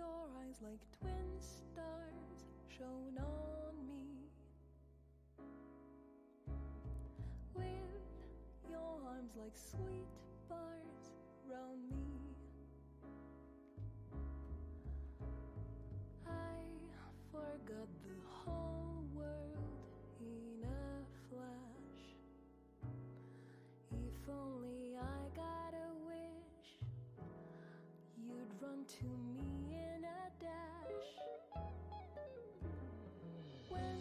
your eyes like twin stars shone on me. With your arms like sweet bars round me. I forgot the whole world in a flash. If only I got a wish, you'd run to me in a dash. When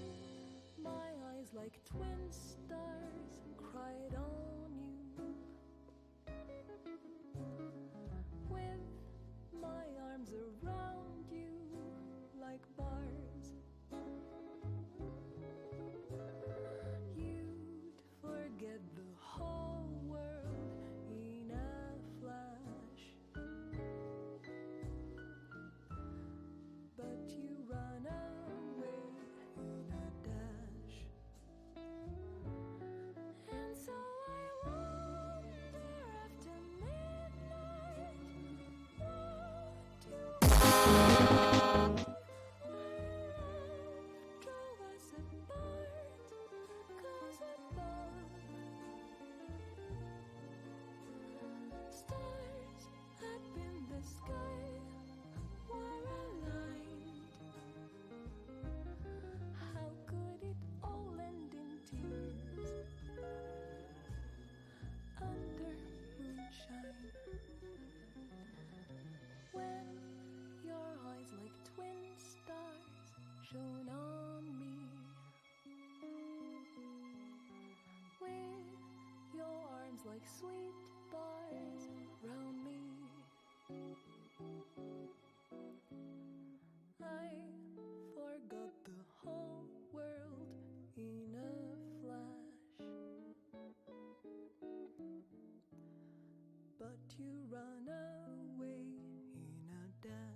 my eyes like twin stars cried on you, with my arms around you like bars, you'd forget the whole world in a flash. But you run away in a dash. And so I wonder after midnight, what drove us apart? 'Cause above, stars up in the sky were aligned. How could it all end in tears under moonshine? When your eyes like twin stars shone on me, with your arms like sweet bars round me, I forgot the whole world in a flash. But you run away in a dash.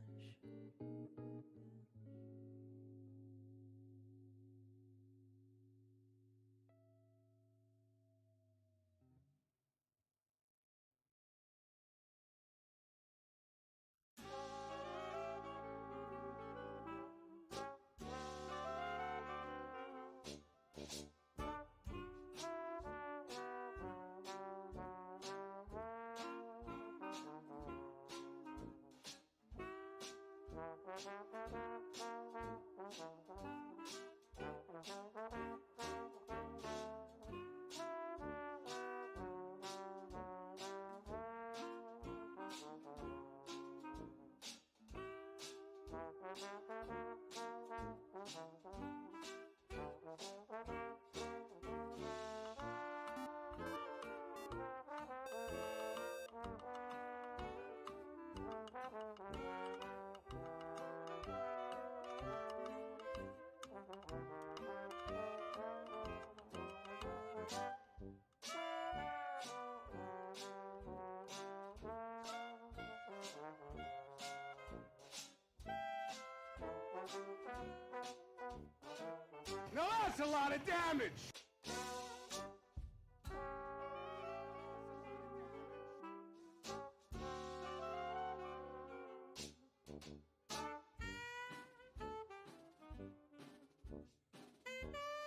Now that's a lot of damage!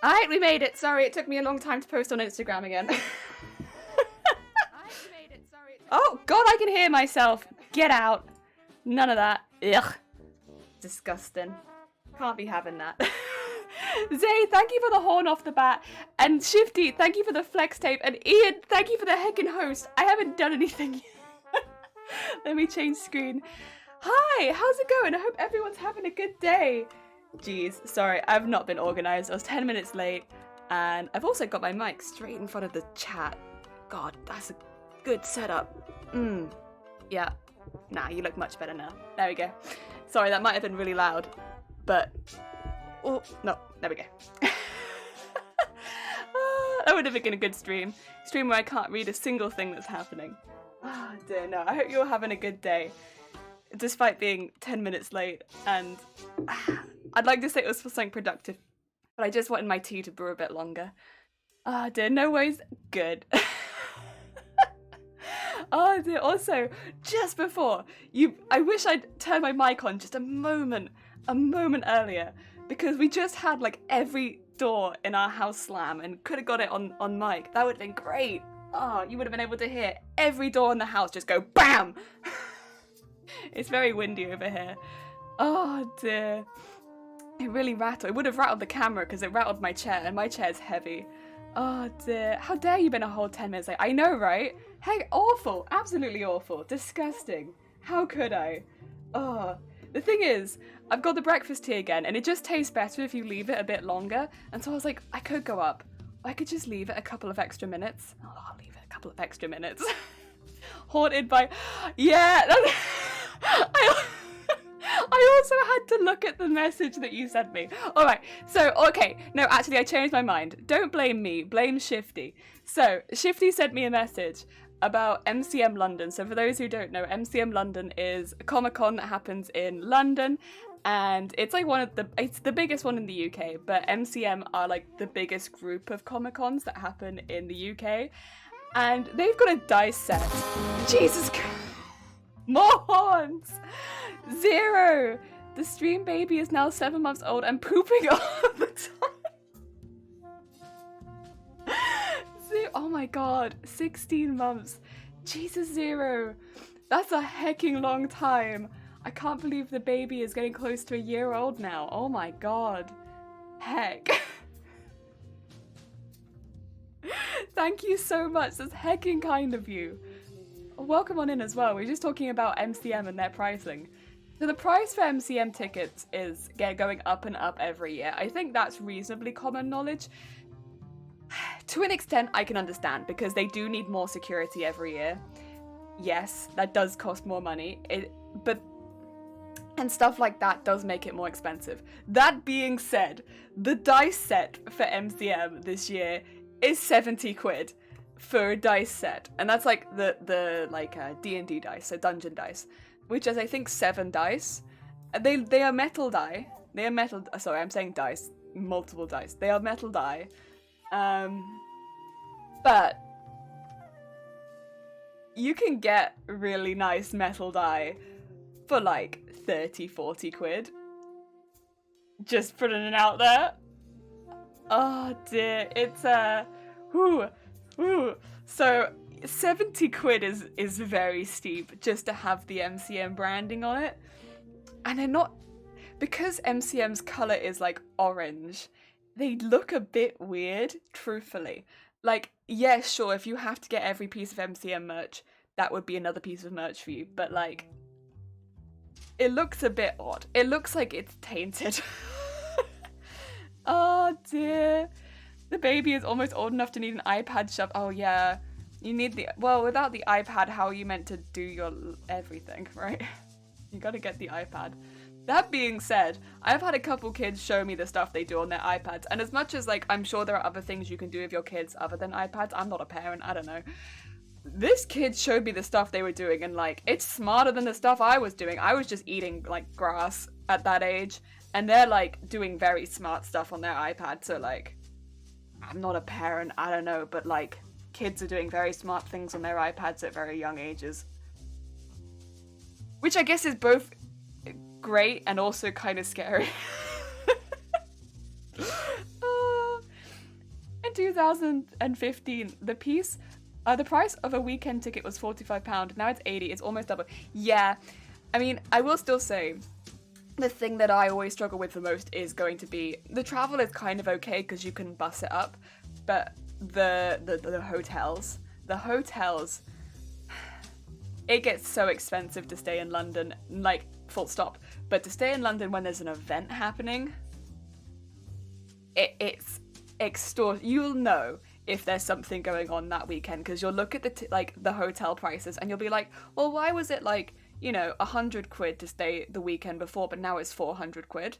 Alright, we made it. Sorry, it took me a long time to post on Instagram again. Oh, God, I can hear myself. Get out. None of that. Ugh. Disgusting. Can't be having that. Zay, thank you for the horn off the bat. And Shifty, thank you for the flex tape. And Ian, thank you for the heckin' host. I haven't done anything yet. Let me change screen. Hi, how's it going? I hope everyone's having a good day. Jeez, sorry, I've not been organised. I was 10 minutes late. And I've also got my mic straight in front of the chat. God, that's a good setup. Yeah. Nah, you look much better now. There we go. Sorry, that might have been really loud. But... oh, no. There we go. That would have been a good stream. Stream where I can't read a single thing that's happening. Ah, dear, no. I hope you're having a good day. Despite being 10 minutes late. And I'd like to say it was for something productive. But I just wanted my tea to brew a bit longer. Ah, dear. No worries. Good. Oh dear. Also, just before I wish I'd turned my mic on just a moment earlier, because we just had like every door in our house slam and could have got it on mic. That would have been great. Oh, you would have been able to hear every door in the house just go BAM! It's very windy over here. Oh dear. It really rattled. It would have rattled the camera because it rattled my chair, and my chair's heavy. Oh dear. How dare you been a whole 10 minutes late? I know, right? Hey, awful. Absolutely awful. Disgusting. How could I? Oh. The thing is, I've got the breakfast tea again, and it just tastes better if you leave it a bit longer. And so I was like, I could go up. I could just leave it a couple of extra minutes. Oh, I'll leave it a couple of extra minutes. Haunted by... Yeah. I also had to look at the message that you sent me. Alright, so, okay. No, actually, I changed my mind. Don't blame me. Blame Shifty. So, Shifty sent me a message about MCM London. So for those who don't know, MCM London is a Comic-Con that happens in London, and it's like it's the biggest one in the UK, but MCM are like the biggest group of Comic-Cons that happen in the UK, and they've got a dice set. Jesus Christ. More horns! 0! The stream baby is now 7 months old and pooping all the time. Oh my god, 16 months. Jesus, 0. That's a hecking long time. I can't believe the baby is getting close to a year old now. Oh my god. Heck. Thank you so much. That's hecking kind of you. Welcome on in as well. We're just talking about MCM and their pricing. So the price for MCM tickets is going up and up every year. I think that's reasonably common knowledge. To an extent, I can understand, because they do need more security every year. Yes, that does cost more money, and stuff like that does make it more expensive. That being said, the dice set for MCM this year is 70 quid for a dice set, and that's like the D&D dice, so dungeon dice, which is I think 7 dice. They are metal die. They are metal. Sorry, I'm saying dice. Multiple dice. They are metal die. But you can get really nice metal die for like 30-40 quid. Just putting it out there. Oh dear, it's So 70 quid is very steep just to have the MCM branding on it. And they're not, because MCM's colour is like orange, they look a bit weird, truthfully. Like, yeah, sure, if you have to get every piece of MCM merch, that would be another piece of merch for you. But, like, it looks a bit odd. It looks like it's tainted. Oh, dear. The baby is almost old enough to need an iPad shove. Oh, yeah. You need well, without the iPad, how are you meant to do your everything, right? You gotta get the iPad. That being said, I've had a couple kids show me the stuff they do on their iPads, and as much as, like, I'm sure there are other things you can do with your kids other than iPads, I'm not a parent, I don't know. This kid showed me the stuff they were doing, and, like, it's smarter than the stuff I was doing. I was just eating, like, grass at that age, and they're, like, doing very smart stuff on their iPad, so, like, I'm not a parent, I don't know, but, like, kids are doing very smart things on their iPads at very young ages. Which I guess is both great and also kind of scary. In 2015, the price of a weekend ticket was £45. Now it's 80. It's almost double. Yeah, I mean, I will still say the thing that I always struggle with the most is going to be the travel is kind of okay because you can bus it up, but the hotels, it gets so expensive to stay in London, like, full stop. But to stay in London when there's an event happening, it's you'll know if there's something going on that weekend, because you'll look at the hotel prices and you'll be like, well, why was it like, 100 quid to stay the weekend before, but now it's 400 quid?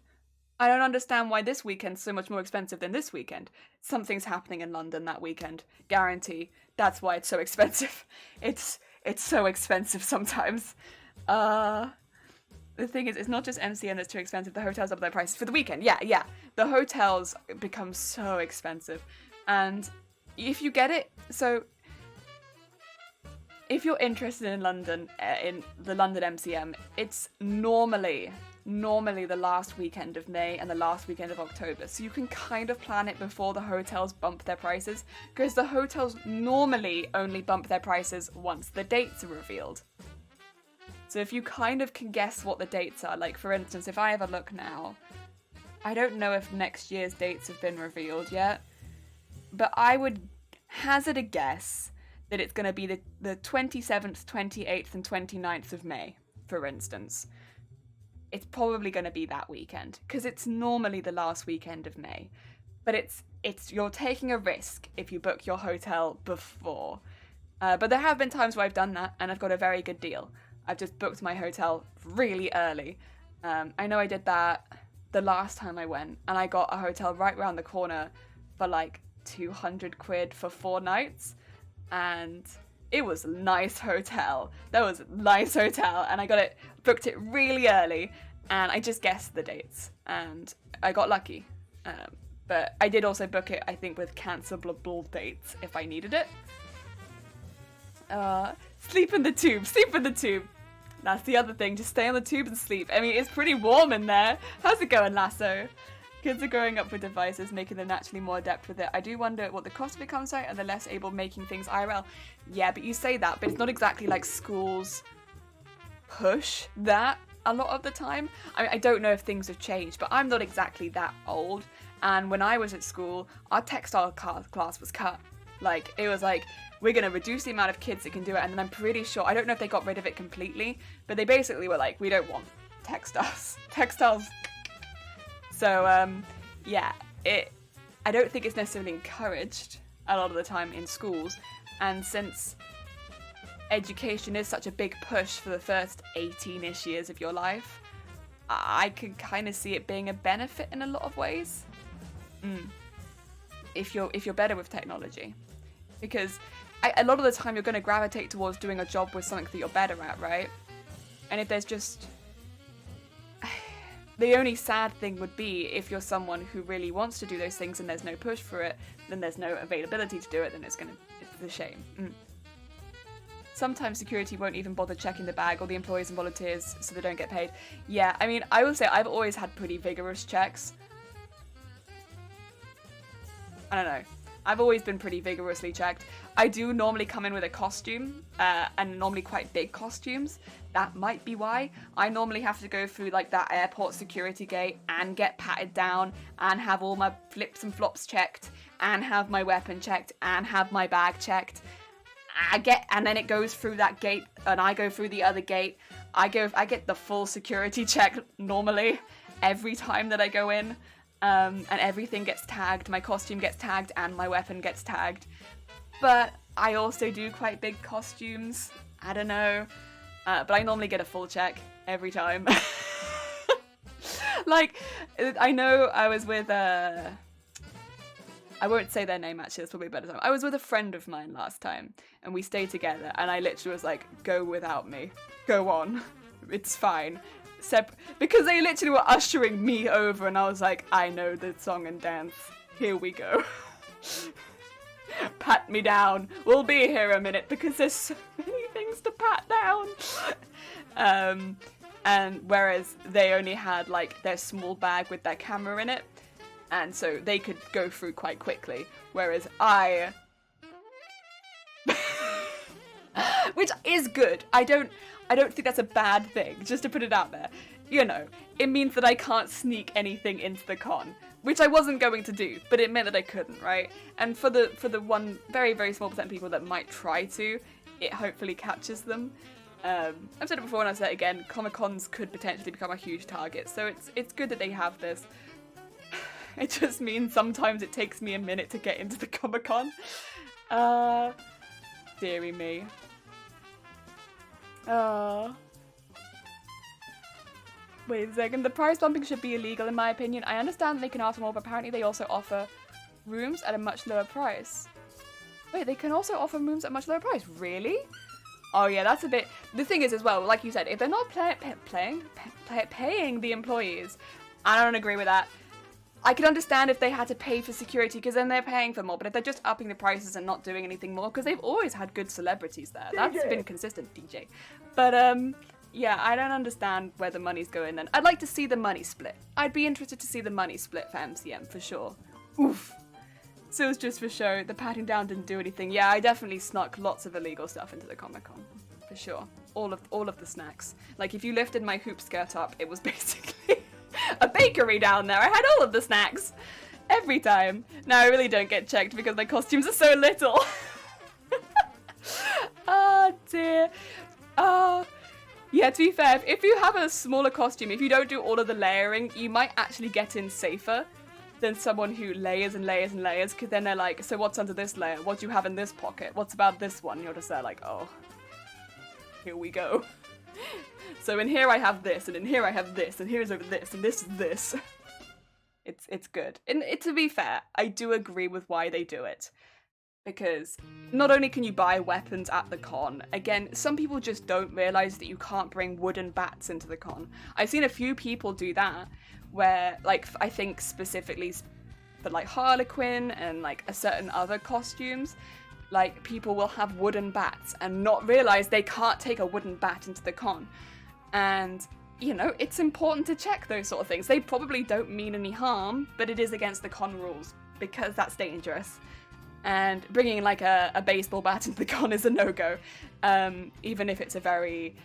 I don't understand why this weekend's so much more expensive than this weekend. Something's happening in London that weekend. Guarantee. That's why it's so expensive. It's so expensive sometimes. The thing is, it's not just MCN that's too expensive. The hotels up their prices for the weekend. Yeah. The hotels become so expensive. And if you get it, so if you're interested in London, in the London MCM, it's normally the last weekend of May and the last weekend of October. So you can kind of plan it before the hotels bump their prices, because the hotels normally only bump their prices once the dates are revealed. So if you kind of can guess what the dates are, like for instance, if I have a look now, I don't know if next year's dates have been revealed yet, but I would hazard a guess that it's going to be the 27th, 28th and 29th of May, for instance. It's probably going to be that weekend, because it's normally the last weekend of May. But it's you're taking a risk if you book your hotel before. But there have been times where I've done that, and I've got a very good deal. I've just booked my hotel really early. I know I did that the last time I went, and I got a hotel right around the corner for like 200 quid for 4 nights. And it was a nice hotel. That was a nice hotel, and I booked it really early, and I just guessed the dates, and I got lucky. But I did also book it, I think, with cancelable dates if I needed it. Sleep in the tube. That's the other thing, just stay on the tube and sleep. I mean, it's pretty warm in there. How's it going, Lasso? Kids are growing up with devices, making them naturally more adept with it. I do wonder what the cost of it comes out, and they're less able making things IRL. Yeah, but you say that, but it's not exactly like schools push that a lot of the time. I mean, I don't know if things have changed, but I'm not exactly that old. And when I was at school, our textile class was cut. Like, it was like, we're going to reduce the amount of kids that can do it. And then I'm pretty sure, I don't know if they got rid of it completely, but they basically were like, we don't want textiles. So, yeah, I don't think it's necessarily encouraged a lot of the time in schools. And since education is such a big push for the first 18-ish years of your life, I can kind of see it being a benefit in a lot of ways. If you're better with technology. Because a lot of the time you're going to gravitate towards doing a job with something that you're better at, right? And if there's just... The only sad thing would be if you're someone who really wants to do those things and there's no push for it, then there's no availability to do it, then it's a shame. Sometimes security won't even bother checking the bag, or the employees and volunteers, so they don't get paid. Yeah, I mean, I will say I've always had pretty vigorous checks. I don't know. I've always been pretty vigorously checked. I do normally come in with a costume, and normally quite big costumes. That might be why. I normally have to go through like that airport security gate and get patted down and have all my flips and flops checked and have my weapon checked and have my bag checked. And then it goes through that gate and I go through the other gate. I get the full security check normally every time that I go in. And everything gets tagged. My costume gets tagged and my weapon gets tagged. But I also do quite big costumes. I don't know. But I normally get a full check every time. Like, I know I was with I won't say their name actually, that's probably a better time. I was with a friend of mine last time, and we stayed together, and I literally was like, go without me. Go on. It's fine. Because they literally were ushering me over, and I was like, I know the song and dance. Here we go. Pat me down. We'll be here a minute, because there's so many things to pat down. And whereas they only had like their small bag with their camera in it, and so they could go through quite quickly, whereas I which is good. I don't think that's a bad thing, just to put it out there. You know, it means that I can't sneak anything into the con, which I wasn't going to do, but it meant that I couldn't, right? And for the one very, very small percent of people that might try to, it hopefully catches them. I've said it before and I've said it again, Comic-Cons could potentially become a huge target, so it's good that they have this. It just means sometimes it takes me a minute to get into the Comic-Con. Dearie me. Wait a second, the price bumping should be illegal in my opinion. I understand they can offer more, but apparently they also offer rooms at a much lower price. Wait, they can also offer rooms at a much lower price? Really? Oh yeah, that's a bit... The thing is as well, like you said, if they're not paying the employees, I don't agree with that. I could understand if they had to pay for security because then they're paying for more, but if they're just upping the prices and not doing anything more, because they've always had good celebrities there. That's been consistent, DJ. But, yeah, I don't understand where the money's going then. I'd like to see the money split. I'd be interested to see the money split for MCM, for sure. Oof. So it was just for show. The patting down didn't do anything. Yeah, I definitely snuck lots of illegal stuff into the Comic-Con, for sure. All of the snacks. Like, if you lifted my hoop skirt up, it was basically a bakery down there. I had all of the snacks. Every time. Now I really don't get checked because my costumes are so little. Oh, dear. Yeah, to be fair, if you have a smaller costume, if you don't do all of the layering, you might actually get in safer than someone who layers and layers and layers, because then they're like, so what's under this layer? What do you have in this pocket? What's about this one? You're just there like, oh, here we go. So in here I have this, and in here I have this, and here's over this, and this is this. It's good. And to be fair, I do agree with why they do it. Because not only can you buy weapons at the con, again, some people just don't realise that you can't bring wooden bats into the con. I've seen a few people do that, where, like, I think specifically for, like, Harlequin and, like, a certain other costumes, like, people will have wooden bats and not realise they can't take a wooden bat into the con. And, you know, it's important to check those sort of things. They probably don't mean any harm, but it is against the con rules, because that's dangerous. And bringing, like, a baseball bat into the con is a no-go, even if it's a very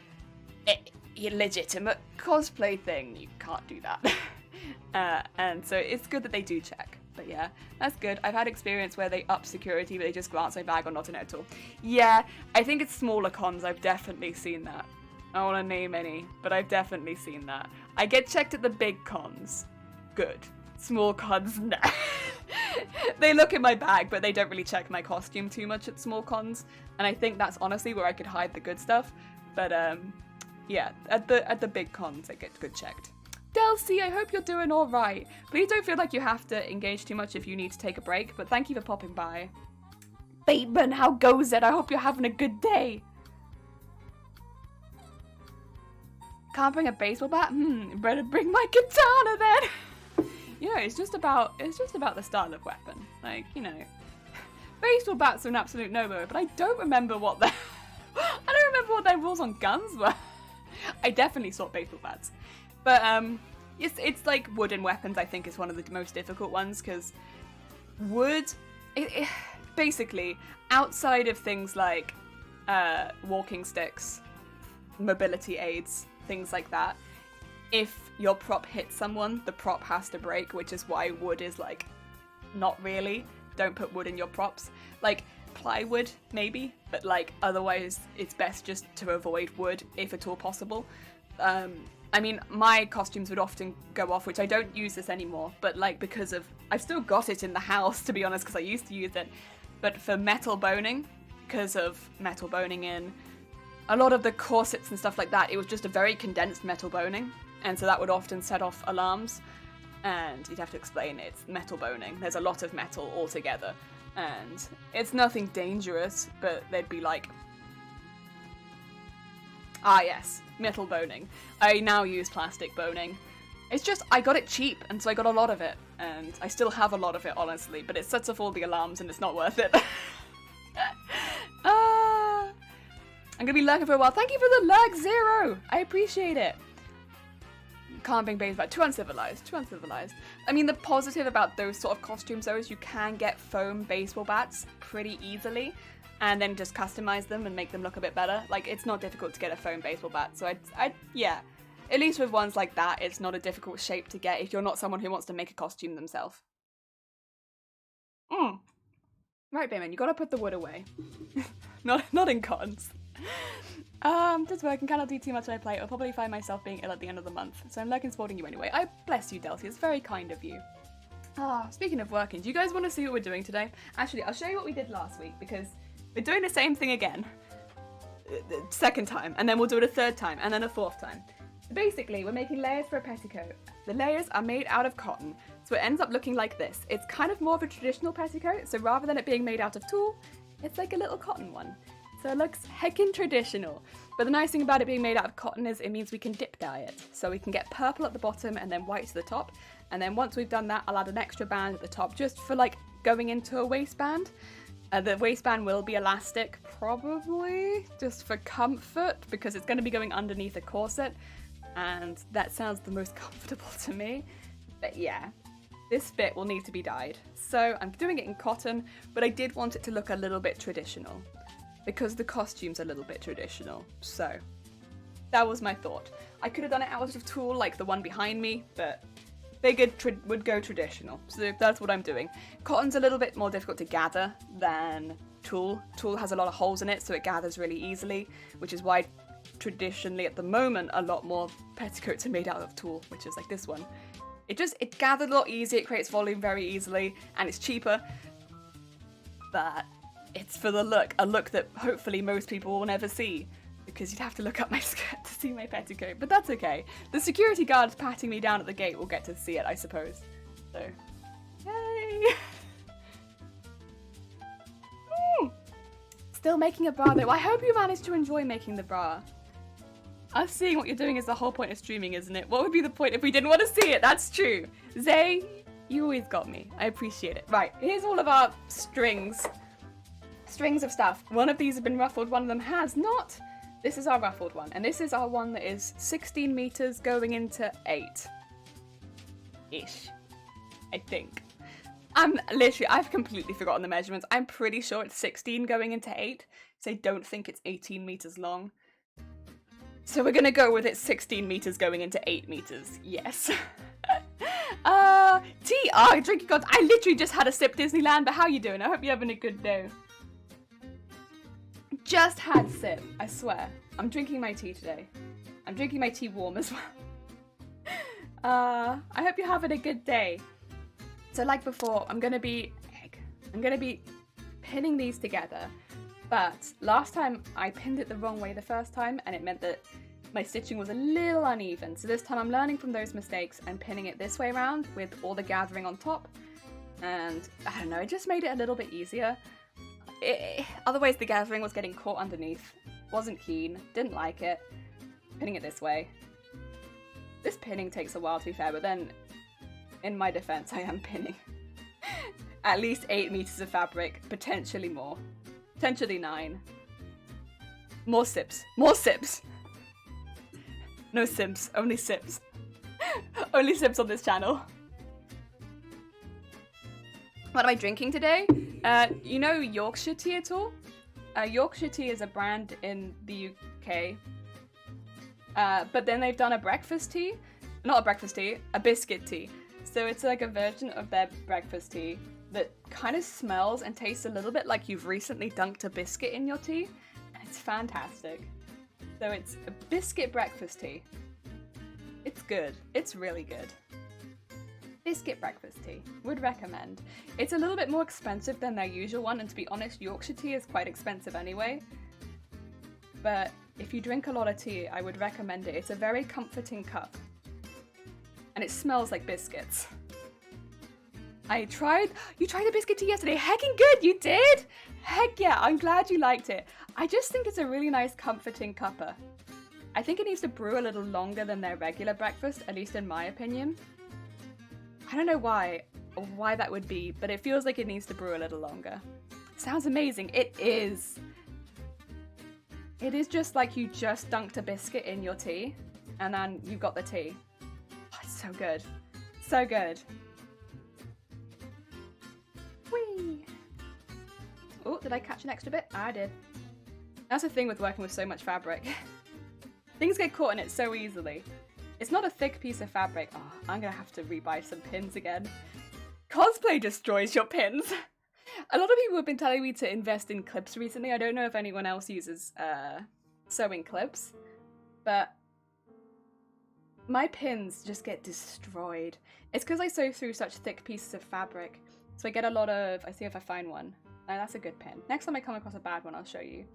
illegitimate cosplay thing. You can't do that. And so it's good that they do check. But yeah, that's good. I've had experience where they up security, but they just glance my bag or not in it at all. Yeah, I think it's smaller cons. I've definitely seen that. I don't want to name any, but I've definitely seen that. I get checked at the big cons. Good. Small cons, nah. They look in my bag, but they don't really check my costume too much at small cons, and I think that's honestly where I could hide the good stuff. But yeah, at the big cons, I get good checked. Delcy, I hope you're doing all right. Please don't feel like you have to engage too much if you need to take a break, but thank you for popping by. Bateman, how goes it? I hope you're having a good day. Can't bring a baseball bat? Better bring my katana then. You know, it's just about the style of weapon. Like, you know, baseball bats are an absolute no-go, but I don't remember what their rules on guns were. I definitely saw baseball bats, but it's like wooden weapons. I think is one of the most difficult ones because wood, basically outside of things like walking sticks, mobility aids, things like that. If your prop hits someone, the prop has to break, which is why wood is like, not really. Don't put wood in your props. Like, plywood, maybe, but like, otherwise, it's best just to avoid wood, if at all possible. I mean, my costumes would often go off, which I don't use this anymore, but like, because of, I've still got it in the house, to be honest, because I used to use it, but for metal boning, because of metal boning in a lot of the corsets and stuff like that, it was just a very condensed metal boning. And so that would often set off alarms, and you'd have to explain it's metal boning. There's a lot of metal altogether, and it's nothing dangerous, but they'd be like, ah yes, metal boning. I now use plastic boning. It's just, I got it cheap, and so I got a lot of it, and I still have a lot of it, honestly, but it sets off all the alarms, and it's not worth it. I'm gonna be lurking for a while. Thank you for the lurk, Zero! I appreciate it. Can't bring baseball bat. Too uncivilized. I mean, the positive about those sort of costumes, though, is you can get foam baseball bats pretty easily, and then just customize them and make them look a bit better. Like, it's not difficult to get a foam baseball bat, so yeah. At least with ones like that, it's not a difficult shape to get if you're not someone who wants to make a costume themselves. Right, Bayman, you gotta put the wood away. not in cons. Just working, cannot do too much when I play. I'll probably find myself being ill at the end of the month, so I'm lurking supporting you anyway. I bless you, Delcy, it's very kind of you. Speaking of working, do you guys want to see what we're doing today? Actually, I'll show you what we did last week, because we're doing the same thing again. Second time, and then we'll do it a third time, and then a fourth time. Basically, we're making layers for a petticoat. The layers are made out of cotton, so it ends up looking like this. It's kind of more of a traditional petticoat, so rather than it being made out of tulle, it's like a little cotton one. So it looks heckin' traditional. But the nice thing about it being made out of cotton is it means we can dip dye it. So we can get purple at the bottom and then white to the top. And then once we've done that, I'll add an extra band at the top just for like going into a waistband. The waistband will be elastic, probably, just for comfort, because it's going to be going underneath a corset, and that sounds the most comfortable to me. But yeah, this bit will need to be dyed. So I'm doing it in cotton, but I did want it to look a little bit traditional, because the costume's a little bit traditional. So that was my thought. I could have done it out of tulle like the one behind me, but figured would go traditional, so that's what I'm doing. Cotton's a little bit more difficult to gather than tulle. Tulle has a lot of holes in it, so it gathers really easily, which is why traditionally at the moment a lot more petticoats are made out of tulle, which is like this one. It gathers a lot easier, it creates volume very easily, and it's cheaper, but it's for the look, a look that hopefully most people will never see, because you'd have to look up my skirt to see my petticoat, but that's okay. The security guards patting me down at the gate will get to see it, I suppose. So, yay! Still making a bra though. I hope you managed to enjoy making the bra. Us seeing what you're doing is the whole point of streaming, isn't it? What would be the point if we didn't want to see it? That's true. Zay, you always got me. I appreciate it. Right, here's all of our strings. Strings of stuff. One of these have been ruffled, one of them has not. This is our ruffled one, and this is our one that is 16 meters going into 8-ish, I think. I've completely forgotten the measurements. I'm pretty sure it's 16 going into 8, so I don't think it's 18 meters long. So we're gonna go with it 16 meters going into 8 meters, yes. Drinking gods, I literally just had a sip Disneyland, but how you doing? I hope you're having a good day. Just had sip, I swear. I'm drinking my tea today. I'm drinking my tea warm as well. I hope you're having a good day. So like before, I'm gonna be pinning these together, but last time I pinned it the wrong way the first time, and it meant that my stitching was a little uneven. So this time I'm learning from those mistakes and pinning it this way around with all the gathering on top. And I don't know, it just made it a little bit easier. Otherwise the gathering was getting caught underneath. Wasn't keen, didn't like it. Pinning it this way. This pinning takes a while to be fair, but then in my defense I am pinning at least 8 meters of fabric, potentially more. Potentially 9. More sips. More sips! No sips, only sips. Only sips on this channel. What am I drinking today? You know Yorkshire tea at all? Yorkshire tea is a brand in the UK. But then they've done a breakfast tea. Not a breakfast tea, a biscuit tea. So it's like a version of their breakfast tea that kind of smells and tastes a little bit like you've recently dunked a biscuit in your tea. And it's fantastic. So it's a biscuit breakfast tea. It's good. It's really good. Biscuit breakfast tea. Would recommend. It's a little bit more expensive than their usual one, and to be honest, Yorkshire tea is quite expensive anyway. But if you drink a lot of tea, I would recommend it. It's a very comforting cup. And it smells like biscuits. You tried the biscuit tea yesterday. Heckin' good, you did? Heck yeah, I'm glad you liked it. I just think it's a really nice comforting cuppa. I think it needs to brew a little longer than their regular breakfast, at least in my opinion. I don't know why that would be, but it feels like it needs to brew a little longer. Sounds amazing. It is. It is just like you just dunked a biscuit in your tea, and then you've got the tea. Oh, it's so good. So good. Whee! Oh, did I catch an extra bit? I did. That's the thing with working with so much fabric. Things get caught in it so easily. It's not a thick piece of fabric. Oh, I'm gonna have to rebuy some pins again. Cosplay destroys your pins. A lot of people have been telling me to invest in clips recently. I don't know if anyone else uses sewing clips, but my pins just get destroyed. It's because I sew through such thick pieces of fabric. So I get a lot of, I see if I find one. That's a good pin. Next time I come across a bad one, I'll show you.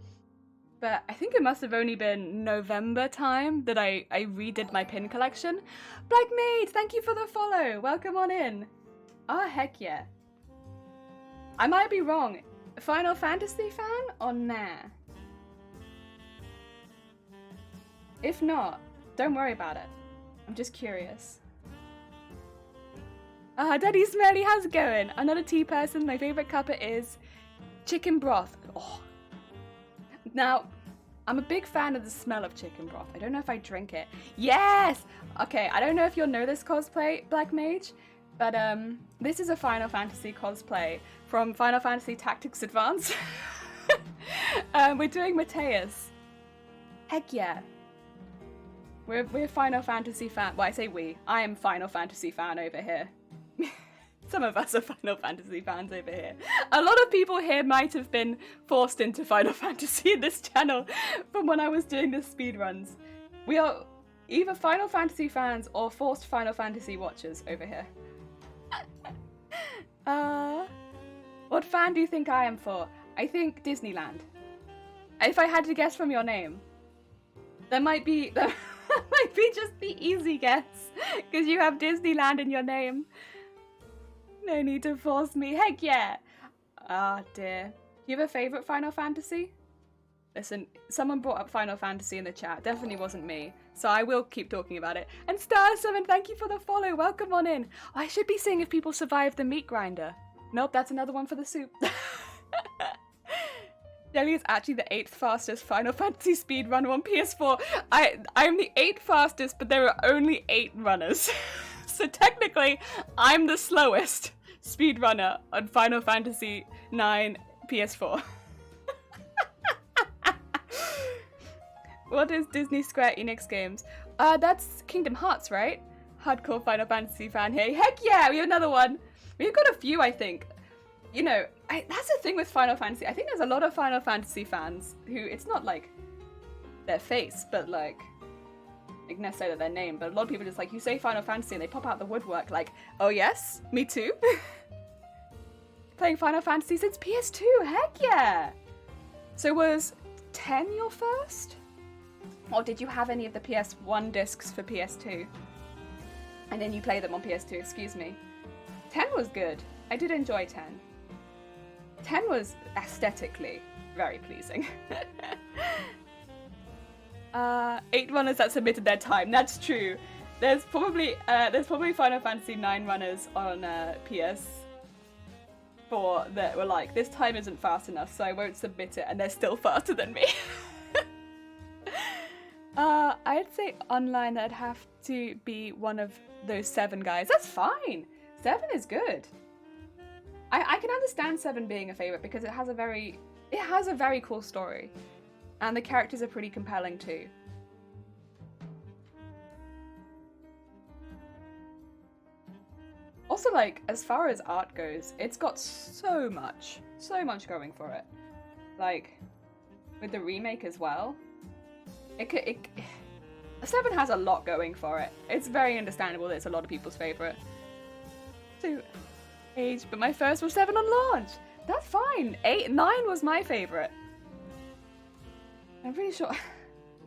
But I think it must have only been November time that I redid my pin collection. Black Maid, thank you for the follow. Welcome on in. Ah, heck yeah. I might be wrong. Final Fantasy fan or nah? If not, don't worry about it. I'm just curious. Daddy Smelly, how's it going? Another tea person. My favorite cuppa is chicken broth. Oh. Now, I'm a big fan of the smell of chicken broth. I don't know if I drink it. Yes! Okay, I don't know if you'll know this cosplay, Black Mage, but this is a Final Fantasy cosplay from Final Fantasy Tactics Advance. We're doing Mateus. Heck yeah. We're Final Fantasy fan. Well, I say we. I am Final Fantasy fan over here. Some of us are Final Fantasy fans over here. A lot of people here might have been forced into Final Fantasy in this channel from when I was doing the speedruns. We are either Final Fantasy fans or forced Final Fantasy watchers over here. What fan do you think I am for? I think Disneyland. If I had to guess from your name, that might be just the easy guess, because you have Disneyland in your name. No need to force me. Heck yeah! Ah, dear. Do you have a favourite Final Fantasy? Listen, someone brought up Final Fantasy in the chat. Definitely wasn't me. So I will keep talking about it. And Star7, thank you for the follow. Welcome on in. I should be seeing if people survive the meat grinder. Nope, that's another one for the soup. Jelly is actually the 8th fastest Final Fantasy speedrunner on PS4. I'm the 8th fastest, but there are only 8 runners. So technically, I'm the slowest speedrunner on Final Fantasy 9 PS4. What is Disney Square Enix games? That's Kingdom Hearts, right? Hardcore Final Fantasy fan here. Heck yeah, we have another one. We've got a few, I think. You know, that's the thing with Final Fantasy. I think there's a lot of Final Fantasy fans who, it's not like their face, but like necessarily their name, but a lot of people just like, you say Final Fantasy and they pop out the woodwork like, oh yes, me too. Playing Final Fantasy since PS2, heck yeah! So was 10 your first? Or did you have any of the PS1 discs for PS2? And then you play them on PS2, excuse me. 10 was good. I did enjoy 10. 10 was aesthetically very pleasing. 8 runners that submitted their time. That's true. There's probably Final Fantasy 9 runners on PS4 that were like, this time isn't fast enough, so I won't submit it, and they're still faster than me. I'd say online that'd have to be one of those 7 guys. That's fine. 7 is good. I can understand 7 being a favorite because it has a very cool story. And the characters are pretty compelling too. Also, like, as far as art goes, it's got so much going for it. Like, with the remake as well. 7 has a lot going for it. It's very understandable that it's a lot of people's favourite. So, age, but my first was 7 on launch. That's fine. 9 was my favourite. I'm pretty sure.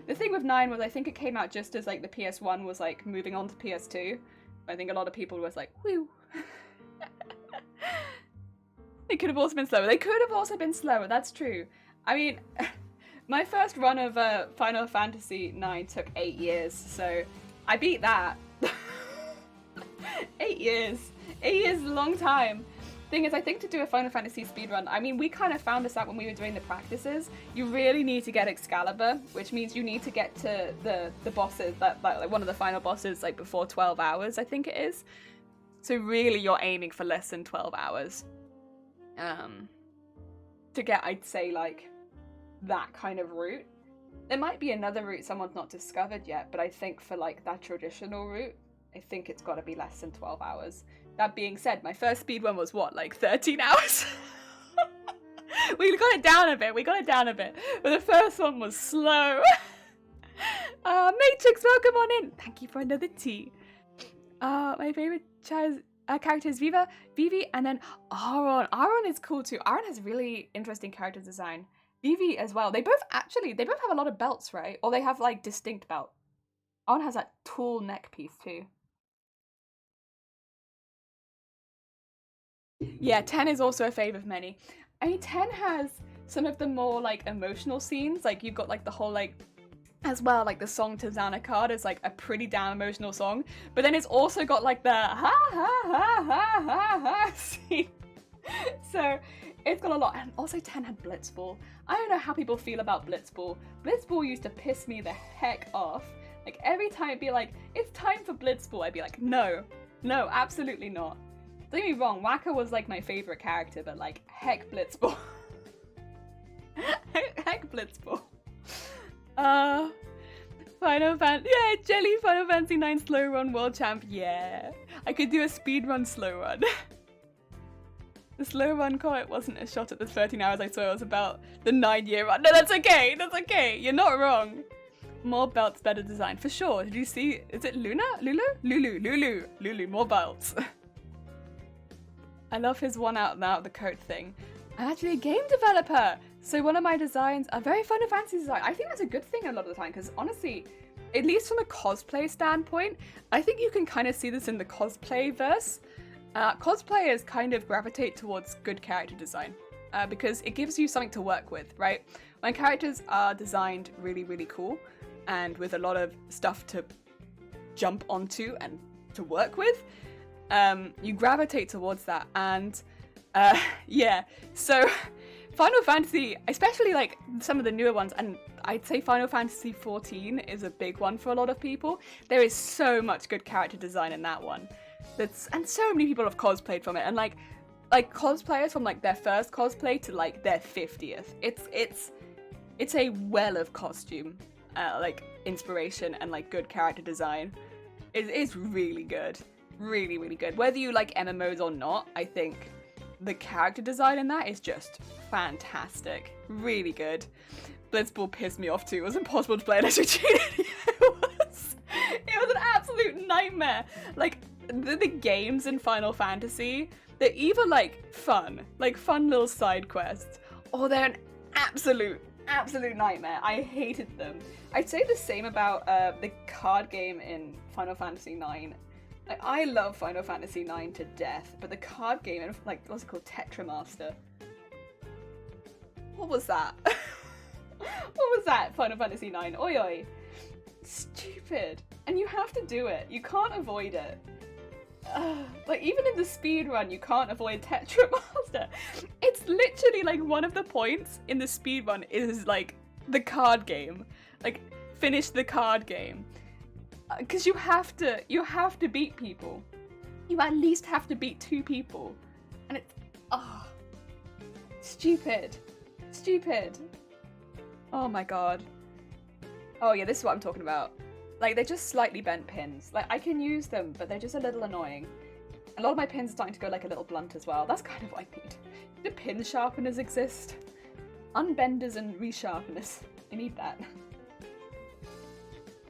The thing with 9 was I think it came out just as like the PS1 was like moving on to PS2. I think a lot of people was like, whew. It could have also been slower. They could have also been slower, that's true. I mean, my first run of Final Fantasy 9 took 8 years, so I beat that. 8 years. 8 years is a long time. Thing is, I think to do a Final Fantasy speedrun, I mean, we kind of found this out when we were doing the practices. You really need to get Excalibur, which means you need to get to the bosses, like one of the final bosses, like before 12 hours, I think it is. So really, you're aiming for less than 12 hours. To get, I'd say, like, that kind of route. There might be another route someone's not discovered yet, but I think for, like, that traditional route, I think it's got to be less than 12 hours. That being said, my first speedrun was what, like 13 hours? We got it down a bit. But the first one was slow. Matrix, welcome on in. Thank you for another tea. My favorite character is Vivi, and then Aaron. Aaron is cool too. Aaron has really interesting character design. Vivi as well. They both have a lot of belts, right? Or they have like distinct belt. Aaron has that tall neck piece too. Yeah, 10 is also a fave of many. I mean, 10 has some of the more like emotional scenes. Like you've got like the whole like as well. Like the song to Xanacard is like a pretty damn emotional song, but then it's also got like the ha ha ha ha ha ha scene. So it's got a lot. And also 10 had Blitzball. I don't know how people feel about Blitzball. Blitzball used to piss me the heck off. Like every time it'd be like, it's time for Blitzball, I'd be like, no, absolutely not. Don't get me wrong, Waka was like my favorite character, but like, heck Blitzball. Heck Blitzball. Final Fantasy, yeah, Jelly, Final Fantasy 9 slow run world champ, yeah. I could do a speed run slow run. The slow run comment wasn't a shot at the 13 hours I saw, it was about the 9-year run. No, that's okay, you're not wrong. More belts, better design, for sure. Did you see, is it Luna? Lulu, more belts. I love his one out and out the coat thing. I'm actually a game developer, so one of my designs are very Final Fantasy design. I think that's a good thing a lot of the time, because honestly, at least from a cosplay standpoint, I think you can kind of see this in the cosplay verse. Cosplayers kind of gravitate towards good character design, because it gives you something to work with, right? When characters are designed really, really cool, and with a lot of stuff to jump onto and to work with, you gravitate towards that. And yeah, so Final Fantasy, especially like some of the newer ones, and I'd say Final Fantasy 14 is a big one for a lot of people. There is so much good character design in that one. And so many people have cosplayed from it, and like cosplayers from like their first cosplay to like their 50th. It's a well of costume, like inspiration and like good character design. It's really good. Really, really good. Whether you like MMOs or not, I think the character design in that is just fantastic. Really good. Blitzball pissed me off too. It was impossible to play unless you cheated. It was an absolute nightmare. Like, the games in Final Fantasy, they're either like fun little side quests, or they're an absolute nightmare. I hated them. I'd say the same about the card game in Final Fantasy 9. Like, I love Final Fantasy 9 to death, but the card game in, like, what's it called, Tetramaster? What was that? What was that, Final Fantasy 9? Oi oi. Stupid. And you have to do it. You can't avoid it. Like, even in the speed run, you can't avoid Tetramaster. It's literally like one of the points in the speed run is like the card game. Like, finish the card game. Because you have to beat people. You at least have to beat 2 people. And it's, stupid. Oh my god. Oh yeah, this is what I'm talking about. Like, they're just slightly bent pins. Like, I can use them, but they're just a little annoying. A lot of my pins are starting to go like a little blunt as well. That's kind of what I need. Do pin sharpeners exist? Unbenders and resharpeners. I need that.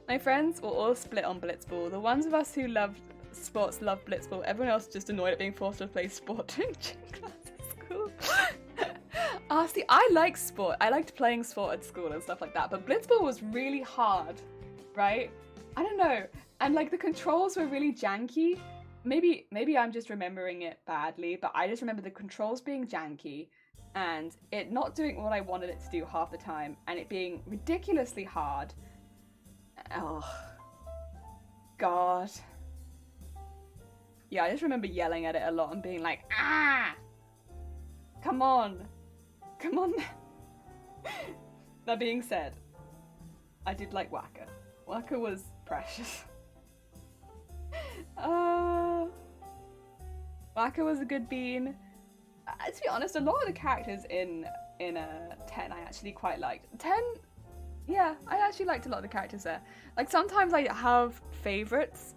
My friends will all split on Blitzball. The ones of us who love sports love Blitzball. Everyone else is just annoyed at being forced to play sport during gym class at school. See, I like sport. I liked playing sport at school and stuff like that, but Blitzball was really hard, right? I don't know. And like the controls were really janky. Maybe I'm just remembering it badly, but I just remember the controls being janky and it not doing what I wanted it to do half the time, and it being ridiculously hard. Oh, God. Yeah, I just remember yelling at it a lot and being like, come on. That being said, I did like Waka. Waka was precious. Waka was a good bean. To be honest, a lot of the characters in 10 I actually quite liked. 10, yeah, I actually liked a lot of the characters there. Like, sometimes I have favourites.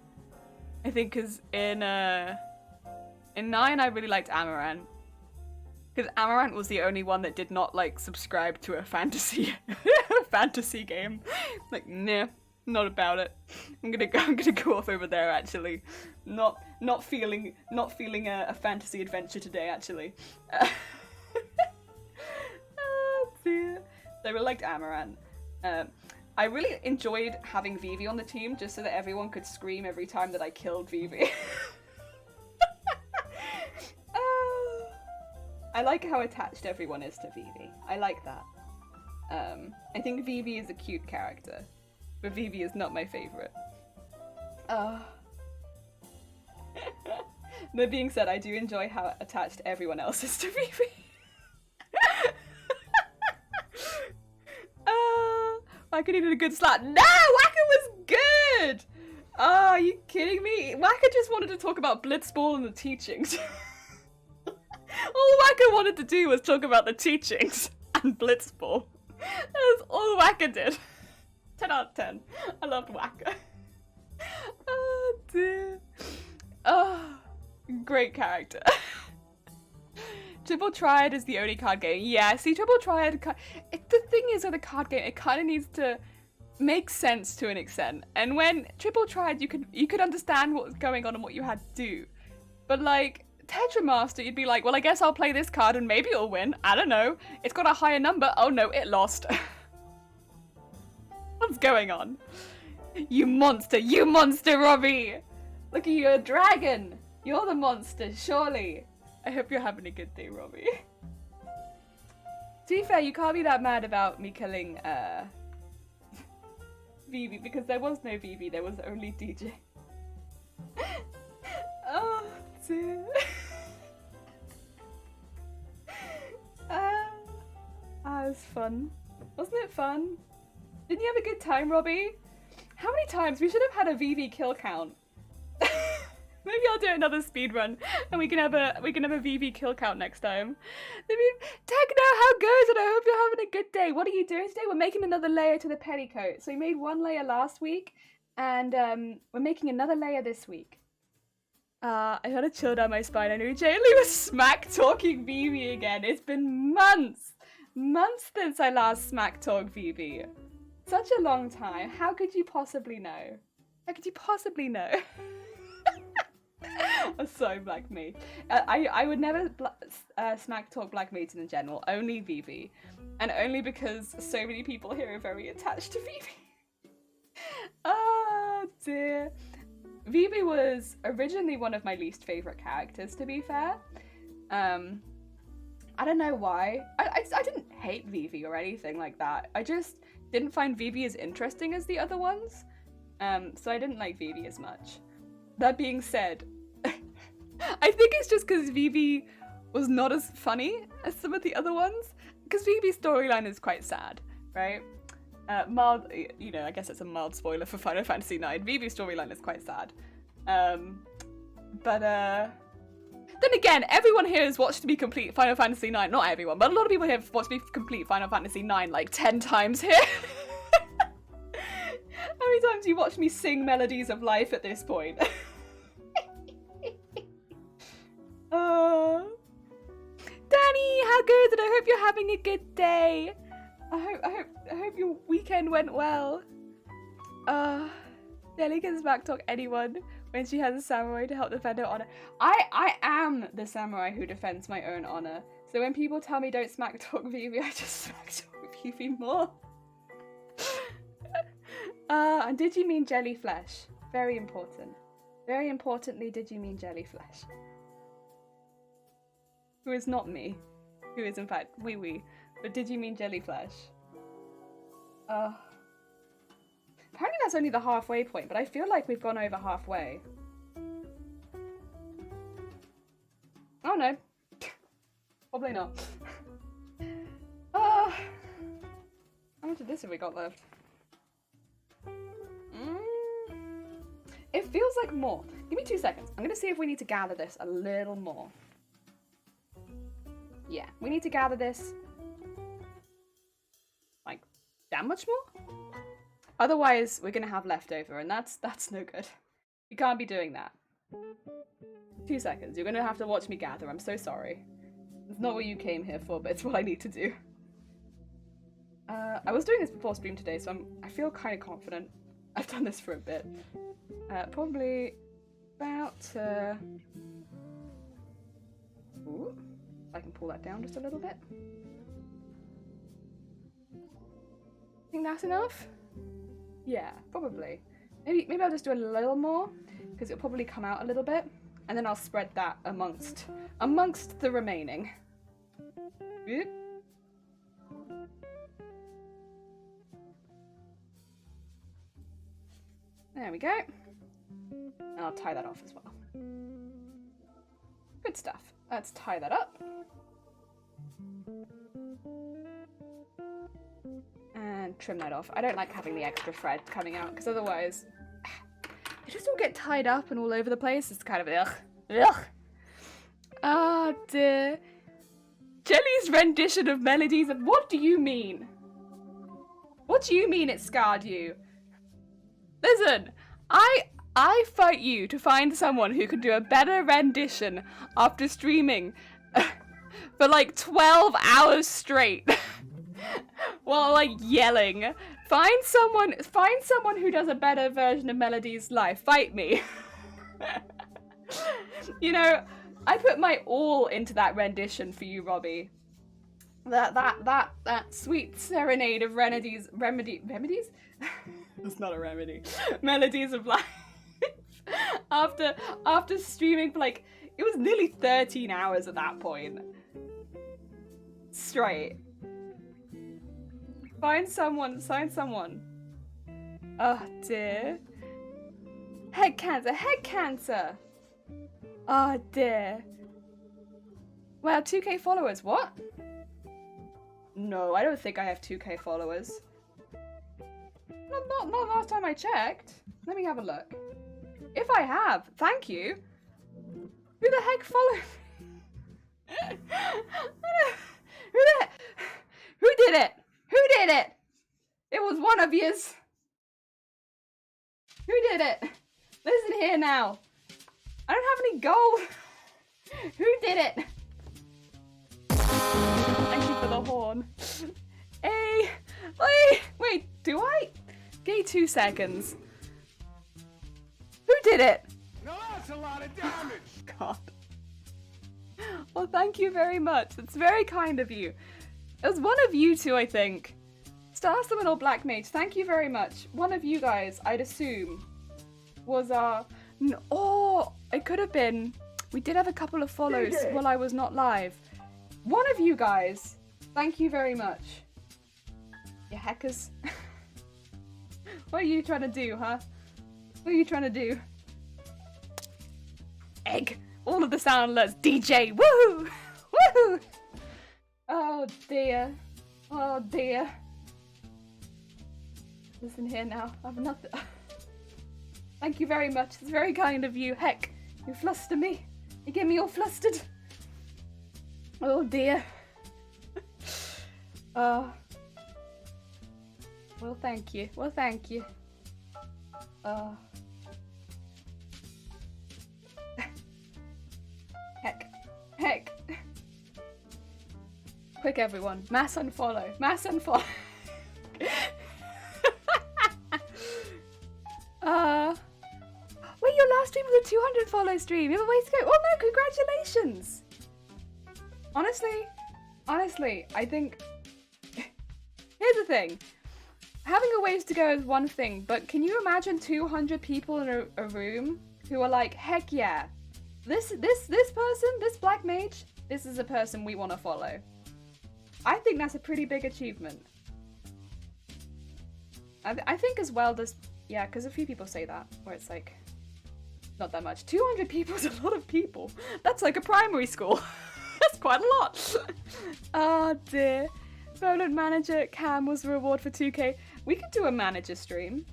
I think because in 9 I really liked Amaranth. Because Amaranth was the only one that did not, like, subscribe to a fantasy game. Like, nah, not about it. I'm gonna go off over there, actually. Not feeling a fantasy adventure today, actually. So I really liked Amaranth. I really enjoyed having Vivi on the team, just so that everyone could scream every time that I killed Vivi. I like how attached everyone is to Vivi. I like that. I think Vivi is a cute character. but Vivi is not my favorite. That being said, I do enjoy how attached everyone else is to Vivi. Waka needed a good slap. No, Waka was good! Oh, are you kidding me? Waka just wanted to talk about Blitzball and the teachings. All Waka wanted to do was talk about the teachings and Blitzball. That was all Waka did. 10 out of 10. I loved Waka. Oh dear. Oh, great character. Triple Triad is the only card game. Yeah, see, Triple Triad, the thing is with a card game, it kind of needs to make sense to an extent. And when Triple Triad, you could understand what was going on and what you had to do. But like, Tetramaster, you'd be like, well, I guess I'll play this card and maybe it'll win. I don't know. It's got a higher number. Oh no, it lost. What's going on? You monster, Robbie! Look at you, a dragon! You're the monster, surely. I hope you're having a good day, Robbie. To be fair, you can't be that mad about me killing, Vivi, because there was no Vivi, there was only DJ. Oh, dear. That was fun. Wasn't it fun? Didn't you have a good time, Robbie? How many times? We should have had a Vivi kill count. Maybe I'll do another speed run and we can have a Vivi kill count next time. I mean, Techno, how goes it? I hope you're having a good day. What are you doing today? We're making another layer to the petticoat. So we made one layer last week and we're making another layer this week. I had to chill down my spine. I knew Jaylee was smack talking Vivi again. It's been months since I last smack talked Vivi. Such a long time. How could you possibly know? How could you possibly know? So Black Me. I would never smack talk Black Maiden in general, only Vivi. And only because so many people here are very attached to Vivi. Oh dear. Vivi was originally one of my least favourite characters, to be fair. I don't know why. I didn't hate Vivi or anything like that. I just didn't find Vivi as interesting as the other ones. So I didn't like Vivi as much. That being said, I think it's just because Vivi was not as funny as some of the other ones. Because Vivi's storyline is quite sad, right? Mild, you know, I guess it's a mild spoiler for Final Fantasy IX. Vivi's storyline is quite sad. Then again, everyone here has watched me complete Final Fantasy IX. Not everyone, but a lot of people here have watched me complete Final Fantasy IX like 10 times here. How many times do you watch me sing Melodies of Life at this point? Danny, how good? And I hope you're having a good day. I hope your weekend went well. Nelly can smack talk anyone when she has a samurai to help defend her honor. I am the samurai who defends my own honor. So when people tell me don't smack talk Vivi, I just smack talk Vivi more. And did you mean jellyflesh? Very important. Very importantly, did you mean jellyflesh? Who is not me. Who is in fact wee. But did you mean jellyflesh? Apparently that's only the halfway point, but I feel like we've gone over halfway. Oh no. Probably not. How much of this have we got left? It feels like more. Give me 2 seconds. I'm gonna see if we need to gather this a little more. Yeah, we need to gather this like that much more? Otherwise, we're gonna have leftover, and that's no good. You can't be doing that. 2 seconds. You're gonna have to watch me gather. I'm so sorry. It's not what you came here for, but it's what I need to do. I was doing this before stream today, so I feel kind of confident. I've done this for a bit. Probably about... Ooh, I can pull that down just a little bit. Think that's enough? Yeah, probably. Maybe I'll just do a little more, because it'll probably come out a little bit, and then I'll spread that amongst the remaining. Oop. There we go. And I'll tie that off as well. Good stuff. Let's tie that up. And trim that off. I don't like having the extra thread coming out because otherwise they just all get tied up and all over the place. It's kind of ugh. Ugh. Ah, dear. Jelly's rendition of melodies. What do you mean? What do you mean it scarred you? Listen, I fight you to find someone who can do a better rendition after streaming for like 12 hours straight while like yelling. Find someone who does a better version of Melody's life. Fight me. You know, I put my all into that rendition for you, Robbie. That sweet serenade of remedies? That's not a remedy. Melodies of life. After streaming for like, it was nearly 13 hours at that point. Straight. Find someone. Oh dear. Head cancer. Oh dear. Wow, 2k followers, what? No, I don't think I have 2k followers. Not last time I checked. Let me have a look. If I have, thank you. Who the heck followed me? Who did it? Who did it? It was one of yous. Who did it? Listen here now. I don't have any gold. Who did it? Thank you for the horn. Hey, wait, do I? Give me 2 seconds. Who did it? Now that's a lot of damage. God. Well, thank you very much. It's very kind of you. It was one of you two, I think. Star Summon or Black Mage, thank you very much. One of you guys, I'd assume, was our... Oh, it could have been. We did have a couple of follows while I was not live. One of you guys, thank you very much. You hackers. What are you trying to do, huh? What are you trying to do? Egg. All of the soundless. DJ. Woohoo! Woohoo! Oh dear. Oh dear. Listen here now. I've nothing. Thank you very much. It's very kind of you. Heck, you fluster me. You get me all flustered. Oh dear. Well, thank you. Well, thank you. Heck. Quick, everyone. Mass unfollow. Mass unfollow. Wait, your last stream was a 200 follow stream. You have a ways to go. Oh no, congratulations. Honestly, I think... Here's the thing. Having a ways to go is one thing, but can you imagine 200 people in a room who are like, heck yeah, this person, this Black Mage, this is a person we want to follow. I think that's a pretty big achievement. I think as well, yeah, because a few people say that, where it's like, not that much. 200 people is a lot of people. That's like a primary school. That's quite a lot. Oh dear. Roland Manager Cam was the reward for 2k. We could do a manager stream.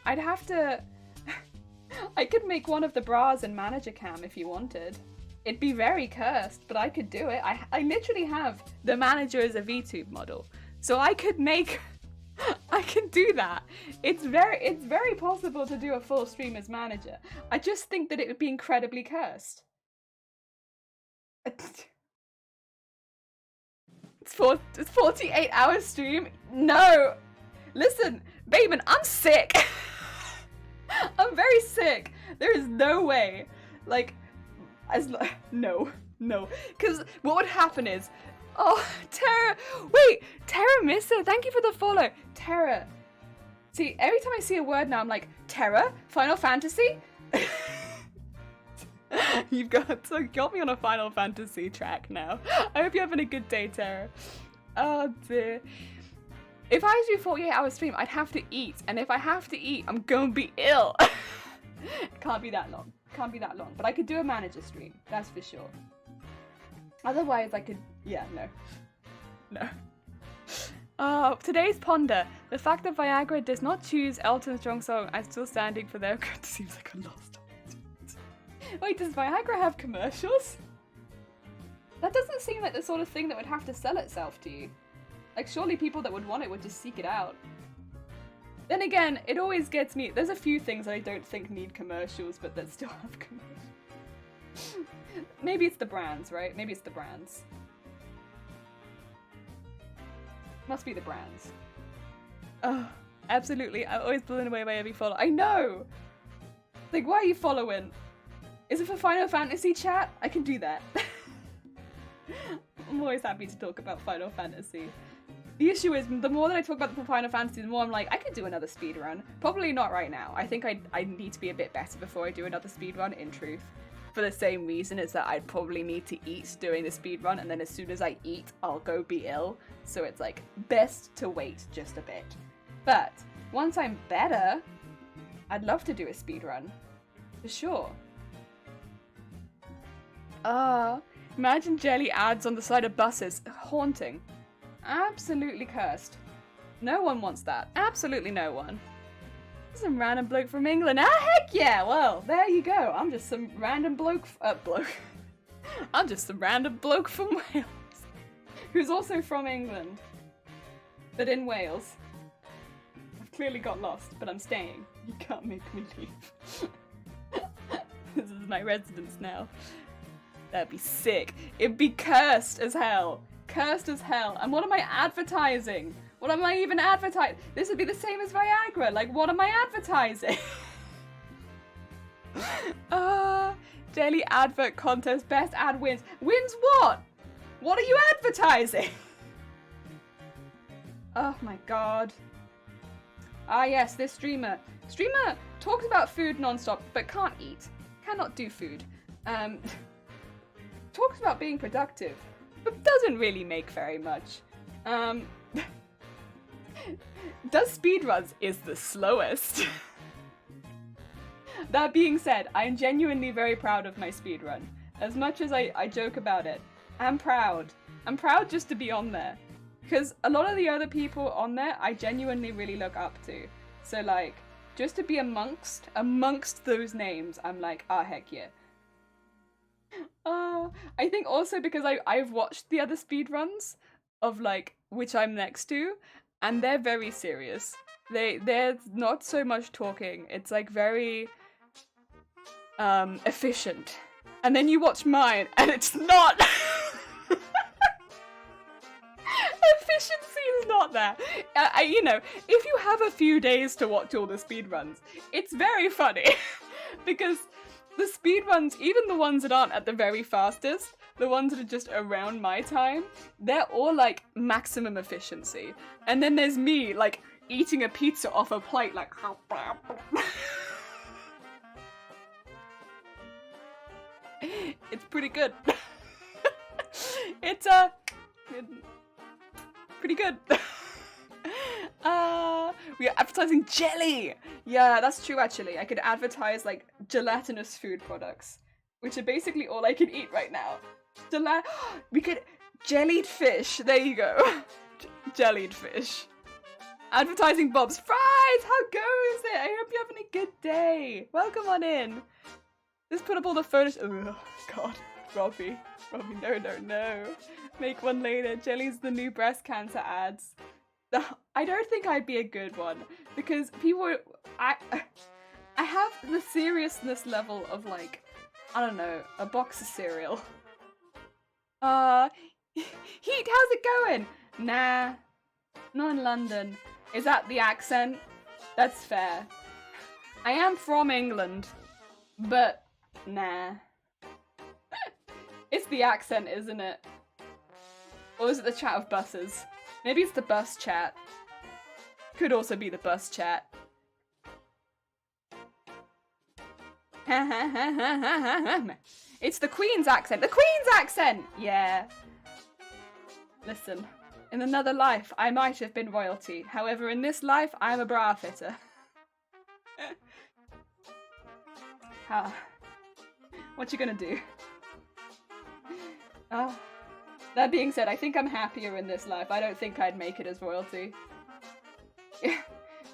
I'd have to... I could make one of the bras and manager cam if you wanted. It'd be very cursed, but I could do it. I literally have the manager as a VTube model. So I could make... I can do that. It's very possible to do a full stream as manager. I just think that it would be incredibly cursed. It's 48 hours stream? No! Listen, Bayman, I'm sick! I'm very sick! There is no way. Like, no. Because what would happen is, oh, Tara, wait, Tara Missa, thank you for the follow. Tara. See, every time I see a word now, I'm like, Tara? Final Fantasy? You've got me on a Final Fantasy track now. I hope you're having a good day, Tara. Oh dear. If I do 48-hour stream, I'd have to eat. And if I have to eat, I'm gonna be ill. Can't be that long. Can't be that long. But I could do a manager stream. That's for sure. Otherwise, I could... Yeah, no. No. Today's ponder. The fact that Viagra does not choose Elton Strong's song, I'm still standing for their good seems like a lost opportunity. Wait, does Viagra have commercials? That doesn't seem like the sort of thing that would have to sell itself to you. Like, surely people that would want it would just seek it out. Then again, it always gets me... There's a few things that I don't think need commercials, but that still have commercials. Maybe it's the brands, right? Maybe it's the brands. Must be the brands. Oh, absolutely. I'm always blown away by every follow. I know! Like, why are you following? Is it for Final Fantasy chat? I can do that. I'm always happy to talk about Final Fantasy. The issue is, the more that I talk about the Final Fantasy, the more I'm like, I could do another speedrun. Probably not right now. I think I need to be a bit better before I do another speedrun, in truth. For the same reason as that I'd probably need to eat during the speedrun, and then as soon as I eat, I'll go be ill. So it's like, best to wait just a bit. But, once I'm better, I'd love to do a speedrun. For sure. Imagine jelly ads on the side of buses. Haunting. Absolutely cursed. No one wants that. Absolutely no one. Some random bloke from England. Ah, heck yeah! Well, there you go. I'm just some random bloke. I'm just some random bloke from Wales. Who's also from England. But in Wales. I've clearly got lost, but I'm staying. You can't make me leave. This is my residence now. That'd be sick. It'd be cursed as hell. Cursed as hell. And what am I advertising? What am I even advertising? This would be the same as Viagra. Like, what am I advertising? Daily advert contest. Best ad wins. Wins what? What are you advertising? Oh my god. Ah yes, this streamer. Streamer talks about food non-stop, but can't eat. Cannot do food. Talks about being productive, but doesn't really make very much. Does speedruns is the slowest. That being said, I am genuinely very proud of my speedrun. As much as I joke about it, I'm proud. I'm proud just to be on there. Because a lot of the other people on there, I genuinely really look up to. So like, just to be amongst those names, I'm like, ah, heck yeah. I think also because I've watched the other speedruns of like, which I'm next to, and they're very serious. They're not so much talking. It's like very efficient. And then you watch mine, and it's not. Efficiency is not there. You know, if you have a few days to watch all the speedruns, it's very funny. Because the speedruns, even the ones that aren't at the very fastest, the ones that are just around my time, they're all like maximum efficiency. And then there's me, like, eating a pizza off a plate, like... It's pretty good. It's, pretty good. We are advertising jelly! Yeah, that's true actually. I could advertise like gelatinous food products, which are basically all I can eat right now. We could... jellied fish. There you go. Jellied fish. Advertising Bob's Fries! How goes it? I hope you're having a good day. Welcome on in. Just put up all the photos. Oh, God. Robbie, no. Make one later. Jelly's the new breast cancer ads. I don't think I'd be a good one because people, I have the seriousness level of like, I don't know, a box of cereal. Heat, how's it going? Nah, not in London. Is that the accent? That's fair. I am from England, but nah. It's the accent, isn't it? Or is it the chat of buses? Maybe it's the bus chat. Could also be the bus chat. It's the Queen's accent. The Queen's accent! Yeah. Listen, In another life, I might have been royalty. However, in this life, I'm a bra fitter. What you gonna do? That being said, I think I'm happier in this life. I don't think I'd make it as royalty.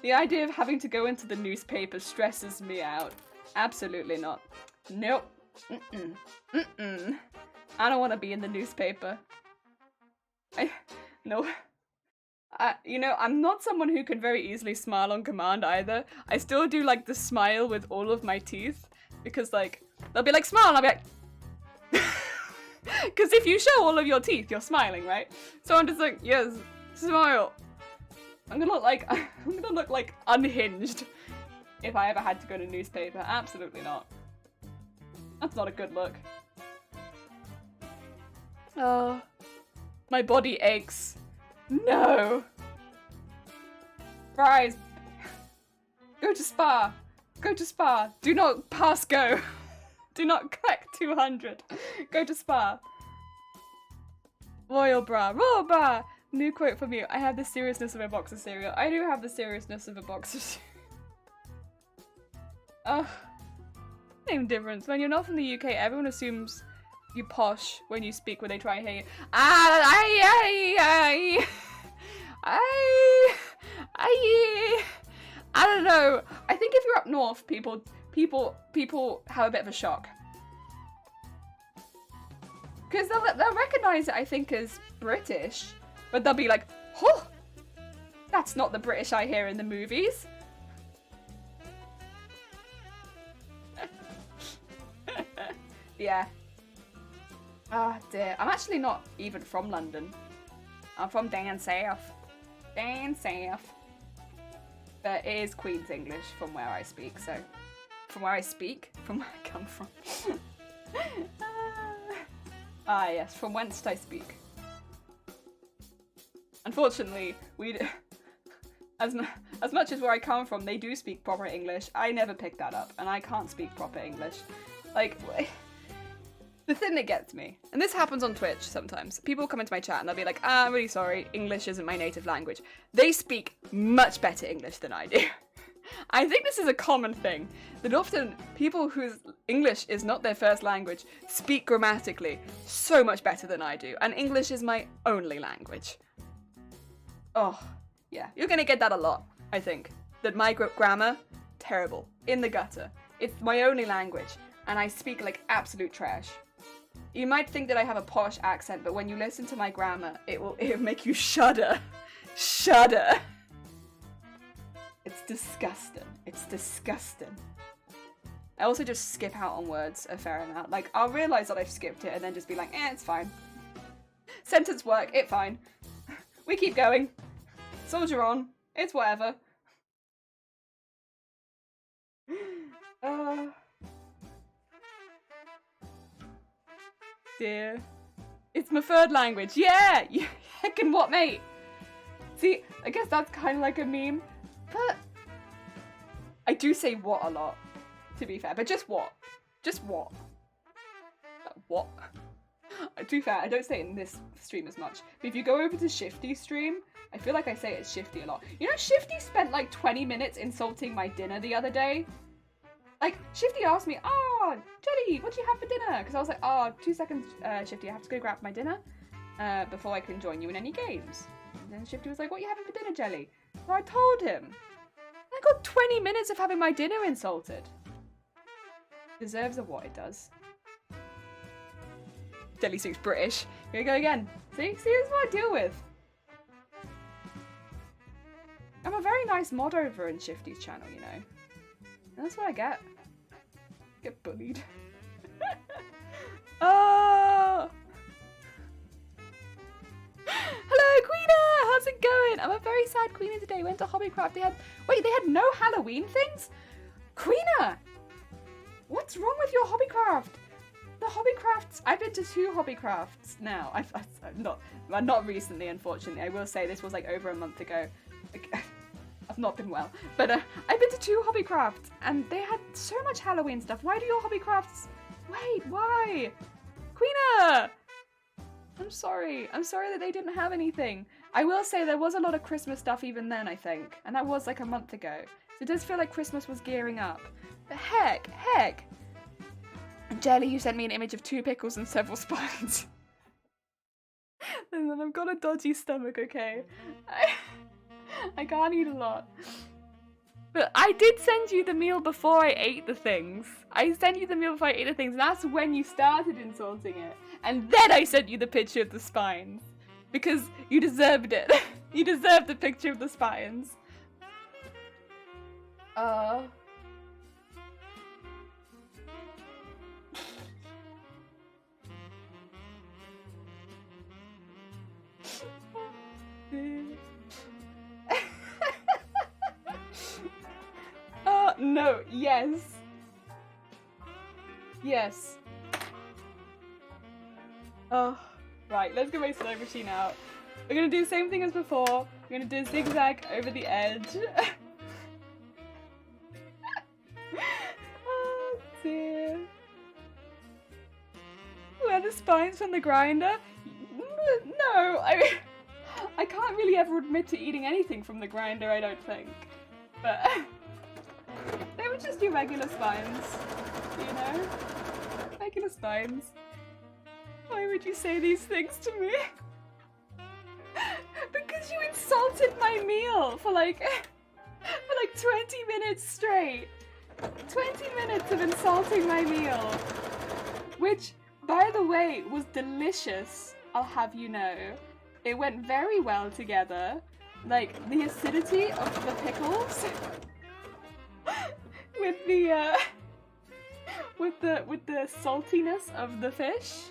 The idea of having to go into the newspaper stresses me out. Absolutely not. Nope. I don't want to be in the newspaper. No. You know, I'm not someone who can very easily smile on command either. I still do like the smile with all of my teeth because like they'll be like smile and I'll be like because if you show all of your teeth, you're smiling, right? So I'm just like, yes, smile. I'm gonna look like unhinged if I ever had to go to newspaper. Absolutely not. That's not a good look. Oh, my body aches. No. Fries. Go to spa. Go to spa. Do not pass go. Do not collect 200. Go to spa. Royal bra. Royal bra. New quote from you. I have the seriousness of a box of cereal. I do have the seriousness of a box of cereal. Same difference. When you're not from the UK, everyone assumes you posh when you speak when they try and hear you. I don't know. I think if you're up north, people have a bit of a shock. Because they'll recognize it, I think, as British, but they'll be like, oh, that's not the British I hear in the movies. Yeah. Ah, dear. I'm actually not even from London. I'm from down south. Down south. But it is Queen's English from where I speak, so... From where I speak? From where I come from. Yes, from whence I speak. Unfortunately, as much as where I come from, they do speak proper English. I never picked that up, and I can't speak proper English. Like... The thing that gets me, and this happens on Twitch sometimes, people come into my chat and they'll be like, I'm really sorry, English isn't my native language. They speak much better English than I do. I think this is a common thing, that often people whose English is not their first language speak grammatically so much better than I do, and English is my only language. Oh, yeah, you're gonna get that a lot, I think. That my grammar, terrible, in the gutter. It's my only language, and I speak like absolute trash. You might think that I have a posh accent, but when you listen to my grammar, it'll make you shudder. Shudder. It's disgusting. It's disgusting. I also just skip out on words a fair amount. Like, I'll realise that I've skipped it and then just be like, it's fine. Sentence work, it's fine. We keep going. Soldier on. It's whatever. Dear. It's my third language. Yeah! Heckin' what, mate? See, I guess that's kind of like a meme. But I do say what a lot, to be fair. But just what? Just what? What? To be fair, I don't say it in this stream as much. But if you go over to Shifty's stream, I feel like I say it's Shifty a lot. You know, Shifty spent like 20 minutes insulting my dinner the other day. Like, Shifty asked me, Jelly, what do you have for dinner? Because I was like, 2 seconds, Shifty, I have to go grab my dinner before I can join you in any games. And then Shifty was like, what are you having for dinner, Jelly? So I told him. I got 20 minutes of having my dinner insulted. Deserves of what it does. Jelly speaks British. Here we go again. See, this is what I deal with. I'm a very nice mod over in Shifty's channel, you know. And that's what I get. Get bullied. Oh! Hello, Queena! How's it going? I'm a very sad Queena today. Went to Hobbycraft. They had no Halloween things? Queena! What's wrong with your Hobbycraft? The Hobbycrafts, I've been to 2 Hobbycrafts now. Not recently, unfortunately. I will say this was like over a month ago. I've not been well. But I've been to 2 Hobbycrafts and they had so much Halloween stuff. Why do your Hobbycrafts... Wait, why? Queena! I'm sorry. I'm sorry that they didn't have anything. I will say there was a lot of Christmas stuff even then, I think. And that was like a month ago. So it does feel like Christmas was gearing up. But heck. Jelly, you sent me an image of 2 pickles and several spines. And then I've got a dodgy stomach, okay? I can't eat a lot. But I did send you the meal before I ate the things. I sent you the meal before I ate the things, and that's when you started insulting it. And then I sent you the picture of the spines. Because you deserved it. You deserved the picture of the spines. No, yes. Yes. Oh, right, let's get my slow machine out. We're gonna do the same thing as before. We're gonna do a zigzag over the edge. Oh dear. Where are the spines from the grinder? No, I can't really ever admit to eating anything from the grinder, I don't think. But they were just your regular spines, you know? Regular spines. Why would you say these things to me? Because you insulted my meal for like 20 minutes straight. 20 minutes of insulting my meal. Which, by the way, was delicious, I'll have you know. It went very well together. Like, the acidity of the pickles with the saltiness of the fish.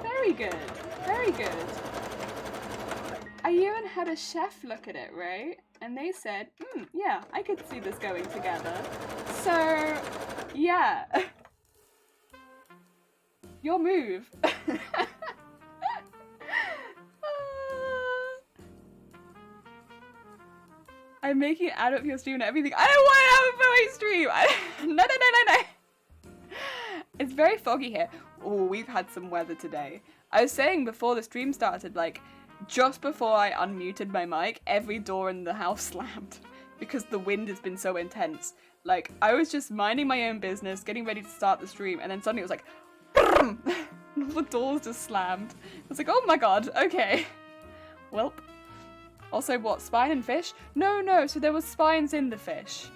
Very good. Very good. I even had a chef look at it, right? And they said, yeah, I could see this going together. So, yeah. Your move. I'm making it out of your stream and everything. I don't want to have a my stream. No. It's very foggy here. Oh, we've had some weather today. I was saying before the stream started, like, just before I unmuted my mic, every door in the house slammed because the wind has been so intense. Like, I was just minding my own business, getting ready to start the stream, and then suddenly it was like, the doors just slammed. I was like, oh my god, okay. Welp. Also, what, spine and fish? No, so there was spines in the fish.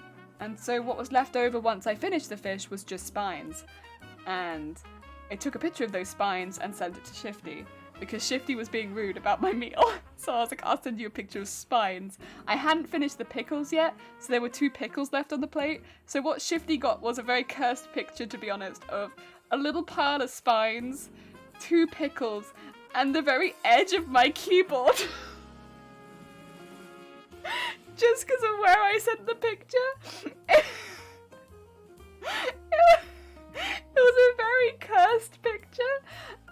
And so what was left over once I finished the fish was just spines. And I took a picture of those spines and sent it to Shifty, because Shifty was being rude about my meal. So I was like, I'll send you a picture of spines. I hadn't finished the pickles yet, so there were 2 pickles left on the plate. So what Shifty got was a very cursed picture, to be honest, of a little pile of spines, 2 pickles, and the very edge of my keyboard. Just because of where I sent the picture. It was a very cursed picture.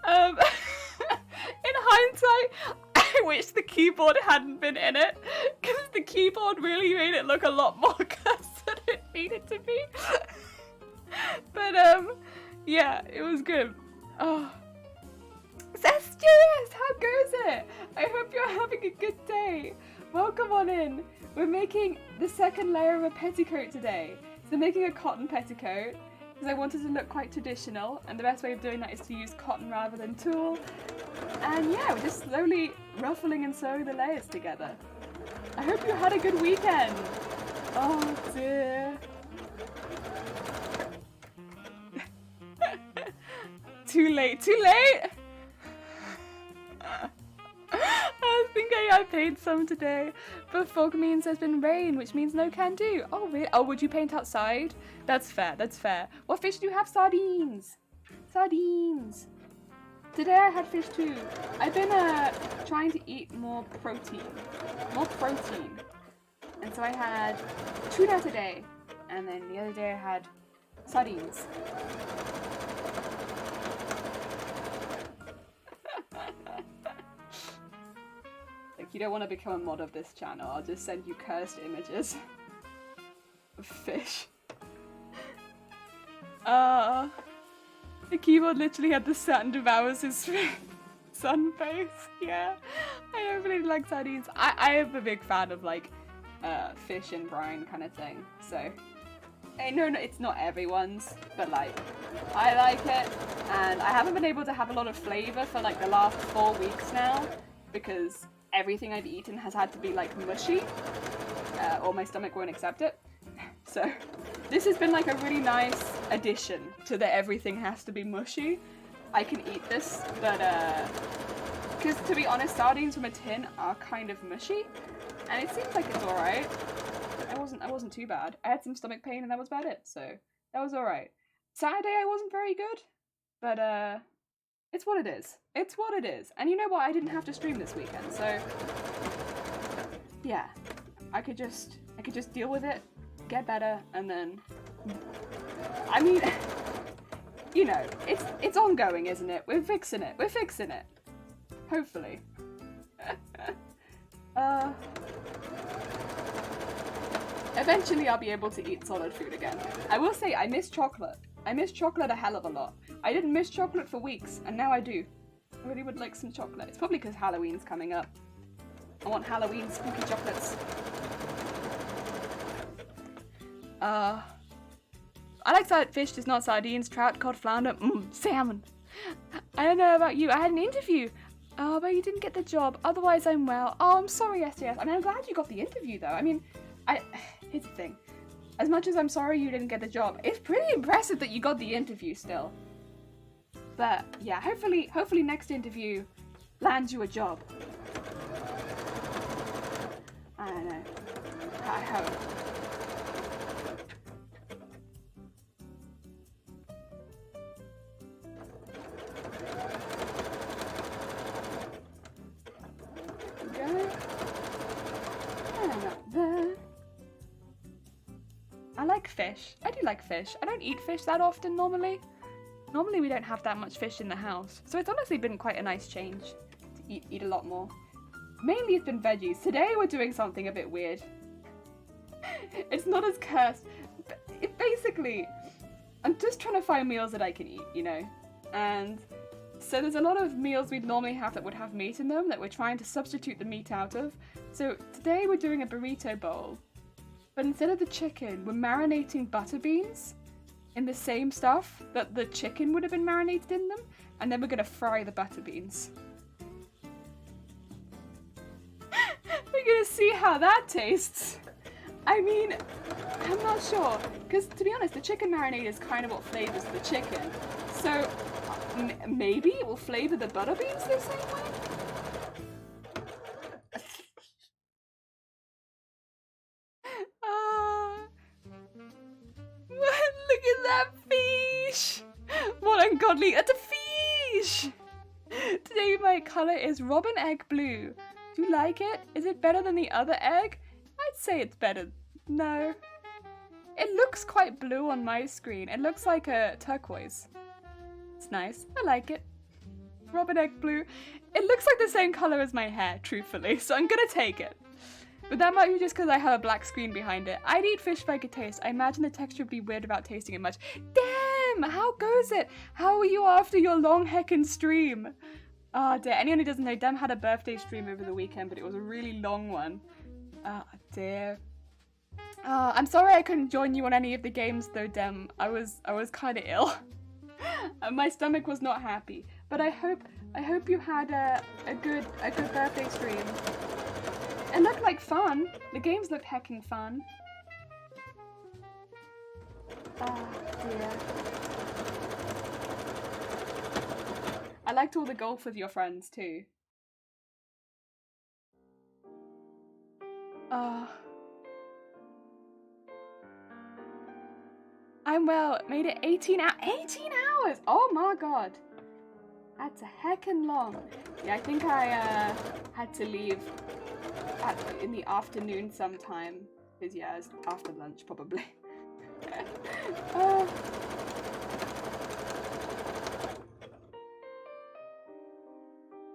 In hindsight, I wish the keyboard hadn't been in it, because the keyboard really made it look a lot more cursed than it needed to be. But yeah, it was good. Oh, Zestuous, how goes it? I hope you're having a good day. Welcome on in. We're making the second layer of a petticoat today. So making a cotton petticoat, because I wanted to look quite traditional, and the best way of doing that is to use cotton rather than tulle. And yeah, we're just slowly ruffling and sewing the layers together. I hope you had a good weekend. Oh dear. Too late. I think I paint some today, but fog means there's been rain, which means no can do. Oh really? Oh, would you paint outside? That's fair. What fish do you have? Sardines. Today I had fish too. I've been trying to eat more protein. And so I had tuna today, and then the other day I had sardines. You don't want to become a mod of this channel, I'll just send you cursed images of fish. The keyboard literally had the Saturn devours his stream. Sunface, yeah. I don't really like sardines. I am a big fan of like fish and brine kind of thing. So no, it's not everyone's, but like I like it, and I haven't been able to have a lot of flavor for like the last 4 weeks now because everything I've eaten has had to be like mushy, or my stomach won't accept it. So this has been like a really nice addition to the everything has to be mushy. I can eat this, but because to be honest, sardines from a tin are kind of mushy, and it seems like it's alright. I wasn't too bad. I had some stomach pain and that was about it, so that was alright. Saturday I wasn't very good, but it's what it is. It's what it is. And you know what? I didn't have to stream this weekend, so yeah, I could just deal with it, get better, and then I mean, you know, it's ongoing, isn't it? We're fixing it. We're fixing it. Hopefully. Eventually I'll be able to eat solid food again. I will say I miss chocolate. I miss chocolate a hell of a lot. I didn't miss chocolate for weeks, and now I do. I really would like some chocolate. It's probably because Halloween's coming up. I want Halloween spooky chocolates. I like fish, just not sardines, trout, cod, flounder, salmon. I don't know about you. I had an interview. Oh, but you didn't get the job. Otherwise, I'm well. Oh, I'm sorry, SJS. I mean, I'm glad you got the interview, though. I mean, here's the thing. As much as I'm sorry you didn't get the job, it's pretty impressive that you got the interview still. But yeah, hopefully next interview lands you a job. I don't know. I hope. I like fish. I do like fish. I don't eat fish that often normally. Normally we don't have that much fish in the house. So it's honestly been quite a nice change to eat a lot more. Mainly it's been veggies. Today we're doing something a bit weird. It's not as cursed. But basically, I'm just trying to find meals that I can eat, you know? And so there's a lot of meals we'd normally have that would have meat in them that we're trying to substitute the meat out of. So today we're doing a burrito bowl. But instead of the chicken, we're marinating butter beans in the same stuff that the chicken would have been marinated in them, and then we're gonna fry the butter beans. We're gonna see how that tastes. I mean, I'm not sure, because to be honest, the chicken marinade is kind of what flavors the chicken. So maybe it will flavor the butter beans the same way? Look at that fish! What ungodly, that's a fish! Today my colour is robin egg blue. Do you like it? Is it better than the other egg? I'd say it's better. No. It looks quite blue on my screen. It looks like a turquoise. It's nice. I like it. Robin egg blue. It looks like the same colour as my hair, truthfully, so I'm gonna take it. But that might be just because I have a black screen behind it. I'd eat fish if I could taste. I imagine the texture would be weird without tasting it much. Damn! How goes it? How are you after your long heckin' stream? Oh dear. Anyone who doesn't know, Dem had a birthday stream over the weekend, but it was a really long one. Oh dear. I'm sorry I couldn't join you on any of the games though, Dem. I was kind of ill. My stomach was not happy. But I hope you had a good birthday stream. It looked like fun. The games looked heckin' fun. Oh dear. I liked all the golf with your friends too. I'm well. Made it 18 hours. 18 hours! Oh my god. That's a heckin' long. Yeah, I think I had to leave in the afternoon sometime. Because yeah, it's after lunch probably.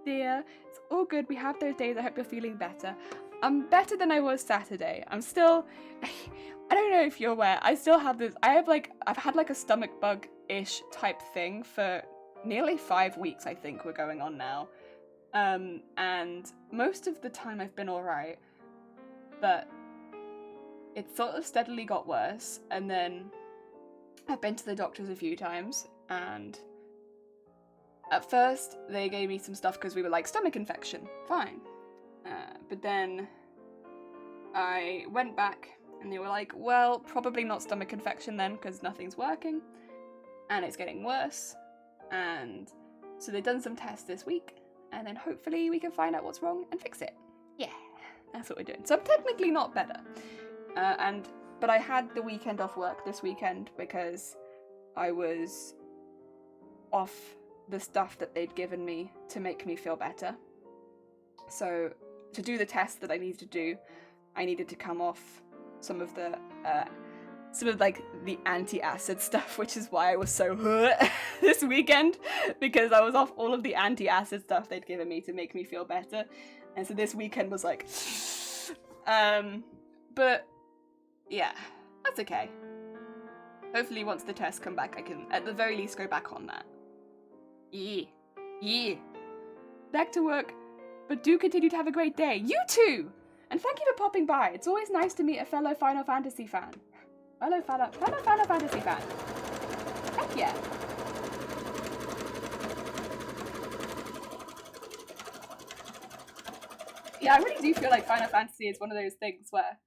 Dear, it's all good. We have those days. I hope you're feeling better. I'm better than I was Saturday. I'm still... I don't know if you're aware. I still have this... I've had like a stomach bug-ish type thing for nearly 5 weeks, I think we're going on now. And most of the time I've been alright, but it sort of steadily got worse, and then I've been to the doctors a few times, and at first they gave me some stuff because we were like, stomach infection, fine. But then I went back and they were like, well, probably not stomach infection then because nothing's working and it's getting worse. And so they've done some tests this week, and then hopefully we can find out what's wrong and fix it. Yeah, that's what we're doing. So I'm technically not better. But I had the weekend off work this weekend because I was off the stuff that they'd given me to make me feel better. So to do the test that I needed to do, I needed to come off some of the anti-acid stuff, which is why I was so this weekend, because I was off all of the anti-acid stuff they'd given me to make me feel better. And so this weekend was like, but yeah, that's okay. Hopefully once the tests come back, I can at the very least go back on that. Yeah. Back to work, but do continue to have a great day. You too! And thank you for popping by. It's always nice to meet a fellow Final Fantasy fan. Fellow Final Fantasy fan. Heck yeah. Yeah, I really do feel like Final Fantasy is one of those things where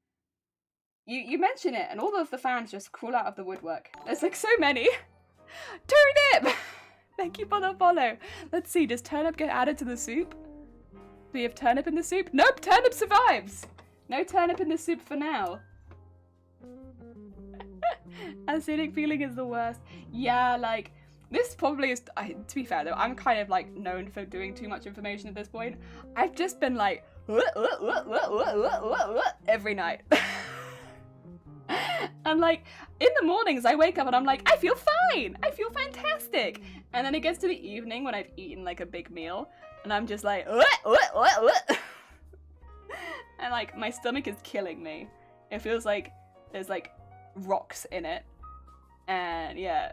you mention it and all of the fans just crawl out of the woodwork. There's like so many. Turnip! Thank you for the follow. Let's see, does turnip get added to the soup? Do we have turnip in the soup? Nope, turnip survives. No turnip in the soup for now. Acidic feeling is the worst. Yeah, like, this probably is, to be fair though, I'm kind of like known for doing too much information at this point. I've just been like, every night. And like, in the mornings I wake up and I'm like, I feel fine, I feel fantastic. And then it gets to the evening when I've eaten like a big meal and I'm just like, and like my stomach is killing me. It feels like there's like rocks in it. And yeah,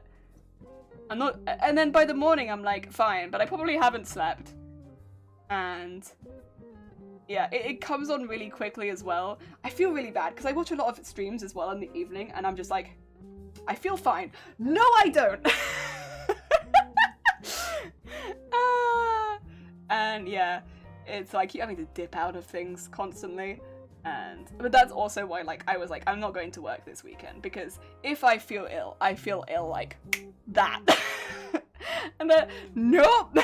I'm not, and then by the morning I'm like fine, but I probably haven't slept. And yeah, it comes on really quickly as well. I feel really bad because I watch a lot of streams as well in the evening and I'm just like, I feel fine. No, I don't. And yeah, it's like you having to dip out of things constantly. But that's also why like I was like, I'm not going to work this weekend because if I feel ill, I feel ill like that. And then nope.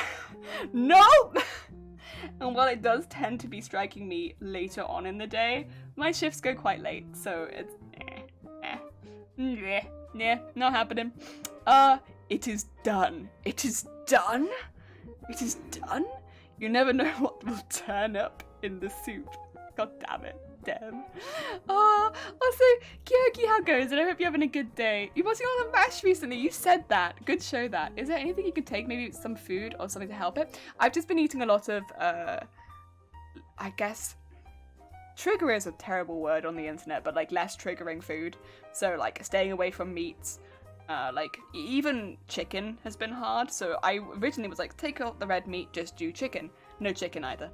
And while it does tend to be striking me later on in the day, my shifts go quite late, so it's not happening. It is done. It is done? It is done? You never know what will turn up in the soup. God damn it. Damn. Also, Kyoki, how goes it? I hope you're having a good day. You've watching all the MASH recently. You said that. Good show that. Is there anything you could take? Maybe some food or something to help it? I've just been eating a lot of, I guess, trigger is a terrible word on the internet, but like less triggering food. So like staying away from meats. Like even chicken has been hard. So I originally was like, take out the red meat, just do chicken. No chicken either.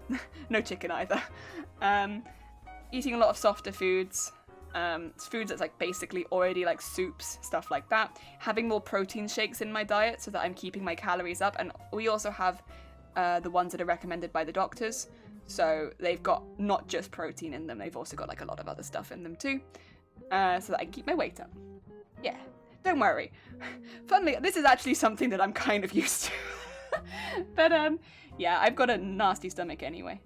No chicken either. Eating a lot of softer foods, foods that's like basically already like soups, stuff like that. Having more protein shakes in my diet so that I'm keeping my calories up. And we also have the ones that are recommended by the doctors. So they've got not just protein in them, they've also got like a lot of other stuff in them too. So that I can keep my weight up. Yeah, don't worry. Funnily, this is actually something that I'm kind of used to. But yeah, I've got a nasty stomach anyway.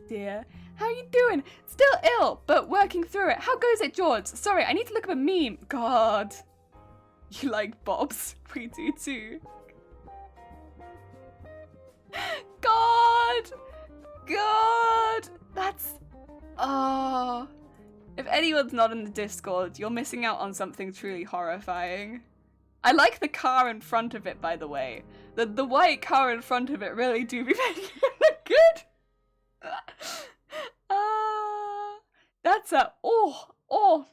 Dear. How are you doing? Still ill, but working through it. How goes it, George? Sorry, I need to look up a meme. God. You like Bobs? We do too. God. That's... Oh. If anyone's not in the Discord, you're missing out on something truly horrifying. I like the car in front of it, by the way. The white car in front of it really do be making it look good. That's a mwah. Oh,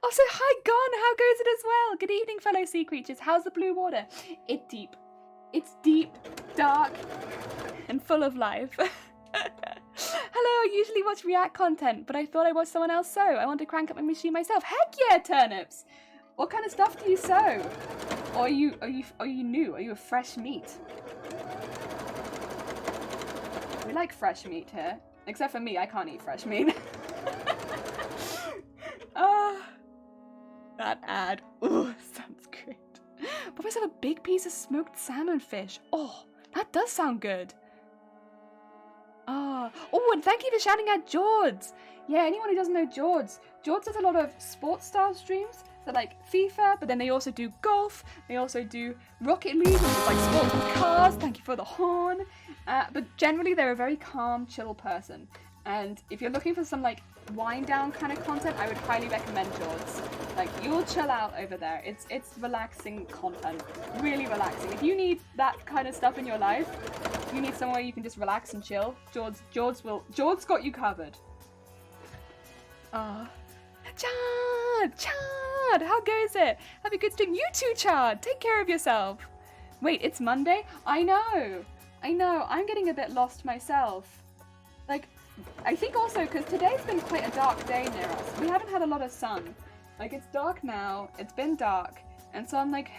Also, hi, Gon. How goes it as well? Good evening, fellow sea creatures. How's the blue water? It's deep. It's deep, dark, and full of life. Hello, I usually watch React content, but I thought I was someone else, so I want to crank up my machine myself. Heck yeah, turnips! What kind of stuff do you sew? Or are you new? Are you a fresh meat? We like fresh meat here. Except for me, I can't eat fresh meat. That ad. Ooh, sounds great. But we have a big piece of smoked salmon fish. Oh, that does sound good. Oh, and thank you for shouting out George. Yeah, anyone who doesn't know George does a lot of sports style streams. So like FIFA, but then they also do golf. They also do Rocket League, which is like sports with cars. Thank you for the horn. But generally, they're a very calm, chill person. And if you're looking for some like wind down kind of content, I would highly recommend George. Like you'll chill out over there. It's relaxing content, really relaxing. If you need that kind of stuff in your life, you need somewhere you can just relax and chill. George's got you covered. Chad, how goes it? Have a good stream. You too, Chad. Take care of yourself. Wait, it's Monday? I know. I'm getting a bit lost myself. Like, I think also because today's been quite a dark day near us. We haven't had a lot of sun. Like, it's dark now. It's been dark. And so I'm like,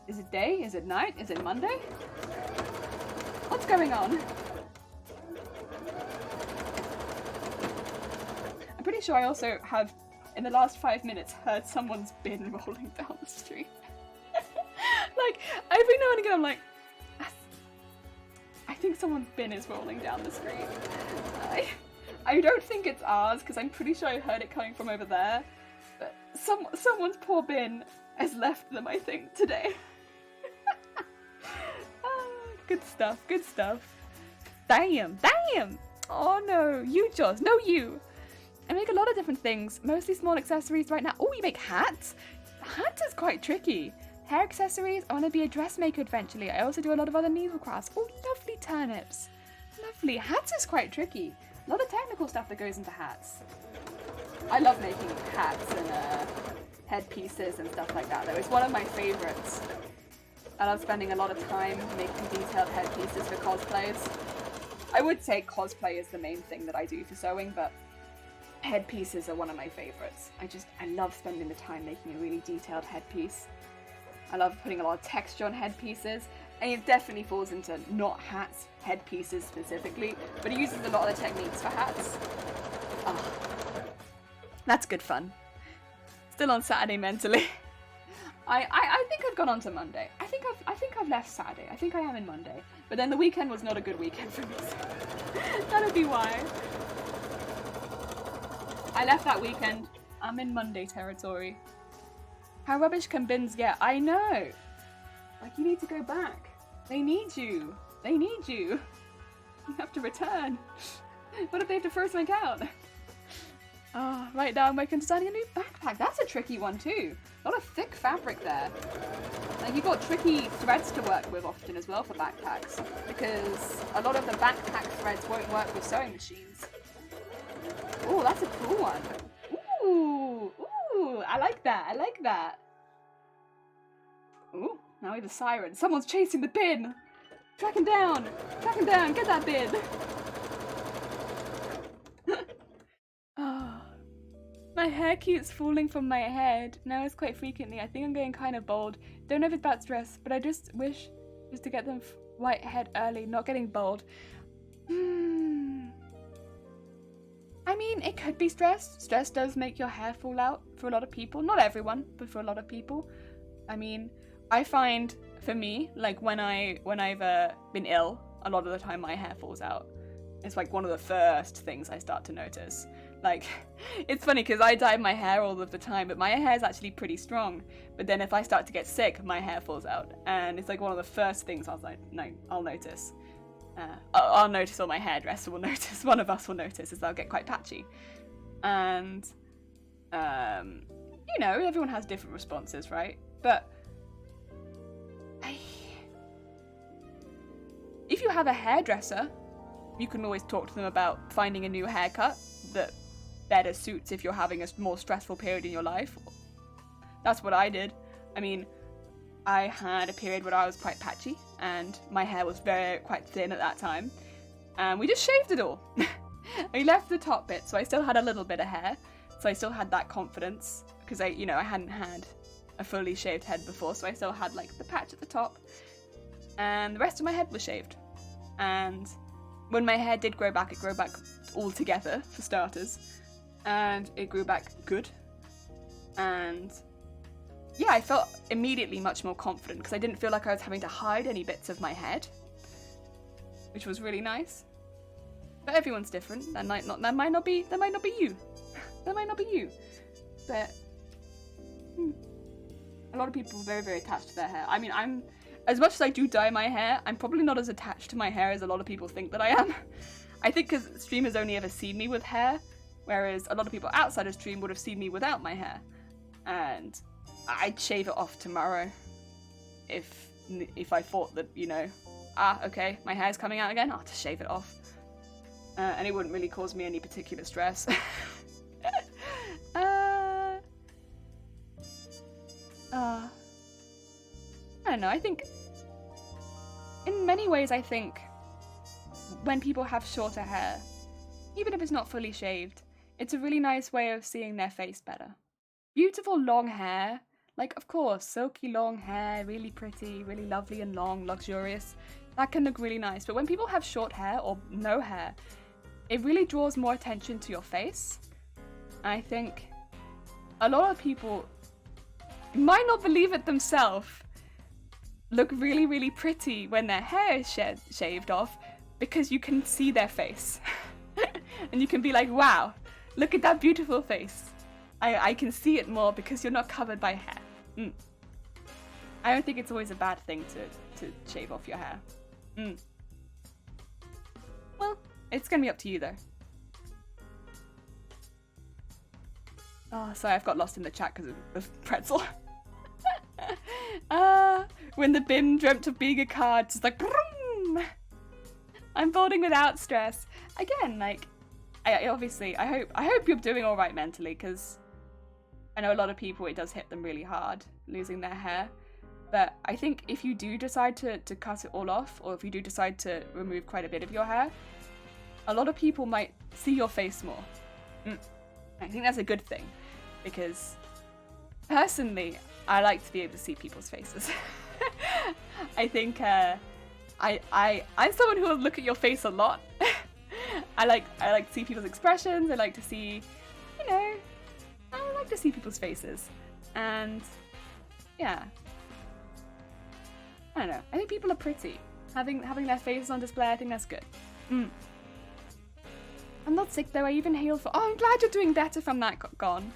is it day? Is it night? Is it Monday? What's going on? I'm pretty sure I also have, in the last 5 minutes, heard someone's bin rolling down the street. Like, every now and again I'm like, I think someone's bin is rolling down the street. I don't think it's ours, because I'm pretty sure I heard it coming from over there. But someone's poor bin has left them, I think, today. Good stuff. Damn! Oh no, you Jaws, no you! I make a lot of different things, mostly small accessories right now. Oh, you make hats? Hats is quite tricky. Hair accessories, I want to be a dressmaker eventually. I also do a lot of other needlecrafts. Oh, lovely turnips. Lovely. Hats is quite tricky. A lot of technical stuff that goes into hats. I love making hats and headpieces and stuff like that, though. It's one of my favourites. I love spending a lot of time making detailed headpieces for cosplays. I would say cosplay is the main thing that I do for sewing, but headpieces are one of my favourites. I love spending the time making a really detailed headpiece. I love putting a lot of texture on headpieces, and it definitely falls into not hats, headpieces specifically, but it uses a lot of the techniques for hats. Oh, that's good fun. Still on Saturday mentally. I think I've gone on to Monday. I think I've left Saturday. I think I am in Monday. But then the weekend was not a good weekend for me. So that'll be why. I left that weekend. I'm in Monday territory. How rubbish can bins get? I know. Like, you need to go back. They need you. You have to return. What if they have to throw something out? Right now I'm working on designing a new backpack. That's a tricky one too. A lot of thick fabric there. Like, you've got tricky threads to work with often as well for backpacks, because a lot of the backpack threads won't work with sewing machines. Oh, that's a cool one. Ooh, I like that. Ooh, now we have a siren. Someone's chasing the bin. Track him down, get that bin. My hair keeps falling from my head. Now it's quite frequently. I think I'm getting kind of bald. Don't know if it's about stress, but I just wish just to get them white head early, not getting bald. I mean, it could be stress. Stress does make your hair fall out for a lot of people. Not everyone, but for a lot of people. I mean, I find for me, like when I've been ill, a lot of the time my hair falls out. It's like one of the first things I start to notice. Like, it's funny because I dye my hair all of the time, but my hair is actually pretty strong. But then if I start to get sick, my hair falls out. And it's like one of the first things I was like, no, I'll notice. I'll notice, or my hairdresser will notice. One of us will notice, as I'll get quite patchy. And, you know, everyone has different responses, right? But if you have a hairdresser, you can always talk to them about finding a new haircut that better suits if you're having a more stressful period in your life. That's what I did. I mean, I had a period where I was quite patchy and my hair was quite thin at that time. And we just shaved it all. We left the top bit, so I still had a little bit of hair. So I still had that confidence because I hadn't had a fully shaved head before, so I still had like the patch at the top. And the rest of my head was shaved. And when my hair did grow back, it grew back all together, for starters. And it grew back good. And yeah, I felt immediately much more confident because I didn't feel like I was having to hide any bits of my head, which was really nice. But everyone's different. That might not be you. That might not be you. But a lot of people are very, very attached to their hair. I mean, as much as I do dye my hair, I'm probably not as attached to my hair as a lot of people think that I am. I think because streamers only ever see me with hair, whereas a lot of people outside of stream would have seen me without my hair. And I'd shave it off tomorrow if I thought that, okay, my hair's coming out again, I'll just shave it off. And it wouldn't really cause me any particular stress. I don't know, I think in many ways I think when people have shorter hair, even if it's not fully shaved, it's a really nice way of seeing their face better. Beautiful long hair, like of course, silky long hair, really pretty, really lovely and long, luxurious, that can look really nice. But when people have short hair or no hair, it really draws more attention to your face. I think a lot of people might not believe it themselves, look really, really pretty when their hair is shaved off because you can see their face. And you can be like, wow, look at that beautiful face. I can see it more because you're not covered by hair. I don't think it's always a bad thing to shave off your hair. Well, it's gonna be up to you though. Oh, sorry, I've got lost in the chat because of pretzel. When the BIM dreamt of being a card, it's like, broom! I'm folding without stress. Again, like, I hope you're doing all right mentally, because I know a lot of people, it does hit them really hard, losing their hair. But I think if you do decide to cut it all off, or if you do decide to remove quite a bit of your hair, a lot of people might see your face more. I think that's a good thing, because personally, I like to be able to see people's faces. I think I'm someone who will look at your face a lot. I like to see people's expressions. I like to see, I like to see people's faces, and yeah, I don't know. I think people are pretty. Having their faces on display, I think that's good. I'm not sick though. I even healed for. Oh, I'm glad you're doing better from that gone.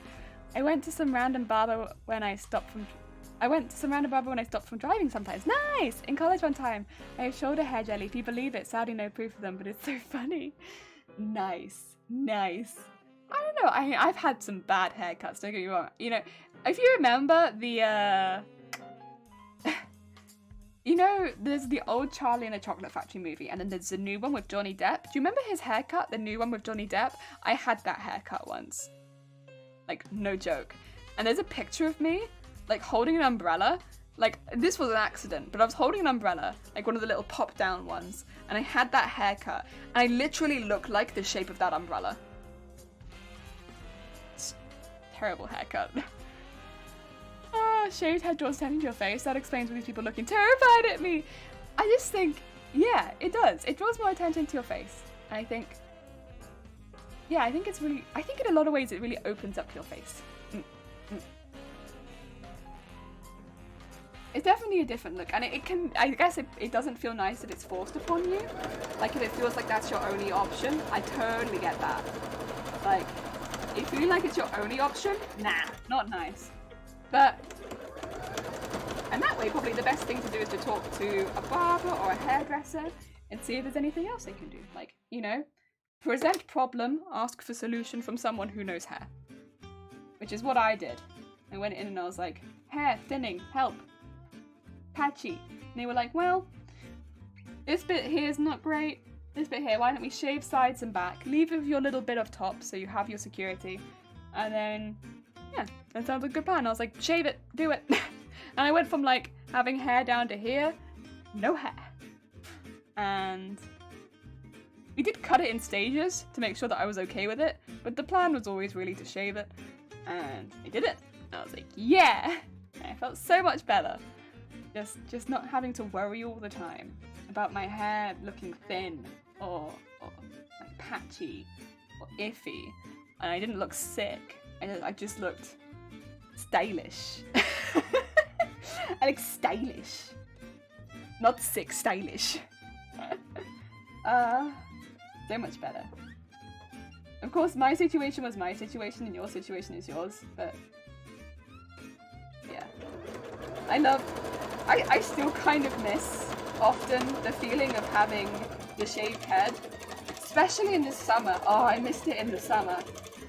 I went to some random barber when I stopped from driving sometimes. Nice! In college one time, I have shoulder hair jelly. If you believe it, sadly no proof of them, but it's so funny. Nice. I don't know, I've had some bad haircuts, don't get me wrong. If you remember the, there's the old Charlie and the Chocolate Factory movie, and then there's the new one with Johnny Depp. Do you remember his haircut, the new one with Johnny Depp? I had that haircut once. Like, no joke. And there's a picture of me, like, holding an umbrella. Like, this was an accident, but I was holding an umbrella, like one of the little pop-down ones, and I had that haircut, and I literally looked like the shape of that umbrella. It's terrible haircut. Shaved head draws attention to your face. That explains why these people looking terrified at me. I just think, yeah, it does. It draws more attention to your face. And I think, yeah, I think in a lot of ways it really opens up your face. It's definitely a different look, and I guess it doesn't feel nice if it's forced upon you. Like, if it feels like that's your only option, I totally get that. Like, if you feel like it's your only option, nah, not nice. But, and that way, probably the best thing to do is to talk to a barber or a hairdresser and see if there's anything else they can do. Like, present problem, ask for solution from someone who knows hair. Which is what I did. I went in and I was like, hair, thinning, help. Patchy. And they were like, well, this bit here is not great. This bit here, why don't we shave sides and back? Leave with your little bit of top so you have your security. And then, yeah, that sounds like a good plan. I was like, shave it, do it. And I went from like having hair down to here, no hair. And we did cut it in stages to make sure that I was okay with it, but the plan was always really to shave it. And I did it. And I was like, yeah! And I felt so much better. Just not having to worry all the time about my hair looking thin or like patchy or iffy. And I didn't look sick. I just looked stylish. I look stylish. Not sick, stylish. So much better. Of course, my situation was my situation and your situation is yours, but yeah. I still kind of miss often the feeling of having the shaved head, especially in the summer. Oh, I missed it in the summer.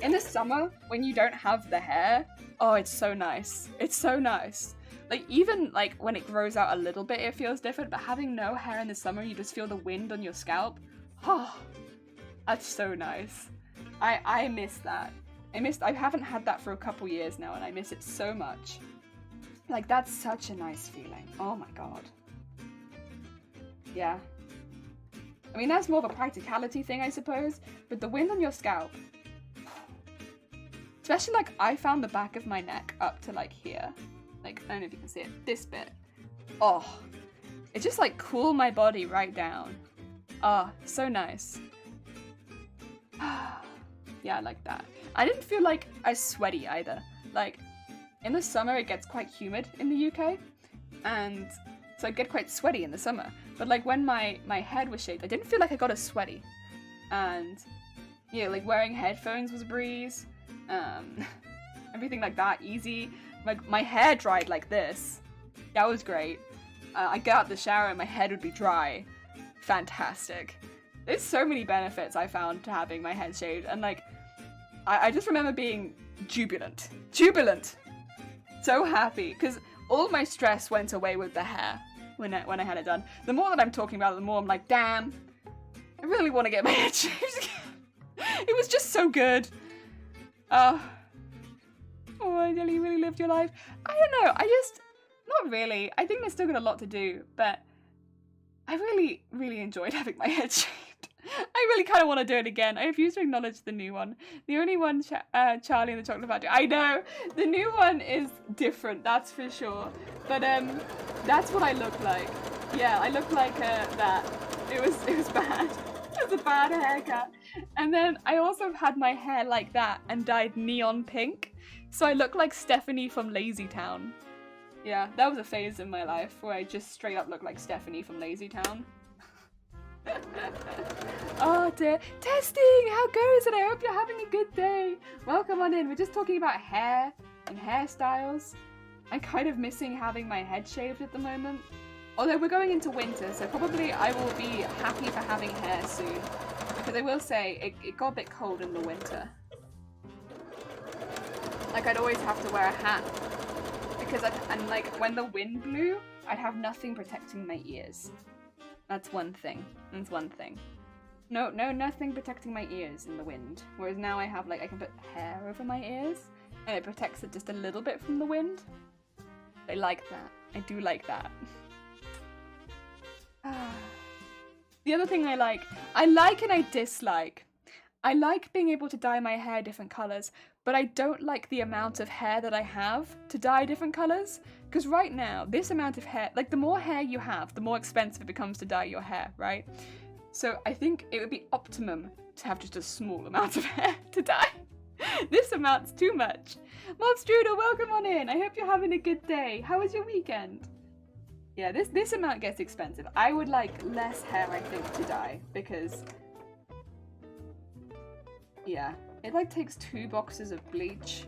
In the summer, when you don't have the hair, oh, it's so nice. It's so nice. Like, even like when it grows out a little bit, it feels different, but having no hair in the summer, you just feel the wind on your scalp. Oh, that's so nice. I miss that. I haven't had that for a couple years now, and I miss it so much. Like, that's such a nice feeling. Oh my god. Yeah. I mean, that's more of a practicality thing, I suppose, but the wind on your scalp. Especially, like, I found the back of my neck up to, like, here. Like, I don't know if you can see it. This bit. Oh. It just, like, cooled my body right down. Ah, so nice. Yeah, I like that. I didn't feel like as sweaty either. Like, in the summer it gets quite humid in the UK, and so I get quite sweaty in the summer. But like when my head was shaved, I didn't feel like I got as sweaty. And yeah, like wearing headphones was a breeze. Everything like that, easy. Like my hair dried like this. That was great. I got out of the shower and my head would be dry. Fantastic. There's so many benefits I found to having my head shaved, and like I just remember being jubilant. So happy, because all my stress went away with the hair when I had it done. The more that I'm talking about it, the more I'm like, damn, I really want to get my head shaved again. It was just so good. Oh, you really lived your life. I don't know, not really. I think there's still got a lot to do, but I really, really enjoyed having my head shaved. I really kind of want to do it again. I refuse to acknowledge the new one. The only one, Charlie and the Chocolate Factory. I know, the new one is different, that's for sure. But that's what I look like. Yeah, I look like that. It was bad. It was a bad haircut. And then I also had my hair like that and dyed neon pink. So I look like Stephanie from Lazy Town. Yeah, that was a phase in my life where I just straight up looked like Stephanie from Lazy Town. Oh dear. Testing! How goes it? I hope you're having a good day. Welcome on in. We're just talking about hair and hairstyles. I'm kind of missing having my head shaved at the moment. Although we're going into winter, so probably I will be happy for having hair soon. Because I will say, it got a bit cold in the winter. Like, I'd always have to wear a hat. Because and like, when the wind blew, I'd have nothing protecting my ears. That's one thing. That's one thing. No, nothing protecting my ears in the wind. Whereas now I have, like, I can put hair over my ears, and it protects it just a little bit from the wind. I like that. I do like that. The other thing I like and I dislike. I like being able to dye my hair different colours, but I don't like the amount of hair that I have to dye different colours. Because right now, this amount of hair, like the more hair you have, the more expensive it becomes to dye your hair, right? So I think it would be optimum to have just a small amount of hair to dye. This amount's too much. Mobstrudel, welcome on in. I hope you're having a good day. How was your weekend? Yeah, this amount gets expensive. I would like less hair, I think, to dye, because yeah, it like takes 2 boxes of bleach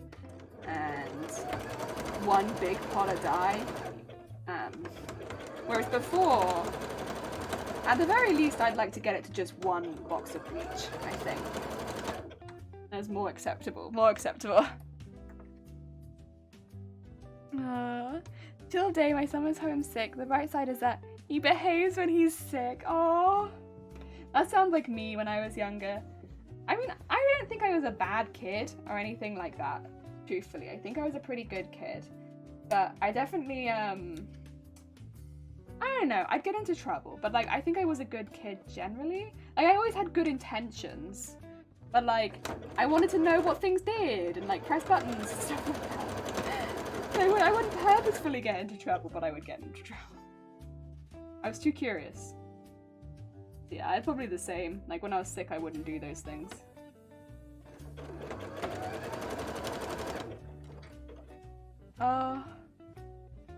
and 1 big pot of dye. Whereas before, at the very least, I'd like to get it to just 1 box of bleach, I think. That's more acceptable. More acceptable. Till day, my son was home sick. The bright side is that he behaves when he's sick. Oh, that sounds like me when I was younger. I mean, I don't think I was a bad kid or anything like that. truthfully. I think I was a pretty good kid. But I definitely, I don't know, I'd get into trouble. But, like, I think I was a good kid generally. Like, I always had good intentions. But, like, I wanted to know what things did and, like, press buttons and stuff like that. So I wouldn't purposefully get into trouble, but I would get into trouble. I was too curious. Yeah, I'd probably the same. Like, when I was sick, I wouldn't do those things.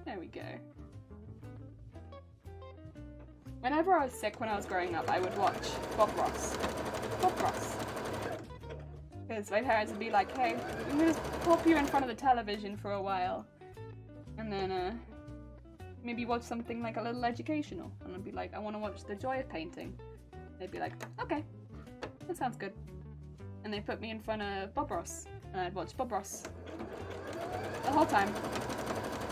There we go. Whenever I was sick when I was growing up, I would watch Bob Ross. Bob Ross. Because my parents would be like, hey, I'm gonna pop you in front of the television for a while. And then, maybe watch something like a little educational. And I'd be like, I want to watch The Joy of Painting. They'd be like, okay, that sounds good. And they put me in front of Bob Ross. And I'd watch Bob Ross the whole time.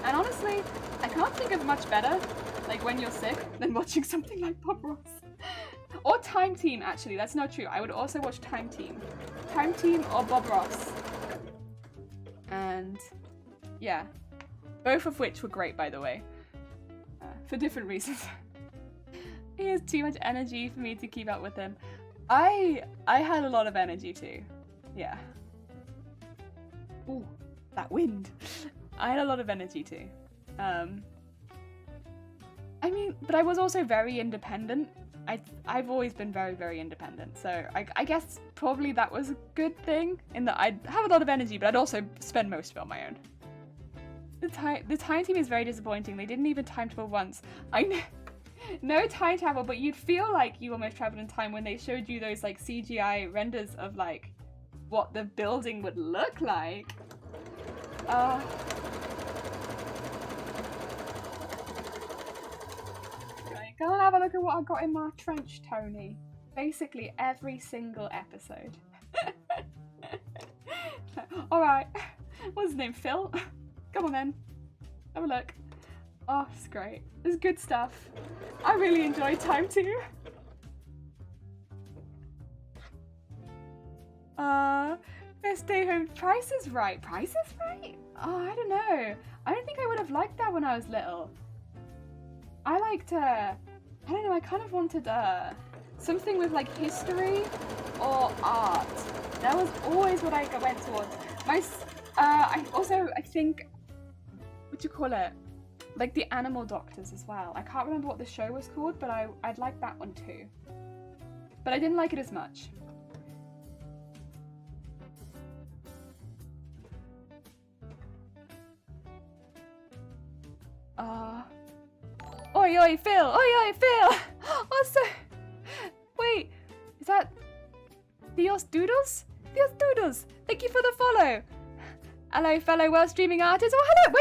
And honestly, I can't think of much better, like when you're sick, than watching something like Bob Ross. Or Time Team, actually, that's not true. I would also watch Time Team. Time Team or Bob Ross. And yeah, both of which were great, by the way, for different reasons. He has too much energy for me to keep up with him. I had a lot of energy too. Yeah. Ooh, that wind. I had a lot of energy too. I mean, but I was also very independent. I've always been very, very independent. So I guess probably that was a good thing in that I'd have a lot of energy, but I'd also spend most of it on my own. The time team is very disappointing. They didn't even time travel once. I know. No time travel, but you'd feel like you almost traveled in time when they showed you those like CGI renders of like what the building would look like. Go and have a look at what I got in my trench, Tony. Basically every single episode. Alright. What's his name? Phil? Come on then. Have a look. Oh, it's great. It's good stuff. I really enjoyed Time 2. Best Stay Home. Price is Right. Price is Right? Oh, I don't know. I don't think I would have liked that when I was little. I liked, I don't know, I kind of wanted, something with, like, history or art. That was always what I went towards. I think, what do you call it? Like the Animal Doctors as well. I can't remember what the show was called, but I'd like that one too. But I didn't like it as much. Oi, oi, Phil! Oi, oi, Phil! Also, wait, is that Dios Doodles? Dios Doodles! Thank you for the follow! Hello, fellow Welsh streaming artists. Oh, hello!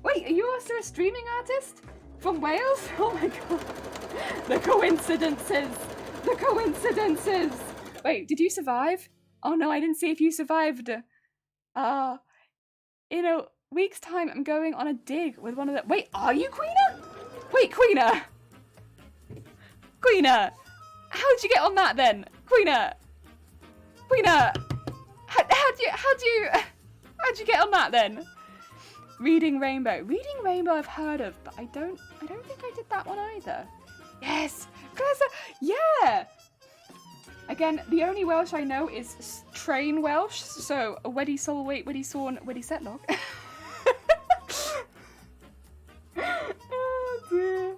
Wait, are you also a streaming artist? From Wales? Oh my god. The coincidences! The coincidences! Wait, did you survive? Oh no, I didn't see if you survived. In a week's time, I'm going on a dig with one of the... Wait, are you Queena? Wait, Queena! Queena! How'd you get on that then? Queena! How'd you get on that then? Reading Rainbow. Reading Rainbow I've heard of, but I don't think I did that one either. Yes! Yeah! Again, the only Welsh I know is Train Welsh, so Wedi Sol Wait, Wedi Sawn, Wedi Setlog. Oh dear.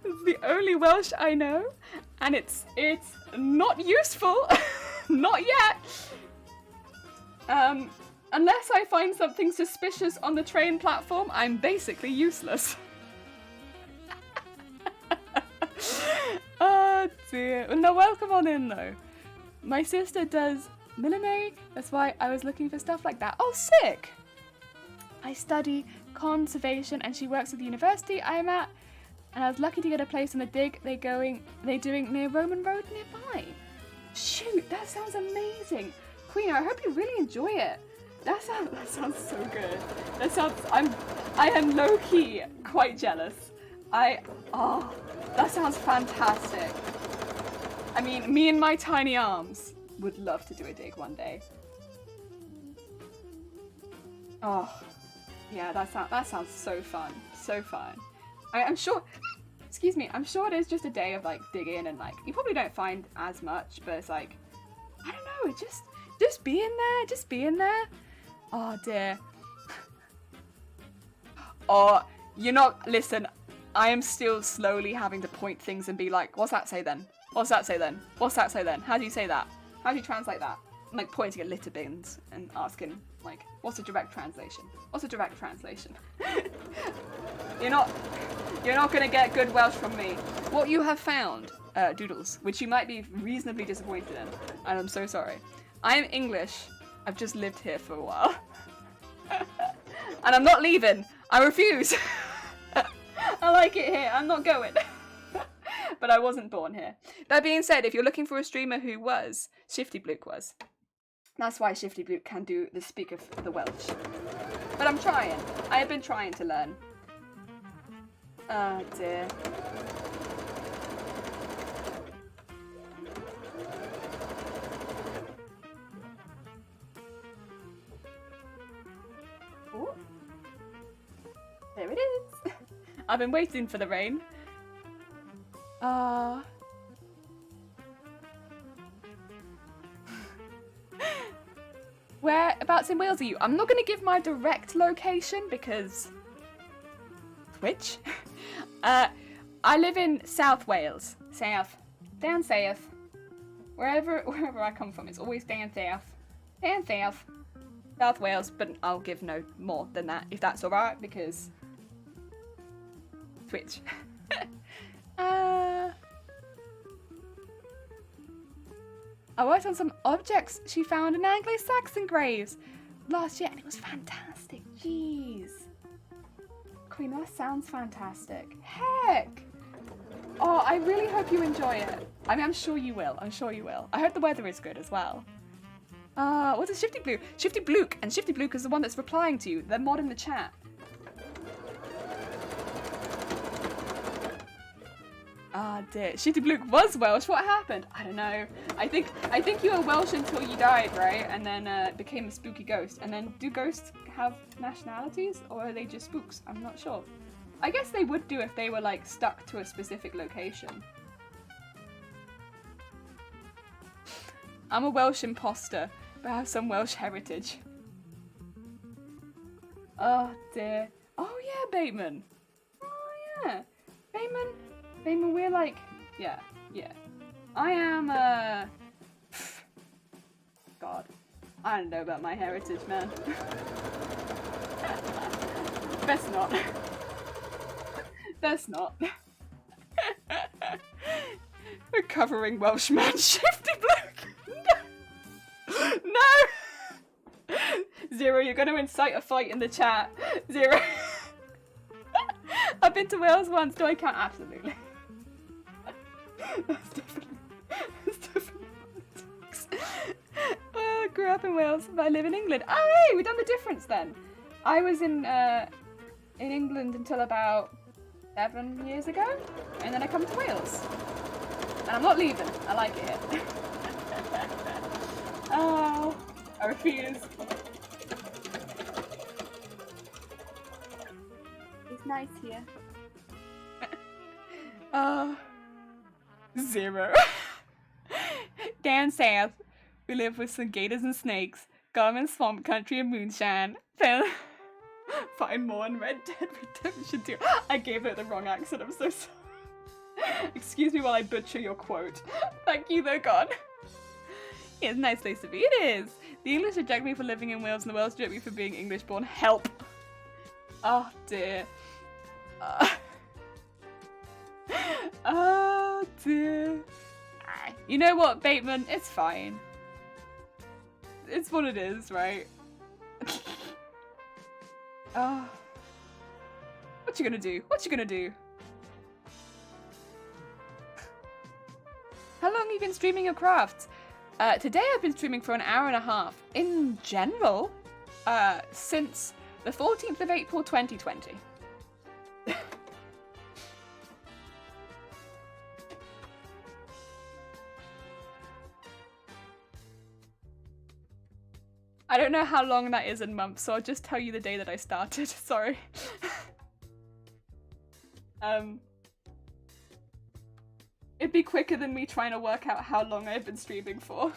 It's the only Welsh I know, and it's not useful. Not yet. Unless I find something suspicious on the train platform, I'm basically useless. Oh dear. No, welcome on in though. My sister does millinery, that's why I was looking for stuff like that. Oh, sick! I study conservation and she works at the university I'm at, and I was lucky to get a place on the dig they're doing near Roman Road nearby. Shoot, that sounds amazing. Queen, I hope you really enjoy it. That sounds so good. I am low-key quite jealous. That sounds fantastic. I mean, me and my tiny arms. would love to do a dig one day. Oh, yeah, that sounds so fun. So fun. I'm sure, excuse me, I'm sure it is just a day of like digging and like, you probably don't find as much, but it's like, I don't know, just being there. Oh dear. Oh, you're not, listen, I am still slowly having to point things and be like, what's that say then? What's that say then? What's that say then? How do you say that? How do you translate that? I'm like pointing at litter bins and asking like, what's a direct translation? What's a direct translation? You're not gonna get good Welsh from me. What you have found, Doodles, which you might be reasonably disappointed in, and I'm so sorry. I am English. I've just lived here for a while. And I'm not leaving. I refuse. I like it here. I'm not going. But I wasn't born here. That being said, if you're looking for a streamer who was, Shifty Bluke was. That's why Shifty Bluke can do the speak of the Welsh. But I'm trying. I have been trying to learn. Oh dear. Ooh. There it is. I've been waiting for the rain. Whereabouts in Wales are you? I'm not going to give my direct location because... Twitch? I live in South Wales. South. Down south. Wherever I come from, it's always down south. Down south. South Wales, but I'll give no more than that, if that's alright, because... Twitch. I worked on some objects she found in Anglo-Saxon graves last year, and it was fantastic. Jeez. Queen, that sounds fantastic. Heck! Oh, I really hope you enjoy it. I mean, I'm sure you will. I'm sure you will. I hope the weather is good as well. What's a Shifty Blue? Shifty Bluke, and Shifty Bluke is the one that's replying to you. They're mod in the chat. Ah, dear. Shifty Bluke was Welsh. What happened? I don't know. I think you were Welsh until you died, right? And then became a spooky ghost. And then do ghosts have nationalities, or are they just spooks? I'm not sure. I guess they would do if they were like stuck to a specific location. I'm a Welsh imposter, but I have some Welsh heritage. Oh dear. Oh yeah, Bateman. Oh yeah. Bateman, we're like, yeah. I am, God. I don't know about my heritage, man. Best not. Best not. Recovering Welshman, Shifty Bloke. No! Zero, you're going to incite a fight in the chat. Zero. I've been to Wales once. Do I count? Absolutely. That's definitely politics. I grew up in Wales, but I live in England. Oh, hey, we've done the difference then. I was in England until about 7 years ago, and then I come to Wales. And I'm not leaving. I like it here. Oh, I refuse. It's nice here. Zero. Down south, we live with some gators and snakes, garden swamp country and moonshine. Find more on Red Dead Redemption 2. I gave it the wrong accent, I'm so sorry. Excuse me while I butcher your quote. Thank you though, God. It's a nice place to be, it is. The English reject me for living in Wales and the Welsh reject me for being English born. Help. Oh dear. Oh dear. You know what, Bateman? It's fine. It's what it is, right? What you gonna do? What you gonna do? How long have you been streaming your crafts? Today I've been streaming for an hour and a half. In general, since the 14th of April 2020. I don't know how long that is in months, so I'll just tell you the day that I started. Sorry. It'd be quicker than me trying to work out how long I've been streaming for.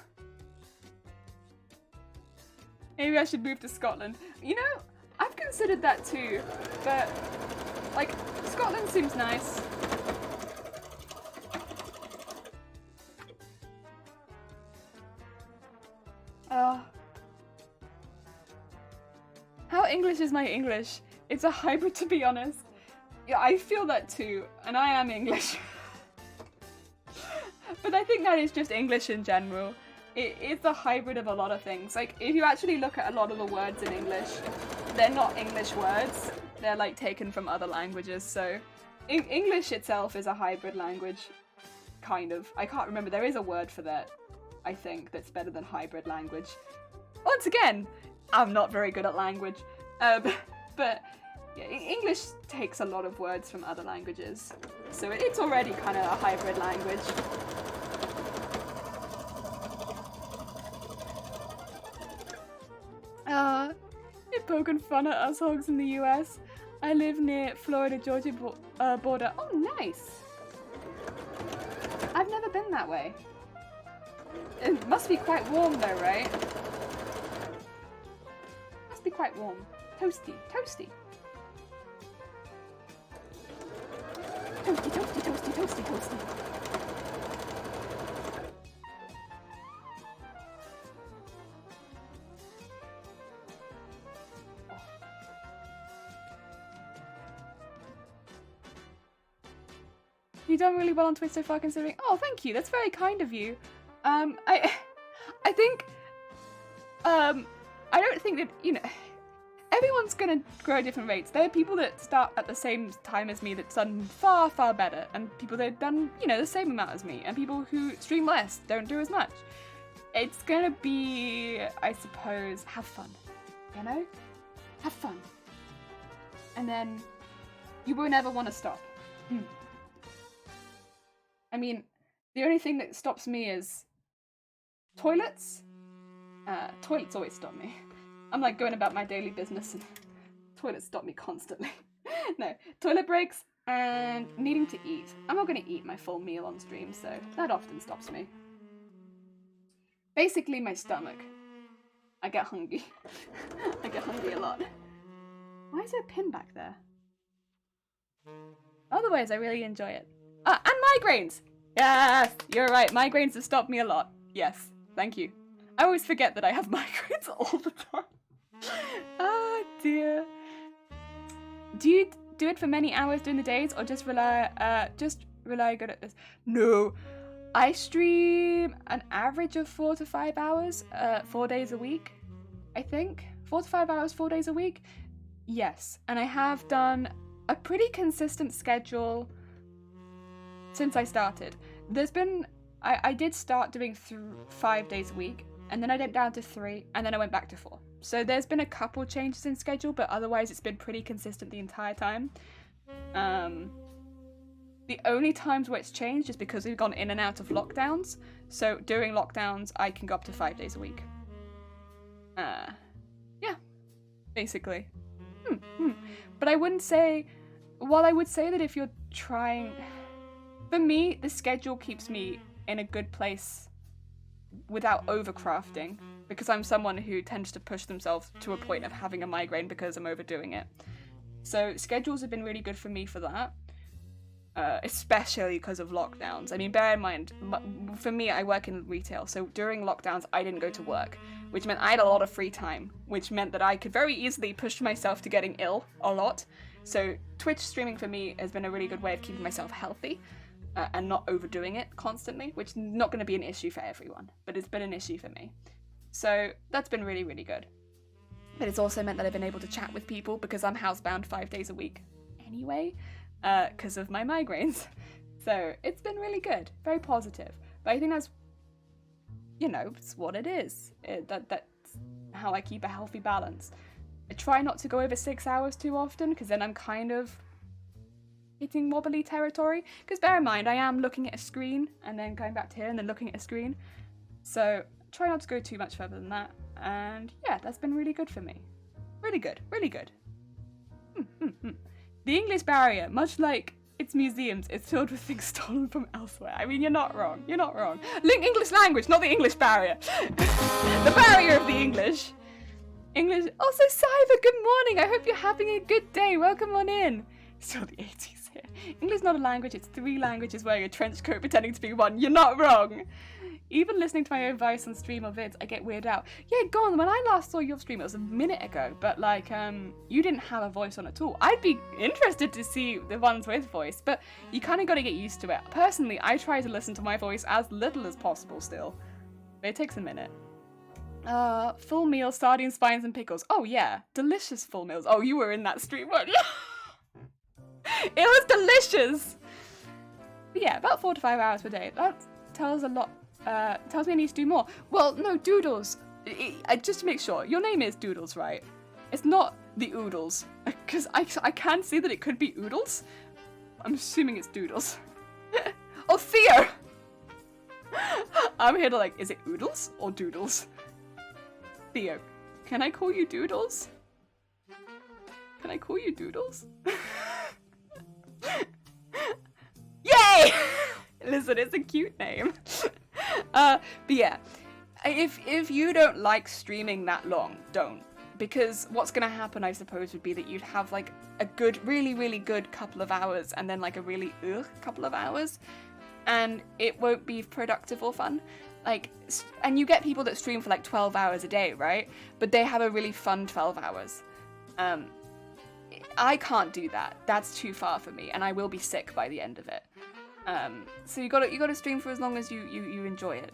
Maybe I should move to Scotland. You know, I've considered that too, but like, Scotland seems nice. How English is my English? It's a hybrid, to be honest. Yeah, I feel that too, and I am English. But I think that is just English in general. It's a hybrid of a lot of things. Like, if you actually look at a lot of the words in English, they're not English words. They're like taken from other languages, so English itself is a hybrid language, kind of. I can't remember, there is a word for that, I think, that's better than hybrid language. Once again, I'm not very good at language, but yeah, English takes a lot of words from other languages, so it's already kind of a hybrid language. You're poking fun at us hogs in the US. I live near Florida-Georgia border. Oh, nice! I've never been that way. It must be quite warm though, right? Must be quite warm. Toasty, toasty. Toasty, toasty, toasty, toasty, toasty. You've done really well on Twitch so far, considering. Oh, thank you. That's very kind of you. I think, I don't think that, you know, everyone's gonna grow at different rates. There are people that start at the same time as me that's done far, far better, and people that have done, you know, the same amount as me, and people who stream less don't do as much. It's gonna be, I suppose, have fun, you know? Have fun. And then you won't ever want to stop. I mean, the only thing that stops me is toilets. Toilets always stop me. I'm like going about my daily business and toilets stop me constantly. No, toilet breaks and needing to eat. I'm not going to eat my full meal on stream, so that often stops me. Basically, my stomach. I get hungry. I get hungry a lot. Why is there a pin back there? Otherwise, I really enjoy it. And migraines! Yes, you're right. Migraines have stopped me a lot. Yes, thank you. I always forget that I have migraines all the time. Ah, dear. Do you do it for many hours during the days, or just rely good at this? No, I stream an average of 4 to 5 hours, 4 days a week, I think. 4 to 5 hours, 4 days a week. Yes, and I have done a pretty consistent schedule since I started. There's been, I did start doing 5 days a week, and then I went down to 3, and then I went back to 4. So there's been a couple changes in schedule, but otherwise it's been pretty consistent the entire time. The only times where it's changed is because we've gone in and out of lockdowns. So during lockdowns, I can go up to 5 days a week. Yeah, basically. But I wouldn't say, while I would say that if you're trying, for me, the schedule keeps me in a good place without overcrafting, because I'm someone who tends to push themselves to a point of having a migraine because I'm overdoing it. So schedules have been really good for me for that, especially because of lockdowns. I mean, bear in mind, for me, I work in retail, so during lockdowns, I didn't go to work, which meant I had a lot of free time, which meant that I could very easily push myself to getting ill a lot. So Twitch streaming for me has been a really good way of keeping myself healthy. And not overdoing it constantly, which is not going to be an issue for everyone, but it's been an issue for me. So that's been really, really good. But it's also meant that I've been able to chat with people because I'm housebound 5 days a week anyway, because of my migraines. So it's been really good, very positive. But I think that's, you know, it's what it is. That's how I keep a healthy balance. I try not to go over 6 hours too often, because then I'm kind of hitting wobbly territory, because bear in mind I am looking at a screen and then going back to here and then looking at a screen, so try not to go too much further than that. And yeah, that's been really good for me. Really good, really good. The English barrier, much like its museums, is filled with things stolen from elsewhere. I mean, you're not wrong. You're not wrong. Link English language, not the English barrier. The barrier of the English. English. Also, Cyber, good morning. I hope you're having a good day. Welcome on in. Still the 80s here. English is not a language. It's 3 languages wearing a trench coat pretending to be one. You're not wrong. Even listening to my own voice on stream or vids, I get weirded out. Yeah, go on. When I last saw your stream, it was a minute ago, but like, you didn't have a voice on at all. I'd be interested to see the ones with voice, but you kind of got to get used to it. Personally, I try to listen to my voice as little as possible still, but it takes a minute. Full meal, sardines, spines, and pickles. Oh yeah, delicious full meals. Oh, you were in that stream, weren't you? It was delicious. But yeah, about 4 to 5 hours per day. That tells a lot. Tells me I need to do more. Well, no, Doodles. Just to make sure, your name is Doodles, right? It's not the Oodles, because I can see that it could be Oodles. I'm assuming it's Doodles. Oh, Theo! I'm here to like, is it Oodles or Doodles? Theo, can I call you Doodles? Can I call you Doodles? Yay! Listen, it's a cute name. But yeah, if you don't like streaming that long, don't. Because what's gonna happen, I suppose, would be that you'd have like a good, really, really good couple of hours and then like a really couple of hours. And it won't be productive or fun. Like, and you get people that stream for like 12 hours a day, right? But they have a really fun 12 hours. I can't do that. That's too far for me, and I will be sick by the end of it. So you gotta stream for as long as you enjoy it.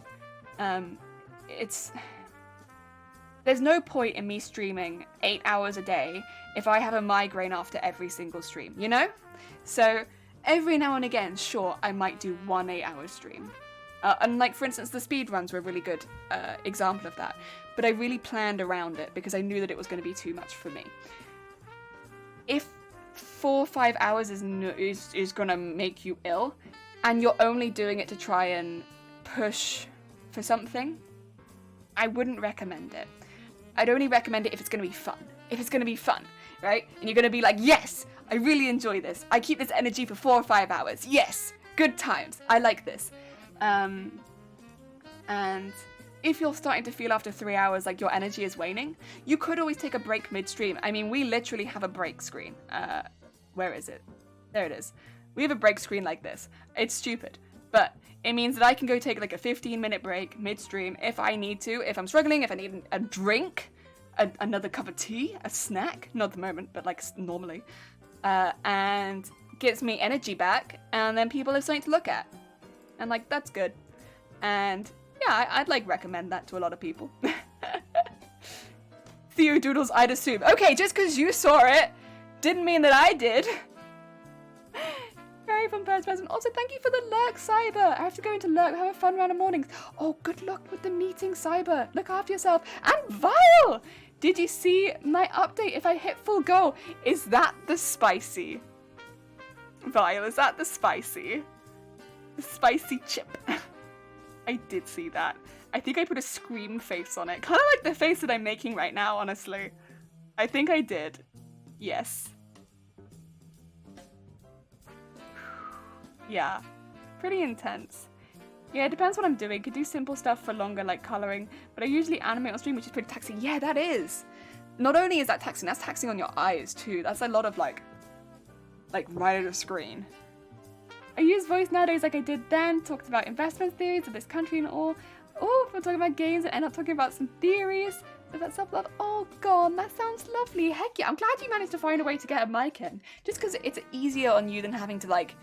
There's no point in me streaming 8 hours a day if I have a migraine after every single stream, you know? So every now and again, sure, I might do 1 8-hour stream. And like, for instance, the speed runs were a really good example of that. But I really planned around it because I knew that it was going to be too much for me. If 4 or 5 hours is going to make you ill, and you're only doing it to try and push for something, I wouldn't recommend it. I'd only recommend it if it's going to be fun. If it's going to be fun, right? And you're going to be like, yes, I really enjoy this. I keep this energy for 4 or 5 hours. Yes, good times. I like this. And if you're starting to feel after 3 hours like your energy is waning, you could always take a break midstream. I mean, we literally have a break screen. Where is it? There it is. We have a break screen like this. It's stupid, but it means that I can go take like a 15-minute break midstream if I need to, if I'm struggling, if I need a drink, another cup of tea, a snack, not at the moment, but like normally, and gets me energy back, and then people have something to look at. And like, that's good. And yeah, I'd like recommend that to a lot of people. Theo Doodles, I'd assume. Okay, just because you saw it didn't mean that I did. Very fun present. Also, thank you for the lurk, Cyber. I have to go into lurk. Have a fun round of mornings. Oh, good luck with the meeting, Cyber. Look after yourself. And Vile! Did you see my update? If I hit full go, is that the spicy? Vile, is that the spicy? The spicy chip. I did see that. I think I put a scream face on it. Kind of like the face that I'm making right now, honestly. I think I did. Yes. Yeah. Pretty intense. Yeah, it depends what I'm doing. Could do simple stuff for longer, like colouring, but I usually animate on stream, which is pretty taxing. Yeah, that is. Not only is that taxing, that's taxing on your eyes too. That's a lot of like right at the screen. I use voice nowadays like I did then, talked about investment theories of this country and all. Oh, we're talking about games and end up talking about some theories. So that's self-love. Oh, God, that sounds lovely. Heck yeah, I'm glad you managed to find a way to get a mic in. Just because it's easier on you than having to like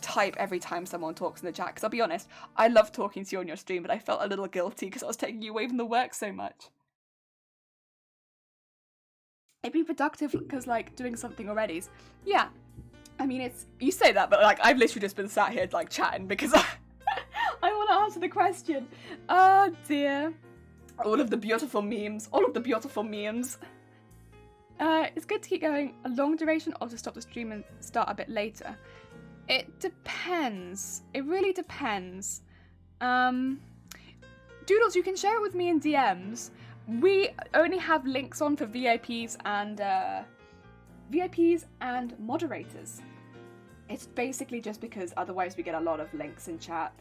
type every time someone talks in the chat. Because I'll be honest, I love talking to you on your stream, but I felt a little guilty because I was taking you away from the work so much. It'd be productive because like doing something already. Yeah. I mean, it's, you say that, but like, I've literally just been sat here like chatting because I want to answer the question. Oh dear. All of the beautiful memes. All of the beautiful memes. It's good to keep going a long duration or to stop the stream and start a bit later. It depends. It really depends. Doodles, you can share it with me in DMs. we only have links on for VIPs and moderators. It's basically just because otherwise we get a lot of links in chat,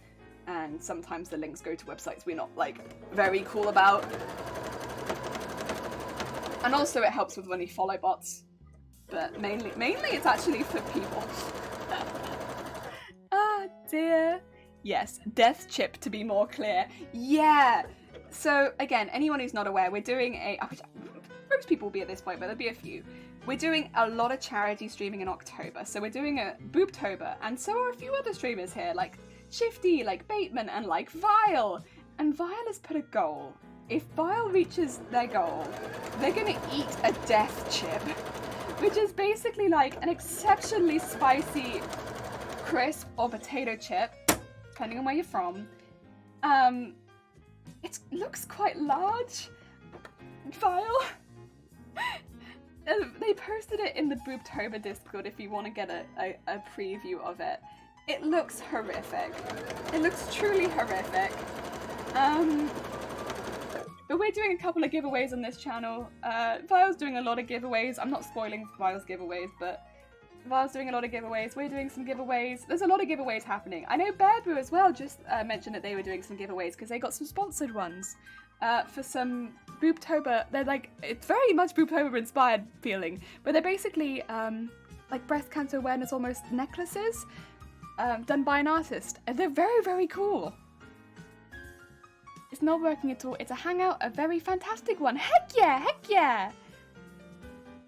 and sometimes the links go to websites we're not like very cool about. And also it helps with when you follow bots, but mainly it's actually for people. Ah dear. Yes, death chip to be more clear. Yeah. So again, anyone who's not aware, we're doing most people will be at this point, but there'll be a few. We're doing a lot of charity streaming in October. So we're doing a boobtober, and so are a few other streamers here, like Shifty, like Bateman, and like Vile. And Vile has put a goal. If Vile reaches their goal, they're gonna eat a death chip, which is basically like an exceptionally spicy crisp or potato chip, depending on where you're from. It looks quite large. Vile. They posted it in the Boobtober Discord if you want to get a preview of it. It looks horrific. It looks truly horrific. But we're doing a couple of giveaways on this channel. Vile's doing a lot of giveaways. I'm not spoiling Vile's giveaways, but Vile's doing a lot of giveaways. We're doing some giveaways. There's a lot of giveaways happening. I know Bear Boo as well just mentioned that they were doing some giveaways because they got some sponsored ones for some Boobtober. They're like, it's very much Boobtober inspired feeling, but they're basically like breast cancer awareness almost necklaces done by an artist. And they're very, very cool. It's not working at all. It's a hangout, a very fantastic one. Heck yeah, heck yeah.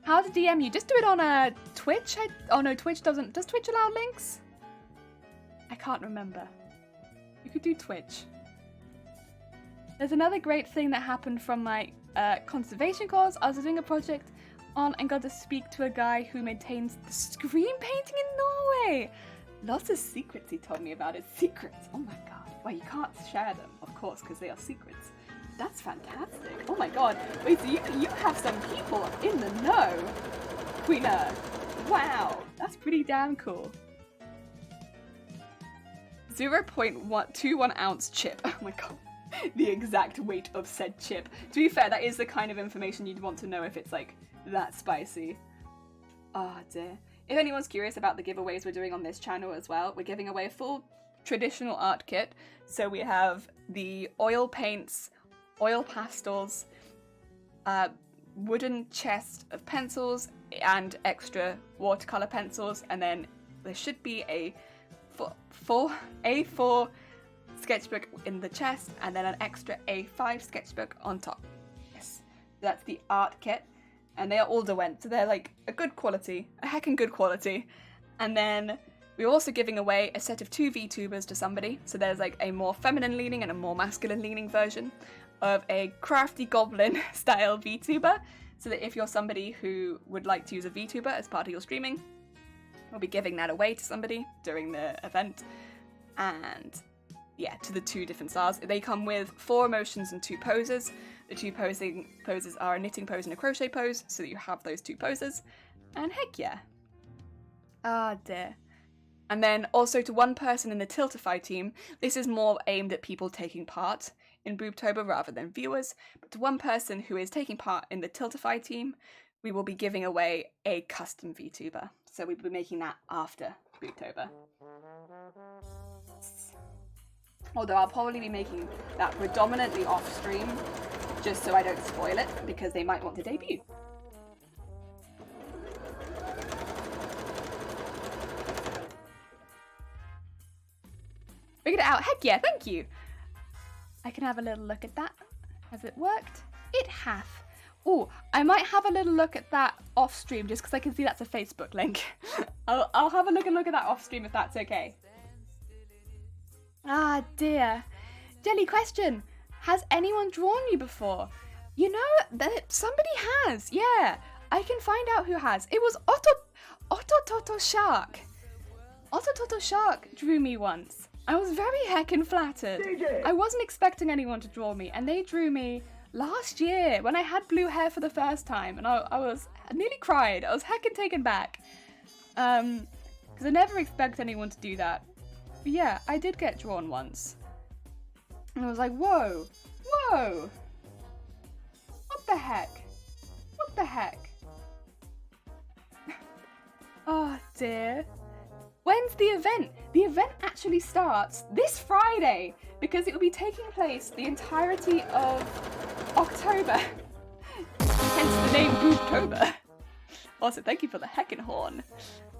How to DM you? Just do it on Twitch. Oh no, Twitch doesn't. Does Twitch allow links? I can't remember. You could do Twitch. There's another great thing that happened from my conservation cause. I was doing a project on and got to speak to a guy who maintains the screen painting in Norway. Lots of secrets he told me about his secrets. Oh my god. Well, you can't share them, of course, because they are secrets. That's fantastic. Oh my god. Wait, so you have some people in the know, Queener. Wow. That's pretty damn cool. 0.21 ounce chip. Oh my god. The exact weight of said chip. To be fair, that is the kind of information you'd want to know if it's like that spicy. Ah dear. If anyone's curious about the giveaways we're doing on this channel as well, we're giving away a full traditional art kit. So we have the oil paints, oil pastels, wooden chest of pencils and extra watercolor pencils, and then there should be a A4 sketchbook in the chest and then an extra A5 sketchbook on top. Yes, that's the art kit. And they are all Derwent, so they're like a good quality, a heckin' good quality. And then we're also giving away a set of 2 VTubers to somebody. So there's like a more feminine leaning and a more masculine leaning version of a crafty goblin style VTuber. So that if you're somebody who would like to use a VTuber as part of your streaming, we'll be giving that away to somebody during the event. And yeah, to the 2 different styles. They come with 4 emotions and 2 poses. The 2 poses are a knitting pose and a crochet pose, so that you have those 2 poses. And heck yeah. Ah dear. And then also to 1 person in the Tiltify team, this is more aimed at people taking part in Boobtober rather than viewers, but to 1 person who is taking part in the Tiltify team, we will be giving away a custom VTuber. So we'll be making that after Boobtober. Although I'll probably be making that predominantly off stream, just so I don't spoil it, because they might want to debut. Figured it out. Heck yeah, thank you. I can have a little look at that. Has it worked? It hath. Oh, I might have a little look at that off stream, just because I can see that's a Facebook link. I'll have a look at that off stream if that's okay. Ah dear. Jelly question. Has anyone drawn you before? You know, that somebody has. Yeah, I can find out who has. It was Otto Toto Shark. Otto Toto Shark drew me once. I was very heckin' flattered. DJ. I wasn't expecting anyone to draw me, and they drew me last year when I had blue hair for the first time, and I nearly cried. I was heckin' taken back. Because I never expect anyone to do that. But yeah, I did get drawn once. And I was like, whoa, whoa. the heck? What the heck? Oh dear. When's the event? The event actually starts this Friday because it will be taking place the entirety of October. Hence the name boobtober. Also, thank you for the heckin' horn.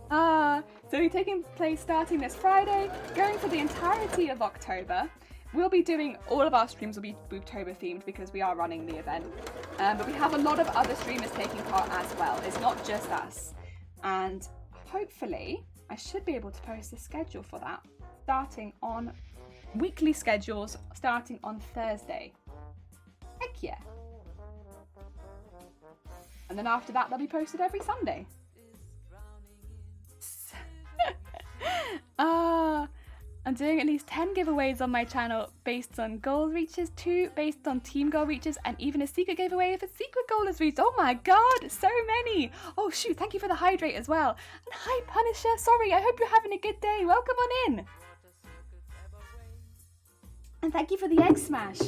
So it'll be taking place starting this Friday, going for the entirety of October. We'll be doing, all of our streams will be boobtober themed because we are running the event. But we have a lot of other streamers taking part as well. It's not just us. And hopefully, I should be able to post a schedule for that, starting on weekly schedules, starting on Thursday. Heck yeah. And then after that, they'll be posted every Sunday. I'm doing at least 10 giveaways on my channel based on goal reaches, 2 based on team goal reaches, and even a secret giveaway if a secret goal is reached. Oh my god, so many! Oh shoot, thank you for the hydrate as well. And hi Punisher, sorry, I hope you're having a good day. Welcome on in. And thank you for the egg smash.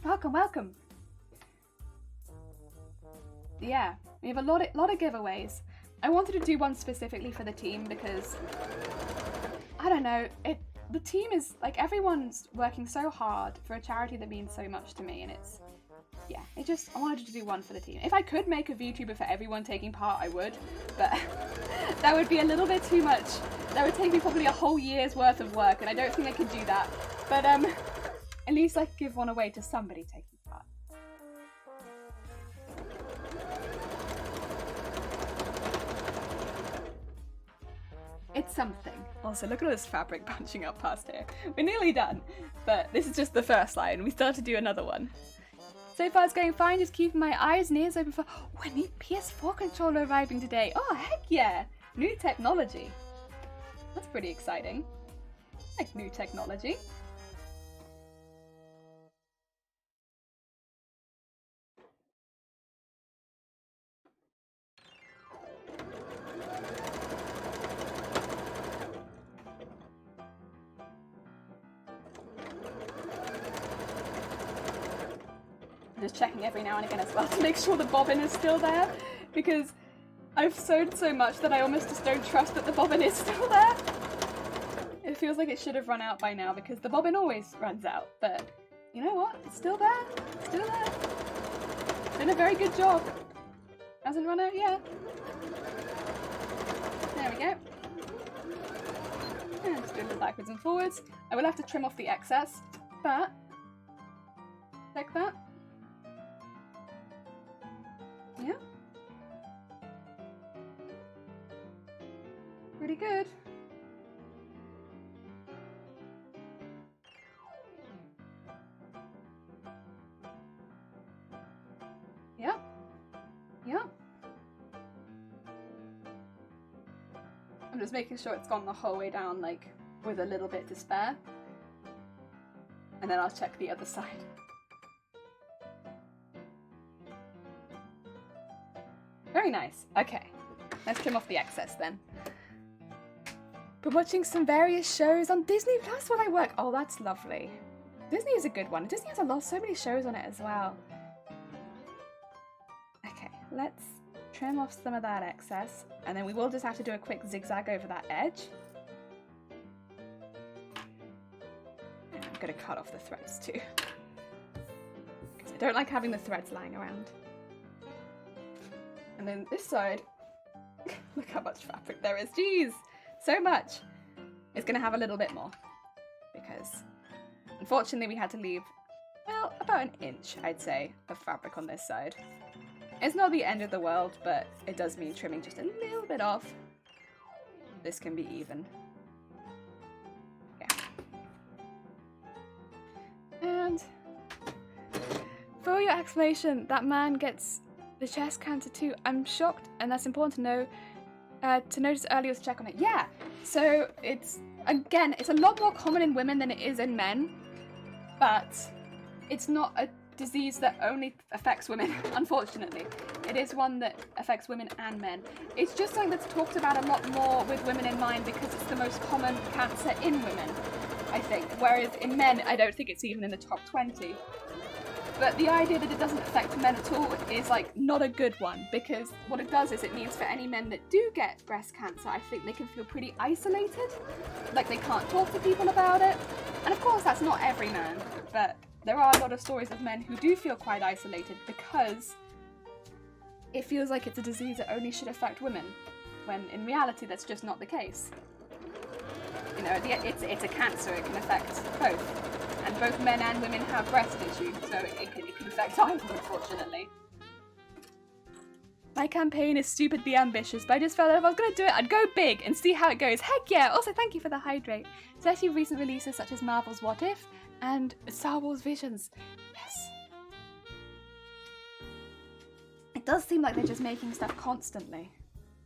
Welcome, welcome. Yeah, we have a lot of giveaways. I wanted to do one specifically for the team because I don't know, the team is like, everyone's working so hard for a charity that means so much to me, and it's, yeah, I wanted to do one for the team. If I could make a VTuber for everyone taking part, I would, but that would be a little bit too much. That would take me probably a whole year's worth of work, and I don't think I could do that. But at least I could give one away to somebody taking part. It's something. Also, look at all this fabric bunching up past here. We're nearly done, but this is just the first line. We start to do another one. So far it's going fine, just keeping my eyes and ears open for... Oh, a new PS4 controller arriving today. Oh, heck yeah! New technology. That's pretty exciting. I like new technology. Just checking every now and again as well to make sure the bobbin is still there, because I've sewed so much that I almost just don't trust that the bobbin is still there. It feels like it should have run out by now because the bobbin always runs out, but you know what? It's still there. It's still there. Did a very good job. Hasn't run out yet. There we go. And just do a little backwards and forwards. I will have to trim off the excess, but like that. Yeah. Pretty good. Yeah. Yeah. I'm just making sure it's gone the whole way down, like, with a little bit to spare. And then I'll check the other side. Very nice. Okay, let's trim off the excess then. Been watching some various shows on Disney Plus while I work. Oh, that's lovely. Disney is a good one. Disney has so many shows on it as well. Okay, let's trim off some of that excess, and then we will just have to do a quick zigzag over that edge. And I'm gonna cut off the threads too, because I don't like having the threads lying around. And then this side, look how much fabric there is. Jeez, so much. It's gonna have a little bit more because unfortunately we had to leave, well, about an inch, I'd say, of fabric on this side. It's not the end of the world, but it does mean trimming just a little bit off. This can be even. Yeah. And for your explanation, that man gets the chest cancer too. I'm shocked, and that's important to know. To notice earlier to check on it. Yeah, so it's, again, it's a lot more common in women than it is in men, but it's not a disease that only affects women, unfortunately. It is one that affects women and men. It's just something that's talked about a lot more with women in mind because it's the most common cancer in women, I think, whereas in men, I don't think it's even in the top 20. But the idea that it doesn't affect men at all is like not a good one, because what it does is it means for any men that do get breast cancer, I think they can feel pretty isolated, like they can't talk to people about it. And of course that's not every man, but there are a lot of stories of men who do feel quite isolated because it feels like it's a disease that only should affect women, when in reality that's just not the case. You know, it's a cancer, it can affect both. And both men and women have breast tissue, so it can affect either, unfortunately. My campaign is stupidly ambitious, but I just felt that if I was going to do it, I'd go big and see how it goes. Heck yeah! Also, thank you for the hydrate. Especially recent releases such as Marvel's What If and Star Wars Visions. Yes. It does seem like they're just making stuff constantly.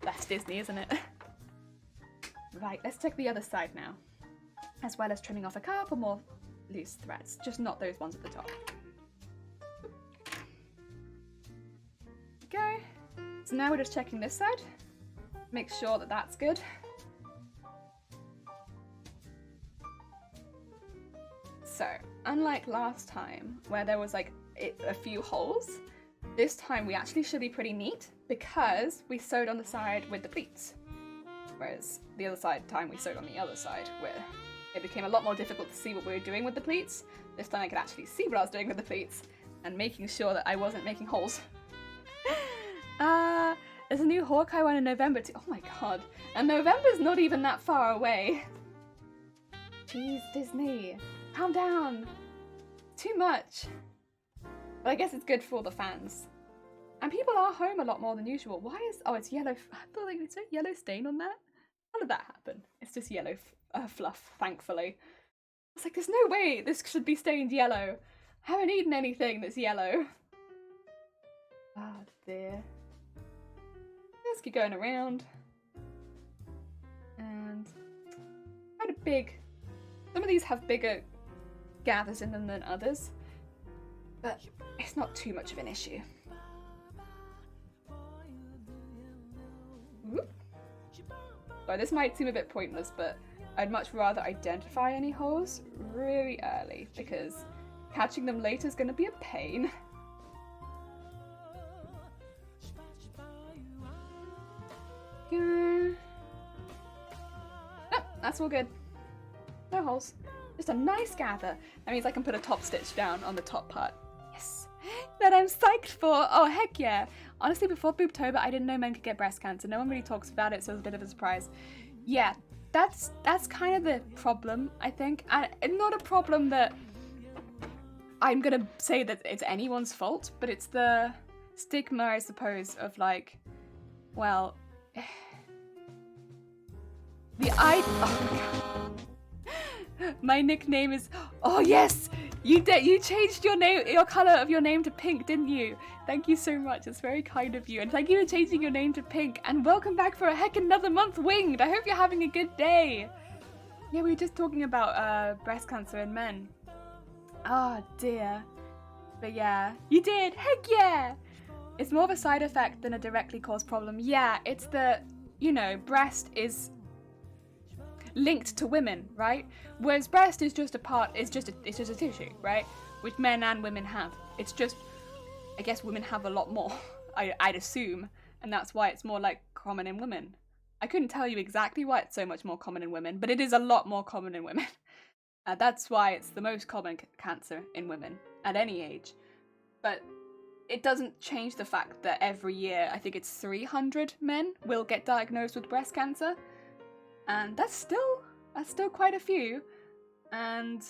That's Disney, isn't it? Right, let's check the other side now. As well as trimming off a couple more loose threads, just not those ones at the top. Okay, so now we're just checking this side. Make sure that that's good. So, unlike last time, where there was like a few holes, this time we actually should be pretty neat because we sewed on the side with the pleats. Whereas the other time we sewed on the other side where it became a lot more difficult to see what we were doing with the pleats. This time I could actually see what I was doing with the pleats and making sure that I wasn't making holes. There's a new Hawkeye one in November too. Oh my god. And November's not even that far away. Jeez, Disney. Calm down. Too much. But I guess it's good for all the fans. And people are home a lot more than usual. Why is... Oh, it's yellow. I thought like it's a yellow stain on that. How did that happen? It's just yellow fluff, thankfully. I was like, there's no way this should be stained yellow. I haven't eaten anything that's yellow. Oh dear. Let's keep going around. And quite a big... Some of these have bigger gathers in them than others. But it's not too much of an issue. Whoop. Sorry, this might seem a bit pointless, but I'd much rather identify any holes really early, because catching them later is going to be a pain. No, that's all good. No holes. Just a nice gather. That means I can put a top stitch down on the top part. Yes. That I'm psyched for. Oh, heck yeah. Honestly, before boobtober, I didn't know men could get breast cancer. No one really talks about it, so it was a bit of a surprise. Yeah, that's kind of the problem, I think. And not a problem that I'm gonna say that it's anyone's fault, but it's the stigma, I suppose, of like, well, oh my god. My nickname is, oh yes, you changed your name, your color of your name to pink, didn't you? Thank you so much. It's very kind of you, and thank you for changing your name to pink. And welcome back for a heck another month, Winged. I hope you're having a good day. Yeah, we were just talking about breast cancer in men. Oh dear. But yeah, you did. Heck yeah. It's more of a side effect than a directly caused problem. Yeah, it's the, you know, breast is linked to women, right? Whereas breast is just a part, it's just a tissue, right? Which men and women have. It's just, I guess women have a lot more, I'd assume, and that's why it's more like common in women. I couldn't tell you exactly why it's so much more common in women, but it is a lot more common in women. That's why it's the most common cancer in women at any age. But it doesn't change the fact that every year, I think it's 300 men will get diagnosed with breast cancer. And that's still quite a few, and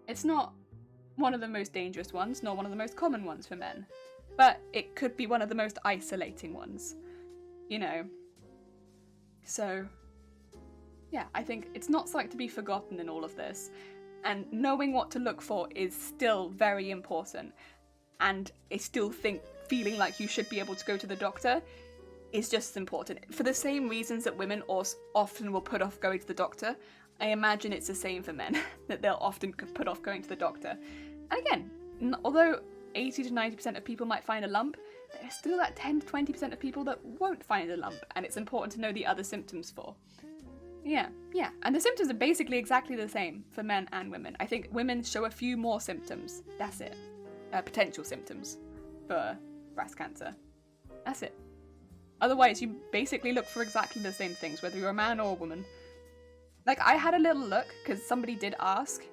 it's not one of the most dangerous ones, nor one of the most common ones for men, but it could be one of the most isolating ones, you know. So, yeah, I think it's not something to be forgotten in all of this, and knowing what to look for is still very important, and I still think feeling like you should be able to go to the doctor is just as important. For the same reasons that women often will put off going to the doctor, I imagine it's the same for men, that they'll often put off going to the doctor. And again, although 80 to 90% of people might find a lump, there's still that 10 to 20% of people that won't find a lump, and it's important to know the other symptoms for. Yeah, and the symptoms are basically exactly the same for men and women. I think women show a few more symptoms, that's it. potential symptoms for breast cancer. That's it. Otherwise, you basically look for exactly the same things, whether you're a man or a woman. Like, I had a little look, because somebody did ask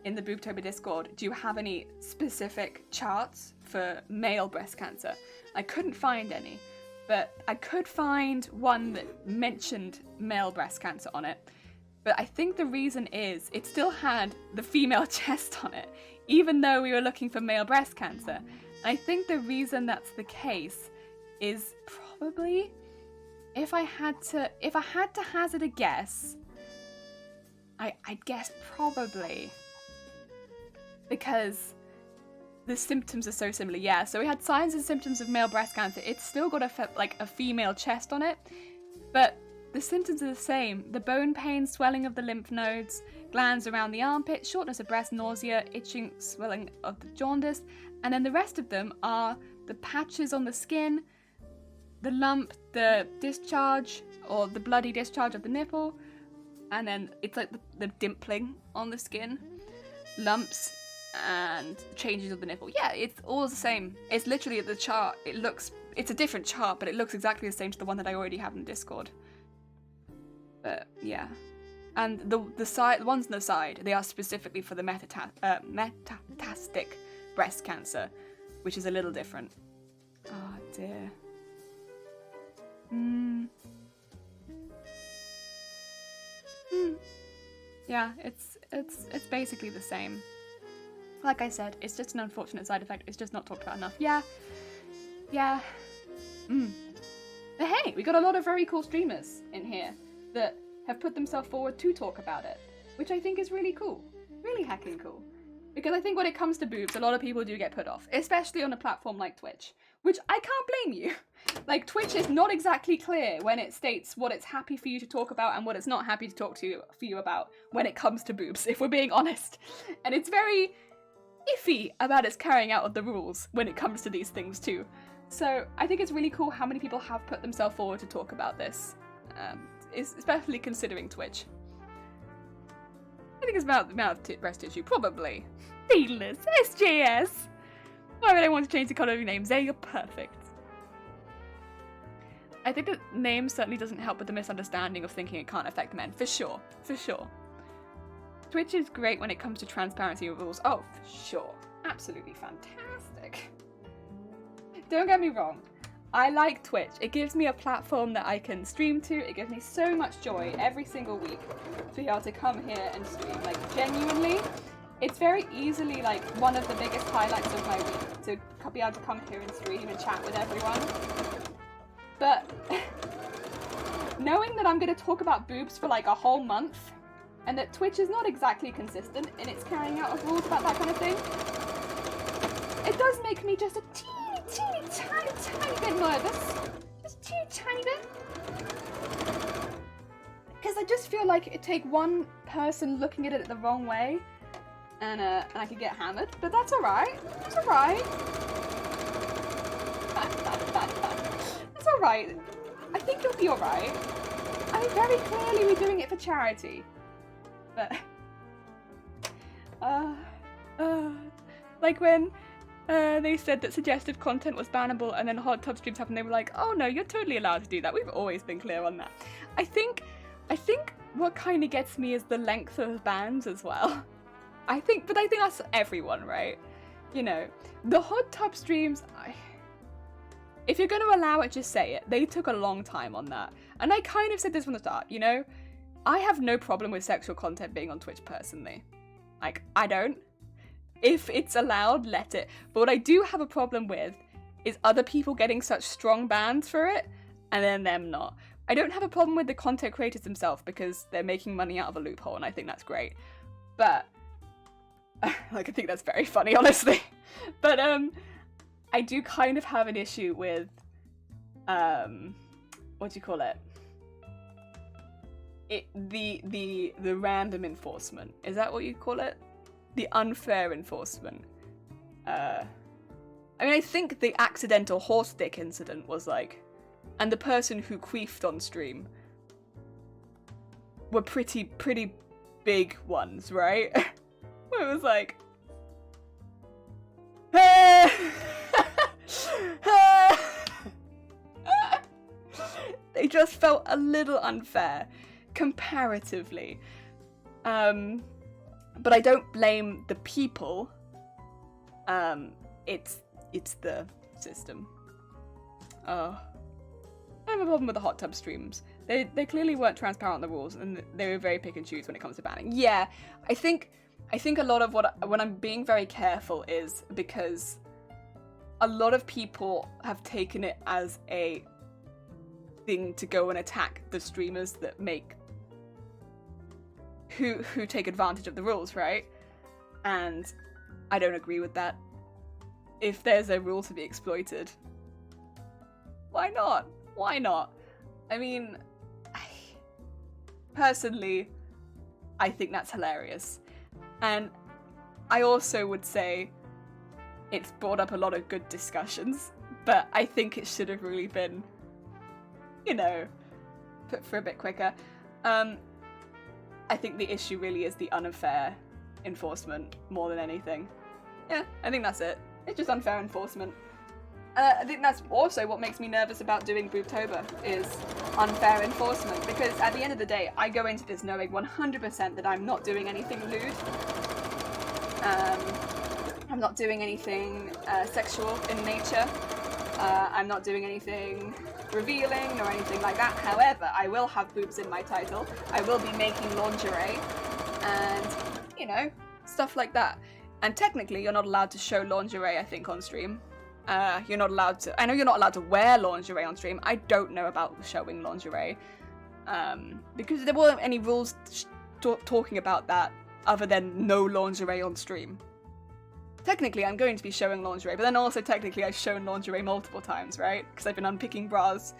in the boobtober Discord, do you have any specific charts for male breast cancer? I couldn't find any, but I could find one that mentioned male breast cancer on it. But I think the reason is it still had the female chest on it, even though we were looking for male breast cancer. I think the reason that's the case is probably, if I had to hazard a guess, I'd guess probably because the symptoms are so similar. Yeah, so we had signs and symptoms of male breast cancer. It's still got a female chest on it, but the symptoms are the same. The bone pain, swelling of the lymph nodes, glands around the armpit, shortness of breath, nausea, itching, swelling of the jaundice, and then the rest of them are the patches on the skin, the lump, the discharge, or the bloody discharge of the nipple, and then it's like the dimpling on the skin, lumps, and changes of the nipple. Yeah, it's all the same. It's literally the chart. It's a different chart, but it looks exactly the same to the one that I already have in Discord. But yeah, and the ones on the side, they are specifically for the metastatic breast cancer, which is a little different. Oh dear. Yeah, it's basically the same. Like I said, it's just an unfortunate side effect. It's just not talked about enough. Yeah. But hey, we got a lot of very cool streamers in here that have put themselves forward to talk about it, which I think is really cool. Really heckin' cool. Because I think when it comes to boobs, a lot of people do get put off, especially on a platform like Twitch, which I can't blame you. Like, Twitch is not exactly clear when it states what it's happy for you to talk about and what it's not happy to talk for you about when it comes to boobs, if we're being honest. And it's very iffy about its carrying out of the rules when it comes to these things too. So I think it's really cool how many people have put themselves forward to talk about this, especially considering Twitch. I think it's about the amount of breast tissue, probably. Needless, SJS! Why would I want to change the colour of your name? Zay, you're perfect. I think the name certainly doesn't help with the misunderstanding of thinking it can't affect men. For sure. Twitch is great when it comes to transparency of rules. Oh, for sure. Absolutely fantastic. Don't get me wrong. I like Twitch. It gives me a platform that I can stream to. It gives me so much joy every single week to be able to come here and stream. Like, genuinely, it's very easily, like, one of the biggest highlights of my week to be able to come here and stream and chat with everyone. But knowing that I'm going to talk about boobs for, like, a whole month, and that Twitch is not exactly consistent in its carrying out of rules about that kind of thing, it does make me just a teeny tiny bit nervous. Just teeny tiny bit. Because I just feel like it'd take one person looking at it the wrong way and I could get hammered. But that's alright. It's alright. It's alright. I think you'll be alright. I mean, very clearly we're doing it for charity. But like when they said that suggestive content was bannable and then hot tub streams happened, they were like, oh no, you're totally allowed to do that. We've always been clear on that. I think what kind of gets me is the length of bans as well. I think that's everyone, right? You know, the hot tub streams, if you're going to allow it, just say it. They took a long time on that. And I kind of said this from the start, you know? I have no problem with sexual content being on Twitch personally. Like, I don't. If it's allowed, let it. But what I do have a problem with is other people getting such strong bans for it, and then them not. I don't have a problem with the content creators themselves because they're making money out of a loophole, and I think that's great. But, like, I think that's very funny, honestly. But, I do kind of have an issue with, what do you call it? The random enforcement. Is that what you call it? The unfair enforcement. I mean, I think the accidental horse dick incident was like, and the person who queefed on stream were pretty big ones, right? Where it was like, They just felt a little unfair, comparatively. But I don't blame the people. It's the system. I have a problem with the hot tub streams. They clearly weren't transparent on the rules, and they were very pick and choose when it comes to banning. Yeah, I think a lot of when I'm being very careful is because a lot of people have taken it as a thing to go and attack the streamers that make who take advantage of the rules, right? And I don't agree with that. If there's a rule to be exploited, why not? Why not? I mean, personally, I think that's hilarious. And I also would say it's brought up a lot of good discussions, but I think it should have really been, put for a bit quicker. I think the issue really is the unfair enforcement more than anything. Yeah, I think that's it. It's just unfair enforcement. I think that's also what makes me nervous about doing boobtober, is unfair enforcement, because at the end of the day, I go into this knowing 100% that I'm not doing anything lewd. I'm not doing anything sexual in nature. I'm not doing anything revealing or anything like that. However, I will have boobs in my title. I will be making lingerie and, stuff like that. And technically, you're not allowed to show lingerie, I think, on stream. You're not allowed to... I know you're not allowed to wear lingerie on stream. I don't know about showing lingerie. Because there weren't any rules talking about that other than no lingerie on stream. Technically, I'm going to be showing lingerie, but then also technically I've shown lingerie multiple times, right? Because I've been unpicking bras.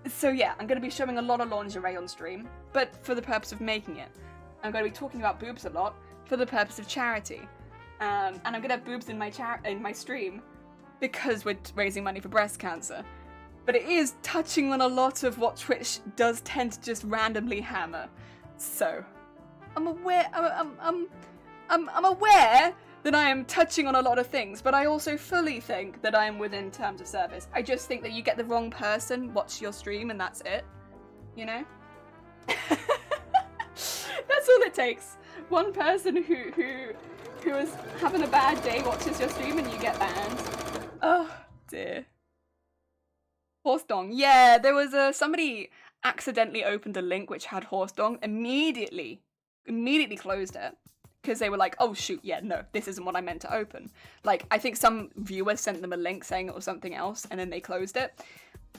So yeah, I'm going to be showing a lot of lingerie on stream, but for the purpose of making it. I'm going to be talking about boobs a lot for the purpose of charity. And I'm going to have boobs in my stream because we're raising money for breast cancer. But it is touching on a lot of what Twitch does tend to just randomly hammer. So, I'm aware that I am touching on a lot of things, but I also fully think that I am within terms of service. I just think that you get the wrong person, watch your stream, and that's it. That's all it takes. One person who is having a bad day watches your stream and you get banned. Oh dear. Horse dong. Yeah, there was somebody accidentally opened a link which had horse dong, immediately closed it. Because they were like, oh shoot, yeah, no, this isn't what I meant to open. Like, I think some viewer sent them a link saying it was something else, and then they closed it.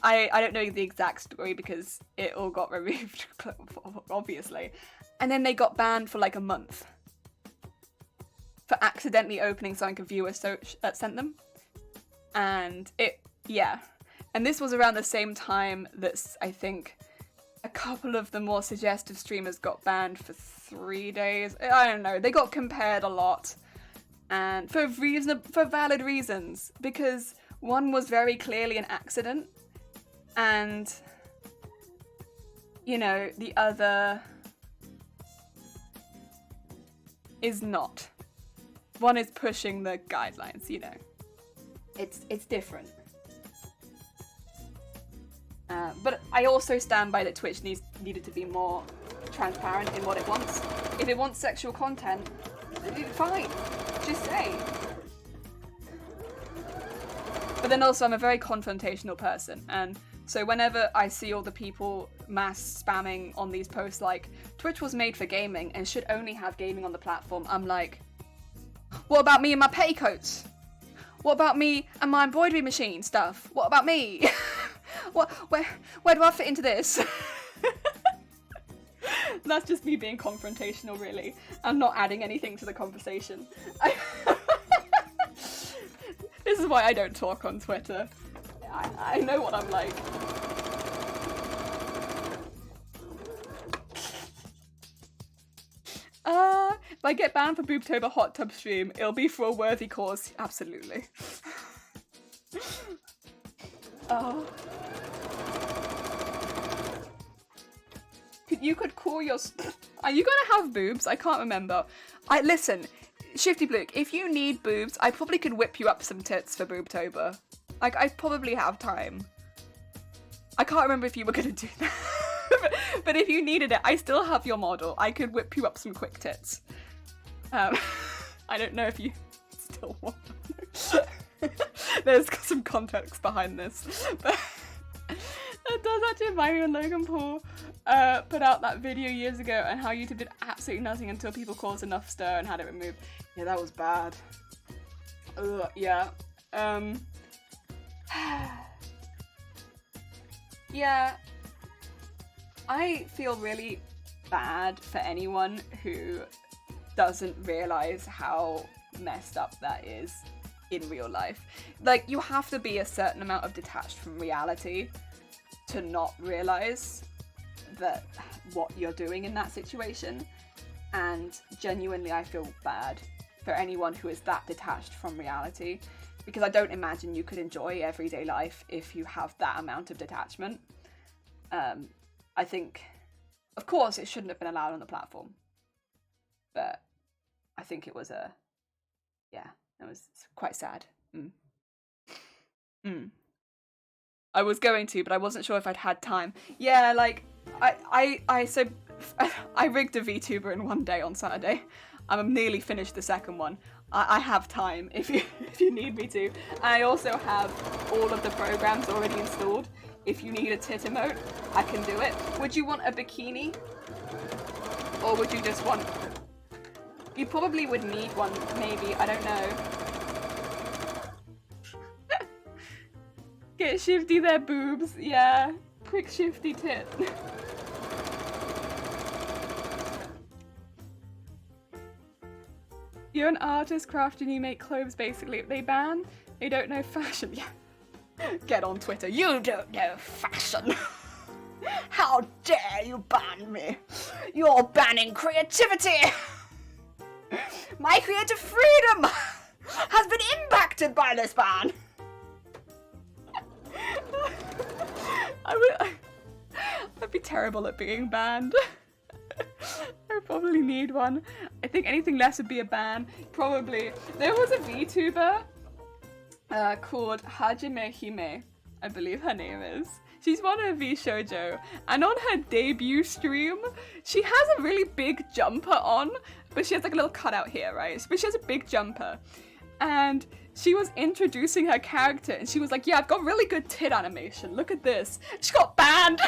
I don't know the exact story because it all got removed, obviously. And then they got banned for like a month. For accidentally opening something a viewer sent them. And And this was around the same time that I think a couple of the more suggestive streamers got banned for 3 days. I don't know. They got compared a lot, and for valid reasons, because one was very clearly an accident, and the other is not. One is pushing the guidelines. It's different. But I also stand by that Twitch needed to be more transparent in what it wants. If it wants sexual content, fine, just say. But then also I'm a very confrontational person, and so whenever I see all the people mass spamming on these posts like, Twitch was made for gaming and should only have gaming on the platform, I'm like, what about me and my petticoats? What about me and my embroidery machine stuff? What about me? Where do I fit into this? That's just me being confrontational, really. I'm not adding anything to the conversation. This is why I don't talk on Twitter. I know what I'm like. If I get banned for boobtober hot tub stream, it'll be for a worthy cause. Absolutely. Oh. You could call your... Are you gonna have boobs? I can't remember. Listen, Shifty Blue, if you need boobs, I probably could whip you up some tits for boobtober. Like, I probably have time. I can't remember if you were gonna do that. But if you needed it, I still have your model. I could whip you up some quick tits. I don't know if you still want them. There's some context behind this. But it does actually remind me when Logan Paul put out that video years ago and how YouTube did absolutely nothing until people caused enough stir and had it removed. Yeah, that was bad. Ugh, yeah. Yeah. I feel really bad for anyone who doesn't realize how messed up that is in real life. Like, you have to be a certain amount of detached from reality to not realize that what you're doing in that situation. And genuinely, I feel bad for anyone who is that detached from reality, because I don't imagine you could enjoy everyday life if you have that amount of detachment. I think, of course, it shouldn't have been allowed on the platform, but I think it was it was quite sad. I was going to, but I wasn't sure if I'd had time. Yeah, like, I rigged a VTuber in one day on Saturday. I'm nearly finished the second one. I have time if you need me to. I also have all of the programs already installed. If you need a tit emote, I can do it. Would you want a bikini? Or would you just want... You probably would need one, maybe, I don't know. Get Shifty their boobs, yeah. Quick Shifty tit. You're an artist, craft, and you make clothes, basically. They ban, they don't know fashion. Yeah. Get on Twitter. You don't know fashion. How dare you ban me? You're banning creativity. My creative freedom has been impacted by this ban. I'd be terrible at being banned. I probably need one. I think anything less would be a ban. Probably. There was a VTuber called Hajime Hime, I believe her name is. She's one of V Shoujo, and on her debut stream, she has a really big jumper on, but she has like a little cutout here, right? But she has a big jumper, and she was introducing her character, and she was like, yeah, I've got really good tit animation, look at this. She got banned.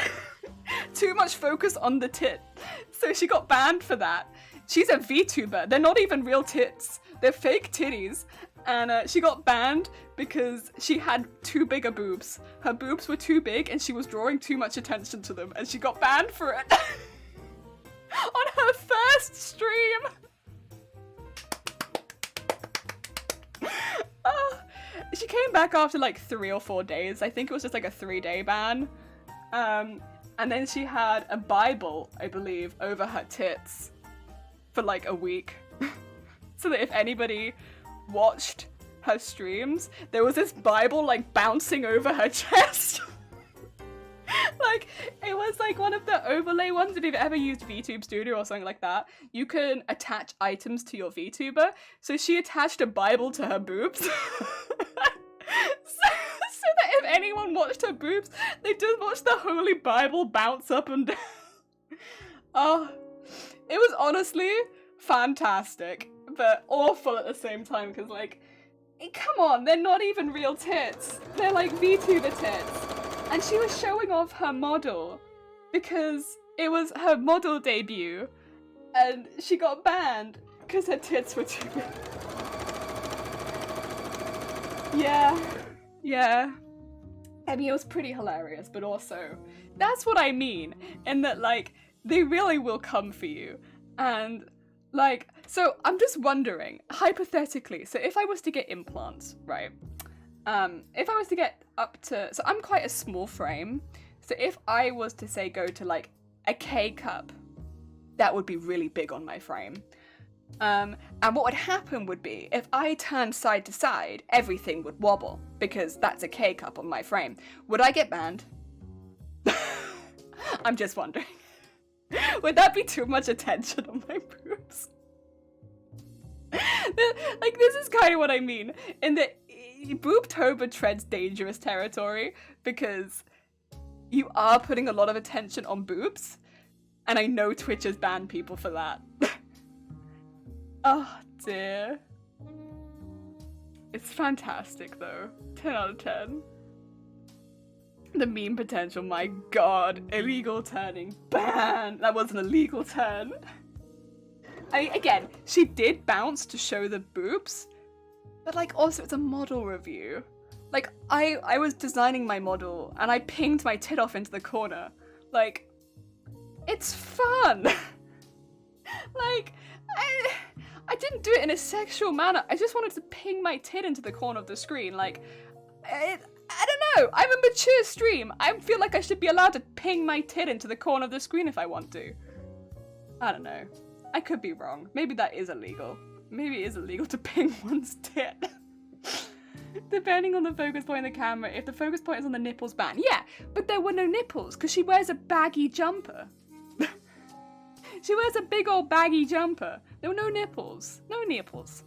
Too much focus on the tit. So she got banned for that. She's a VTuber. They're not even real tits. They're fake titties. And she got banned because she had too big a boobs. Her boobs were too big and she was drawing too much attention to them, and she got banned for it. On her first stream. She came back after like 3 or 4 days. I think it was just like a 3-day ban. And then she had a Bible, I believe, over her tits for like a week. So that if anybody watched her streams, there was this Bible like bouncing over her chest. Like, it was like one of the overlay ones. If you've ever used VTube Studio or something like that, you can attach items to your VTuber. So she attached a Bible to her boobs. so that if anyone watched her boobs, they just watched the Holy Bible bounce up and down. Oh, it was honestly fantastic, but awful at the same time, because like, come on, they're not even real tits. They're like VTuber tits. And she was showing off her model because it was her model debut, and she got banned because her tits were too big. Yeah. I mean, it was pretty hilarious, but also, that's what I mean, in that, like, they really will come for you. And, like, so I'm just wondering, hypothetically, so if I was to get implants, right? If I was to get up to, so I'm quite a small frame, so if I was to say go to like a K cup, that would be really big on my frame. And what would happen would be, if I turned side to side, everything would wobble, because that's a K cup on my frame. Would I get banned? I'm just wondering. Would that be too much attention on my boobs? Like, this is kind of what I mean. In that boobtober treads dangerous territory because you are putting a lot of attention on boobs, and I know Twitch has banned people for that. Oh dear. It's fantastic though. 10 out of 10. The meme potential, my god. Illegal turning. Ban! That was an illegal turn. Again, she did bounce to show the boobs, but like also it's a model review. Like I was designing my model and I pinged my tit off into the corner. Like, it's fun. Like, I didn't do it in a sexual manner. I just wanted to ping my tit into the corner of the screen. Like, I don't know. I'm a mature stream. I feel like I should be allowed to ping my tit into the corner of the screen if I want to. I don't know. I could be wrong. Maybe that is illegal. Maybe it is illegal to ping one's tit. Depending on the focus point of the camera. If the focus point is on the nipples, ban. Yeah, but there were no nipples because she wears a baggy jumper. She wears a big old baggy jumper. There were no nipples. No nipples.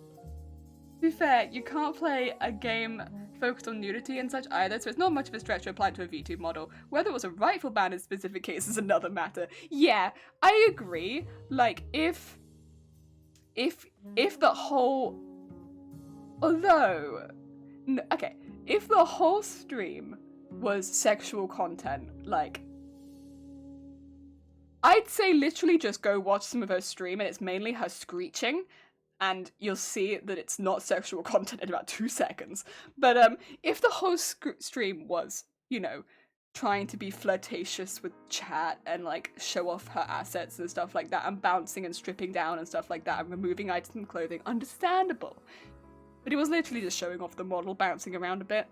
To be fair, you can't play a game focused on nudity and such either, so it's not much of a stretch to apply to a VTube model. Whether it was a rightful ban in specific cases is another matter. Yeah, I agree. Like, if the whole... Although... Okay, if the whole stream was sexual content, like... I'd say literally just go watch some of her stream and it's mainly her screeching, and you'll see that it's not sexual content in about 2 seconds. But if the whole stream was, you know, trying to be flirtatious with chat and like show off her assets and stuff like that, and bouncing and stripping down and stuff like that, and removing items from clothing, understandable. But it was literally just showing off the model, bouncing around a bit,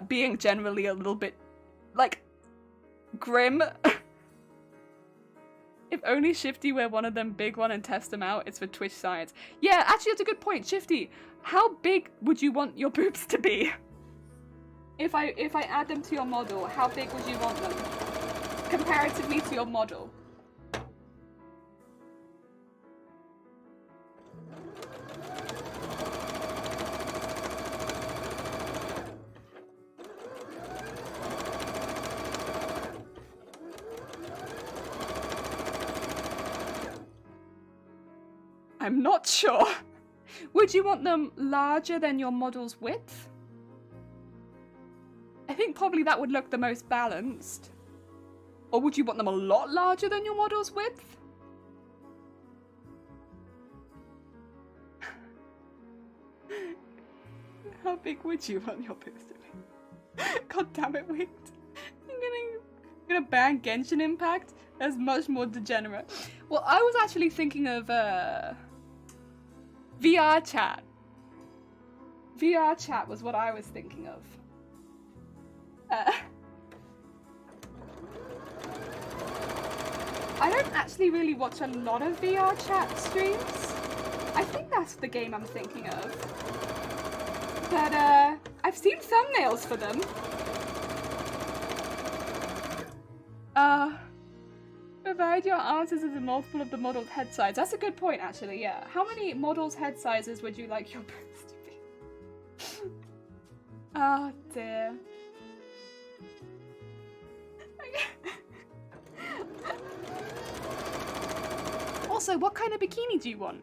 being generally a little bit, like, grim. If only Shifty were one of them big one and test them out, it's for Twitch science. Yeah, actually that's a good point, Shifty. How big would you want your boobs to be? If I add them to your model, how big would you want them? Comparatively to your model. I'm not sure. Would you want them larger than your model's width? I think probably that would look the most balanced. Or would you want them a lot larger than your model's width? How big would you want your boobs to be? God damn it, wait. I'm gonna ban Genshin Impact? That's much more degenerate. Well, I was actually thinking of VR chat. VR chat was what I was thinking of. I don't actually really watch a lot of VR chat streams. I think that's the game I'm thinking of. But I've seen thumbnails for them. Provide your answers as a multiple of the model's head size. That's a good point, actually, yeah. How many models' head sizes would you like your boobs to be? Oh, dear. Also, what kind of bikini do you want?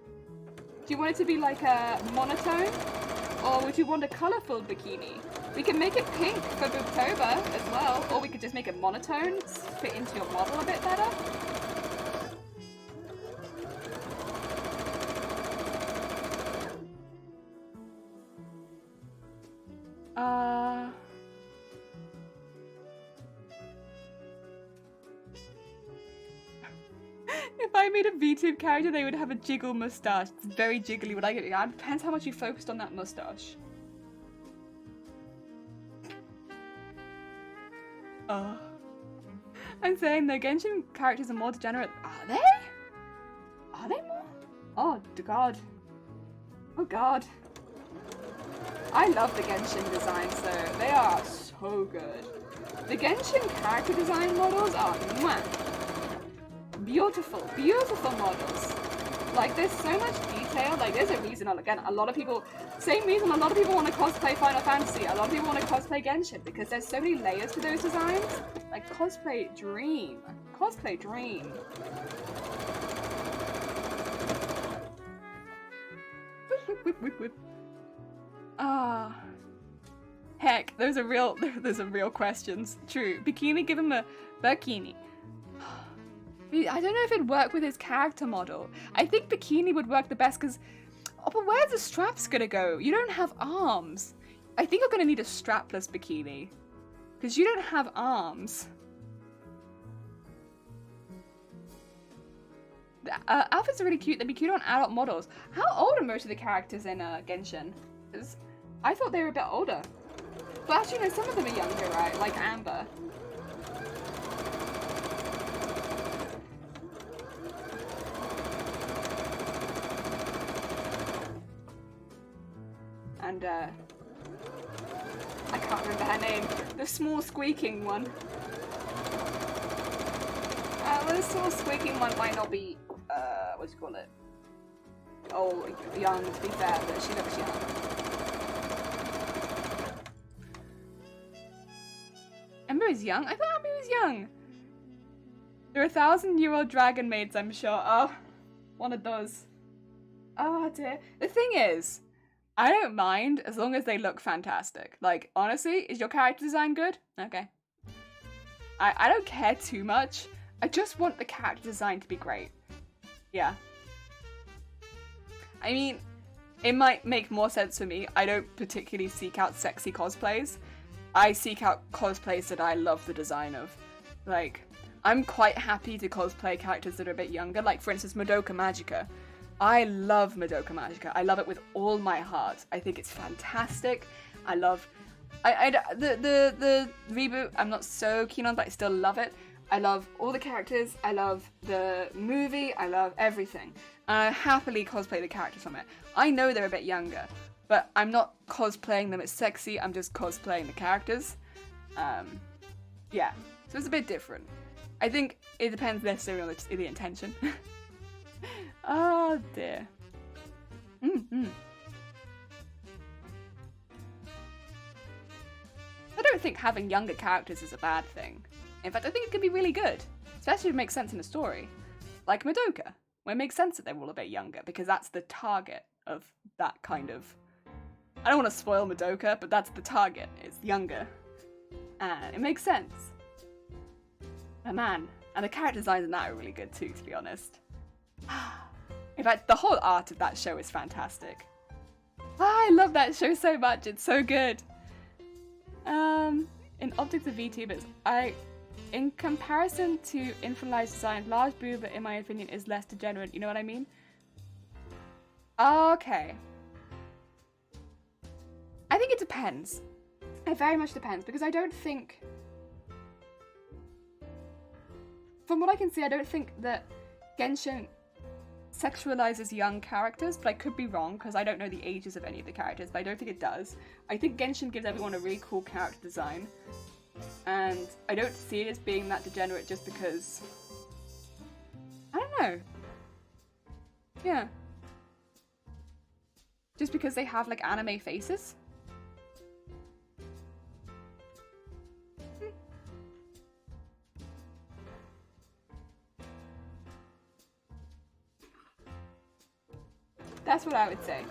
Do you want it to be like a monotone? Or would you want a colourful bikini? We can make it pink for Boobtober as well, or we could just make it monotone, fit into your model a bit better. If I made a VTube character, they would have a jiggle mustache. It's very jiggly. Would I get it? It depends how much you focused on that mustache. I'm saying the Genshin characters are more degenerate. Are they? Are they more? Oh god. Oh god. I love the Genshin designs though. They are so good. The Genshin character design models are mwah. Beautiful, beautiful models. Like, there's so much detail. Like, there's a reason, again, a lot of people, same reason a lot of people want to cosplay Final Fantasy. A lot of people want to cosplay Genshin because there's so many layers to those designs. Like, cosplay dream. Cosplay dream. Whip, whip, whip, whip. Ah. Heck, those are real questions. True. Bikini, give him a bikini. I don't know if it'd work with his character model. I think bikini would work the best because... Oh, but where's the straps gonna go? You don't have arms. I think you're gonna need a strapless bikini. Because you don't have arms. The outfits are really cute. They'd be cute on adult models. How old are most of the characters in Genshin? Because I thought they were a bit older. But actually, no, some of them are younger, right? Like Amber. And, I can't remember her name. The small squeaking one. Well, the small squeaking one might not be, what do you call it? Oh, young, to be fair, but she looks young. Ember is young? I thought Ember was young. There are 1,000-year-old dragon maids, I'm sure. Oh, one of those. Oh dear. The thing is, I don't mind as long as they look fantastic. Like, honestly, is your character design good? Okay. I don't care too much. I just want the character design to be great. Yeah. I mean, it might make more sense for me. I don't particularly seek out sexy cosplays. I seek out cosplays that I love the design of. Like, I'm quite happy to cosplay characters that are a bit younger. Like, for instance, Madoka Magica. I love Madoka Magica. I love it with all my heart. I think it's fantastic. I love... the reboot, I'm not so keen on, but I still love it. I love all the characters. I love the movie. I love everything. And I happily cosplay the characters from it. I know they're a bit younger, but I'm not cosplaying them as sexy. I'm just cosplaying the characters. Yeah. So it's a bit different. I think it depends necessarily on the intention. Oh dear. I don't think having younger characters is a bad thing. In fact, I think it could be really good, especially if it makes sense in a story. Like Madoka, where it makes sense that they're all a bit younger, because that's the target of that kind of... I don't want to spoil Madoka, but that's the target, it's younger. And it makes sense. But man, and the character designs in that are really good too, to be honest. In fact, the whole art of that show is fantastic. I love that show so much, it's so good. In optics of VTubers, in comparison to infantile design, large boob, in my opinion, is less degenerate, you know what I mean? Okay. I think it depends. It very much depends, because I don't think... From what I can see, I don't think that Genshin sexualizes young characters, but I could be wrong because I don't know the ages of any of the characters, but I don't think it does. I think Genshin gives everyone a really cool character design, and I don't see it as being that degenerate just because... I don't know. Yeah. Just because they have, like, anime faces? That's what I would say.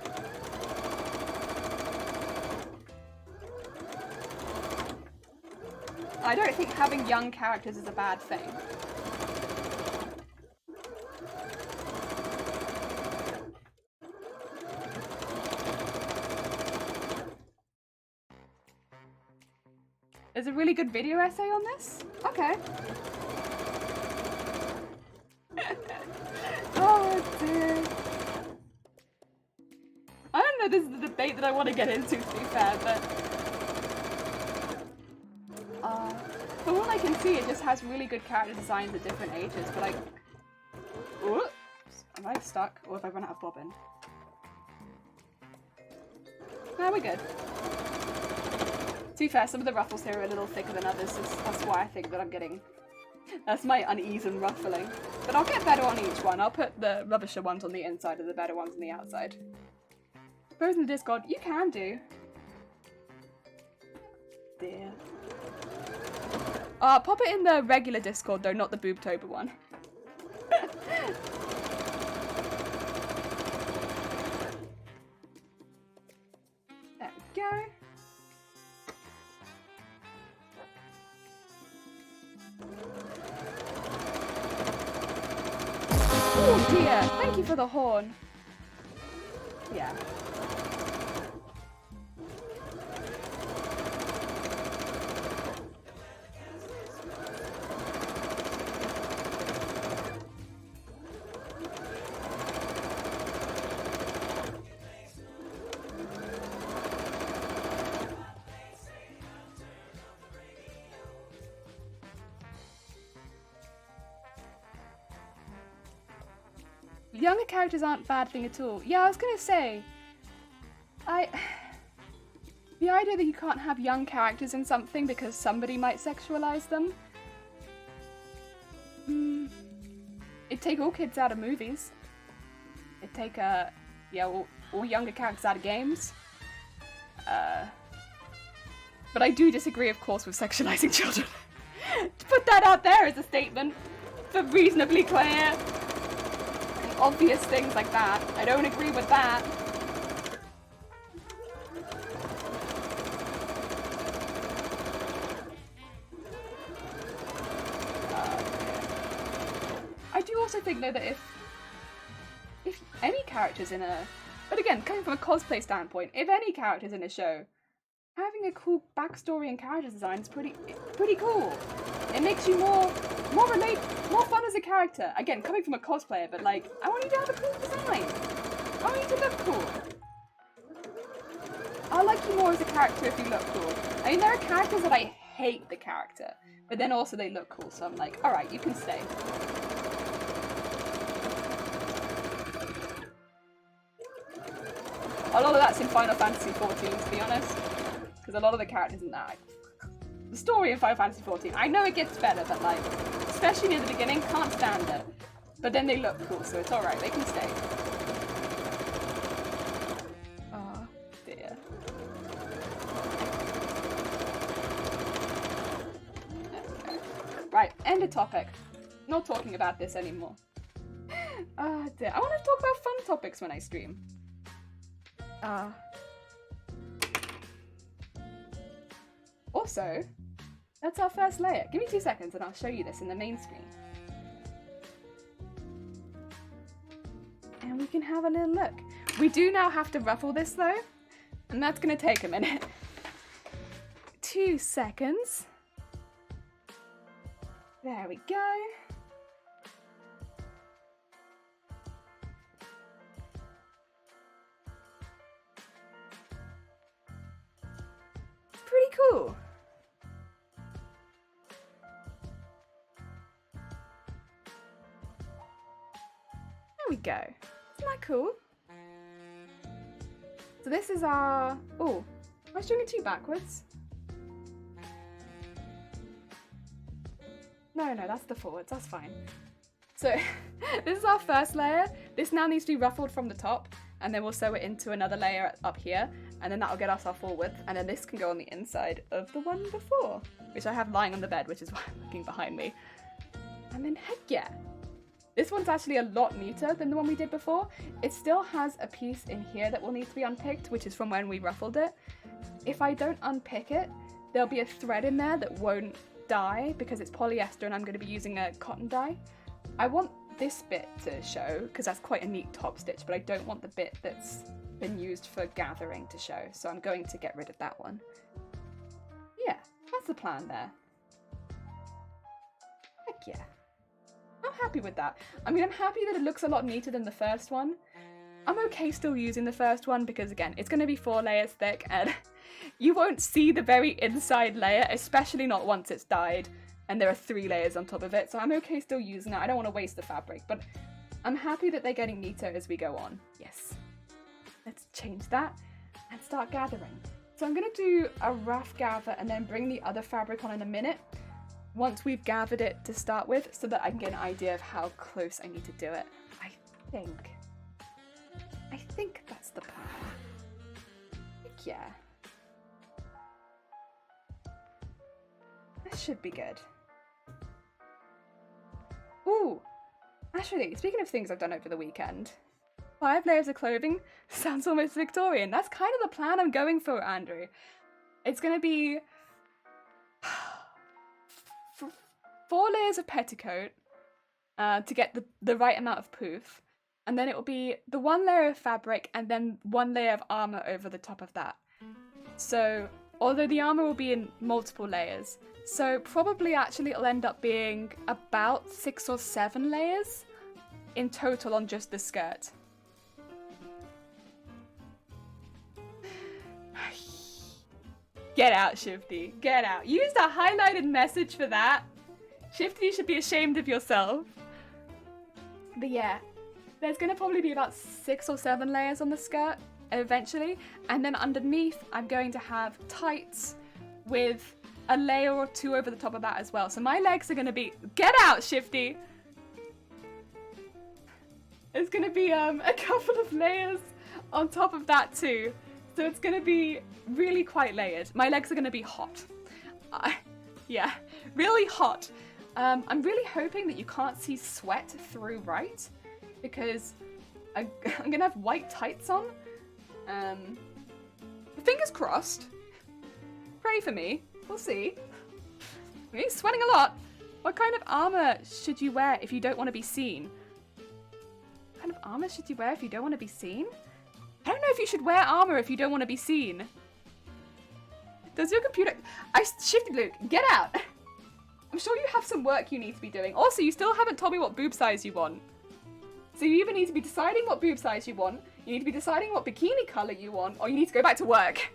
I don't think having young characters is a bad thing. There's a really good video essay on this? Okay. Oh dear. I don't know, this is the debate that I want to get into, to be fair, but... from what I can see, it just has really good character designs at different ages, but like... Oops! Am I stuck, or have I run out of bobbin? No, we're good. To be fair, some of the ruffles here are a little thicker than others, so that's why I think that I'm getting That's my uneven ruffling. But I'll get better on each one. I'll put the rubbisher ones on the inside and the better ones on the outside. Suppose in the Discord, you can do. Dear. Pop it in the regular Discord though, not the boobtober one. There we go. Oh dear, thank you for the horn. Yeah. Younger characters aren't a bad thing at all. Yeah, I was gonna say, the idea that you can't have young characters in something because somebody might sexualize them. It'd take all kids out of movies. It'd take, all younger characters out of games. But I do disagree, of course, with sexualizing children. To put that out there as a statement, for reasonably clear. Obvious things like that. I don't agree with that. I do also think though that if any characters in a, but again, coming from a cosplay standpoint, if any characters in a show, having a cool backstory and character design is pretty cool. It makes you more fun as a character. Again, coming from a cosplayer, but like, I want you to have a cool design. I want you to look cool. I'll like you more as a character if you look cool. I mean, there are characters that I hate the character, but then also they look cool, so I'm like, alright, you can stay. A lot of that's in Final Fantasy XIV, to be honest, because a lot of the characters in that, the story in Final Fantasy XIV, I know it gets better, but like, especially near the beginning, can't stand it. But then they look cool, so it's alright, they can stay. Oh, dear. Okay. Right, end of topic. Not talking about this anymore. Ah, dear. I want to talk about fun topics when I stream. Also, that's our first layer. Give me 2 seconds and I'll show you this in the main screen. And we can have a little look. We do now have to ruffle this though, and that's gonna take a minute. 2 seconds. There we go. Pretty cool. There we go. Isn't that cool? So this is our... Oh, am I doing it too backwards? No, that's the forwards. That's fine. So this is our first layer. This now needs to be ruffled from the top, and then we'll sew it into another layer up here, and then that'll get us our full width, and then this can go on the inside of the one before, which I have lying on the bed, which is why I'm looking behind me. And then heck yeah. This one's actually a lot neater than the one we did before. It still has a piece in here that will need to be unpicked, which is from when we ruffled it. If I don't unpick it, there'll be a thread in there that won't dye because it's polyester and I'm going to be using a cotton dye. I want this bit to show because that's quite a neat top stitch, but I don't want the bit that's been used for gathering to show, so I'm going to get rid of that one. Yeah, that's the plan there. Heck yeah. I'm happy with that. I mean, I'm happy that it looks a lot neater than the first one. I'm okay still using the first one because, again, it's going to be 4 layers thick and you won't see the very inside layer, especially not once it's dyed, and there are 3 layers on top of it, so I'm okay still using it. I don't want to waste the fabric, but I'm happy that they're getting neater as we go on. Yes. Let's change that and start gathering. So I'm going to do a rough gather and then bring the other fabric on in a minute. once we've gathered it to start with, so that I can get an idea of how close I need to do it. I think that's the plan. Yeah. That should be good. Ooh! Actually, speaking of things I've done over the weekend, 5 layers of clothing sounds almost Victorian. That's kind of the plan I'm going for, Andrew. It's gonna be 4 layers of petticoat to get the right amount of poof. And then it will be the 1 layer of fabric and then 1 layer of armor over the top of that. So, although the armor will be in multiple layers, so probably actually it'll end up being about 6 or 7 layers in total on just the skirt. Get out, Shifty. Get out. Use the highlighted message for that. Shifty, you should be ashamed of yourself. But yeah, there's going to probably be about 6 or 7 layers on the skirt eventually. And then underneath, I'm going to have tights with a layer or 2 over the top of that as well. So my legs are going to be... Get out, Shifty! There's going to be a couple of layers on top of that too. So it's going to be really quite layered. My legs are going to be hot. Yeah, really hot. I'm really hoping that you can't see sweat through right, because I'm going to have white tights on. Fingers crossed. Pray for me. We'll see. He's sweating a lot. What kind of armor should you wear if you don't want to be seen? What kind of armor should you wear if you don't want to be seen? I don't know if you should wear armor if you don't want to be seen. Does your computer... Shifty Luke, get out! I'm sure you have some work you need to be doing. Also, you still haven't told me what boob size you want. So you either need to be deciding what boob size you want, you need to be deciding what bikini colour you want, or you need to go back to work.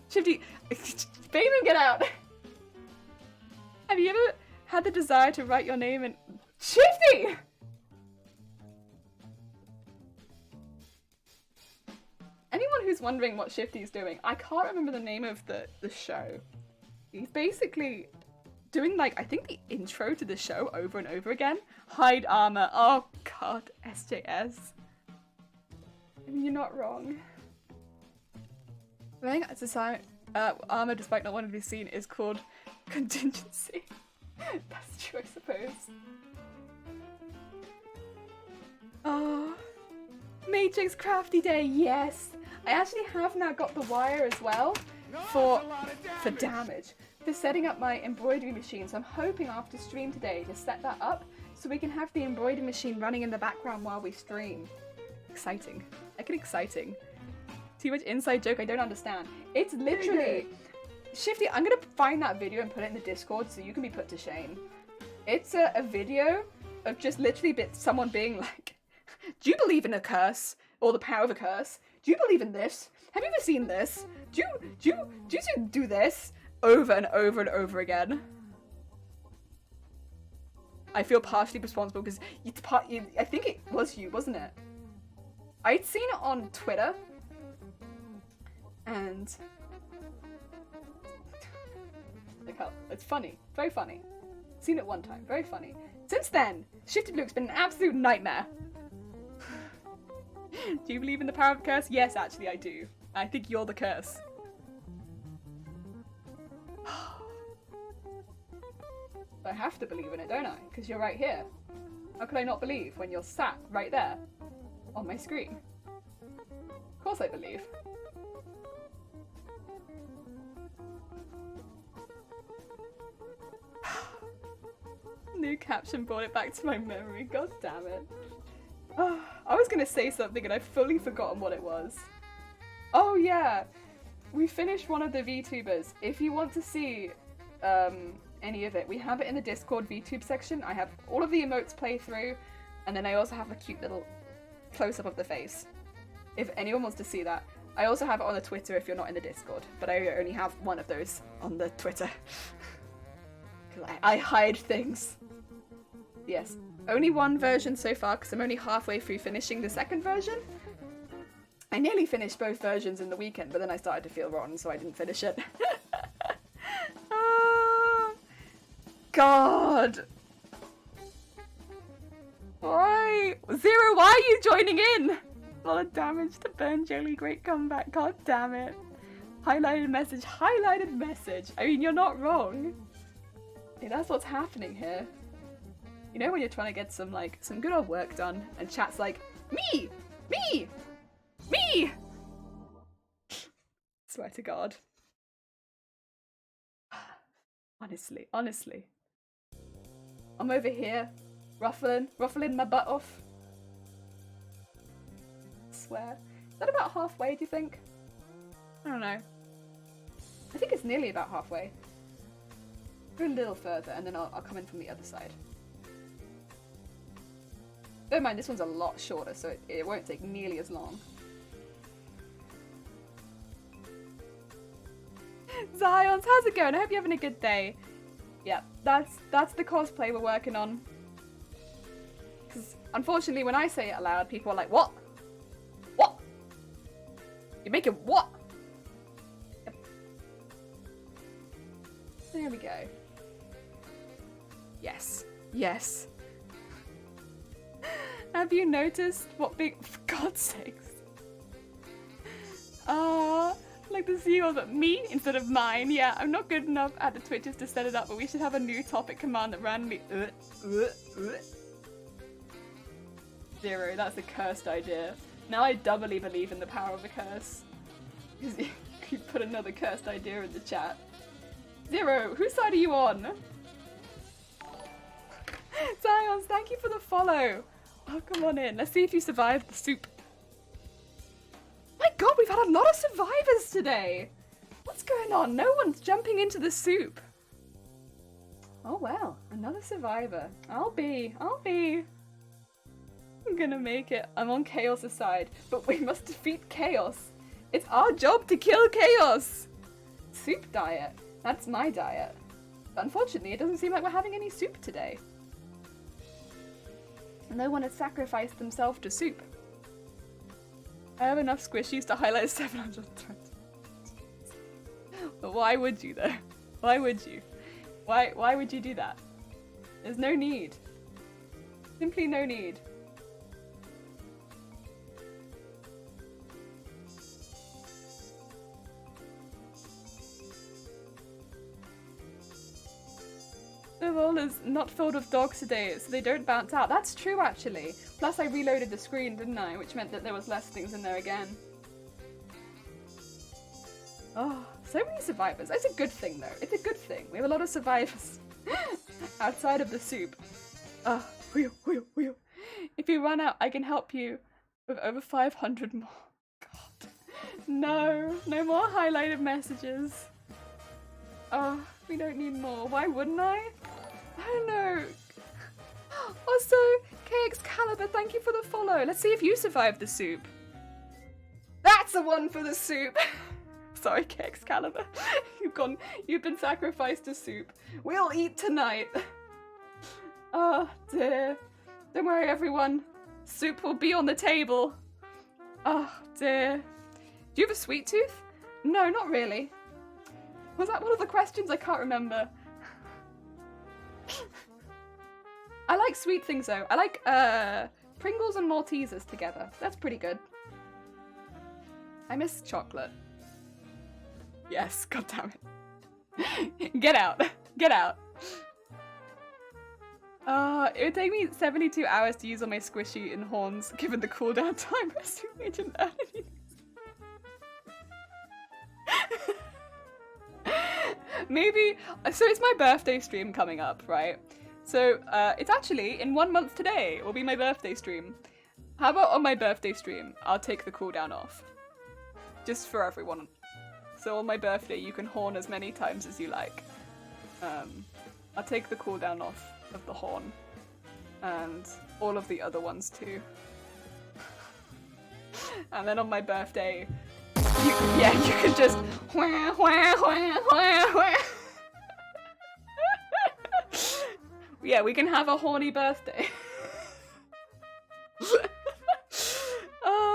Shifty... Bayman, get out! Have you ever had the desire to write your name in... Shifty! Anyone who's wondering what Shifty's doing, I can't remember the name of the show. He's basically doing, like, I think the intro to the show over and over again. Hide armor. Oh, God. SJS. I mean, you're not wrong. Wearing armor despite not wanting to be seen is called contingency. That's true, I suppose. Oh. Matrix Crafty Day, yes! I actually have now got the wire as well for damage. For setting up my embroidery machine, so I'm hoping after stream today to set that up so we can have the embroidery machine running in the background while we stream. Exciting. Exciting. Too much inside joke I don't understand. It's literally... Shifty, I'm gonna find that video and put it in the Discord so you can be put to shame. It's a video of just literally someone being like, do you believe in a curse? Or the power of a curse? Do you believe in this? Have you ever seen this? Do you do this? Over and over and over again. I feel partially responsible because I think it was you, wasn't it? I'd seen it on Twitter. And... Like how, it's funny. Very funny. Seen it one time. Very funny. Since then, Shifted Luke's been an absolute nightmare. Do you believe in the power of curse? Yes, actually I do. I think you're the curse. I have to believe in it, don't I? Because you're right here. How could I not believe when you're sat right there on my screen? Of course I believe. New caption brought it back to my memory. God damn it. I was gonna say something and I've fully forgotten what it was. Oh yeah, we finished one of the VTubers. If you want to see any of it, we have it in the Discord VTube section. I have all of the emotes play through, and then I also have a cute little close-up of the face. If anyone wants to see that. I also have it on the Twitter if you're not in the Discord, but I only have one of those on the Twitter. I hide things. Yes. Only one version so far, because I'm only halfway through finishing the second version. I nearly finished both versions in the weekend, but then I started to feel rotten, so I didn't finish it. God. Why? Zero, why are you joining in? A lot of damage to burn jelly. Great comeback. God damn it. Highlighted message. Highlighted message. I mean, you're not wrong. Yeah, that's what's happening here. You know when you're trying to get some good old work done and chat's like, me! Me! Me! Swear to God. Honestly. I'm over here, ruffling my butt off. Swear. Is that about halfway, do you think? I don't know. I think it's nearly about halfway. Go a little further and then I'll come in from the other side. Don't mind, this one's a lot shorter, so it won't take nearly as long. Zions, how's it going? I hope you're having a good day. Yeah, that's the cosplay we're working on. Because unfortunately, when I say it aloud, people are like, "What? What? You're making what?" Yep. There we go. Yes. Yes. Have you noticed what big... For God's sakes. Like to see yours, but me instead of mine. Yeah, I'm not good enough at the Twitches to set it up, but we should have a new topic command that randomly... Zero, that's a cursed idea. Now I doubly believe in the power of a curse. Because you put another cursed idea in the chat. Zero, whose side are you on? Zions, thank you for the follow. Oh, come on in. Let's see if you survived the soup. My God, we've had a lot of survivors today. What's going on? No one's jumping into the soup. Oh, well, another survivor. I'll be. I'm gonna make it. I'm on Chaos' side, but we must defeat Chaos. It's our job to kill Chaos. Soup diet. That's my diet. But unfortunately, it doesn't seem like we're having any soup today. No one has sacrificed themselves to soup. I have enough squishies to highlight 720. But why would you though? Why would you? Why would you do that? There's no need. Simply no need. The wall is not filled with dogs today, so they don't bounce out. That's true, actually. Plus, I reloaded the screen, didn't I? Which meant that there was less things in there again. Oh, so many survivors. It's a good thing, though. It's a good thing. We have a lot of survivors outside of the soup. Oh, wheel. If you run out, I can help you with over 500 more. God. No more highlighted messages. Oh, we don't need more. Why wouldn't I? I don't know. Also, KXCalibur, thank you for the follow. Let's see if you survived the soup. That's the one for the soup. Sorry, KXCalibur. You've been sacrificed to soup. We'll eat tonight. Oh dear. Don't worry, everyone. Soup will be on the table. Oh dear. Do you have a sweet tooth? No, not really. Was that one of the questions? I can't remember. I like sweet things though. I like Pringles and Maltesers together. That's pretty good. I miss chocolate. Yes, god damn it. Get out. Get out. It would take me 72 hours to use all my squishy and horns given the cooldown time. Assuming I didn't earn any. Maybe, so it's my birthday stream coming up, right? So, it's actually, in 1 month today, will be my birthday stream. How about on my birthday stream, I'll take the cooldown off. Just for everyone. So on my birthday, you can horn as many times as you like. I'll take the cooldown off of the horn. And all of the other ones too. And then on my birthday, you can just wah, wah, wah, wah, wah. Yeah, we can have a horny birthday.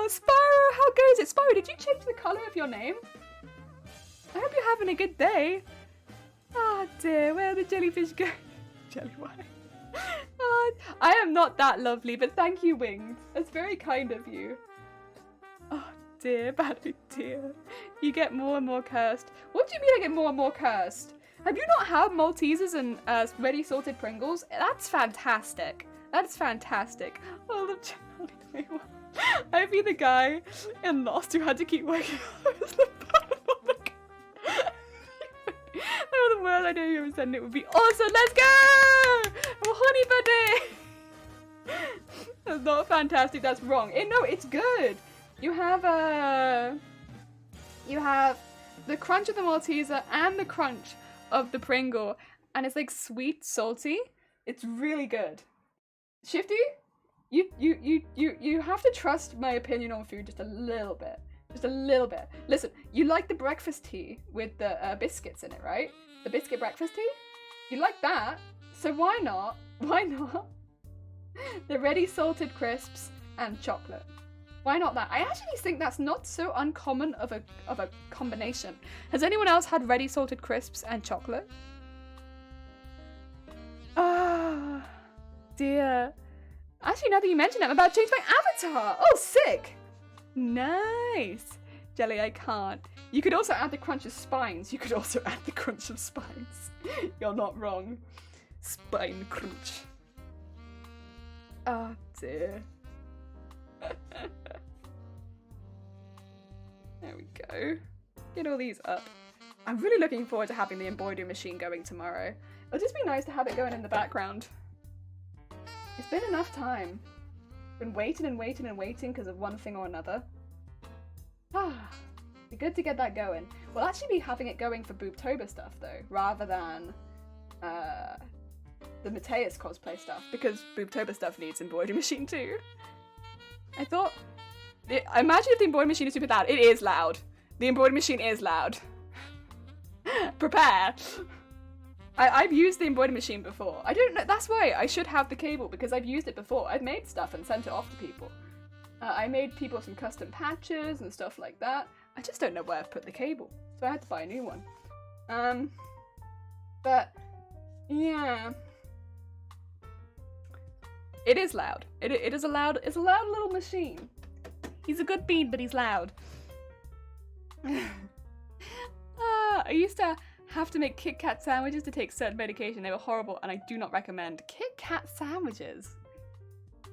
Spyro, how goes it? Spyro, did you change the colour of your name? I hope you're having a good day. Oh dear, where did the jellyfish go? Jelly, why? I am not that lovely, but thank you, Winged. That's very kind of you. Oh dear, Badu dear. You get more and more cursed. What do you mean I get more and more cursed? Have you not had Maltesers and ready salted Pringles? That's fantastic. That's fantastic. Oh, the Charlie. I'd be the guy in Lost who had to keep waking up. Oh, the worst idea you ever said, it would be awesome. Let's go! Oh, honey buddy. That's not fantastic. That's wrong. No, it's good. You have the crunch of the Malteser and the crunch of the Pringle, and it's like sweet, salty. It's really good. Shifty, you have to trust my opinion on food just a little bit. Just a little bit. Listen, you like the breakfast tea with the biscuits in it, right? The biscuit breakfast tea? You like that, so why not? Why not? The ready salted crisps and chocolate. Why not that? I actually think that's not so uncommon of a combination. Has anyone else had ready salted crisps and chocolate? Ah, dear. Actually, now that you mention it, I'm about to change my avatar. Oh, sick. Nice. Jelly, I can't. You could also add the crunch of spines. You could also add the crunch of spines. You're not wrong. Spine crunch. Oh, dear. There we go. Get all these up. I'm really looking forward to having the embroidery machine going tomorrow. It'll just be nice to have it going in the background. It's been enough time. Been waiting and waiting and waiting because of one thing or another. Be good to get that going. We'll actually be having it going for boobtober stuff though, rather than the Mateus cosplay stuff, because boobtober stuff needs embroidery machine too. I thought, imagine if the embroidery machine is super loud. It is loud. The embroidery machine is loud. Prepare. I've used the embroidery machine before. I don't know, that's why I should have the cable, because I've used it before. I've made stuff and sent it off to people. I made people some custom patches and stuff like that. I just don't know where I've put the cable, so I had to buy a new one. But yeah, it is loud. It's a loud little machine. He's a good bean, but he's loud. I used to have to make Kit Kat sandwiches to take certain medication. They were horrible, and I do not recommend Kit Kat sandwiches.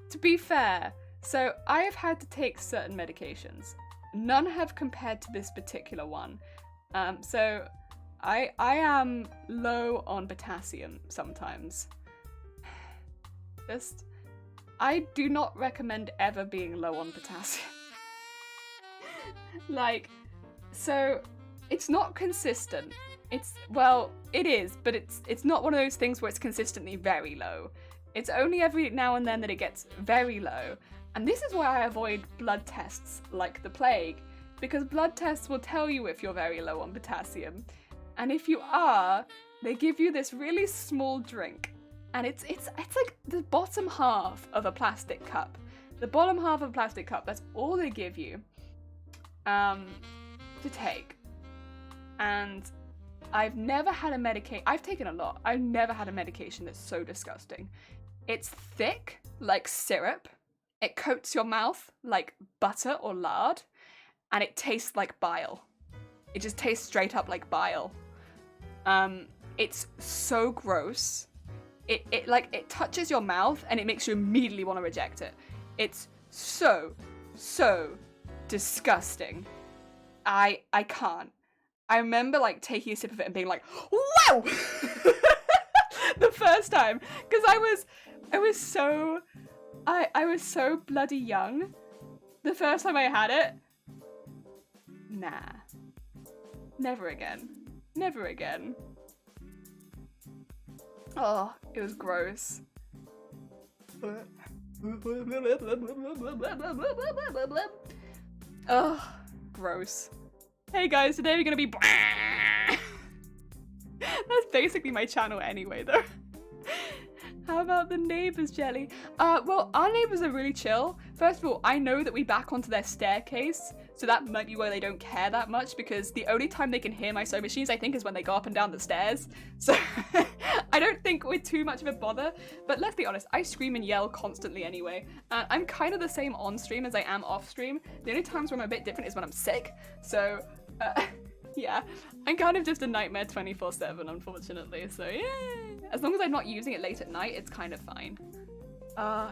To be fair, so I have had to take certain medications. None have compared to this particular one. So I am low on potassium sometimes. I do not recommend ever being low on potassium. Like, so it's not consistent. It is, but it's not one of those things where it's consistently very low. It's only every now and then that it gets very low. And this is why I avoid blood tests like the plague, because blood tests will tell you if you're very low on potassium. And if you are, they give you this really small drink. And it's like the bottom half of a plastic cup. The bottom half of a plastic cup, that's all they give you to take. And I've never had a medication, I've taken a lot, I've never had a medication that's so disgusting. It's thick, like syrup. It coats your mouth like butter or lard, and it tastes like bile. It just tastes straight up like bile. It's so gross. It touches your mouth and it makes you immediately want to reject it. It's so disgusting. I can't. I remember like taking a sip of it and being like, wow! The first time, because I was so bloody young. The first time I had it, nah. Never again. Never again. Oh, it was gross. Oh, gross. Hey guys, today we're gonna be That's basically my channel anyway, though. How about the neighbours, Jelly? Well, our neighbours are really chill. First of all, I know that we back onto their staircase So that might be why they don't care that much, because the only time they can hear my sewing machines, I think, is when they go up and down the stairs. So I don't think we're too much of a bother. But let's be honest, I scream and yell constantly anyway. And I'm kind of the same on stream as I am off stream. The only times where I'm a bit different is when I'm sick. So yeah, I'm kind of just a nightmare 24/7, unfortunately. So yeah, as long as I'm not using it late at night, it's kind of fine.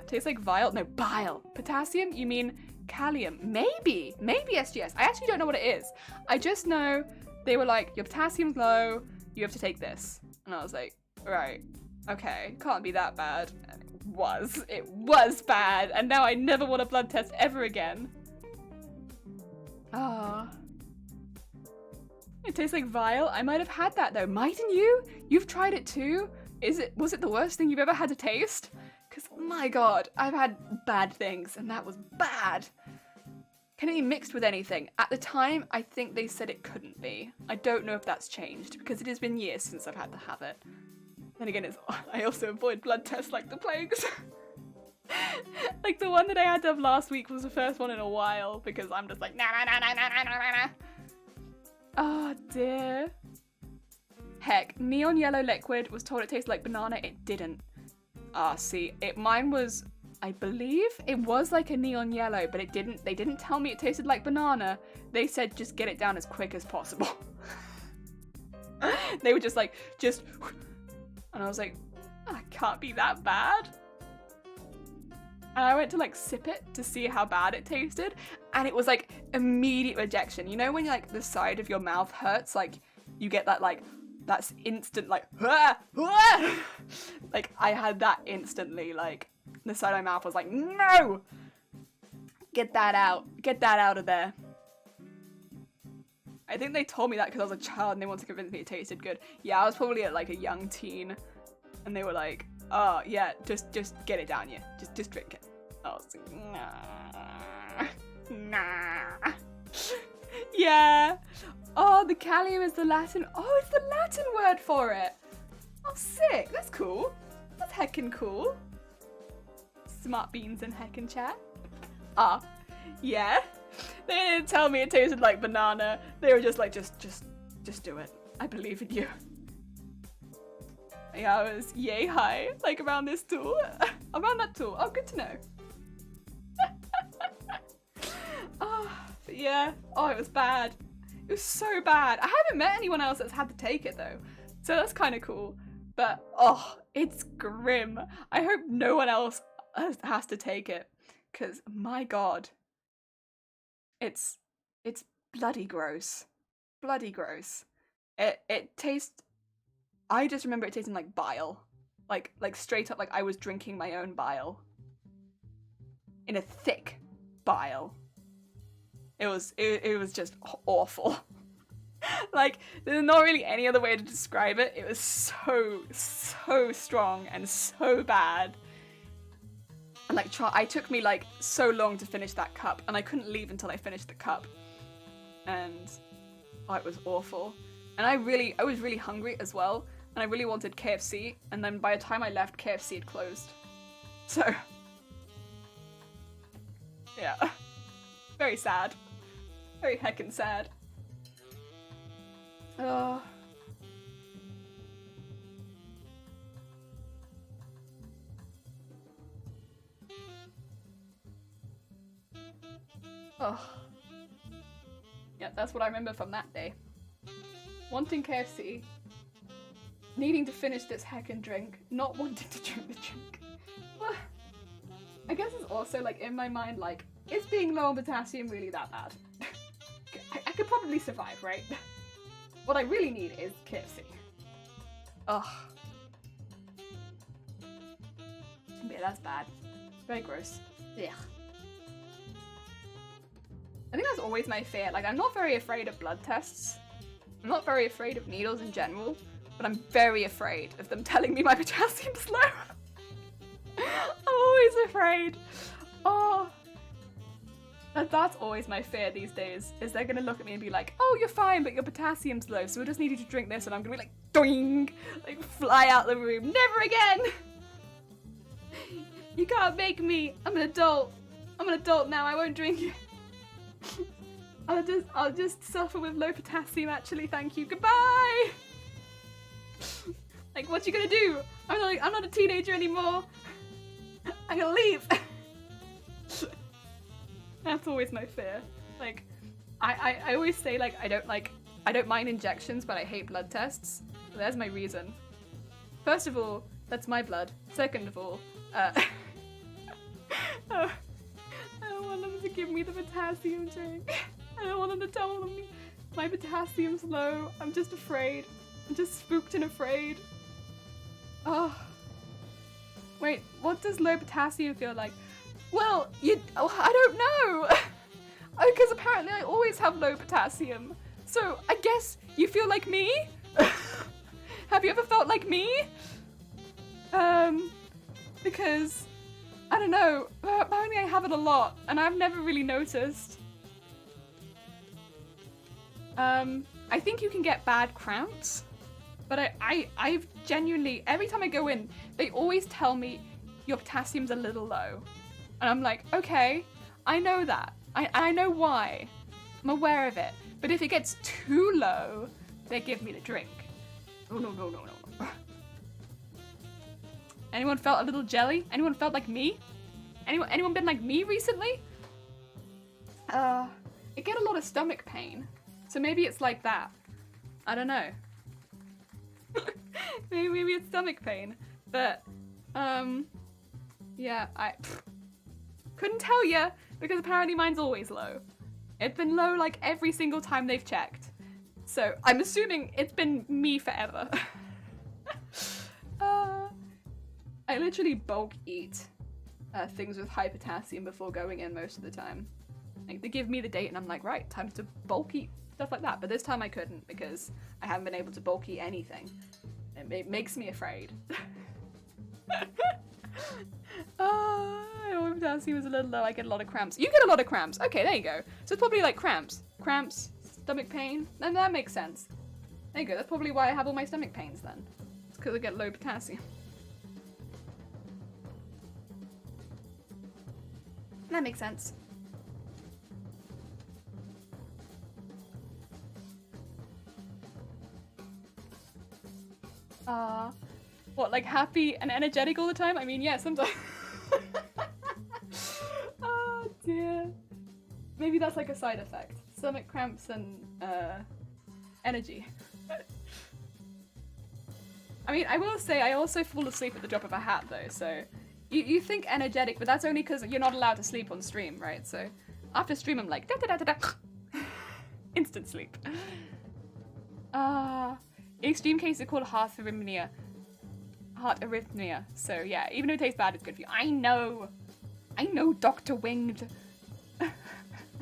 Tastes like vile. No, bile. Potassium? You mean Calcium? Maybe SGS. I actually don't know what it is. I just know they were like, your potassium's low, you have to take this. And I was like, right, okay, can't be that bad. And it was bad. And now I never want a blood test ever again. It tastes like vile. I might have had that though. Mightn't you? You've tried it too? Was it the worst thing you've ever had to taste? Because, my god, I've had bad things, and that was bad. Can it be mixed with anything? At the time, I think they said it couldn't be. I don't know if that's changed, because it has been years since I've had to have it. Then again, I also avoid blood tests like the plagues. Like, the one that I had to have last week was the first one in a while, because I'm just like, nah. Oh, dear. Heck, neon yellow liquid was told it tasted like banana. It didn't. See, mine was, I believe it was like a neon yellow, but they didn't tell me it tasted like banana. They said just get it down as quick as possible. They were just like, and I was like, it can't be that bad. And I went to like sip it to see how bad it tasted, and it was like immediate rejection. You know when like the side of your mouth hurts, like you get that like, that's instant like, like I had that instantly, like the side of my mouth was like, no, get that out of there. I think they told me that because I was a child and they wanted to convince me it tasted good. Yeah, I was probably like a young teen and they were like, oh yeah, just get it down, yeah, just drink it. I was like, nah. Yeah. Oh, the Calcium is the Latin. Oh, it's the Latin word for it. Oh, sick. That's cool. That's heckin' cool. Smart beans in heckin' chat. Yeah. They didn't tell me it tasted like banana. They were just like, just do it. I believe in you. Yeah, I was yay high, like around this tool. Around that tool. Oh, good to know. But yeah. Oh, it was bad. It was so bad. I haven't met anyone else that's had to take it though, so that's kind of cool. But oh, it's grim. I hope no one else has to take it, because my god, it's bloody gross. Bloody gross. It tastes. I just remember it tasting like bile, like straight up like I was drinking my own bile. In a thick bile. It was just awful. Like, there's not really any other way to describe it. It was so strong and so bad. And like, I took me like so long to finish that cup, and I couldn't leave until I finished the cup. And oh, it was awful. And I was really hungry as well, and I really wanted KFC. And then by the time I left, KFC had closed. So yeah, very sad. Very heckin' sad. Oh. Yeah, that's what I remember from that day. Wanting KFC, needing to finish this heckin' drink, not wanting to drink the drink. Well, I guess it's also like in my mind like, is being low on potassium really that bad? I could probably survive, right? What I really need is KFC. Ugh. Yeah, that's bad. Very gross. Yeah. I think that's always my fear. Like, I'm not very afraid of blood tests. I'm not very afraid of needles in general, but I'm very afraid of them telling me my potassium's low. I'm always afraid. Oh. That's always my fear these days, is they're gonna look at me and be like, oh, you're fine, but your potassium's low, so we just need you to drink this, and I'm gonna be like, doing, like, fly out the room. Never again! You can't make me. I'm an adult. I'm an adult now, I won't drink it. I'll just suffer with low potassium actually, thank you. Goodbye! Like, what you gonna do? I'm not a teenager anymore. I'm gonna leave. That's always my fear. Like, I always say like I don't mind injections, but I hate blood tests. There's my reason. First of all, that's my blood. Second of all, I don't want them to give me the potassium drink. I don't want them to tell me my potassium's low. I'm just afraid. I'm just spooked and afraid. Oh. Wait, what does low potassium feel like? Well, I don't know. Because apparently I always have low potassium. So I guess you feel like me? Have you ever felt like me? Because, I don't know, apparently I have it a lot, and I've never really noticed. I think you can get bad cramps, but I've genuinely, every time I go in, they always tell me your potassium's a little low. And I'm like, okay, I know that. I know why. I'm aware of it. But if it gets too low, they give me the drink. Oh, no. Anyone felt a little jelly? Anyone felt like me? Anyone been like me recently? I get a lot of stomach pain. So maybe it's like that. I don't know. maybe it's stomach pain. But, yeah, I couldn't tell ya because apparently mine's always low. It's been low like every single time they've checked. So I'm assuming it's been me forever. I literally bulk eat things with high potassium before going in most of the time. Like, they give me the date and I'm like, right, time to bulk eat stuff like that. But this time I couldn't because I haven't been able to bulk eat anything. It makes me afraid. My potassium is a little low. I get a lot of cramps. You get a lot of cramps. Okay, there you go. So it's probably like cramps, stomach pain. Then that makes sense. There you go. That's probably why I have all my stomach pains then. It's because I get low potassium. That makes sense. What, like happy and energetic all the time? I mean, yeah, sometimes. Oh dear. Maybe that's like a side effect. Stomach cramps and energy. I mean, I will say I also fall asleep at the drop of a hat though, so you think energetic, but that's only because you're not allowed to sleep on stream, right? So after stream I'm like da da da da da. Instant sleep. Extreme cases are called heart arrhythmia. So yeah, even though it tastes bad, it's good for you. I know, Dr. Winged. I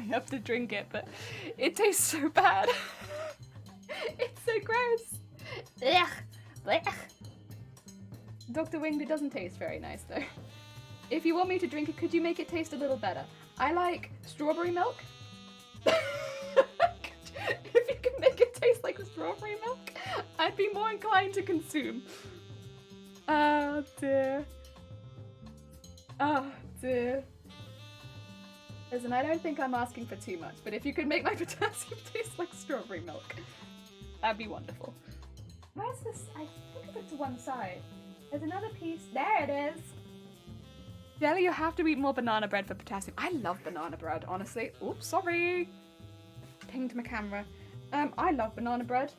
have to drink it, but it tastes so bad. It's so gross. Ugh. Blech. Dr. Winged, it doesn't taste very nice though. If you want me to drink it, could you make it taste a little better? I like strawberry milk. If you can make it taste like strawberry milk, I'd be more inclined to consume. Oh dear. Oh dear. Listen, I don't think I'm asking for too much, but if you could make my potassium taste like strawberry milk, that'd be wonderful. Where's this? I think of it to one side. There's another piece. There it is. Jelly, you have to eat more banana bread for potassium. I love banana bread, honestly. Oops, sorry. Pinged my camera. I love banana bread.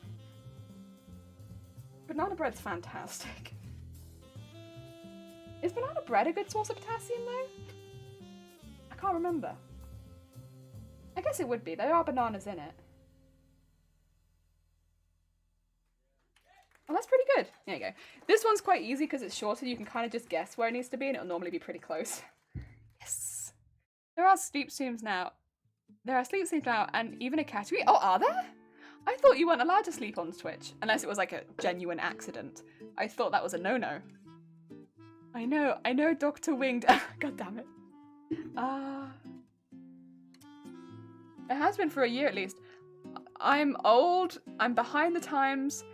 Banana bread's fantastic. Is banana bread a good source of potassium though? I can't remember. I guess it would be. There are bananas in it. Oh, that's pretty good. There you go. This one's quite easy because it's shorter. You can kind of just guess where it needs to be and it'll normally be pretty close. Yes. There are sleep streams now. There are sleep streams now and even a category. Oh, are there? I thought you weren't allowed to sleep on Twitch unless it was like a genuine accident. I thought that was a no-no. I know Dr. Winged. God damn it. It has been for a year at least. I'm old, I'm behind the times,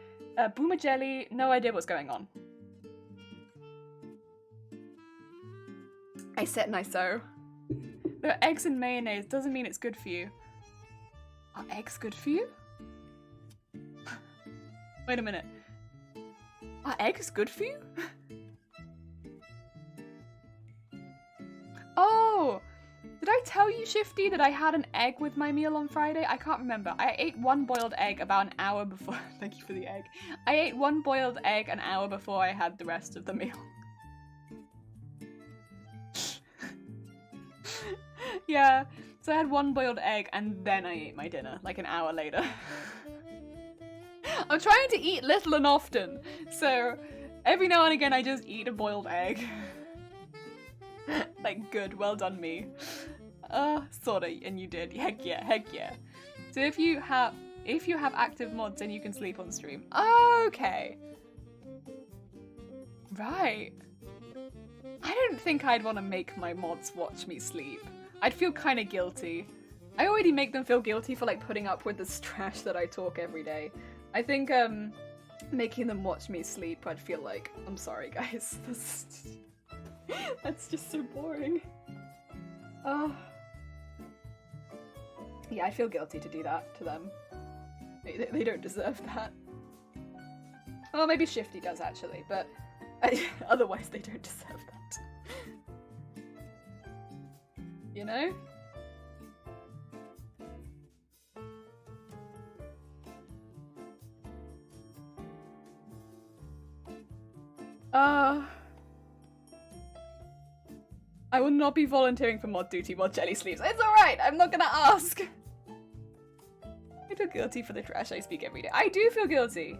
Boomer Jelly, no idea what's going on. I said and I sew. There are eggs and mayonnaise, doesn't mean it's good for you. Are eggs good for you? Wait a minute. Are eggs good for you? Oh! Did I tell you, Shifty, that I had an egg with my meal on Friday? I can't remember. I ate one boiled egg about an hour before. Thank you for the egg. I ate one boiled egg an hour before I had the rest of the meal. Yeah, so I had one boiled egg and then I ate my dinner, like an hour later. I'm trying to eat little and often, so every now and again I just eat a boiled egg. Like, good, well done me. Sorta, and you did. Heck yeah, heck yeah. So if you have active mods, then you can sleep on stream. Okay. Right. I don't think I'd want to make my mods watch me sleep. I'd feel kind of guilty. I already make them feel guilty for like putting up with this trash that I talk every day. I think making them watch me sleep, I'd feel like, I'm sorry guys. That's just so boring. Oh. Yeah, I feel guilty to do that to them. They don't deserve that. Oh, maybe Shifty does actually, but otherwise they don't deserve that. You know? I will not be volunteering for mod duty while Jelly sleeps. It's alright, I'm not gonna ask. I feel guilty for the trash I speak every day. I do feel guilty.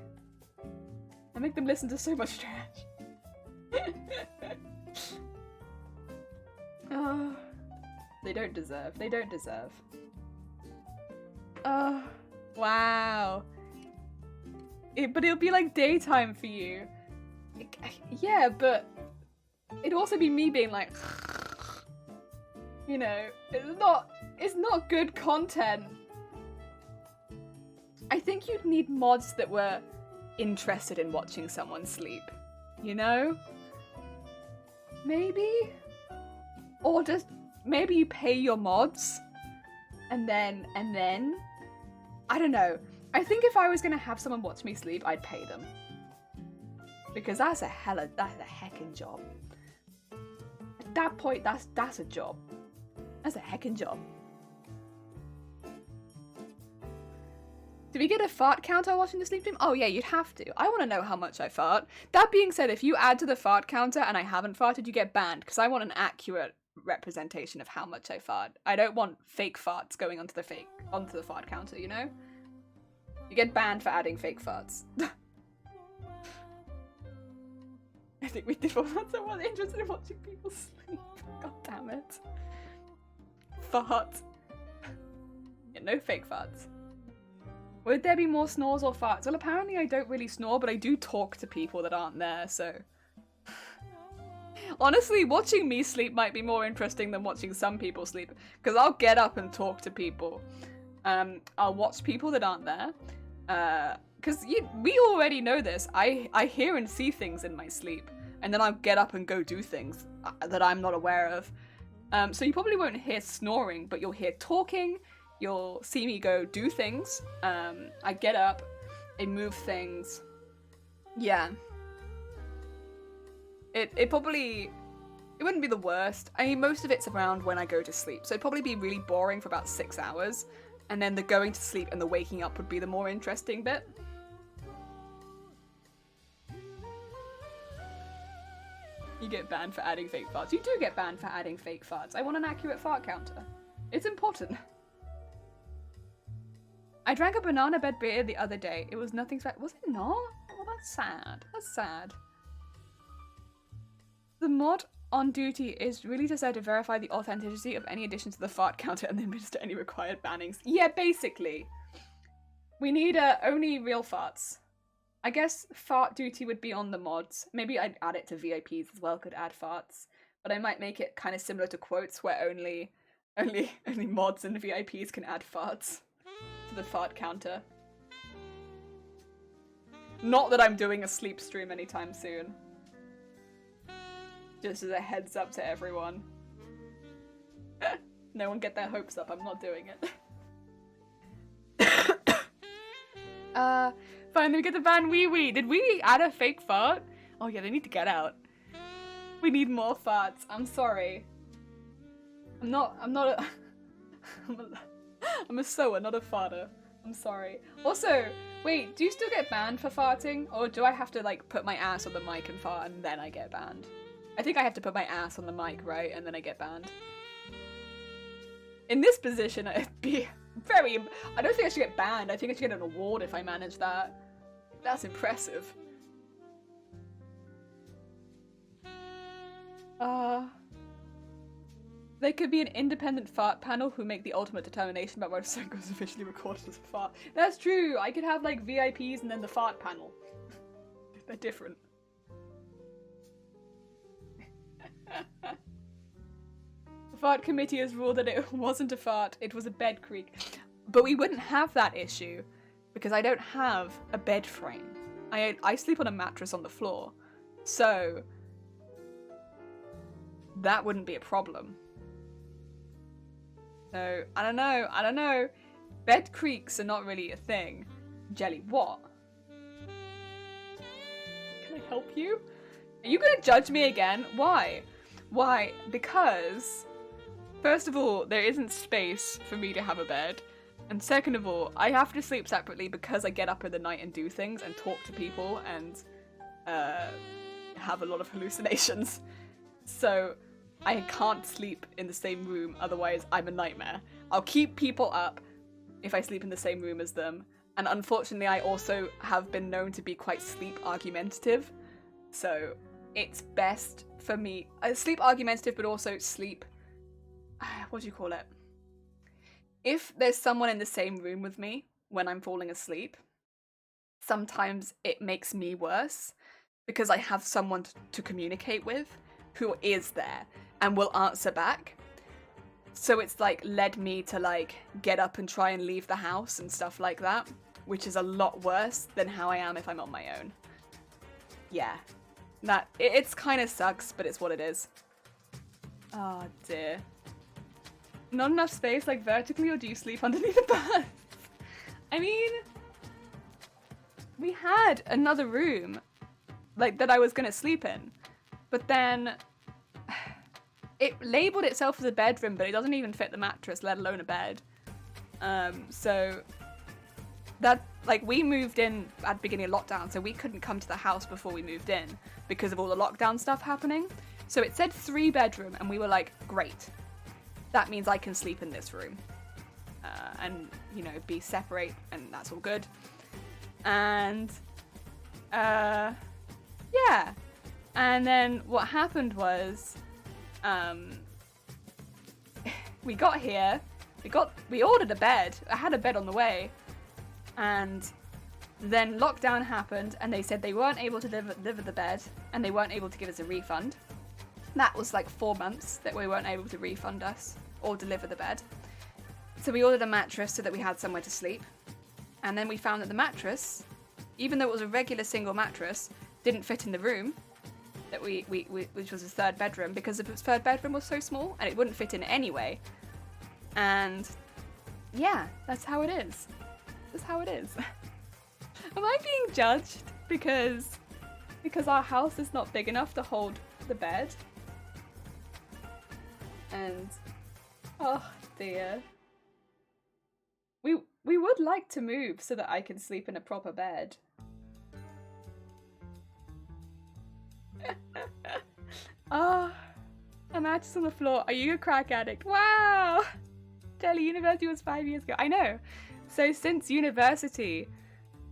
I make them listen to so much trash. Oh, they don't deserve. They don't deserve. Oh, wow. But it'll be like daytime for you. Yeah, but it'd also be me being like, you know, it's not good content. I think you'd need mods that were interested in watching someone sleep, you know? Maybe? Or just, maybe you pay your mods, and then, I don't know. I think if I was gonna have someone watch me sleep, I'd pay them. Because that's a heckin' job. At that point, that's a job. That's a heckin' job. Do we get a fart counter watching the sleep stream? Oh yeah, you'd have to. I want to know how much I fart. That being said, if you add to the fart counter and I haven't farted, you get banned, because I want an accurate representation of how much I fart. I don't want fake farts going onto the fart counter, you know? You get banned for adding fake farts. I think we did want someone interested in watching people sleep. God damn it. Fart. Yeah, no fake farts. Would there be more snores or farts? Well, apparently I don't really snore, but I do talk to people that aren't there, so... Honestly, watching me sleep might be more interesting than watching some people sleep, because I'll get up and talk to people. I'll watch people that aren't there, because we already know this. I hear and see things in my sleep, and then I'll get up and go do things that I'm not aware of. So you probably won't hear snoring, but you'll hear talking, you'll see me go do things. I get up, I move things. Yeah. It wouldn't be the worst. I mean, most of it's around when I go to sleep, so it'd probably be really boring for about 6 hours, and then the going to sleep and the waking up would be the more interesting bit. You get banned for adding fake farts. You do get banned for adding fake farts. I want an accurate fart counter. It's important. I drank a banana bed beer the other day. It was nothing special. Was it not? Oh, that's sad. That's sad. The mod on duty is really just there to verify the authenticity of any addition to the fart counter and then administer any required bannings. Yeah, basically. We need only real farts. I guess fart duty would be on the mods. Maybe I'd add it to VIPs as well, could add farts. But I might make it kind of similar to quotes where only mods and VIPs can add farts to the fart counter. Not that I'm doing a sleep stream anytime soon. Just as a heads up to everyone. No one get their hopes up, I'm not doing it. Fine, then we get to ban Wee Wee. Did Wee Wee add a fake fart? Oh yeah, they need to get out. We need more farts. I'm sorry. I'm a sewer, not a farter. I'm sorry. Also, wait, do you still get banned for farting? Or do I have to, like, put my ass on the mic and fart and then I get banned? I think I have to put my ass on the mic, right? And then I get banned. In this position, I'd be very... I don't think I should get banned. I think I should get an award if I manage that. That's impressive. There could be an independent fart panel who make the ultimate determination about whether a song is officially recorded as a fart. That's true! I could have, like, VIPs and then the fart panel. They're different. The fart committee has ruled that it wasn't a fart, it was a bed creak. But we wouldn't have that issue, because I don't have a bed frame. I sleep on a mattress on the floor, so that wouldn't be a problem. So, I don't know. Bed creaks are not really a thing. Jelly, what? Can I help you? Are you gonna judge me again? Why? Why? Because, first of all, there isn't space for me to have a bed. And second of all, I have to sleep separately because I get up in the night and do things and talk to people and have a lot of hallucinations. So I can't sleep in the same room, otherwise I'm a nightmare. I'll keep people up if I sleep in the same room as them. And unfortunately, I also have been known to be quite sleep argumentative. So it's best for me, sleep argumentative, but also sleep, what do you call it? If there's someone in the same room with me when I'm falling asleep, sometimes it makes me worse because I have someone to communicate with who is there and will answer back. So it's like led me to like get up and try and leave the house and stuff like that, which is a lot worse than how I am if I'm on my own. Yeah, it's kind of sucks, but it's what it is. Oh dear. Not enough space, like vertically, or do you sleep underneath a bed? I mean, we had another room, like, that I was gonna sleep in, but then it labeled itself as a bedroom, but it doesn't even fit the mattress, let alone a bed. So that, like, we moved in at the beginning of lockdown, so we couldn't come to the house before we moved in because of all the lockdown stuff happening. So it said 3-bedroom, and we were like, great. That means I can sleep in this room and, you know, be separate, and that's all good. And, yeah. And then what happened was, we got here, we ordered a bed. I had a bed on the way, and then lockdown happened, and they said they weren't able to deliver the bed, and they weren't able to give us a refund. That was like 4 months that we weren't able to refund us or deliver the bed. So we ordered a mattress so that we had somewhere to sleep. And then we found that the mattress, even though it was a regular single mattress, didn't fit in the room that which was a 3rd bedroom, because the 3rd bedroom was so small and it wouldn't fit in anyway. And yeah, that's how it is. That's how it is. Am I being judged because our house is not big enough to hold the bed? And oh dear. We would like to move so that I can sleep in a proper bed. Oh, a mattress on the floor. Are you a crack addict? Wow! Jelly, university was 5 years ago. I know. So since university,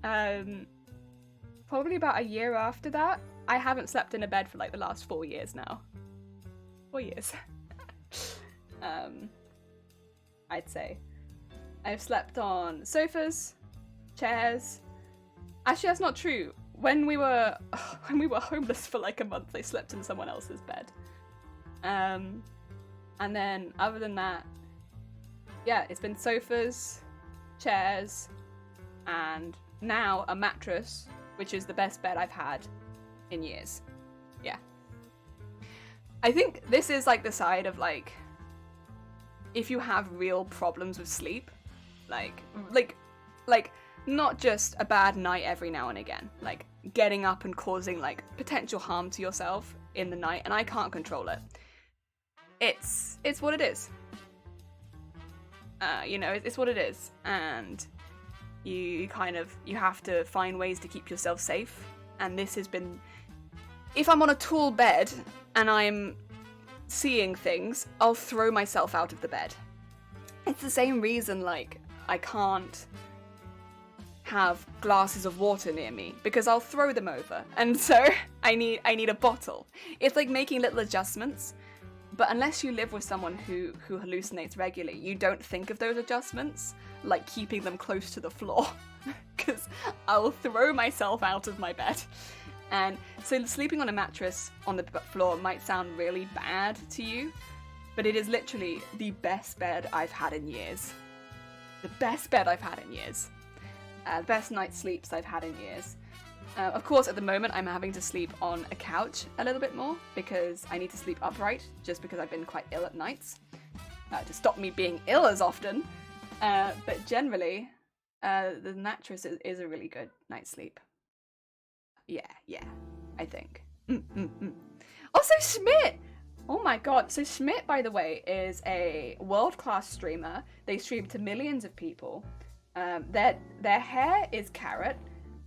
probably about a year after that, I haven't slept in a bed for like the last 4 years now. 4 years. I'd say. I've slept on sofas, chairs. Actually, that's not true. When we were homeless for like a month, I slept in someone else's bed. And then other than that, yeah, it's been sofas, chairs, and now a mattress, which is the best bed I've had in years. Yeah. I think this is like the side of like, if you have real problems with sleep, like not just a bad night every now and again, like getting up and causing like potential harm to yourself in the night, and I can't control it. It's what it is. You know, it's what it is, and you have to find ways to keep yourself safe. And this has been, if I'm on a tall bed and I'm seeing things, I'll throw myself out of the bed. It's the same reason, like, I can't have glasses of water near me, because I'll throw them over, and so I need a bottle. It's like making little adjustments, but unless you live with someone who hallucinates regularly, you don't think of those adjustments, like keeping them close to the floor, because I'll throw myself out of my bed. And so sleeping on a mattress on the floor might sound really bad to you, but it is literally the best bed I've had in years. The best bed I've had in years. Best night's sleeps I've had in years. Of course, at the moment, I'm having to sleep on a couch a little bit more because I need to sleep upright, just because I've been quite ill at nights, to stop me being ill as often. But generally, the mattress is a really good night's sleep. Yeah, I think. Also, Schmidt! Oh my god, so Schmidt, by the way, is a world-class streamer. They stream to millions of people. Their hair is carrot,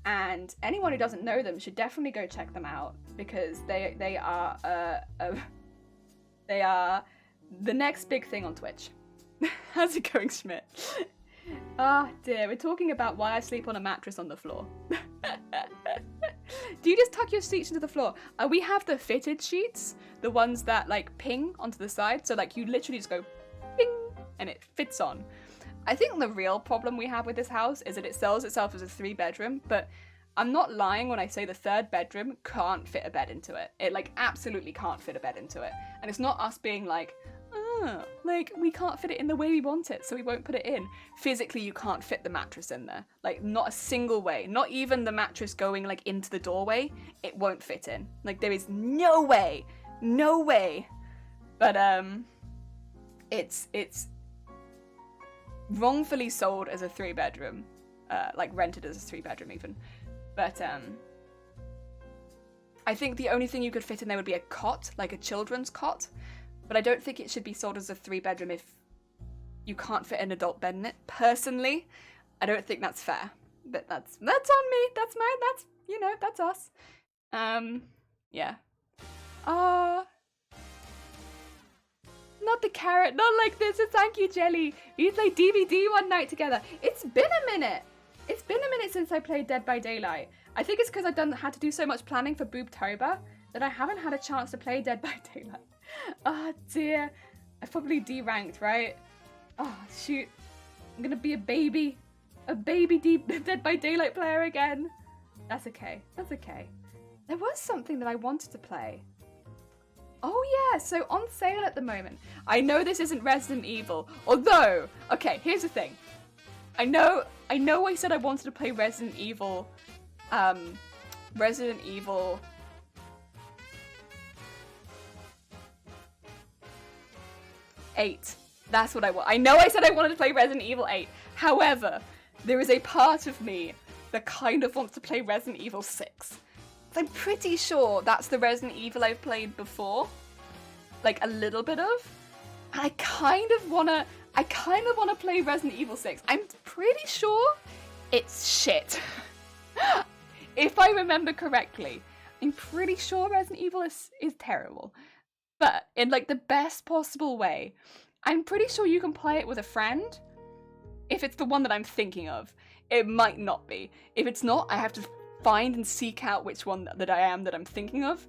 and anyone who doesn't know them should definitely go check them out, because they are the next big thing on Twitch. How's it going, Schmidt? Ah, dear, we're talking about why I sleep on a mattress on the floor. Do you just tuck your sheets into the floor? We have the fitted sheets, the ones that like ping onto the side, so like you literally just go ping and it fits on. I think the real problem we have with this house is that it sells itself as a 3-bedroom, but I'm not lying when I say the 3rd bedroom can't fit a bed into it. It like absolutely can't fit a bed into it. And it's not us being like, like we can't fit it in the way we want it, so we won't put it in. Physically, you can't fit the mattress in there. Like not a single way. Not even the mattress going like into the doorway. It won't fit in. Like there is no way. No way. But it's wrongfully sold as a 3-bedroom, like rented as a 3-bedroom even. But I think the only thing you could fit in there would be a cot, like a children's cot. But I don't think it should be sold as a 3-bedroom if you can't fit an adult bed in it. Personally, I don't think that's fair. But that's on me. That's us. Yeah. Not the carrot, not like this. Thank you, Jelly. We played DVD one night together. It's been a minute. It's been a minute since I played Dead by Daylight. I think it's because I've had to do so much planning for boobtober that I haven't had a chance to play Dead by Daylight. Oh dear. I probably D-ranked, right? Oh shoot. I'm gonna be a baby Dead by Daylight player again. That's okay. There was something that I wanted to play. Oh yeah, so on sale at the moment. I know this isn't Resident Evil, although, okay, here's the thing. I know I said I wanted to play Resident Evil 8. That's what I want. I know I said I wanted to play Resident Evil 8. However, there is a part of me that kind of wants to play Resident Evil 6. I'm pretty sure that's the Resident Evil I've played before. Like a little bit of. And I kind of wanna play Resident Evil 6. I'm pretty sure it's shit. If I remember correctly. I'm pretty sure Resident Evil is terrible. But in like the best possible way. I'm pretty sure you can play it with a friend. If it's the one that I'm thinking of. It might not be. If it's not, I have to find and seek out which one that I'm thinking of.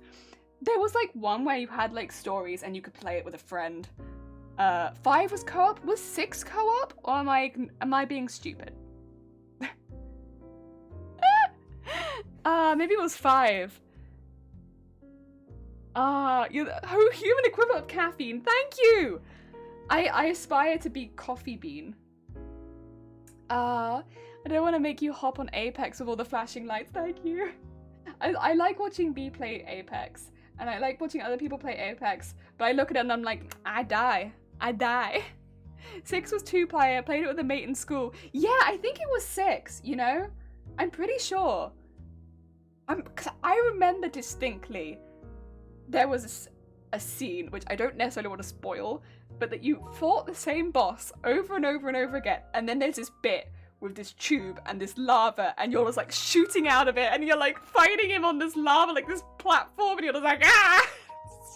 There was like one where you had like stories and you could play it with a friend. 5 was co-op. Was 6 co-op? Or am I being stupid? Maybe it was 5. You're the human equivalent of caffeine. Thank you! I aspire to be coffee bean. I don't want to make you hop on Apex with all the flashing lights. Thank you. I like watching B play Apex. And I like watching other people play Apex. But I look at it and I'm like, I die. 6 was 2-player, played it with a mate in school. Yeah, I think it was 6, you know? I'm pretty sure. Because I remember distinctly there was a scene, which I don't necessarily want to spoil, but that you fought the same boss over and over and over again, and then there's this bit with this tube and this lava, and you're just like shooting out of it, and you're like fighting him on this lava, like this platform, and you're just like, ah!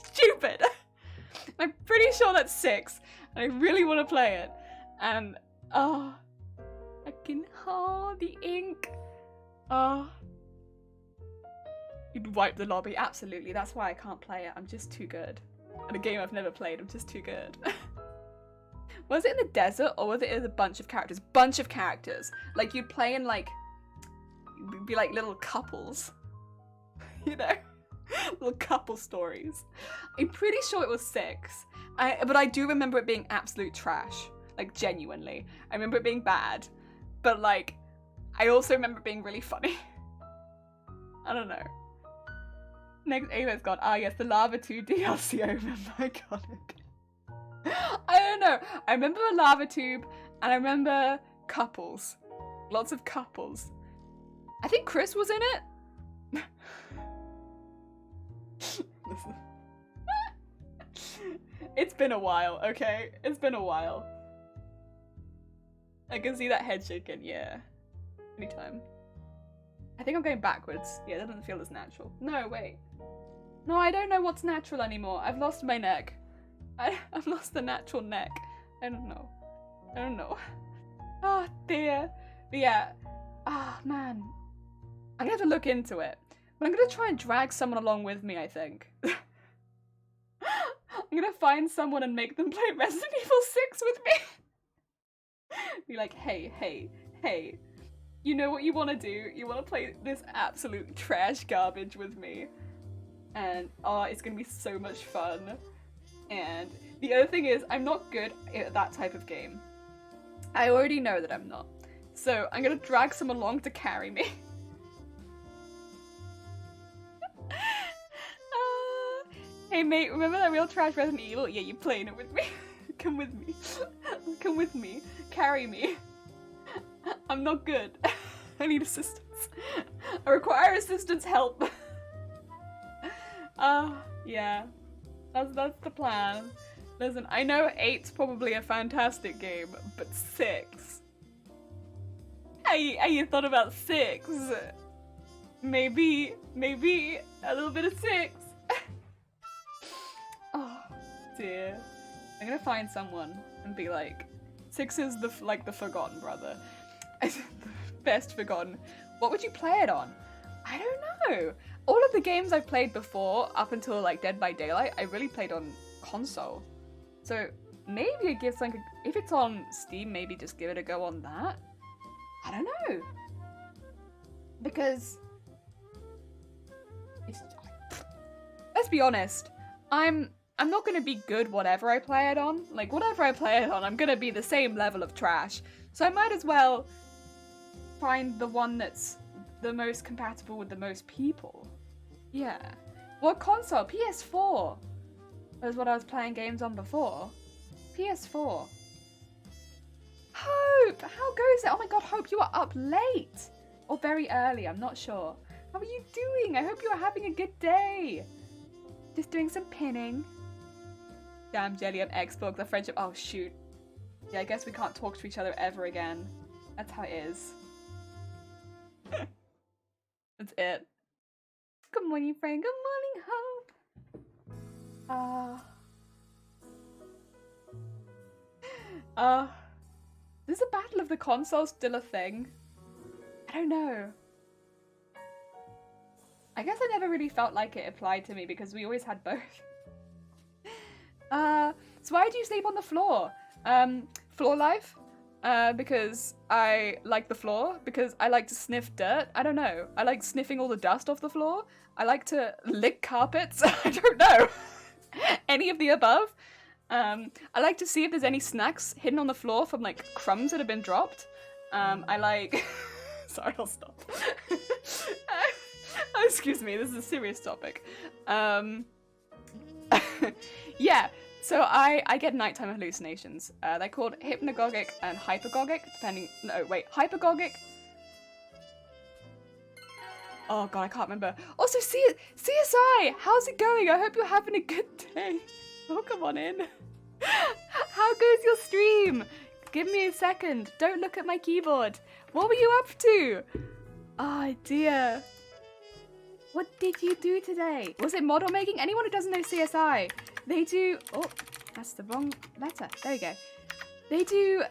Stupid! I'm pretty sure that's 6, and I really want to play it. And, oh, the ink. Oh. You'd wipe the lobby, absolutely. That's why I can't play it. I'm just too good. At a game I've never played, I'm just too good. Was it in the desert, or was it in a bunch of characters? Bunch of characters. Like, you'd play in, like, you'd be like little couples. You know? Little couple stories. I'm pretty sure it was 6. But I do remember it being absolute trash. Like, genuinely. I remember it being bad. But, like, I also remember it being really funny. I don't know. Next Ava's gone. Ah, yes, the Lava 2 DLC. I remember. Iconic. I don't know. I remember a lava tube, and I remember couples. Lots of couples. I think Chris was in it. It's been a while, okay? It's been a while. I can see that head shaking, yeah. Anytime. I think I'm going backwards. Yeah, that doesn't feel as natural. No, wait. No, I don't know what's natural anymore. I've lost my neck. I've lost the natural neck. I don't know. I don't know. Oh, dear. But yeah. Ah, man. I'm gonna have to look into it. But I'm gonna try and drag someone along with me, I think. I'm gonna find someone and make them play Resident Evil 6 with me. Be like, hey. You know what you want to do? You want to play this absolute trash garbage with me. And, oh, it's gonna be so much fun. And the other thing is, I'm not good at that type of game. I already know that I'm not. So I'm gonna drag someone along to carry me. Hey mate, remember that real trash Resident Evil? Yeah, you're playing it with me. Come with me. Come with me. Carry me. I'm not good. I need assistance. I require assistance help. Yeah. That's the plan. Listen, I know 8's probably a fantastic game, but 6? Hey, you thought about 6? Maybe a little bit of 6. Oh, dear. I'm gonna find someone and be like, 6 is the forgotten brother. Best forgotten. What would you play it on? I don't know. All of the games I've played before, up until like Dead by Daylight, I really played on console. So maybe it gives like, if it's on Steam, maybe just give it a go on that. I don't know. Because let's be honest, I'm not gonna be good whatever I play it on. Like whatever I play it on, I'm gonna be the same level of trash. So I might as well find the one that's the most compatible with the most people. Yeah. What console? PS4 was what I was playing games on before. PS4. Hope! How goes it? Oh my god, Hope, you are up late! Or very early, I'm not sure. How are you doing? I hope you are having a good day. Just doing some pinning. Damn, Jelly on Xbox, the friendship. Oh, shoot. Yeah, I guess we can't talk to each other ever again. That's how it is. That's it. Good morning, friend. Good morning, Hope. Is a battle of the consoles still a thing? I don't know. I guess I never really felt like it applied to me because we always had both. So why do you sleep on the floor? Floor life? Because I like the floor, because I like to sniff dirt. I don't know. I like sniffing all the dust off the floor. I like to lick carpets. I don't know. Any of the above. I like to see if there's any snacks hidden on the floor from like crumbs that have been dropped. I like... Sorry, I'll stop. Excuse me, this is a serious topic. Yeah, So I get nighttime hallucinations. They're called hypnagogic and hypergogic, depending. No, wait, hypergogic. Oh god, I can't remember. Also, CSI, how's it going? I hope you're having a good day. Oh, come on in. How goes your stream? Give me a second. Don't look at my keyboard. What were you up to? Oh dear. What did you do today? Was it model making? Anyone who doesn't know CSI, they do... Oh, that's the wrong letter. There we go. They do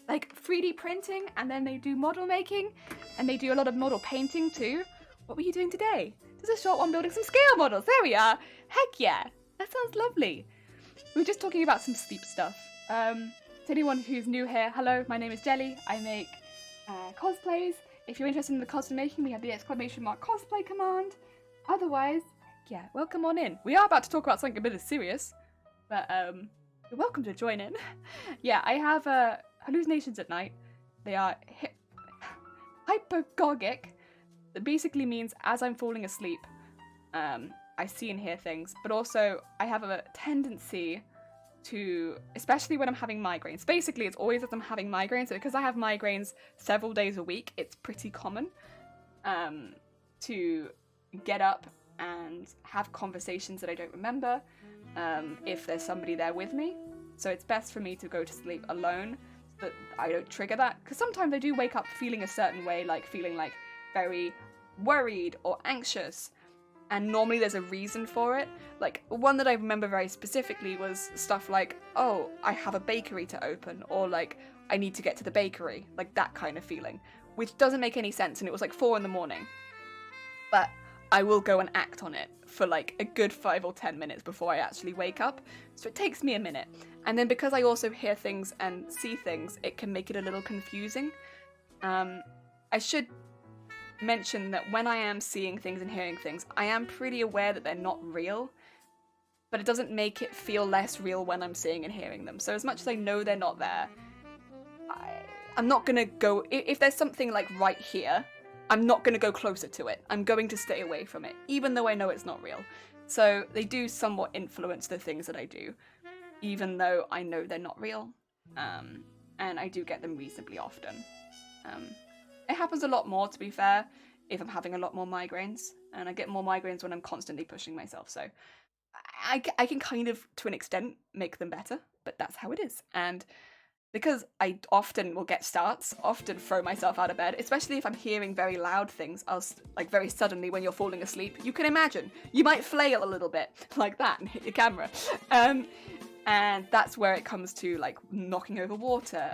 like 3D printing, and then they do model making, and they do a lot of model painting too. What were you doing today? There's a short one building some scale models. There we are. Heck yeah. That sounds lovely. We were just talking about some sleep stuff. To anyone who's new here, hello, my name is Jelly. I make cosplays. If you're interested in the cosplay making, we have the ! Cosplay command. Otherwise, yeah, welcome on in. We are about to talk about something a bit serious, but you're welcome to join in. Yeah, I have hallucinations at night. They are hypergogic. That basically means as I'm falling asleep, I see and hear things, but also I have a tendency to, especially when I'm having migraines. Basically, it's always as I'm having migraines, so because I have migraines several days a week, it's pretty common to get up and have conversations that I don't remember if there's somebody there with me. So it's best for me to go to sleep alone so that I don't trigger that, because sometimes I do wake up feeling a certain way, like feeling like very worried or anxious, and normally there's a reason for it. Like, one that I remember very specifically was stuff like, oh, I have a bakery to open, or like, I need to get to the bakery, like that kind of feeling, which doesn't make any sense, and it was like 4 a.m. But I will go and act on it for like a good 5 or 10 minutes before I actually wake up, so it takes me a minute. And then because I also hear things and see things, it can make it a little confusing. I should mention that when I am seeing things and hearing things, I am pretty aware that they're not real, but it doesn't make it feel less real when I'm seeing and hearing them. So as much as I know they're not there, I'm not gonna go, if there's something like right here, I'm not gonna go closer to it. I'm going to stay away from it, even though I know it's not real. So they do somewhat influence the things that I do, even though I know they're not real, and I do get them reasonably often. It happens a lot more, to be fair, if I'm having a lot more migraines, and I get more migraines when I'm constantly pushing myself, so I can kind of, to an extent, make them better, but that's how it is. And because I often will get starts, often throw myself out of bed, especially if I'm hearing very loud things, like very suddenly when you're falling asleep, you can imagine, you might flail a little bit, like that, and hit your camera. And that's where it comes to, like, knocking over water,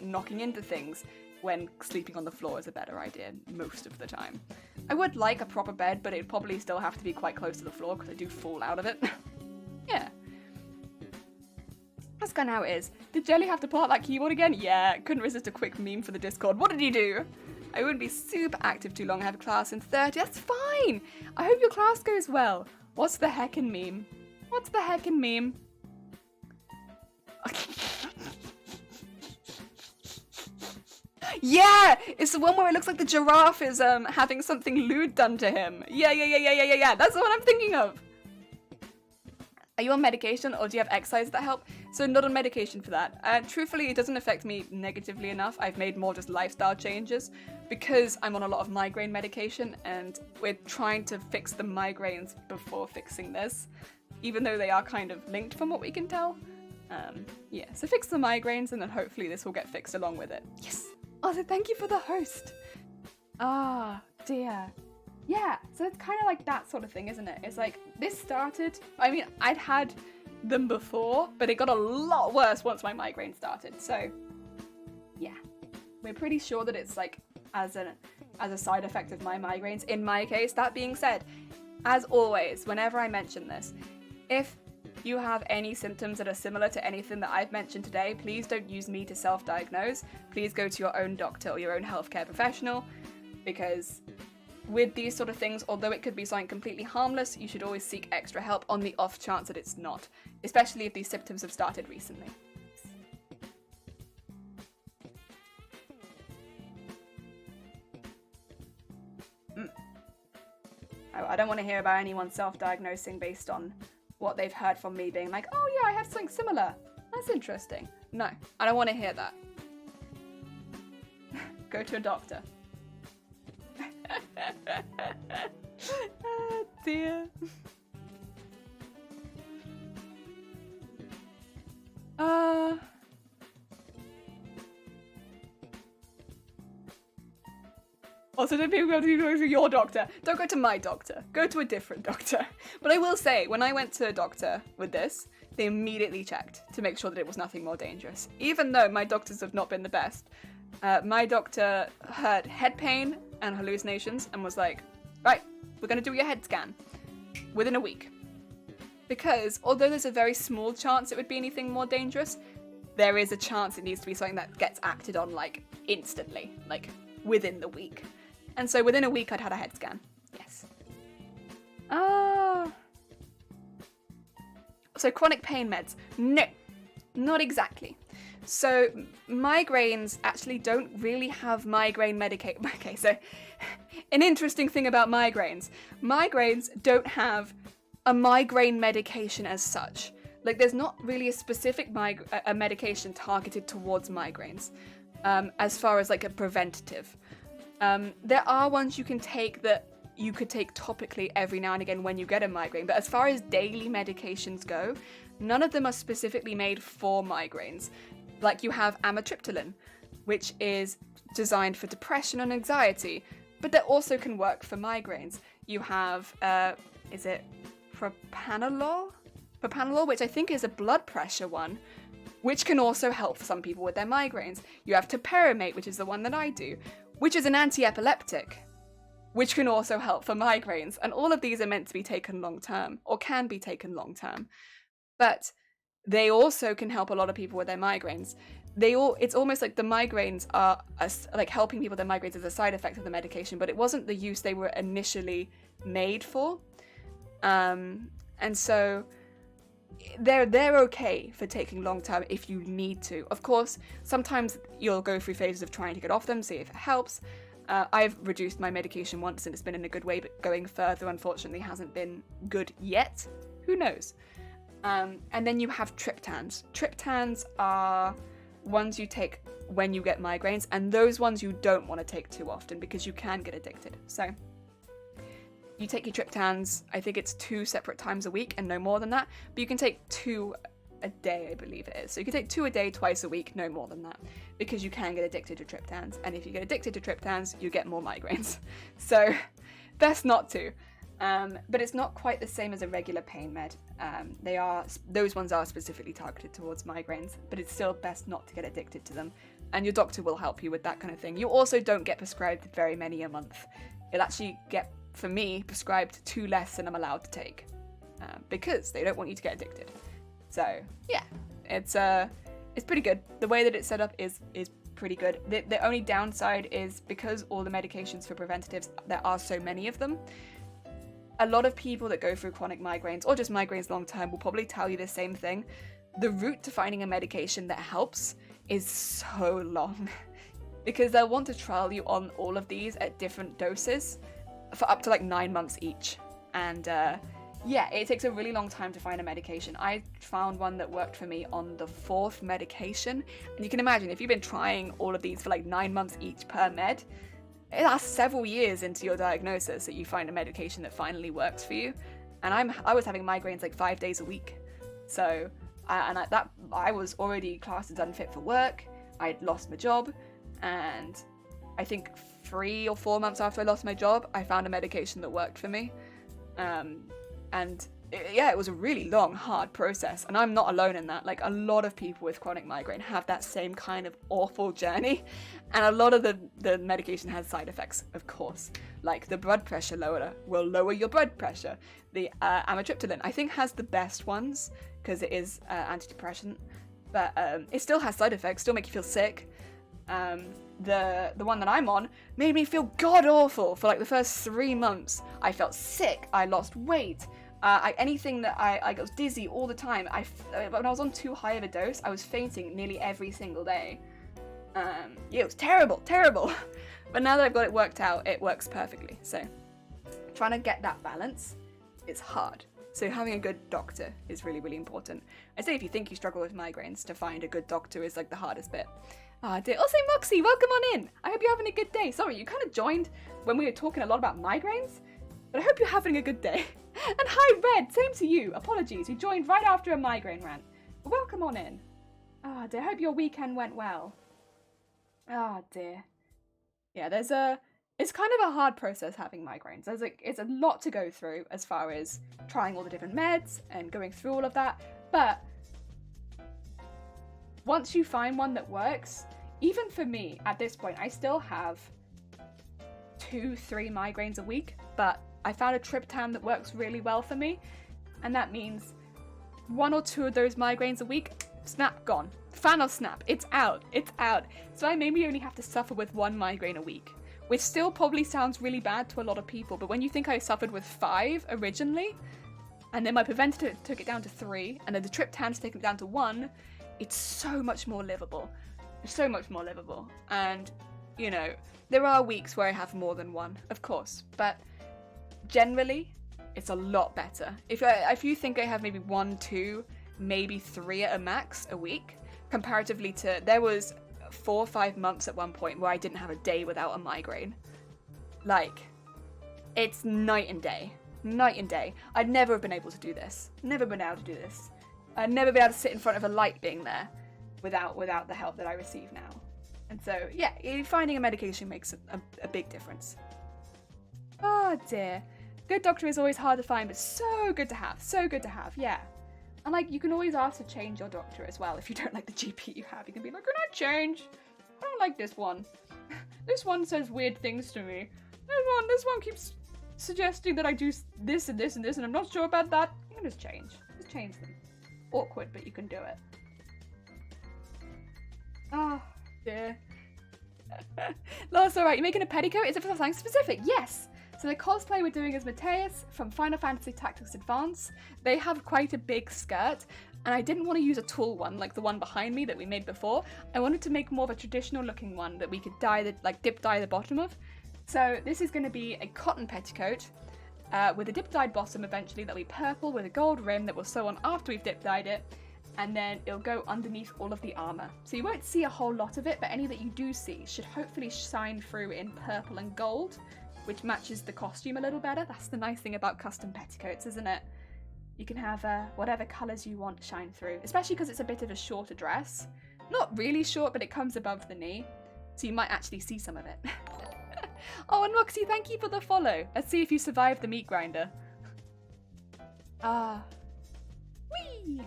knocking into things, when sleeping on the floor is a better idea most of the time. I would like a proper bed, but it'd probably still have to be quite close to the floor because I do fall out of it. Yeah. That's kind of how it is. Did Jelly have to pull out that keyboard again? Yeah, couldn't resist a quick meme for the Discord. What did you do? I wouldn't be super active too long. I have a class in 30. That's fine. I hope your class goes well. What's the heckin' meme? What's the heckin' meme? Yeah, it's the one where it looks like the giraffe is having something lewd done to him. Yeah. That's the one I'm thinking of. Are you on medication or do you have exercise that help? So not on medication for that. Truthfully, it doesn't affect me negatively enough. I've made more just lifestyle changes because I'm on a lot of migraine medication, and we're trying to fix the migraines before fixing this, even though they are kind of linked from what we can tell. Yeah, so fix the migraines and then hopefully this will get fixed along with it. Yes. Also, thank you for the host. Ah, dear. Yeah, so it's kind of like that sort of thing, isn't it? It's like, this started, I mean, I'd had them before, but it got a lot worse once my migraine started. So, yeah, we're pretty sure that it's like as a side effect of my migraines in my case. That being said, as always, whenever I mention this, if you have any symptoms that are similar to anything that I've mentioned today, please don't use me to self-diagnose. Please go to your own doctor or your own healthcare professional, because with these sort of things, although it could be something completely harmless, you should always seek extra help on the off chance that it's not, especially if these symptoms have started recently. I don't want to hear about anyone self-diagnosing based on what they've heard from me being like, oh yeah, I have something similar. That's interesting. No, I don't want to hear that. Go to a doctor. Oh dear. Also, don't people go to your doctor. Don't go to my doctor. Go to a different doctor. But I will say, when I went to a doctor with this, they immediately checked to make sure that it was nothing more dangerous. Even though my doctors have not been the best. My doctor heard head pain and hallucinations and was like, right, we're going to do your head scan within a week. Because although there's a very small chance it would be anything more dangerous, there is a chance it needs to be something that gets acted on like instantly, like within the week. And so within a week I'd had a head scan. Yes. So chronic pain meds. No, not exactly. So migraines actually don't really have migraine medication. Okay, so an interesting thing about migraines. Migraines don't have a migraine medication as such. Like there's not really a specific a medication targeted towards migraines as far as like a preventative. There are ones you can take that you could take topically every now and again when you get a migraine, but as far as daily medications go, none of them are specifically made for migraines. Like you have amitriptyline, which is designed for depression and anxiety, but that also can work for migraines. You have, is it propranolol? Propranolol, which I think is a blood pressure one, which can also help for some people with their migraines. You have topiramate, which is the one that I do, which is an anti-epileptic, which can also help for migraines. And all of these are meant to be taken long-term, or can be taken long-term. But they also can help a lot of people with their migraines. It's almost like the migraines are like helping people with their migraines as a side effect of the medication, but it wasn't the use they were initially made for. And so they're okay for taking long term if you need to. Of course, sometimes you'll go through phases of trying to get off them, see if it helps. I've reduced my medication once and it's been in a good way, but going further unfortunately hasn't been good yet. Who knows? And then you have triptans. Triptans are ones you take when you get migraines, and those ones you don't want to take too often because you can get addicted. So you take your triptans, I think it's 2 separate times a week and no more than that, but you can take 2 a day, I believe it is. So you can take 2 a day, twice a week, no more than that, because you can get addicted to triptans, and if you get addicted to triptans, you get more migraines. So best not to. But it's not quite the same as a regular pain med. Those ones are specifically targeted towards migraines, but it's still best not to get addicted to them. And your doctor will help you with that kind of thing. You also don't get prescribed very many a month. You'll actually get, for me, prescribed 2 less than I'm allowed to take, because they don't want you to get addicted. So yeah, it's pretty good. The way that it's set up is pretty good. The only downside is because all the medications for preventatives, there are so many of them. A lot of people that go through chronic migraines or just migraines long term will probably tell you the same thing. The route to finding a medication that helps is so long because they'll want to trial you on all of these at different doses for up to like 9 months each. And yeah, it takes a really long time to find a medication. I found one that worked for me on the 4th medication. And you can imagine if you've been trying all of these for like 9 months each per med, it lasts several years into your diagnosis that you find a medication that finally works for you. And I was having migraines like 5 days a week. So, I was already classed as unfit for work. I'd lost my job. And I think 3 or 4 months after I lost my job, I found a medication that worked for me. It was a really long, hard process, and I'm not alone in that. Like, a lot of people with chronic migraine have that same kind of awful journey, and a lot of the medication has side effects, of course. Like, the blood pressure lower will lower your blood pressure. The amitriptyline, I think, has the best ones, because it is antidepressant, but it still has side effects, still make you feel sick. The one that I'm on made me feel god-awful for like the first 3 months. I felt sick, I lost weight, I got dizzy all the time. When I was on too high of a dose, I was fainting nearly every single day. It was terrible. But now that I've got it worked out, it works perfectly. So trying to get that balance is hard. So having a good doctor is really, really important. I say if you think you struggle with migraines, to find a good doctor is like the hardest bit. Ah, dear. Also, Moxie, welcome on in. I hope you're having a good day. Sorry, you kind of joined when we were talking a lot about migraines, but I hope you're having a good day. And hi, Red, same to you. Apologies, you joined right after a migraine rant. Welcome on in. Ah, dear. I hope your weekend went well. Ah, dear. Yeah, it's kind of a hard process having migraines. It's a lot to go through as far as trying all the different meds and going through all of that. But once you find one that works, even for me at this point, I still have 2-3 migraines a week, but I found a triptan that works really well for me. And that means 1 or 2 of those migraines a week, snap, gone. Thanos snap, it's out. So I maybe only have to suffer with 1 migraine a week, which still probably sounds really bad to a lot of people, but when you think I suffered with 5 originally, and then my preventative took it down to 3, and then the triptan's taken it down to 1, it's so much more livable. So much more livable. And, you know, there are weeks where I have more than 1, of course, but generally, it's a lot better. If you think I have maybe 1, 2, maybe 3 at a max a week, comparatively to, there was 4 or 5 months at one point where I didn't have a day without a migraine. Like, it's night and day. Night and day. I'd never have been able to do this. Never been able to do this. I'd never been able to sit in front of a light being there without the help that I receive now. And so, yeah, finding a medication makes a big difference. Oh dear. Good doctor is always hard to find, but so good to have. So good to have, yeah. And like, you can always ask to change your doctor as well if you don't like the GP you have. You can be like, can I change? I don't like this one. This one says weird things to me. This one keeps suggesting that I do this and this and this, and I'm not sure about that. You can just change. Just change them. Awkward, but you can do it. Oh, dear. No, it's alright. You're making a petticoat? Is it for something specific? Yes! So the cosplay we're doing is Mateus from Final Fantasy Tactics Advance. They have quite a big skirt, and I didn't want to use a tulle one like the one behind me that we made before. I wanted to make more of a traditional looking one that we could dip dye the bottom of. So this is going to be a cotton petticoat with a dip dyed bottom eventually that'll be purple with a gold rim that we'll sew on after we've dip dyed it, and then it'll go underneath all of the armour. So you won't see a whole lot of it, but any that you do see should hopefully shine through in purple and gold, which matches the costume a little better. That's the nice thing about custom petticoats, isn't it? You can have whatever colours you want shine through, especially because it's a bit of a shorter dress. Not really short, but it comes above the knee, so you might actually see some of it. Oh, and Roxy, thank you for the follow. Let's see if you survive the meat grinder. Whee!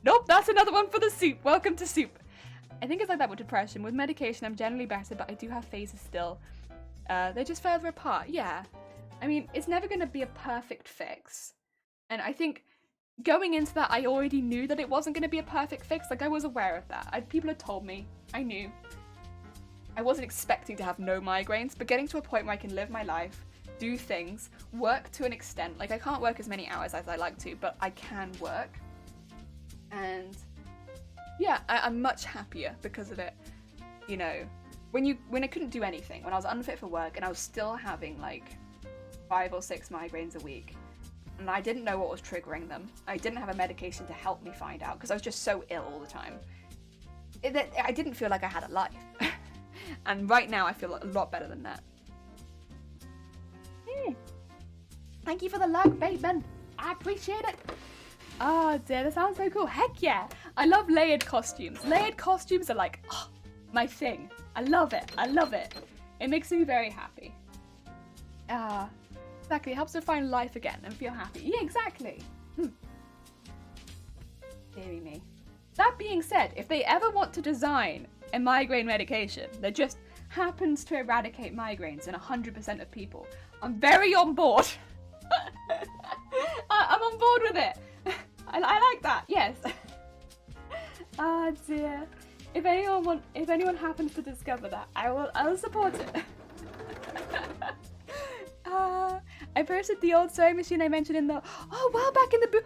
Nope, that's another one for the soup. Welcome to soup. I think it's like that with depression. With medication, I'm generally better, but I do have phases still. They're just further apart, yeah. I mean, it's never going to be a perfect fix. And I think going into that, I already knew that it wasn't going to be a perfect fix. Like, I was aware of that. People had told me. I knew. I wasn't expecting to have no migraines, but getting to a point where I can live my life, do things, work to an extent. Like, I can't work as many hours as I like to, but I can work. And yeah, I'm much happier because of it. You know, when I couldn't do anything, when I was unfit for work and I was still having like 5 or 6 migraines a week, and I didn't know what was triggering them. I didn't have a medication to help me find out because I was just so ill all the time. I didn't feel like I had a life. And right now I feel a lot better than that. Thank you for the love, bateman. I appreciate it. Oh dear, that sounds so cool. Heck yeah. I love layered costumes. Layered costumes are like, my thing. I love it. I love it. It makes me very happy. Exactly. It helps me find life again and feel happy. Yeah, exactly. Deary me. That being said, if they ever want to design a migraine medication that just happens to eradicate migraines in 100% of people, I'm very on board. I'm on board with it. I like that. Yes. Ah dear. If anyone happens to discover that, I'll support it. I posted the old sewing machine I mentioned in the well back in the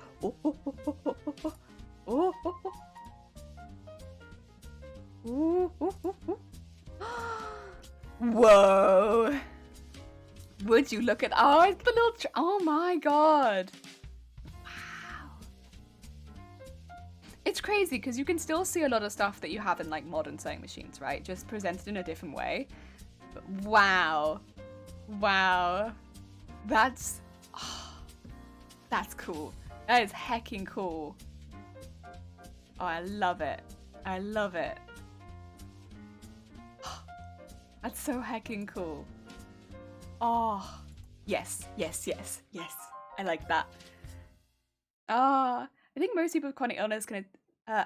Whoa! Would you look at it's the little oh my god! It's crazy because you can still see a lot of stuff that you have in like modern sewing machines, right? Just presented in a different way. But wow. Wow. That's cool. That is hecking cool. Oh, I love it. I love it. That's so hecking cool. Oh, yes, yes, yes, yes. I like that. I think most people with chronic illness can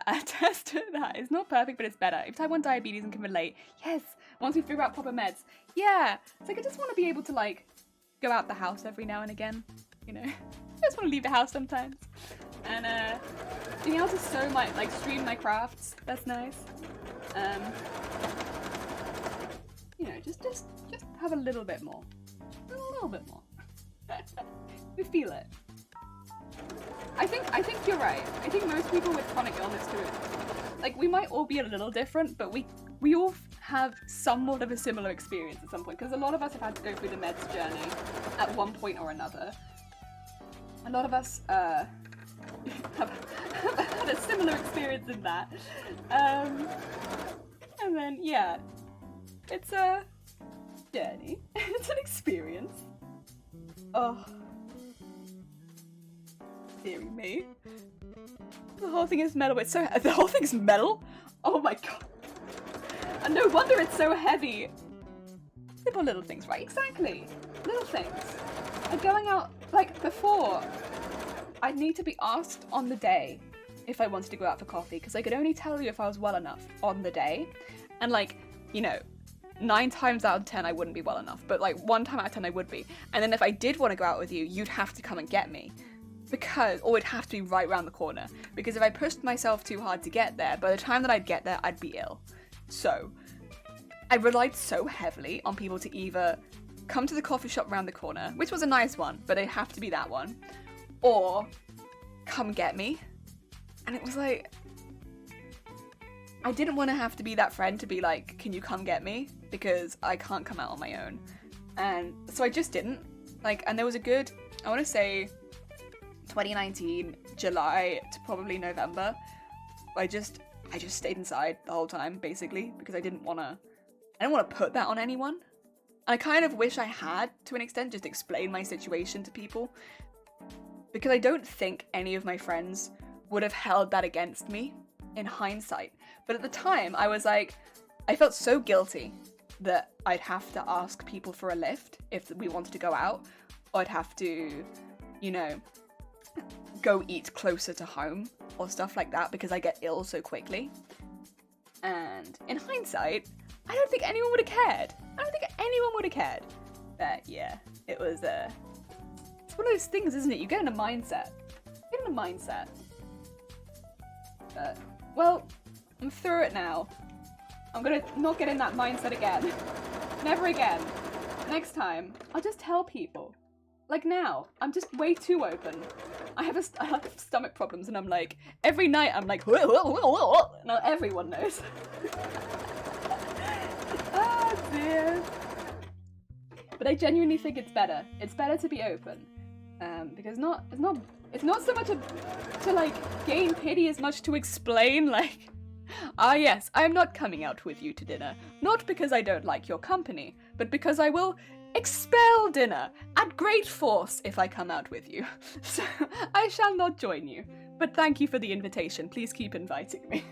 attest to that. It's not perfect, but it's better. If type 1 diabetes and can relate, yes. Once we figure out proper meds, yeah. It's like I just want to be able to like go out the house every now and again, you know. I just want to leave the house sometimes, and being able to sew my stream my crafts. That's nice. You know, just have a little bit more. A little bit more. We feel it. I think you're right. I think most people with chronic illness do it. Like, we might all be a little different, but we all have somewhat of a similar experience at some point, because a lot of us have had to go through the meds journey at one point or another. A lot of us have had a similar experience in that. And then, yeah, it's a journey. It's an experience. Oh. Deary me. The whole thing is metal. It's so the whole thing's metal? Oh my god. And no wonder it's so heavy. Simple little things, right? Exactly. Little things. Like going out, like before, I'd need to be asked on the day if I wanted to go out for coffee, because I could only tell you if I was well enough on the day. And like, you know, 9 times out of 10 I wouldn't be well enough, but like 1 time out of 10 I would be. And then if I did want to go out with you, you'd have to come and get me. Or it'd have to be right around the corner. Because if I pushed myself too hard to get there, by the time that I'd get there, I'd be ill. So, I relied so heavily on people to either come to the coffee shop around the corner, which was a nice one, but it'd have to be that one, or come get me. And it was like, I didn't want to have to be that friend to be like, can you come get me? Because I can't come out on my own. And so I just didn't. Like, and there was a good, I want to say, 2019, July to probably November, I just stayed inside the whole time, basically, because I didn't want to put that on anyone. And I kind of wish I had, to an extent, just explained my situation to people, because I don't think any of my friends would have held that against me in hindsight. But at the time, I was like, I felt so guilty that I'd have to ask people for a lift if we wanted to go out, or I'd have to, you know, go eat closer to home or stuff like that because I get ill so quickly. And in hindsight, I don't think anyone would have cared. But yeah, it was it's one of those things, isn't it? You get in a mindset. But, well, I'm through it now. I'm gonna not get in that mindset again. Never again. Next time, I'll just tell people. Like now, I'm just way too open. I have stomach problems, and I'm like, every night I'm like, now everyone knows. Oh dear. But I genuinely think it's better. It's better to be open, because it's not so much to like gain pity as much to explain like, ah yes, I am not coming out with you to dinner, not because I don't like your company, but because I will expel dinner at great force if I come out with you. So I shall not join you. But thank you for the invitation. Please keep inviting me.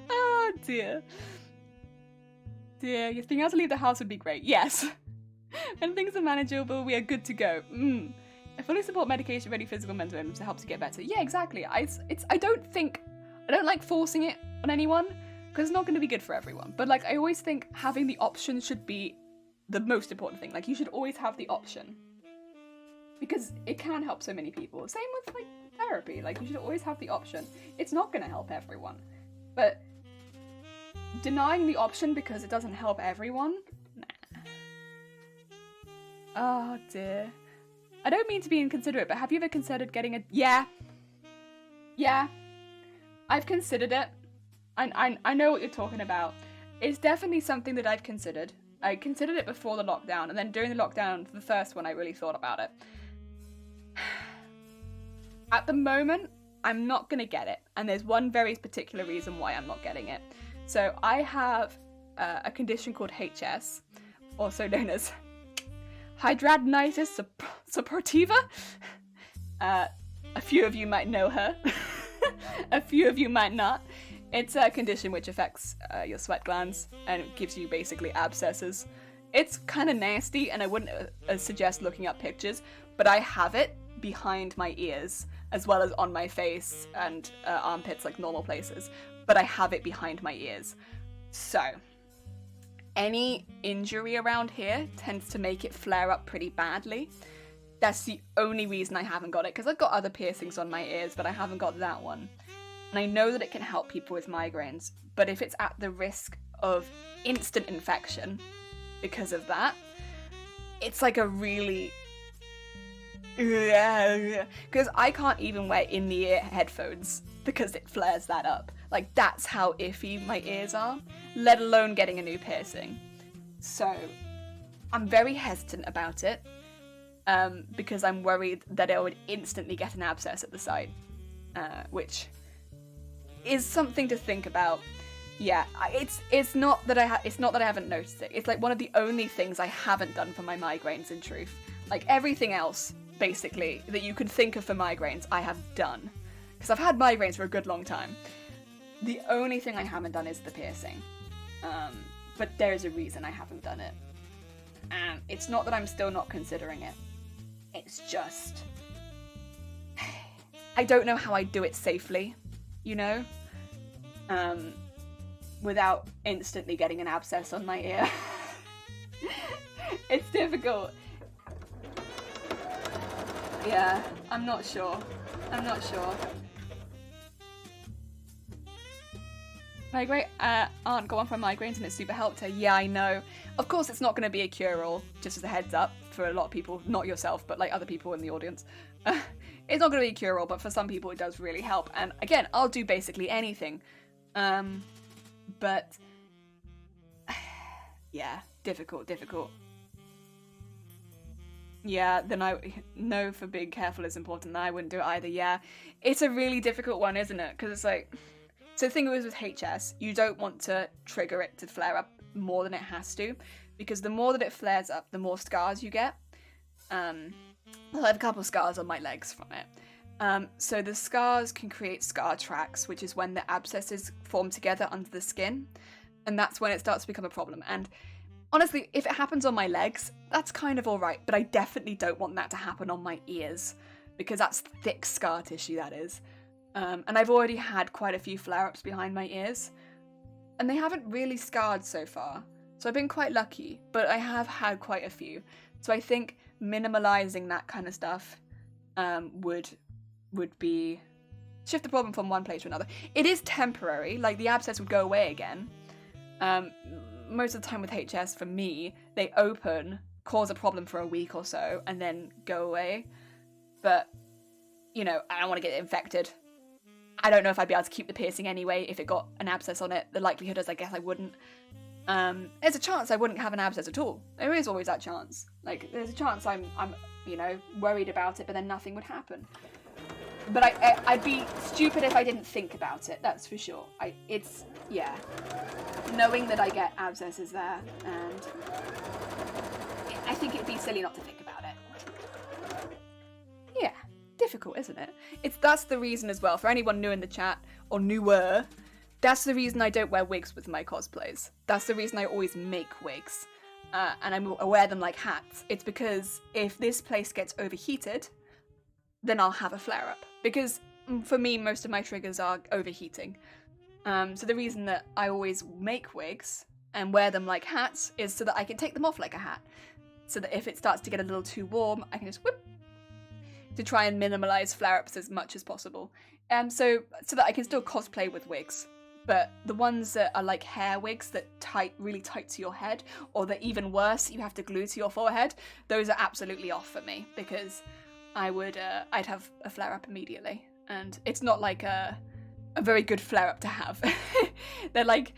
Oh dear. Dear, you think how to leave the house would be great. Yes. When things are manageable, we are good to go. I fully support medication-ready physical mental illness to help to get better. Yeah, exactly. I don't like forcing it on anyone, because it's not going to be good for everyone. But like, I always think having the option should be the most important thing. Like, you should always have the option, because it can help so many people. Same with like therapy. Like, you should always have the option. It's not going to help everyone, but denying the option because it doesn't help everyone, nah. Oh dear. I don't mean to be inconsiderate, but have you ever considered getting a... Yeah. I've considered it. I know what you're talking about. It's definitely something that I've considered. I considered it before the lockdown, and then during the lockdown, the first one, I really thought about it. At the moment, I'm not gonna get it, and there's one very particular reason why I'm not getting it. So I have a condition called HS, also known as hidradenitis suppurativa. A few of you might know her. A few of you might not. It's a condition which affects your sweat glands, and it gives you basically abscesses. It's kind of nasty, and I wouldn't suggest looking up pictures, but I have it behind my ears, as well as on my face and armpits, like normal places, but I have it behind my ears. So, any injury around here tends to make it flare up pretty badly. That's the only reason I haven't got it, because I've got other piercings on my ears, but I haven't got that one. And I know that it can help people with migraines, but if it's at the risk of instant infection because of that, it's like a really... Because I can't even wear in-the-ear headphones because it flares that up. Like, that's how iffy my ears are, let alone getting a new piercing. So, I'm very hesitant about it, because I'm worried that I would instantly get an abscess at the site, which is something to think about. Yeah, it's not that I haven't noticed it. It's like one of the only things I haven't done for my migraines, in truth. Like, everything else, basically, that you could think of for migraines, I have done. Because I've had migraines for a good long time. The only thing I haven't done is the piercing. But there's a reason I haven't done it. And it's not that I'm still not considering it. It's just... I don't know how I do it safely, you know? Without instantly getting an abscess on my ear. It's difficult. Yeah, I'm not sure. My great aunt got one for migraines and it super helped her. Yeah, I know. Of course, it's not going to be a cure-all, just as a heads up for a lot of people. Not yourself, but like other people in the audience. It's not going to be a cure-all, but for some people it does really help. And again, I'll do basically anything. But yeah, difficult. Yeah, then I know for being careful is important. I wouldn't do it either. Yeah, it's a really difficult one, isn't it? Because it's like, so the thing is with HS, you don't want to trigger it to flare up more than it has to, because the more that it flares up, the more scars you get. Well, I have a couple of scars on my legs from it. So the scars can create scar tracks, which is when the abscesses form together under the skin, and that's when it starts to become a problem. And honestly, if it happens on my legs, that's kind of alright, but I definitely don't want that to happen on my ears, because that's thick scar tissue, that is. And I've already had quite a few flare-ups behind my ears, and they haven't really scarred so far, so I've been quite lucky, but I have had quite a few. So I think minimalising that kind of stuff would be shift the problem from one place to another. It is temporary, like the abscess would go away again. Most of the time with HS, for me, they open, cause a problem for a week or so, and then go away. But, you know, I don't want to get infected. I don't know if I'd be able to keep the piercing anyway if it got an abscess on it. The likelihood is I guess I wouldn't. There's a chance I wouldn't have an abscess at all. There is always that chance. Like, there's a chance I'm you know, worried about it, but then nothing would happen. But I'd be stupid if I didn't think about it, that's for sure. Yeah. Knowing that I get abscesses there, and I think it'd be silly not to think about it. Yeah, difficult, isn't it? That's the reason as well, for anyone new in the chat, or newer, that's the reason I don't wear wigs with my cosplays. That's the reason I always make wigs. And I wear them like hats. It's because if this place gets overheated, then I'll have a flare-up. Because for me, most of my triggers are overheating. So the reason that I always make wigs and wear them like hats is so that I can take them off like a hat. So that if it starts to get a little too warm, I can just whip to try and minimize flare-ups as much as possible. So that I can still cosplay with wigs. But the ones that are like hair wigs that really tight to your head, or that even worse, you have to glue to your forehead, those are absolutely off for me, because I'd have a flare-up immediately. And it's not like a very good flare-up to have. They're like,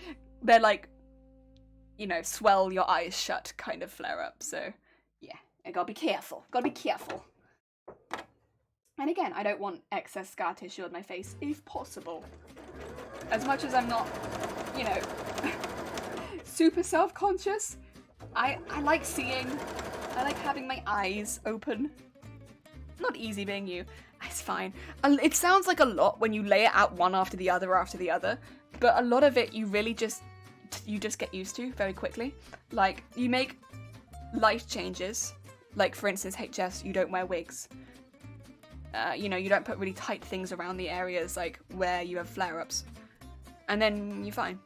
you know, swell your eyes shut kind of flare-up. So, yeah, I gotta be careful. And again, I don't want excess scar tissue on my face, if possible. As much as I'm not, you know, super self-conscious, I like seeing, I like having my eyes open. Not easy being you. It's fine. It sounds like a lot when you lay it out one after the other, but a lot of it you really just get used to very quickly. Like, you make life changes. Like, for instance, HS, you don't wear wigs. You know, you don't put really tight things around the areas, like, where you have flare-ups. And then you're fine.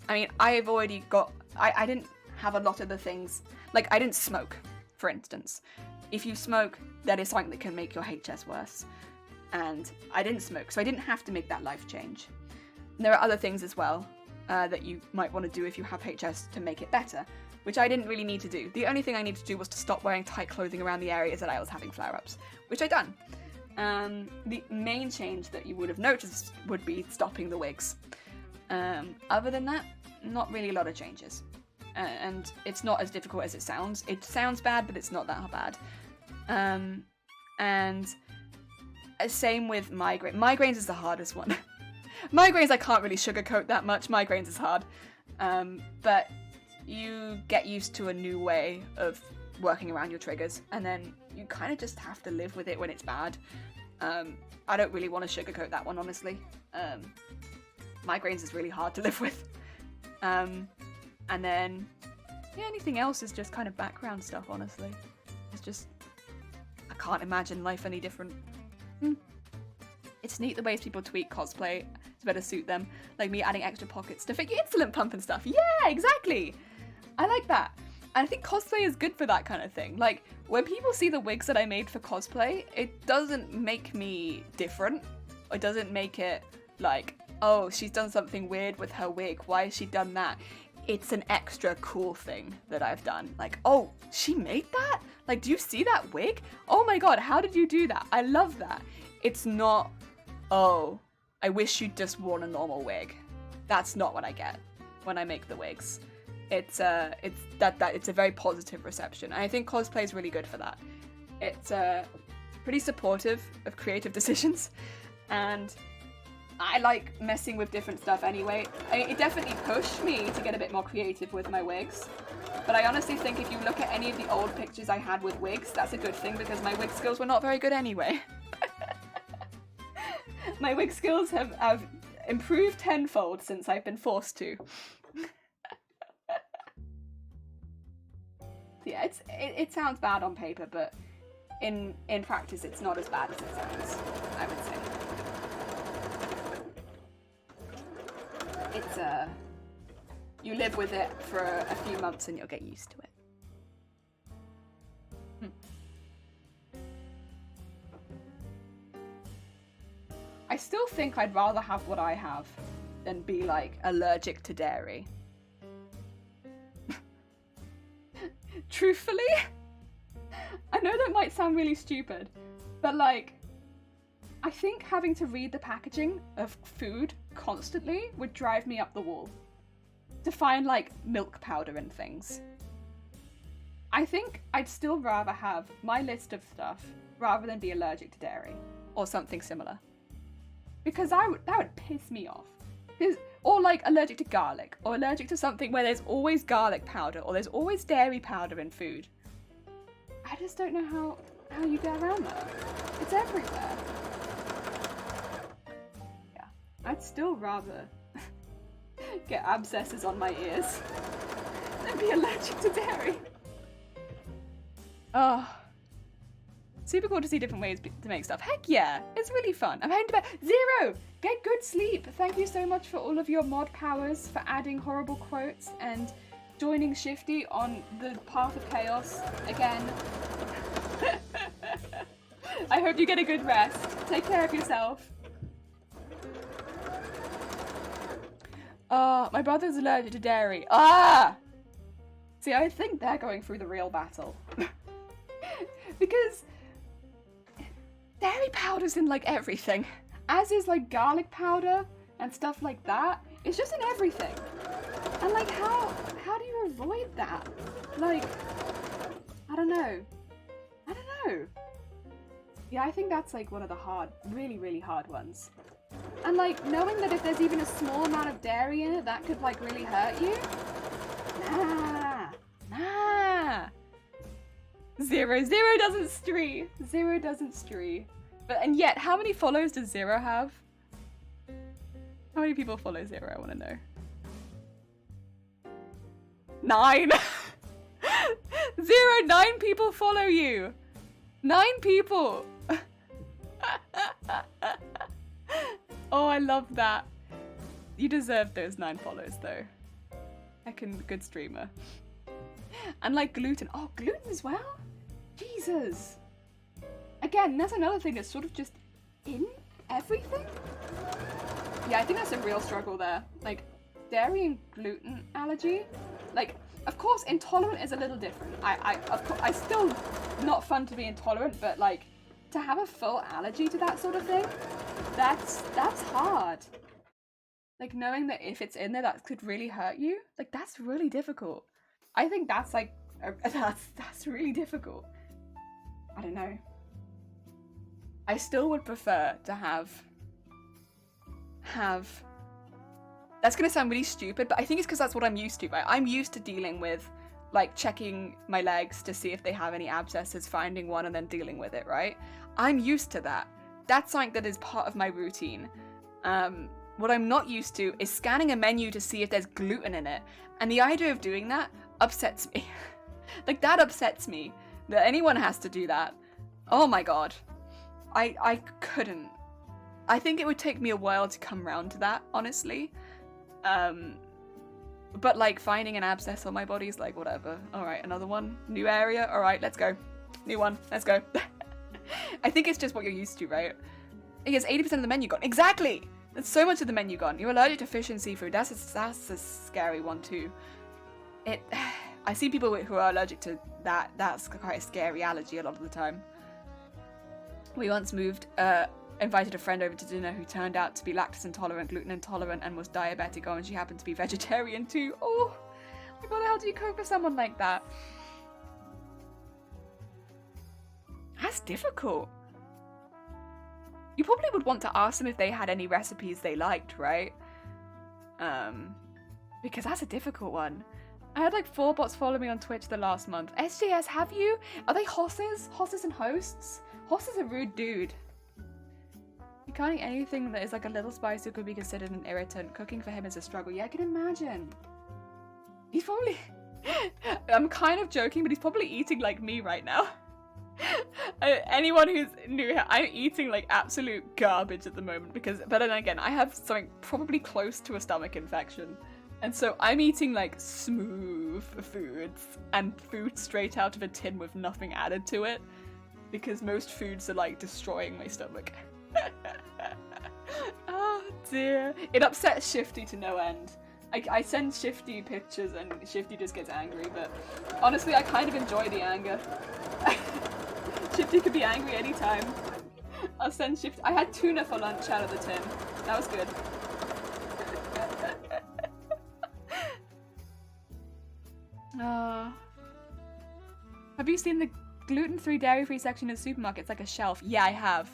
I mean, I've already got... I didn't have a lot of the things... Like, I didn't smoke, for instance. If you smoke, that is something that can make your HS worse. And I didn't smoke, so I didn't have to make that life change. And there are other things as well that you might want to do if you have HS to make it better, which I didn't really need to do. The only thing I needed to do was to stop wearing tight clothing around the areas that I was having flare-ups, which I done. The main change that you would have noticed would be stopping the wigs. Other than that, not really a lot of changes. And it's not as difficult as it sounds. It sounds bad, but it's not that bad. And same with migraine. Migraines is the hardest one. Migraines I can't really sugarcoat that much. Migraines is hard. But you get used to a new way of working around your triggers, and then you kind of just have to live with it when it's bad. I don't really want to sugarcoat that one, honestly. Migraines is really hard to live with. And then, yeah, anything else is just kind of background stuff, honestly. It's just, I can't imagine life any different. It's neat the ways people tweak cosplay to better suit them. Like me adding extra pockets to fit your insulin pump and stuff. Yeah, exactly! I like that. And I think cosplay is good for that kind of thing. Like, when people see the wigs that I made for cosplay, it doesn't make me different. It doesn't make it like, oh, she's done something weird with her wig. Why has she done that? It's an extra cool thing that I've done. Like, oh, she made that? Like, do you see that wig? Oh my god, how did you do that? I love that. It's not, oh, I wish you'd just worn a normal wig. That's not what I get when I make the wigs. It's a very positive reception. And I think cosplay is really good for that. It's pretty supportive of creative decisions, and I like messing with different stuff anyway. It definitely pushed me to get a bit more creative with my wigs. But I honestly think if you look at any of the old pictures I had with wigs, that's a good thing, because my wig skills were not very good anyway. My wig skills have improved tenfold since I've been forced to. Yeah, it sounds bad on paper, but in practice it's not as bad as it sounds, I would say. It's you live with it for a few months and you'll get used to it. I still think I'd rather have what I have than be, like, allergic to dairy. Truthfully, I know that might sound really stupid, but, like, I think having to read the packaging of food constantly would drive me up the wall. To find, like, milk powder and things. I think I'd still rather have my list of stuff rather than be allergic to dairy or something similar. Because that would piss me off. Or, like, allergic to garlic, or allergic to something where there's always garlic powder, or there's always dairy powder in food. I just don't know how you get around that. It's everywhere. Yeah, I'd still rather get abscesses on my ears than be allergic to dairy. Oh. Super cool to see different ways to make stuff. Heck yeah, it's really fun. I'm heading to bed. Zero, get good sleep. Thank you so much for all of your mod powers, for adding horrible quotes and joining Shifty on the path of chaos again. I hope you get a good rest. Take care of yourself. My brother's allergic to dairy. See, I think they're going through the real battle. Because dairy powder's in, like, everything. As is, like, garlic powder and stuff like that. It's just in everything. And, like, how do you avoid that? Like, I don't know. Yeah, I think that's like one of the really, really hard ones. And like, knowing that if there's even a small amount of dairy in it, that could like really hurt you. Nah. Zero doesn't stree. Zero doesn't stree. And yet, how many follows does Zero have? How many people follow Zero? I want to know. 9. 9 people follow you. 9 people. Oh, I love that. You deserve those 9 follows though. Heckin' good streamer. And like gluten. Oh, gluten as well? Jesus. Again, that's another thing that's sort of just in everything. Yeah, I think that's a real struggle there. Like, dairy and gluten allergy. Like, of course, intolerant is a little different. I still not fun to be intolerant, but like, to have a full allergy to that sort of thing, that's hard. Like, knowing that if it's in there, that could really hurt you. Like, that's really difficult. I think that's like, that's really difficult. I don't know. I still would prefer to have that's gonna sound really stupid, but I think it's because that's what I'm used to, right? I'm used to dealing with like checking my legs to see if they have any abscesses, finding one and then dealing with it, right? I'm used to that. That's something that is part of my routine. What I'm not used to is scanning a menu to see if there's gluten in it. And the idea of doing that upsets me. Like, that upsets me that anyone has to do that. Oh my god. I couldn't. I think it would take me a while to come round to that, honestly. But like, finding an abscess on my body is like, whatever. Alright, another one. New area. Alright, let's go. New one. Let's go. I think it's just what you're used to, right? Yes, 80% of the menu gone. Exactly! There's so much of the menu gone. You're allergic to fish and seafood. That's a scary one too. I see people who are allergic to that. That's quite a scary allergy a lot of the time. We once invited a friend over to dinner who turned out to be lactose intolerant, gluten intolerant, and was diabetic. Oh, and she happened to be vegetarian too. Oh, like, what the hell do you cook with someone like that? That's difficult. You probably would want to ask them if they had any recipes they liked, right? Because that's a difficult one. I had like 4 bots follow me on Twitch the last month. SJS, have you? Are they hosses? Hosses and hosts? Hoss is a rude dude. You can't eat anything that is like a little spicy could be considered an irritant. Cooking for him is a struggle. Yeah, I can imagine. He's probably... I'm kind of joking, but he's probably eating like me right now. Anyone who's new here, I'm eating like absolute garbage at the moment because, but then again, I have something probably close to a stomach infection. And so I'm eating like smooth foods and food straight out of a tin with nothing added to it because most foods are like destroying my stomach. Oh dear. It upsets Shifty to no end. I send Shifty pictures and Shifty just gets angry, but honestly I kind of enjoy the anger. Shifty could be angry anytime. I'll send Shifty. I had tuna for lunch out of the tin. That was good. Have you seen the gluten-free, dairy-free section in supermarkets, like a shelf? Yeah, I have.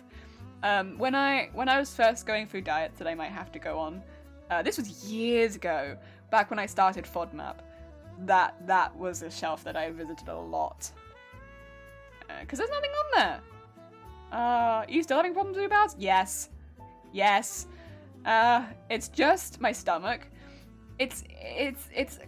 When I was first going through diets that I might have to go on, this was years ago, back when I started FODMAP, that was a shelf that I visited a lot. Because there's nothing on there. Are you still having problems with your bowels? Yes. Yes. It's just my stomach. It's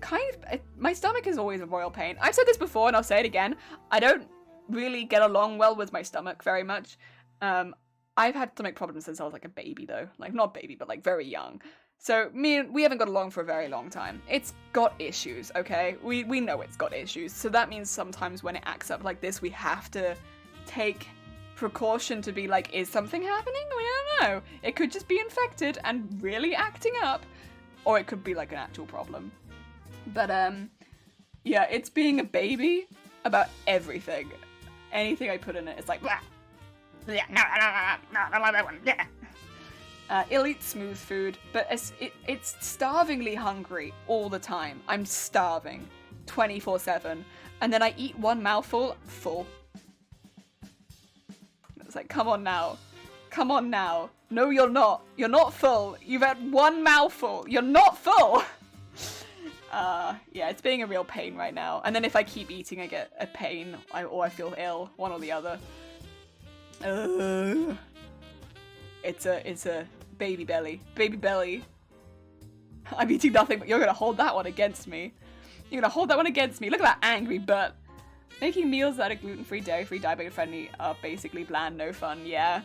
kind of... my stomach is always a royal pain. I've said this before and I'll say it again. I don't really get along well with my stomach very much. I've had stomach problems since I was like a baby though. Like, not baby, but like very young. So we haven't got along for a very long time. It's got issues, okay? We know it's got issues. So that means sometimes when it acts up like this, we have to take precaution to be like, is something happening? We don't know. It could just be infected and really acting up. Or it could be like an actual problem. But yeah, it's being a baby about everything. Anything I put in it is like, blah. Yeah, no, I love that one. Yeah. It'll eat smooth food, but it's starvingly hungry all the time. I'm starving 24/7. And then I eat one mouthful, full. like, come on now. Come on now. No, you're not. You're not full. You've had one mouthful. You're not full. Yeah, it's being a real pain right now. And then if I keep eating, I get a pain or I feel ill. One or the other. It's a baby belly. Baby belly. I'm eating nothing, but you're gonna hold that one against me. You're gonna hold that one against me. Look at that angry butt. Making meals that are gluten-free, dairy-free, diabetic-friendly are basically bland, no fun. Yeah.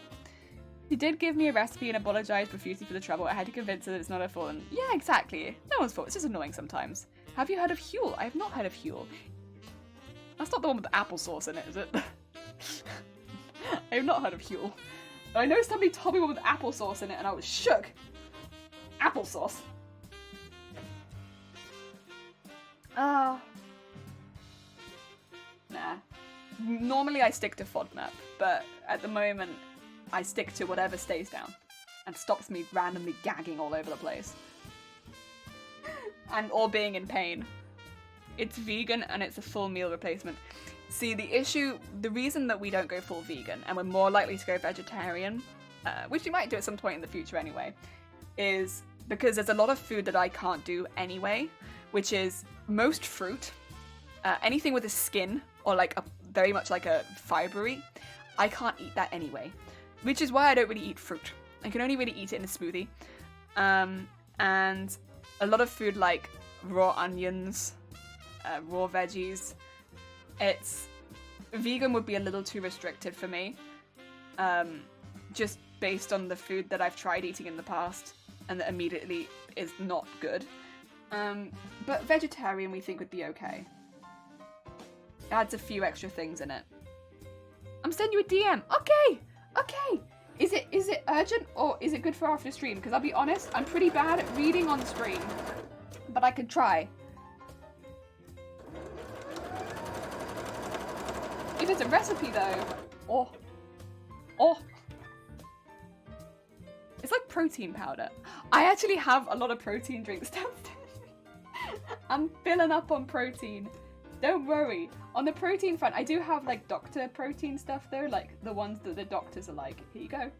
She did give me a recipe and apologized profusely for the trouble. I had to convince her that it's not her fault. And yeah, exactly. No one's fault. It's just annoying sometimes. Have you heard of Huel? I have not heard of Huel. That's not the one with the applesauce in it, is it? I have not heard of Huel. I know somebody told me one with applesauce in it and I was shook. Applesauce. Nah. Normally I stick to FODMAP, but at the moment I stick to whatever stays down and stops me randomly gagging all over the place. And or being in pain. It's vegan and it's a full meal replacement. See, the reason that we don't go full vegan and we're more likely to go vegetarian, which we might do at some point in the future anyway, is because there's a lot of food that I can't do anyway, which is most fruit, anything with a skin or like very much like a fibery, I can't eat that anyway. Which is why I don't really eat fruit. I can only really eat it in a smoothie. And a lot of food like raw onions, raw veggies, vegan would be a little too restricted for me. Just based on the food that I've tried eating in the past and that immediately is not good. But vegetarian we think would be okay. It adds a few extra things in it. I'm sending you a DM. Okay. Is it urgent or is it good for after stream? Because I'll be honest, I'm pretty bad at reading on stream. But I could try. If it's a recipe though, oh. It's like protein powder. I actually have a lot of protein drinks downstairs. I'm filling up on protein. Don't worry. On the protein front, I do have like doctor protein stuff though, like the ones that the doctors are like, here you go.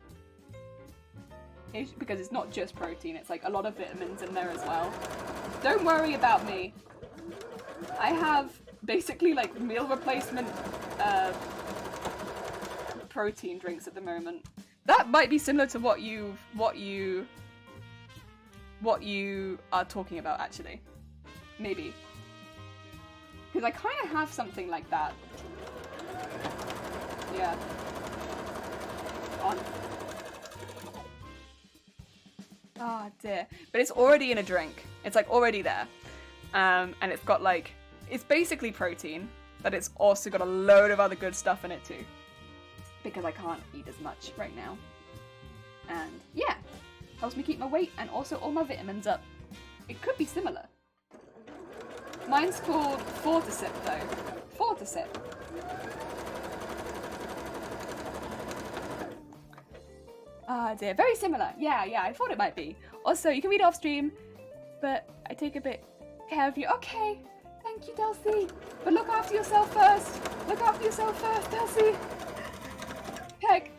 Because it's not just protein, it's like a lot of vitamins in there as well. Don't worry about me. I have basically like meal replacement protein drinks at the moment. That might be similar to what you are talking about actually. Maybe. Because I kind of have something like that. Yeah. On. Oh dear. But it's already in a drink. It's like already there. And it's got like, it's basically protein, but it's also got a load of other good stuff in it too. Because I can't eat as much right now. And yeah, helps me keep my weight and also all my vitamins up. It could be similar. Mine's called Fortisip though. Fortisip. Ah dear, very similar. Yeah, I thought it might be. Also, you can read off stream, but I take a bit care of you. Okay, thank you, Delcy. But look after yourself first. Look after yourself first, Delcy. Peg.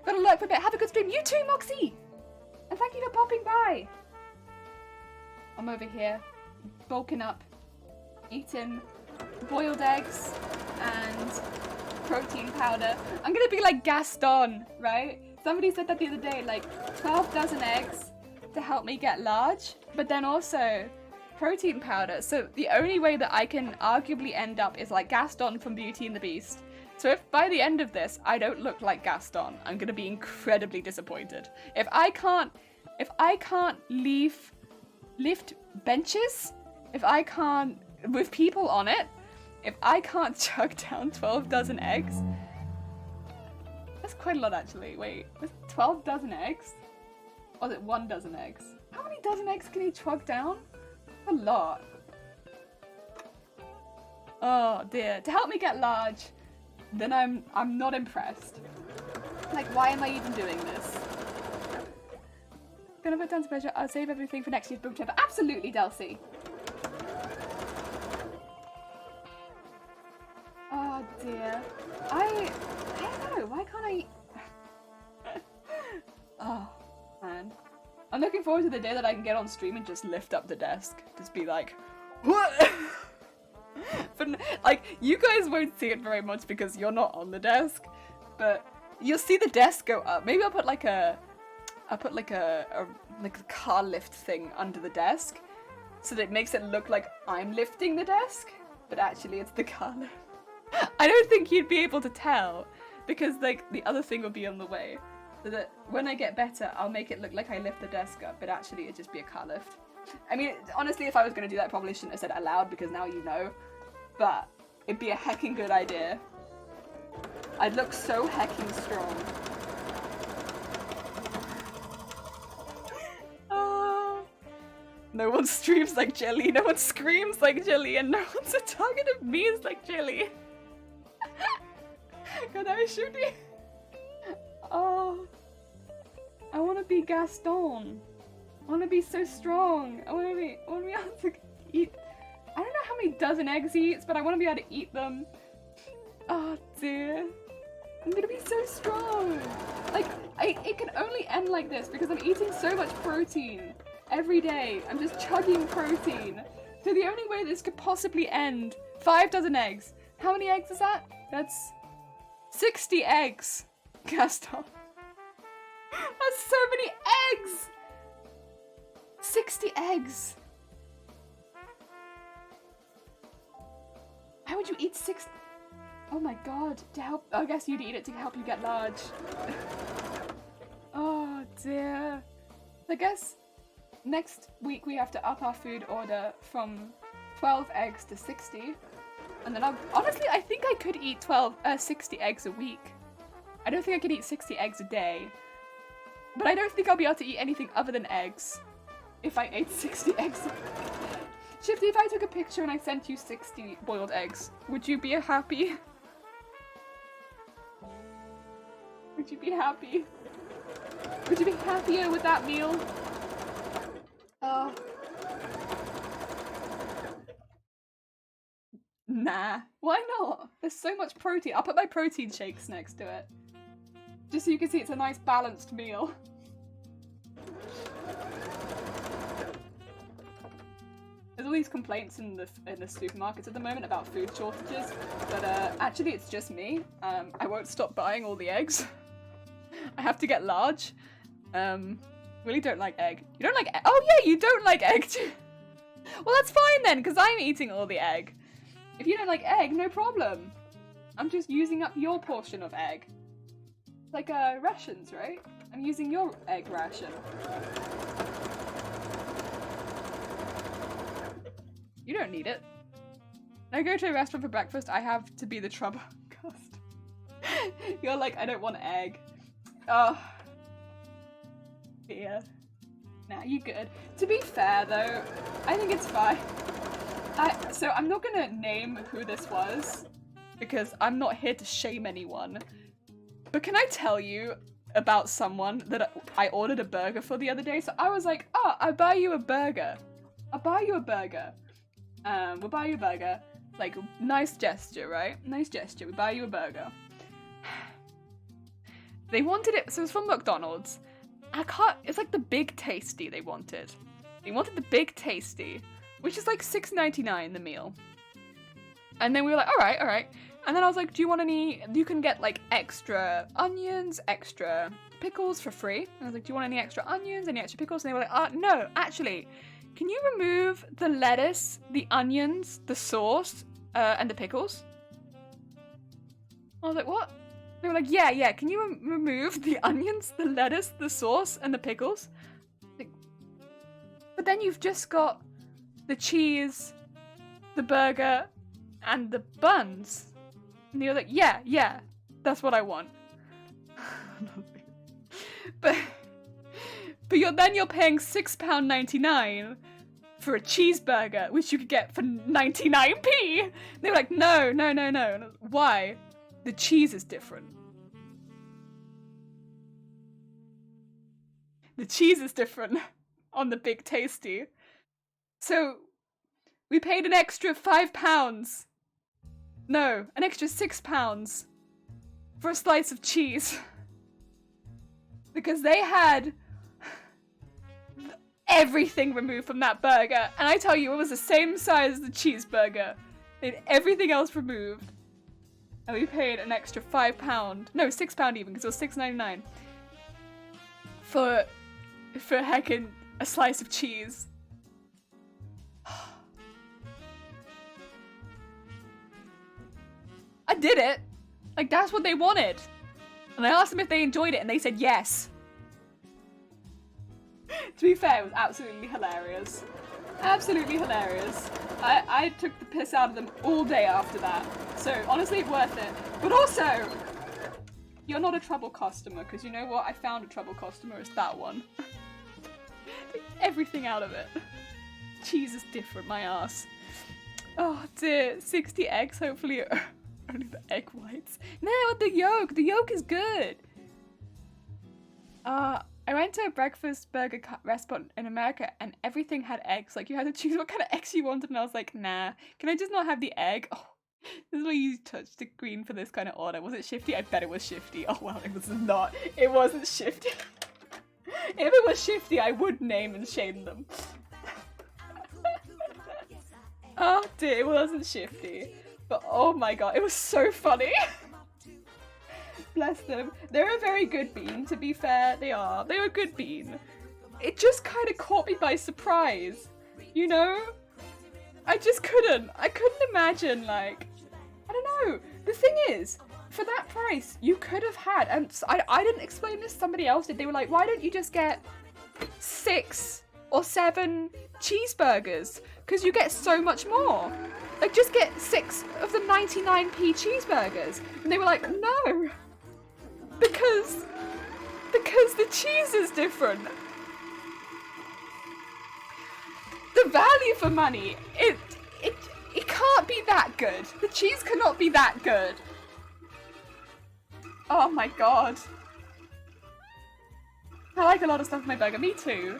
Gotta lurk for a bit. Have a good stream. You too, Moxie. And thank you for popping by. I'm over here, bulking up, eating boiled eggs and protein powder. I'm gonna be like Gaston, right? Somebody said that the other day, like 12 dozen eggs to help me get large, but then also protein powder. So the only way that I can arguably end up is like Gaston from Beauty and the Beast. So if by the end of this I don't look like Gaston, I'm gonna be incredibly disappointed. If I can't lift benches, if I can't, with people on it, if I can't chug down 12 dozen eggs, that's quite a lot actually. Wait, was 12 dozen eggs? Or was it 1 dozen eggs? How many dozen eggs can you chug down? A lot. Oh dear. To help me get large, then I'm not impressed. Like, why am I even doing this? Gonna put down to pressure. I'll save everything for next year's boobtober. Absolutely, Delcy. Oh dear. I don't know. Why can't I eat? Oh, man. I'm looking forward to the day that I can get on stream and just lift up the desk. Just be like, what? But, like, you guys won't see it very much because you're not on the desk. But you'll see the desk go up. Maybe I'll put like a car lift thing under the desk. So that it makes it look like I'm lifting the desk. But actually it's the car lift. I don't think you'd be able to tell. Because, like, the other thing will be on the way. So that when I get better, I'll make it look like I lift the desk up, but actually it'd just be a car lift. I mean, honestly, if I was going to do that, I probably shouldn't have said it aloud because now you know. But it'd be a hecking good idea. I'd look so hecking strong. No one streams like Jelly, no one screams like Jelly, and no one's a target of memes like Jelly. God, that was shooting. Oh, I want to be Gaston. I want to be so strong. I want to be able to eat. I don't know how many dozen eggs he eats, but I want to be able to eat them. Oh dear. I'm gonna be so strong. Like, it can only end like this because I'm eating so much protein every day. I'm just chugging protein. So the only way this could possibly end, 5 dozen eggs. How many eggs is that? That's 60 eggs. Gaston. That's so many eggs! 60 eggs! How would you eat 6? Oh my god, to help. I guess you'd eat it to help you get large. Oh dear. I guess next week we have to up our food order from 12 eggs to 60. And then honestly, I think I could eat 60 eggs a week. I don't think I could eat 60 eggs a day. But I don't think I'll be able to eat anything other than eggs if I ate 60 eggs a week. Shifty, if I took a picture and I sent you 60 boiled eggs, would you be happy? Would you be happy? Would you be happier with that meal? Oh. Nah. Why not? There's so much protein. I'll put my protein shakes next to it. Just so you can see it's a nice balanced meal. There's all these complaints in the supermarkets at the moment about food shortages, but actually it's just me. I won't stop buying all the eggs. I have to get large. Really don't like egg. You don't like egg? Oh yeah, you don't like egg too. Well, that's fine then, because I'm eating all the egg. If you don't like egg, no problem. I'm just using up your portion of egg. Like rations, right? I'm using your egg ration. You don't need it. When I go to a restaurant for breakfast, I have to be the trouble cast. You're like, I don't want egg. Oh. Yeah. Nah, you good. To be fair though, I think it's fine. So I'm not gonna name who this was, because I'm not here to shame anyone. But can I tell you about someone that I ordered a burger for the other day? So I was like, oh, I'll buy you a burger. I'll buy you a burger. We'll buy you a burger. Like, nice gesture, right? Nice gesture. We buy you a burger. They wanted it, so it's from McDonald's. It's like the Big Tasty they wanted. They wanted the Big Tasty, which is like $6.99 the meal. And then we were like, alright. And then I was like, do you want any, you can get like extra onions, extra pickles for free. And I was like, do you want any extra onions, any extra pickles? And they were like, no, actually, can you remove the lettuce, the onions, the sauce, and the pickles? I was like, what? They were like, yeah, can you remove the onions, the lettuce, the sauce, and the pickles? Like, but then you've just got the cheese, the burger, and the buns. And they were like, yeah, that's what I want. but you're paying £6.99 for a cheeseburger, which you could get for 99p. They were like, no. Why? The cheese is different. The cheese is different on the Big Tasty. So we paid an extra £5. No, an extra £6 for a slice of cheese. Because they had everything removed from that burger. And I tell you, it was the same size as the cheeseburger. They had everything else removed. And we paid an extra £5. No, £6 even, because it was $6.99. For heckin' a slice of cheese. I did it. Like, that's what they wanted. And I asked them if they enjoyed it, and they said yes. To be fair, it was absolutely hilarious. Absolutely hilarious. I took the piss out of them all day after that. So, honestly, worth it. But also, you're not a trouble customer, because you know what? I found a trouble customer. It's that one. Take everything out of it. Cheese is different, my ass. Oh dear, 60 eggs, hopefully only the egg whites. No, the yolk. The yolk is good. I went to a breakfast burger restaurant in America and everything had eggs. Like, you had to choose what kind of eggs you wanted, and I was like, nah, can I just not have the egg? Oh, this is where you touched the green for this kind of order. Was it Shifty? I bet it was Shifty. Oh, well, it was not. It wasn't Shifty. If it was Shifty, I would name and shame them. Oh dear, it wasn't Shifty. But oh my god, it was so funny. Bless them. They're a very good bean, to be fair. They are. They're a good bean. It just kind of caught me by surprise. You know? I just couldn't. I couldn't imagine, like... I don't know. The thing is, for that price, you could have had... And I didn't explain this, somebody else did. They were like, why don't you just get 6 or 7 cheeseburgers? Because you get so much more. Like, just get 6 of the 99p cheeseburgers. And they were like, no. Because the cheese is different. The value for money, it can't be that good. The cheese cannot be that good. Oh my god. I like a lot of stuff in my burger. Me too.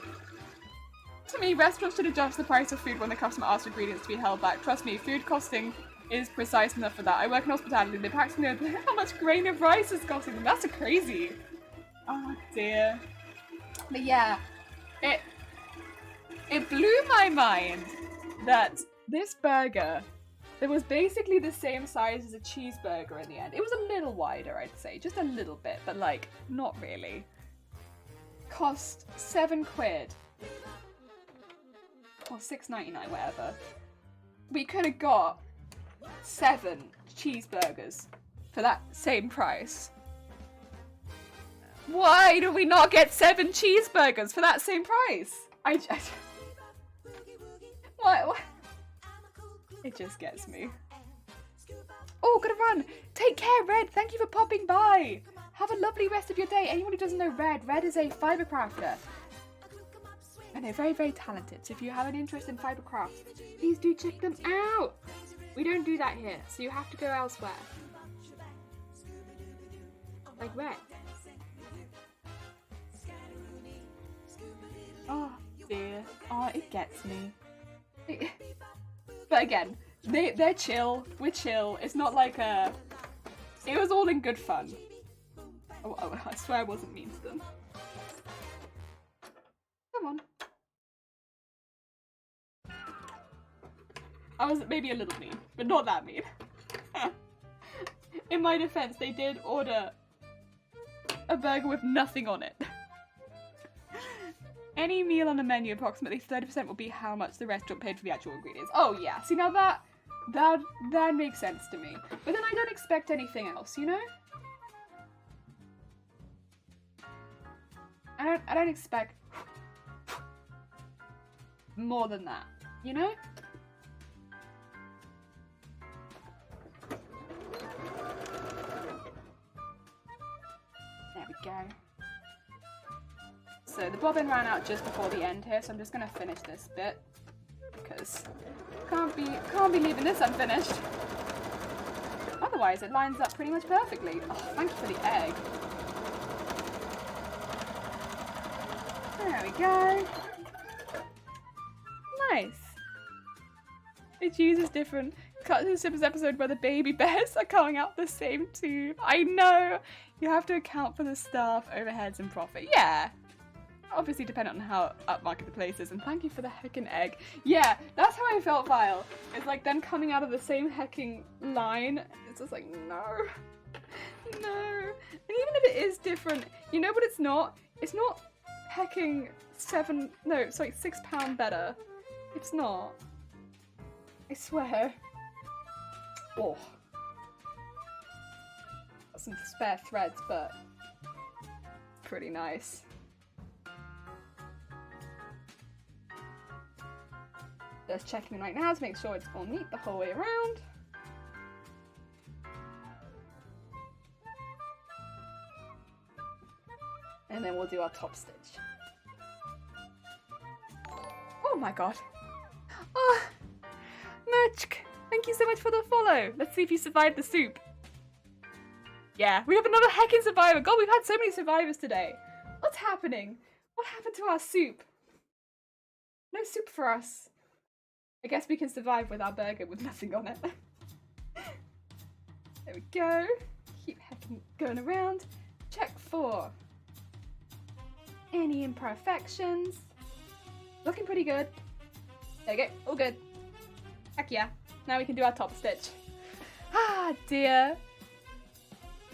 To me, restaurants should adjust the price of food when the customer asks for ingredients to be held back. Trust me, food costing is precise enough for that. I work in hospitality. They practically know how much grain of rice is costing them. That's crazy. Oh dear. But yeah, it blew my mind that this burger, that was basically the same size as a cheeseburger in the end. It was a little wider, I'd say. Just a little bit, but like, not really. Cost £7. Or $6.99, whatever. We could have got 7 cheeseburgers for that same price. Why do we not get 7 cheeseburgers for that same price? What? It just gets me. Oh, gotta run. Take care, Red. Thank you for popping by. Have a lovely rest of your day. Anyone who doesn't know Red is a fiber crafter. And they're very, very talented. So if you have an interest in fiber crafts, please do check them out. We don't do that here, so you have to go elsewhere. Like Red. Oh dear. Oh, it gets me. But again, they're chill. We're chill. It's not like a... It was all in good fun. Oh, I swear I wasn't mean to them. Come on. I was maybe a little mean, but not that mean. In my defense, they did order a burger with nothing on it. Any meal on the menu, approximately 30% will be how much the restaurant paid for the actual ingredients. Oh yeah, see now that makes sense to me. But then I don't expect anything else, you know? I don't expect more than that, you know? There we go. So the bobbin ran out just before the end here, so I'm just gonna finish this bit because can't be leaving this unfinished. Otherwise, it lines up pretty much perfectly. Oh, thank you for the egg. There we go. Nice. The cheese is different. cut to the Simpsons episode where the baby bears are coming out the same tube. I know! You have to account for the staff, overheads, and profit. Yeah! Obviously dependent on how upmarket the place is, and thank you for the heckin' egg. Yeah, that's how I felt, Vile. It's like them coming out of the same hecking line. It's just like, no. No. And even if it is different, you know what it's not? It's not hecking £6 better. It's not. I swear. Oh. Got some spare threads, but pretty nice. Just checking right now to make sure it's all neat the whole way around. And then we'll do our top stitch. Oh my god. Oh, Merchk, thank you so much for the follow. Let's see if you survived the soup. Yeah, we have another heckin' survivor. God, we've had so many survivors today. What's happening? What happened to our soup? No soup for us. I guess we can survive with our burger with nothing on it. There we go. Keep heckin' going around. Check for any imperfections. Looking pretty good. There we go. All good. Heck yeah. Now we can do our top stitch. Ah, dear.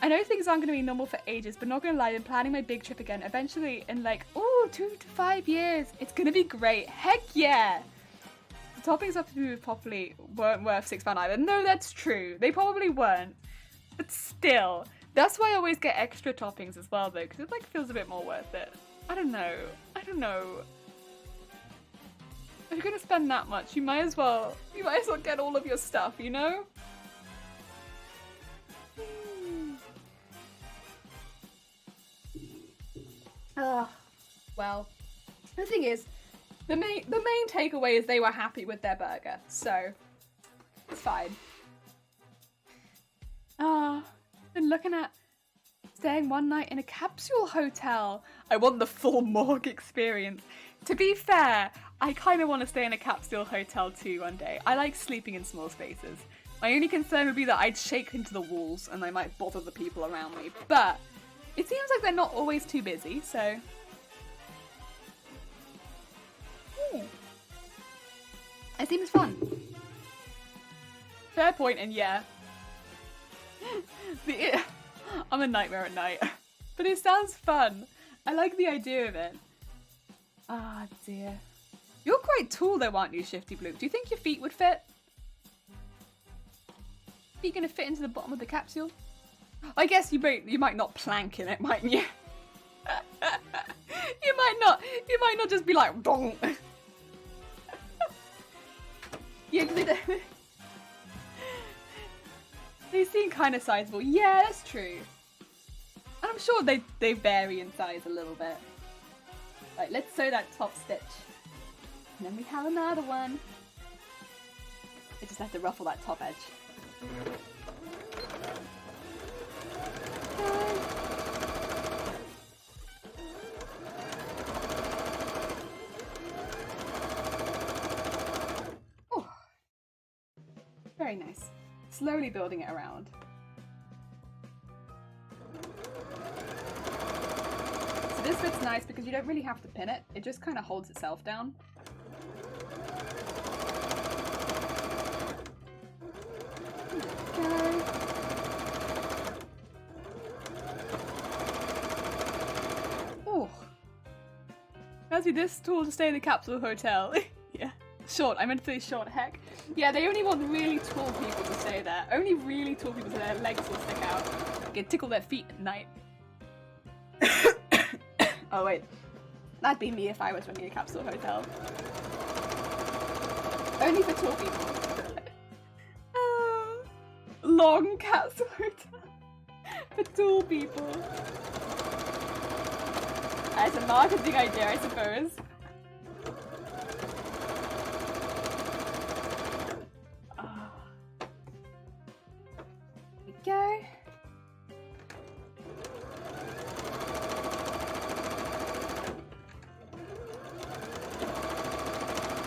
I know things aren't going to be normal for ages, but not going to lie, I'm planning my big trip again. Eventually, in like, 2 to 5 years. It's going to be great. Heck yeah. The toppings have to be moved properly weren't worth £6 either. No, that's true. They probably weren't. But still. That's why I always get extra toppings as well, though, because it like feels a bit more worth it. I don't know. If you're going to spend that much, you might as well get all of your stuff, you know? Well, the thing is, the main takeaway is they were happy with their burger, so it's fine. Been looking at staying one night in a capsule hotel. I want the full morgue experience. To be fair, I kind of want to stay in a capsule hotel too one day. I like sleeping in small spaces. My only concern would be that I'd shake into the walls and I might bother the people around me, but it seems like they're not always too busy, so... It seems fun. Fair point, and yeah. I'm a nightmare at night. But it sounds fun. I like the idea of it. Ah, dear. You're quite tall though, aren't you, Shifty Blue? Do you think your feet would fit? Feet gonna fit into the bottom of the capsule? I guess you might not plank in it, mightn't you? You might not just be like dong. Yeah, they seem kind of sizable. Yeah, that's true. And I'm sure they vary in size a little bit. Right, let's sew that top stitch. And then we have another one. I just have to ruffle that top edge. Oh, very nice. Slowly building it around. So this bit's nice because you don't really have to pin it. It just kind of holds itself down. Fancy this tall to stay in the capsule hotel. Yeah. Short, I meant to say short, heck. Yeah, they only want really tall people to stay there. Only really tall people so their legs will stick out. They can tickle their feet at night. Oh wait. That'd be me if I was running a capsule hotel. Only for tall people. Long capsule hotel. For tall people. As a marketing idea, I suppose. Here we go.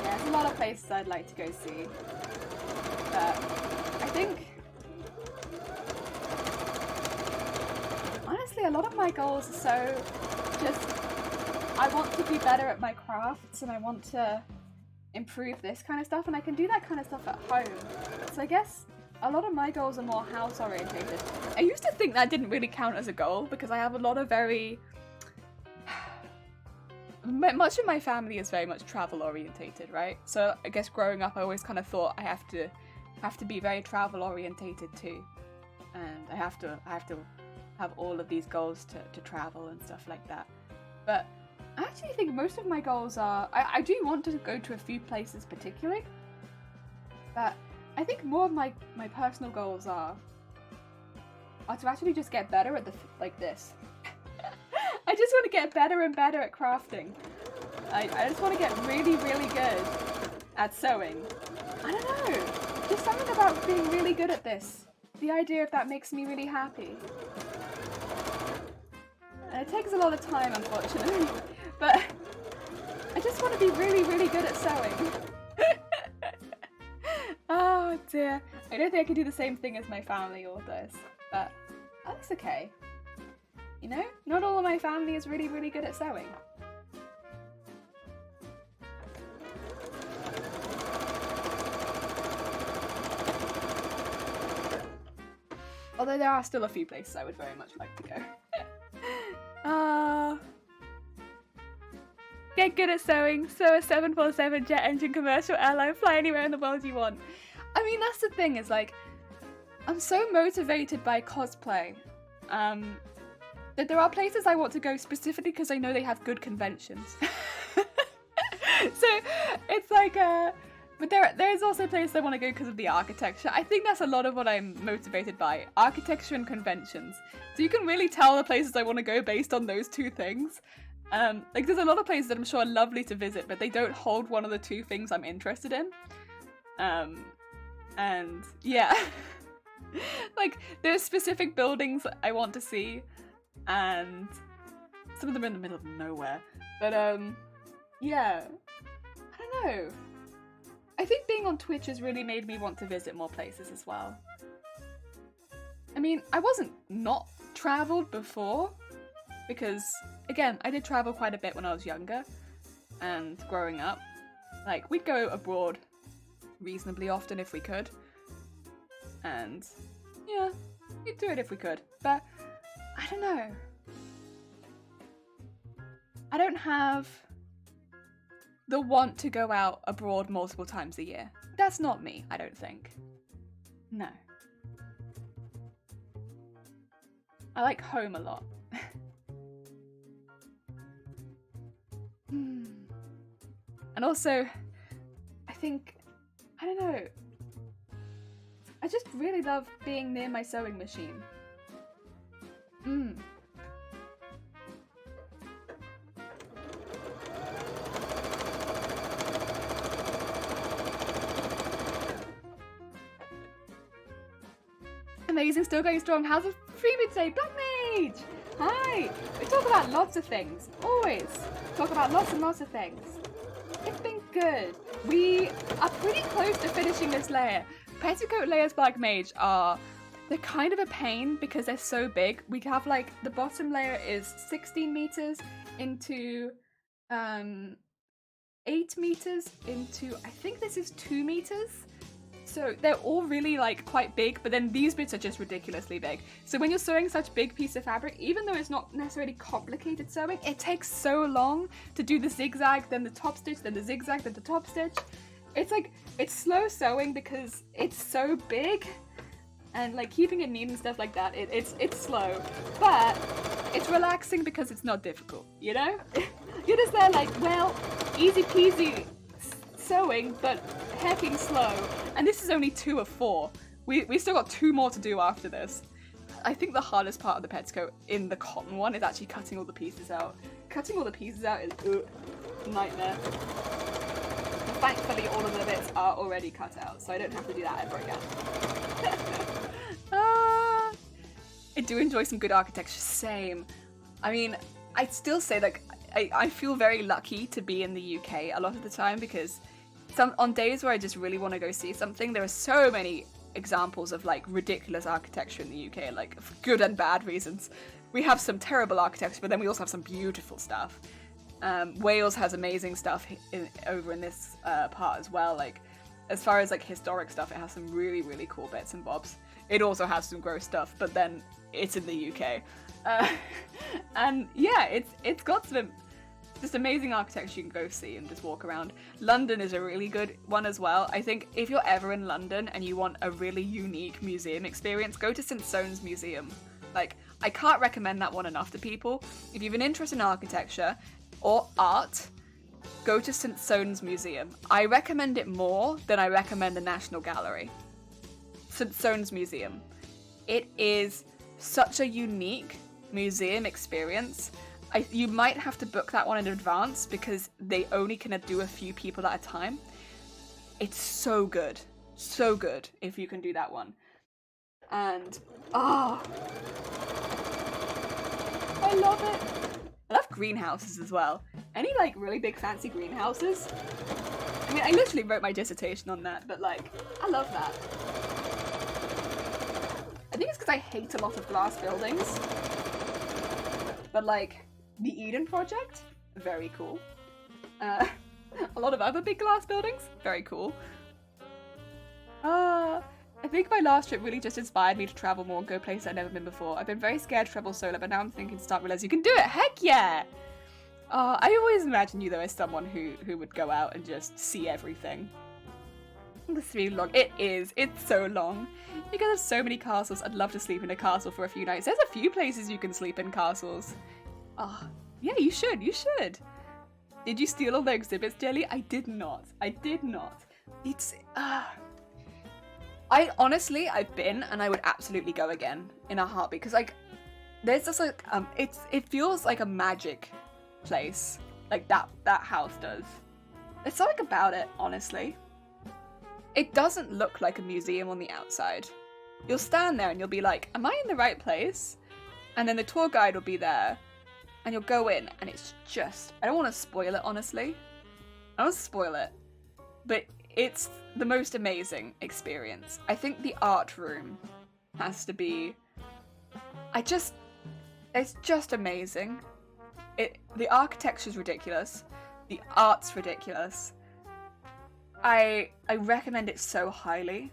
Yeah, there's a lot of places I'd like to go see. But honestly, a lot of my goals are so just, I want to be better at my crafts and I want to improve this kind of stuff, and I can do that kind of stuff at home. So I guess a lot of my goals are more house orientated. I used to think that didn't really count as a goal because I have a lot of very... much of my family is very much travel orientated, right? So I guess growing up I always kind of thought I have to be very travel orientated too. And I have to have all of these goals to travel and stuff like that. But I actually think most of my goals are... I do want to go to a few places particularly, but I think more of my personal goals are to actually just get better at like this. I just want to get better and better at crafting. I just want to get really, really good at sewing. I don't know, just something about being really good at this. The idea of that makes me really happy. And it takes a lot of time, unfortunately, but I just want to be really, really good at sewing. Oh dear. I don't think I can do the same thing as my family all does, but that's okay. You know, not all of my family is really, really good at sewing. Although there are still a few places I would very much like to go. Get good at sewing, sew a 747 jet engine commercial airline, fly anywhere in the world you want. I mean, that's the thing, is like, I'm so motivated by cosplay that there are places I want to go specifically because I know they have good conventions. So it's like, but there's also places I want to go because of the architecture. I think that's a lot of what I'm motivated by, architecture and conventions. So you can really tell the places I want to go based on those two things. Like there's a lot of places that I'm sure are lovely to visit, but they don't hold one of the two things I'm interested in. And yeah, like there's specific buildings I want to see, and some of them are in the middle of nowhere. But yeah, I don't know. I think being on Twitch has really made me want to visit more places as well. I mean, I wasn't not travelled before, because, again, I did travel quite a bit when I was younger, and growing up. Like, we'd go abroad reasonably often if we could. And, yeah, we'd do it if we could. But, I don't know. I don't have the want to go out abroad multiple times a year. That's not me, I don't think. No. I like home a lot. And also, I think, I don't know, I just really love being near my sewing machine. Amazing, still going strong. How's the freebie today? Black Mage! Hi! We talk about lots of things. Always. Talk about lots and lots of things. It's been good. We are pretty close to finishing this layer. Petticoat layers Black Mage they're kind of a pain because they're so big. We have like, the bottom layer is 16 meters into 8 meters into, I think this is 2 meters. So they're all really like quite big, but then these bits are just ridiculously big. So when you're sewing such big piece of fabric, even though it's not necessarily complicated sewing, it takes so long to do the zigzag, then the top stitch, then the zigzag, then the top stitch. It's like, it's slow sewing because it's so big, and like keeping it neat and stuff like that, it's slow, but it's relaxing because it's not difficult, you know? You're just there like, well, easy peasy sewing, but hecking slow. And this is only 2 of 4. We still got 2 more to do after this. I think the hardest part of the petticoat in the cotton one is actually cutting all the pieces out. Cutting all the pieces out is a nightmare. Thankfully, all of the bits are already cut out, so I don't have to do that ever again. I do enjoy some good architecture, same. I mean, I'd still say like I feel very lucky to be in the UK a lot of the time, because on days where I just really want to go see something, there are so many examples of like ridiculous architecture in the UK, like for good and bad reasons. we have some terrible architecture, but then we also have some beautiful stuff. Wales has amazing stuff over in this part as well. Like, as far as like historic stuff, it has some really, really cool bits and bobs. It also has some gross stuff, but then it's in the UK. And yeah, it's got some just amazing architecture you can go see and just walk around. London is a really good one as well. I think if you're ever in London and you want a really unique museum experience, go to St. Soane's Museum. Like, I can't recommend that one enough to people. If you have an interest in architecture or art, go to St. Soane's Museum. I recommend it more than I recommend the National Gallery. St. Soane's Museum. It is such a unique museum experience. You might have to book that one in advance because they only can do a few people at a time. It's so good. So good if you can do that one. And, I love it. I love greenhouses as well. Any, like, really big fancy greenhouses? I mean, I literally wrote my dissertation on that, but, like, I love that. I think it's because I hate a lot of glass buildings. But, like, the Eden Project, very cool. A lot of other big glass buildings, very cool. I think my last trip really just inspired me to travel more and go places I've never been before. I've been very scared to travel solo, but now I'm thinking to start realizing you can do it. Heck yeah! I always imagine you though as someone who would go out and just see everything. It's really long. It is. It's so long. You guys have so many castles. I'd love to sleep in a castle for a few nights. There's a few places you can sleep in castles. Yeah, you should. You should. Did you steal all the exhibits, Jelly? I did not. I did not. It's I've been and I would absolutely go again in a heartbeat because like there's just like it feels like a magic place, like that house does. There's something about it, honestly. It doesn't look like a museum on the outside. You'll stand there and you'll be like, am I in the right place? And then the tour guide will be there and you'll go in and it's just, I don't want to spoil it, honestly. I don't want to spoil it, but it's the most amazing experience. I think the art room has to be, it's just amazing. The architecture's ridiculous. The art's ridiculous. I recommend it so highly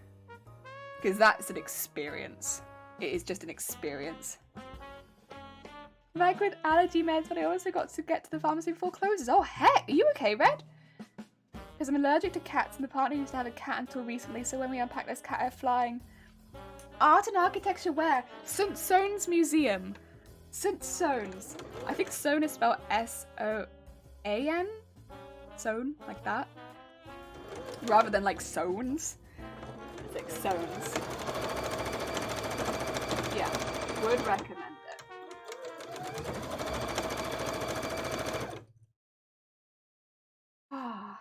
because that's an experience. It is just an experience. Migrant allergy meds, but I also got to get to the pharmacy before it closes. Oh heck, are you okay, Red? Because I'm allergic to cats and the partner used to have a cat until recently, so when we unpacked this cat, they're flying. Art and architecture where? St. Soane's Museum. St. Soane's. I think Soane is spelled S-O-A-N? Soane, like that. Rather than like Soanes. It's like Soane's. Yeah, would recommend it. Ah.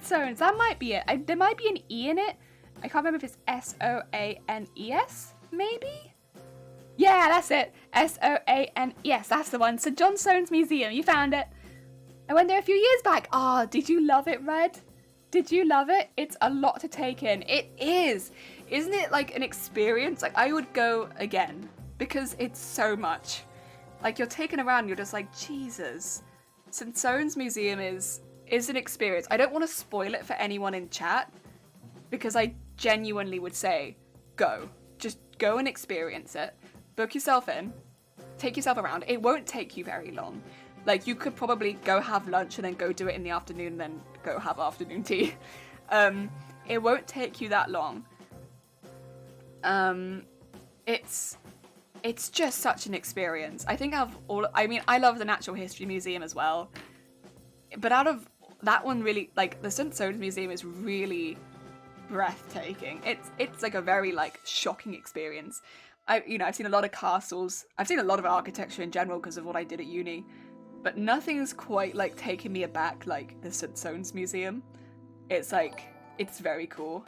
Soanes. That might be it. There might be an E in it. I can't remember if it's S-O-A-N-E-S, maybe? Yeah, that's it. S-O-A-N-E-S, that's the one. St. John Soane's Museum. You found it. I went there a few years back. Oh, did you love it, Red? Did you love it? It's a lot to take in. It is. Isn't it like an experience? Like, I would go again because it's so much. Like, you're taken around, you're just like, Jesus. St. Soane's Museum is an experience. I don't want to spoil it for anyone in chat because I genuinely would say go. Just go and experience it. Book yourself in. Take yourself around. It won't take you very long. Like, you could probably go have lunch and then go do it in the afternoon and then go have afternoon tea. It won't take you that long. It's just such an experience. I think I love the Natural History Museum as well. But out of that one, really, like, the St. Soane's Museum is really breathtaking. It's like a very, like, shocking experience. I've seen a lot of castles. I've seen a lot of architecture in general because of what I did at uni. But nothing's quite, like, taken me aback like the St. Soane's Museum. It's, like, It's very cool.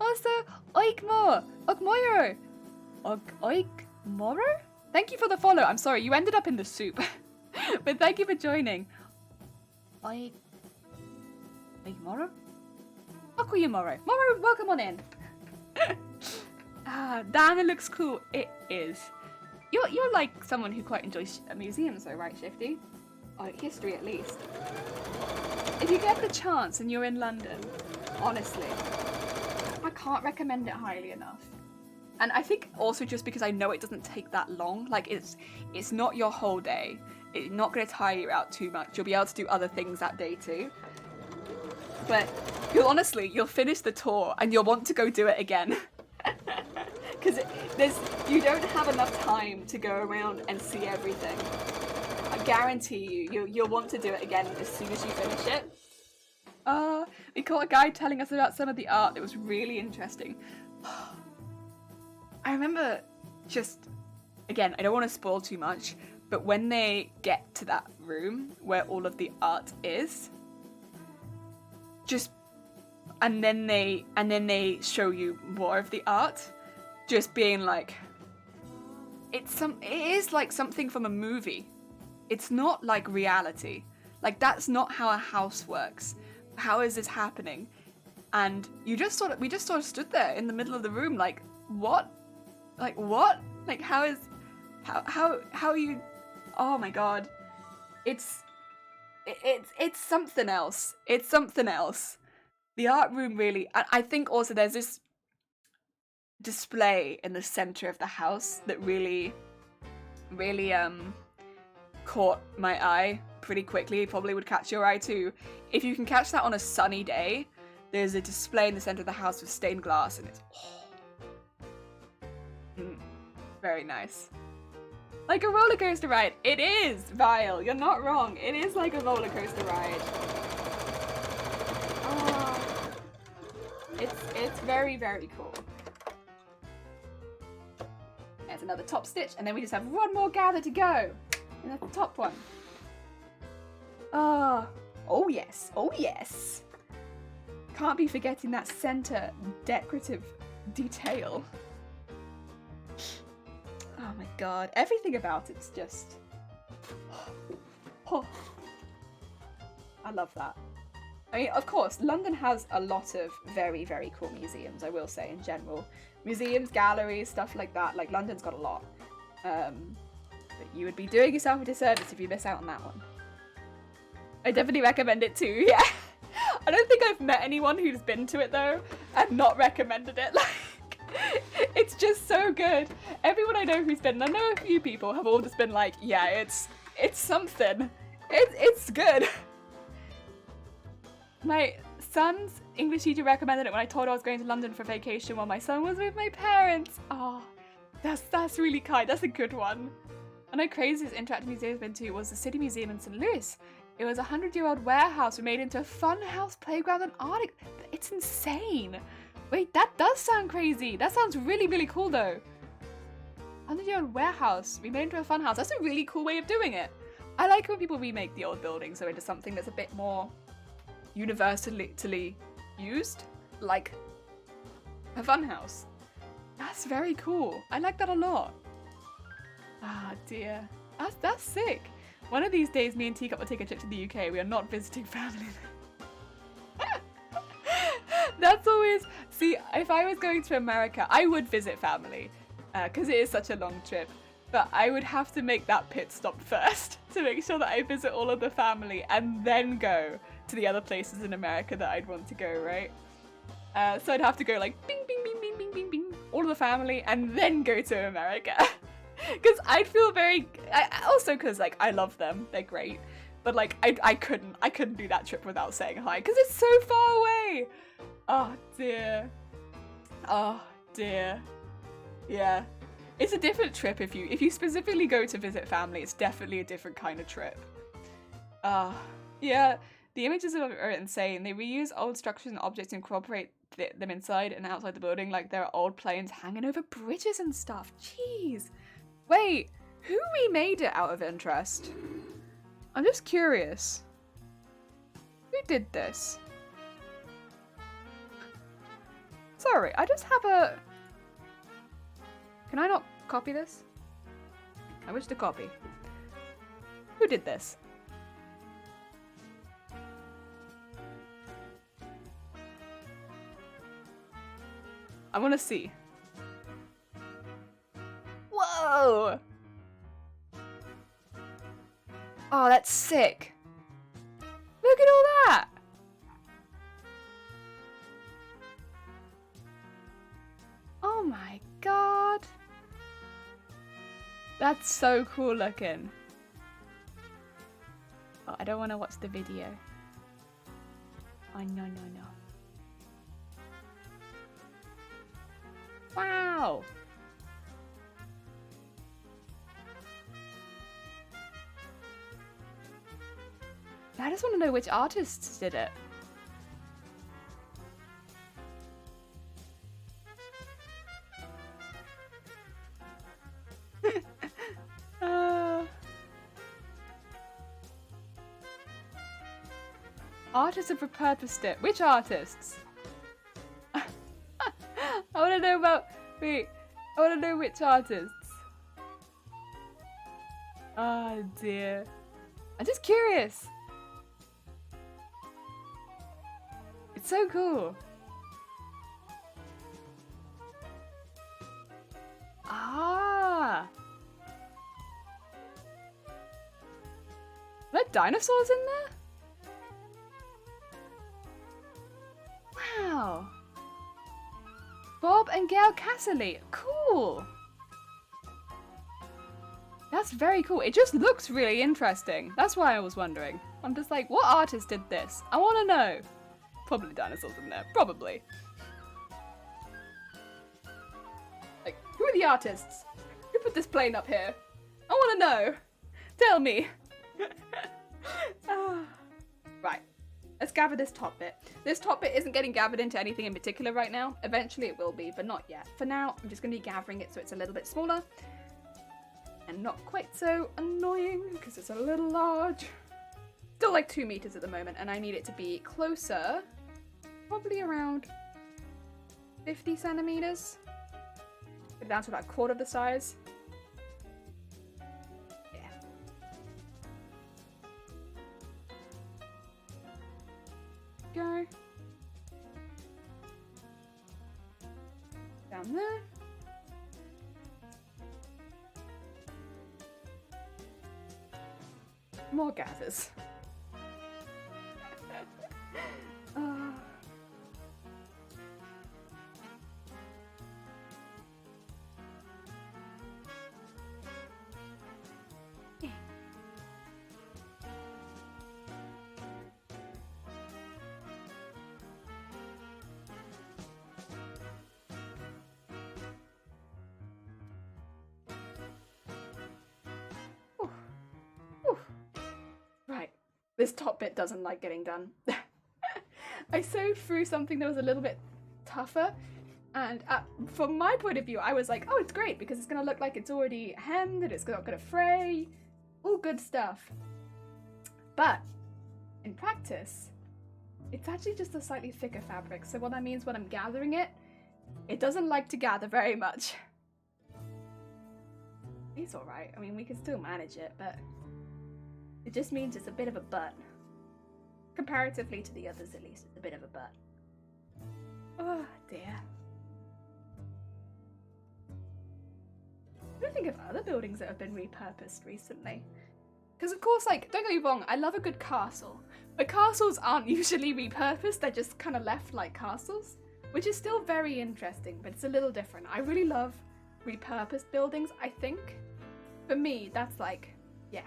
Also, Oikmo! Okmoyo! Oikmoro? Thank you for the follow. I'm sorry, you ended up in the soup. But thank you for joining. Oikmoro? Okuyamoro. Moro, welcome on in. Damn, it looks cool. It is. You're like someone who quite enjoys museums though, right, Shifty? Or history at least. If you get the chance and you're in London, honestly, I can't recommend it highly enough. And I think also just because I know it doesn't take that long, like it's not your whole day. It's not going to tire you out too much. You'll be able to do other things that day too. But you'll finish the tour and you'll want to go do it again. Because you don't have enough time to go around and see everything. I guarantee you'll want to do it again as soon as you finish it. We caught a guy telling us about some of the art that was really interesting. I remember again, I don't want to spoil too much, but when they get to that room where all of the art is, and then they show you more of the art, just being like, it is like something from a movie. It's not like reality. Like, that's not how a house works. How is this happening? And we just sort of stood there in the middle of the room like, what? Like, what? Like, how are you? Oh my god. It's something else. It's something else. The art room really, I think also there's this display in the center of the house that really caught my eye pretty quickly. Probably would catch your eye too. If you can catch that on a sunny day, there's a display in the center of the house with stained glass, and it's very nice. Like a roller coaster ride. It is, Vile. You're not wrong. It is like a roller coaster ride. Oh, it's very, very cool. There's another top stitch, and then we just have one more gather to go. And that's the top one. Oh yes, oh yes. Can't be forgetting that center decorative detail. Oh my god, everything about it's just... Oh. I love that. I mean, of course, London has a lot of very, very cool museums, I will say, in general. Museums, galleries, stuff like that. Like, London's got a lot. But you would be doing yourself a disservice if you miss out on that one. I definitely recommend it too, yeah. I don't think I've met anyone who's been to it, though, and not recommended it. Like, it's just so good. Everyone I know who's been, and I know a few people, have all just been like, yeah, it's something. It's good. My son's English teacher recommended it when I told her I was going to London for vacation while my son was with my parents. Oh, that's really kind. That's a good one. One of the craziest interactive museums I've been to was the City Museum in St. Louis. It was a 100-year-old warehouse we made into a fun house, playground, and art. It's insane. Wait, that does sound crazy. That sounds really, really cool, though. 100-year-old warehouse we made into a fun house. That's a really cool way of doing it. I like when people remake the old buildings into something that's a bit more universally used, like a fun house. That's very cool. I like that a lot. Ah, dear. That's sick. One of these days, me and Teacup will take a trip to the UK. We are not visiting family. That's always... See, if I was going to America, I would visit family, because it is such a long trip. But I would have to make that pit stop first to make sure that I visit all of the family and then go to the other places in America that I'd want to go, right? So I'd have to go like bing, bing, bing, bing, bing, bing, bing, all of the family, and then go to America. Because I'd feel very... also because, like, I love them. They're great. But, like, I couldn't do that trip without saying hi, because it's so far away. Oh, dear. Oh, dear. Yeah. It's a different trip if you specifically go to visit family. It's definitely a different kind of trip. Yeah. The images are insane. They reuse old structures and objects and incorporate them inside and outside the building, like there are old planes hanging over bridges and stuff. Jeez. Wait, who remade it out of interest? I'm just curious. Who did this? sorry, I just have a... Can I not copy this? I wish to copy. Who did this? I want to see. Whoa! Oh, that's sick. Look at all that! Oh my god. That's so cool looking. Oh, I don't want to watch the video. Oh, no. Wow! I just want to know which artists did it. Artists have repurposed it. Which artists? I want to know about... Wait. I want to know which artists. Oh dear. I'm just curious. It's so cool. Ah. Are there dinosaurs in there? Wow. Bob and Gail Casserly. Cool. That's very cool. It just looks really interesting. That's why I was wondering. I'm just like, what artist did this? I want to know. Probably dinosaurs in there. Probably. Like, who are the artists? Who put this plane up here? I want to know. Tell me. Right. Let's gather this top bit. This top bit isn't getting gathered into anything in particular right now. Eventually it will be, but not yet. For now, I'm just going to be gathering it so it's a little bit smaller. And not quite so annoying, because it's a little large. Still like 2 meters at the moment, and I need it to be closer. Probably around 50 centimeters. Put it down to about 1/4 the size. Go. Down there. More gathers. Right, this top bit doesn't like getting done. I sewed through something that was a little bit tougher, and from my point of view, I was like, oh, it's great because it's going to look like it's already hemmed and it's not going to fray. All good stuff. But in practice, it's actually just a slightly thicker fabric, so what that means when I'm gathering it, it doesn't like to gather very much. It's alright, I mean, we can still manage it, but it just means it's a bit of a butt. Comparatively to the others, at least, it's a bit of a butt. Oh, dear. I don't think of other buildings that have been repurposed recently. Because, of course, like, don't get me wrong, I love a good castle. But castles aren't usually repurposed, they're just kind of left like castles. Which is still very interesting, but it's a little different. I really love repurposed buildings, I think. For me, that's like, yeah.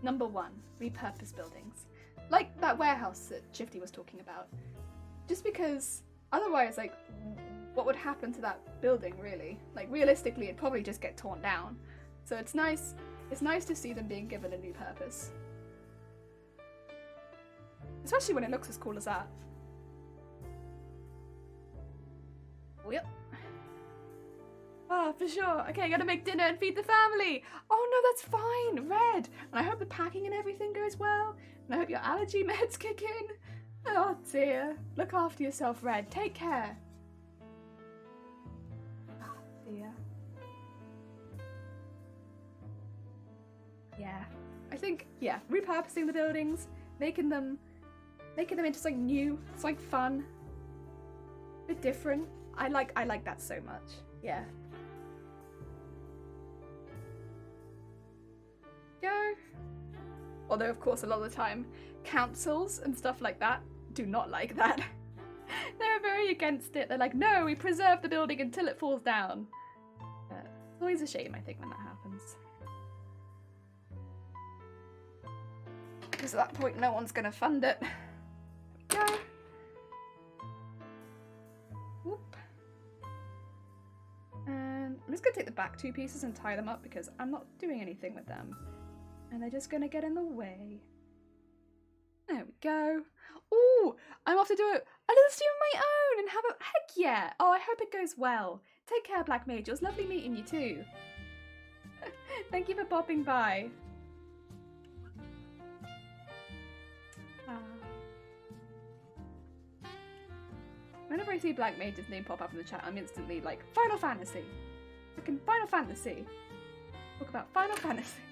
Number 1, repurposed buildings. Like that warehouse that Shifty was talking about. Just because otherwise, like, what would happen to that building, really? Like, realistically, it'd probably just get torn down. So it's nice to see them being given a new purpose. Especially when it looks as cool as that. Oh, yep. Ah, for sure. Okay, gotta make dinner and feed the family. Oh no, that's fine. Red. And I hope the packing and everything goes well. And I hope your allergy meds kick in. Oh dear. Look after yourself, Red. Take care. yeah, I think, yeah, repurposing the buildings, making them into something new, something fun, a bit different. I like that so much. Yeah. Go. Although, of course, a lot of the time, councils and stuff like that do not like that. They're very against it. They're like, no, we preserve the building until it falls down. It's always a shame, I think, when that happens. Because at that point, no one's going to fund it. Go. Whoop. And I'm just going to take the back 2 pieces and tie them up because I'm not doing anything with them. And they're just going to get in the way. There we go. Ooh, I'm off to do a little stream of my own and have a... Heck yeah! Oh, I hope it goes well. Take care, Black Mage. It was lovely meeting you too. Thank you for popping by. Whenever I see Black Mage's name pop up in the chat, I'm instantly like, Final Fantasy! Fucking Final Fantasy! Talk about Final Fantasy.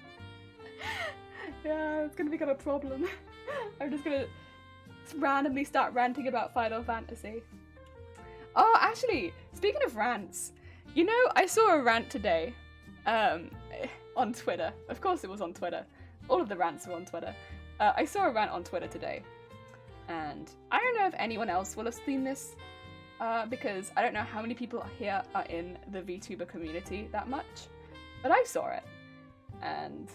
Yeah, it's gonna become a problem. I'm just gonna randomly start ranting about Final Fantasy. Oh, actually, speaking of rants, you know, I saw a rant today on Twitter. Of course it was on Twitter. All of the rants were on Twitter. I saw a rant on Twitter today. And I don't know if anyone else will have seen this, because I don't know how many people here are in the VTuber community that much, but I saw it, and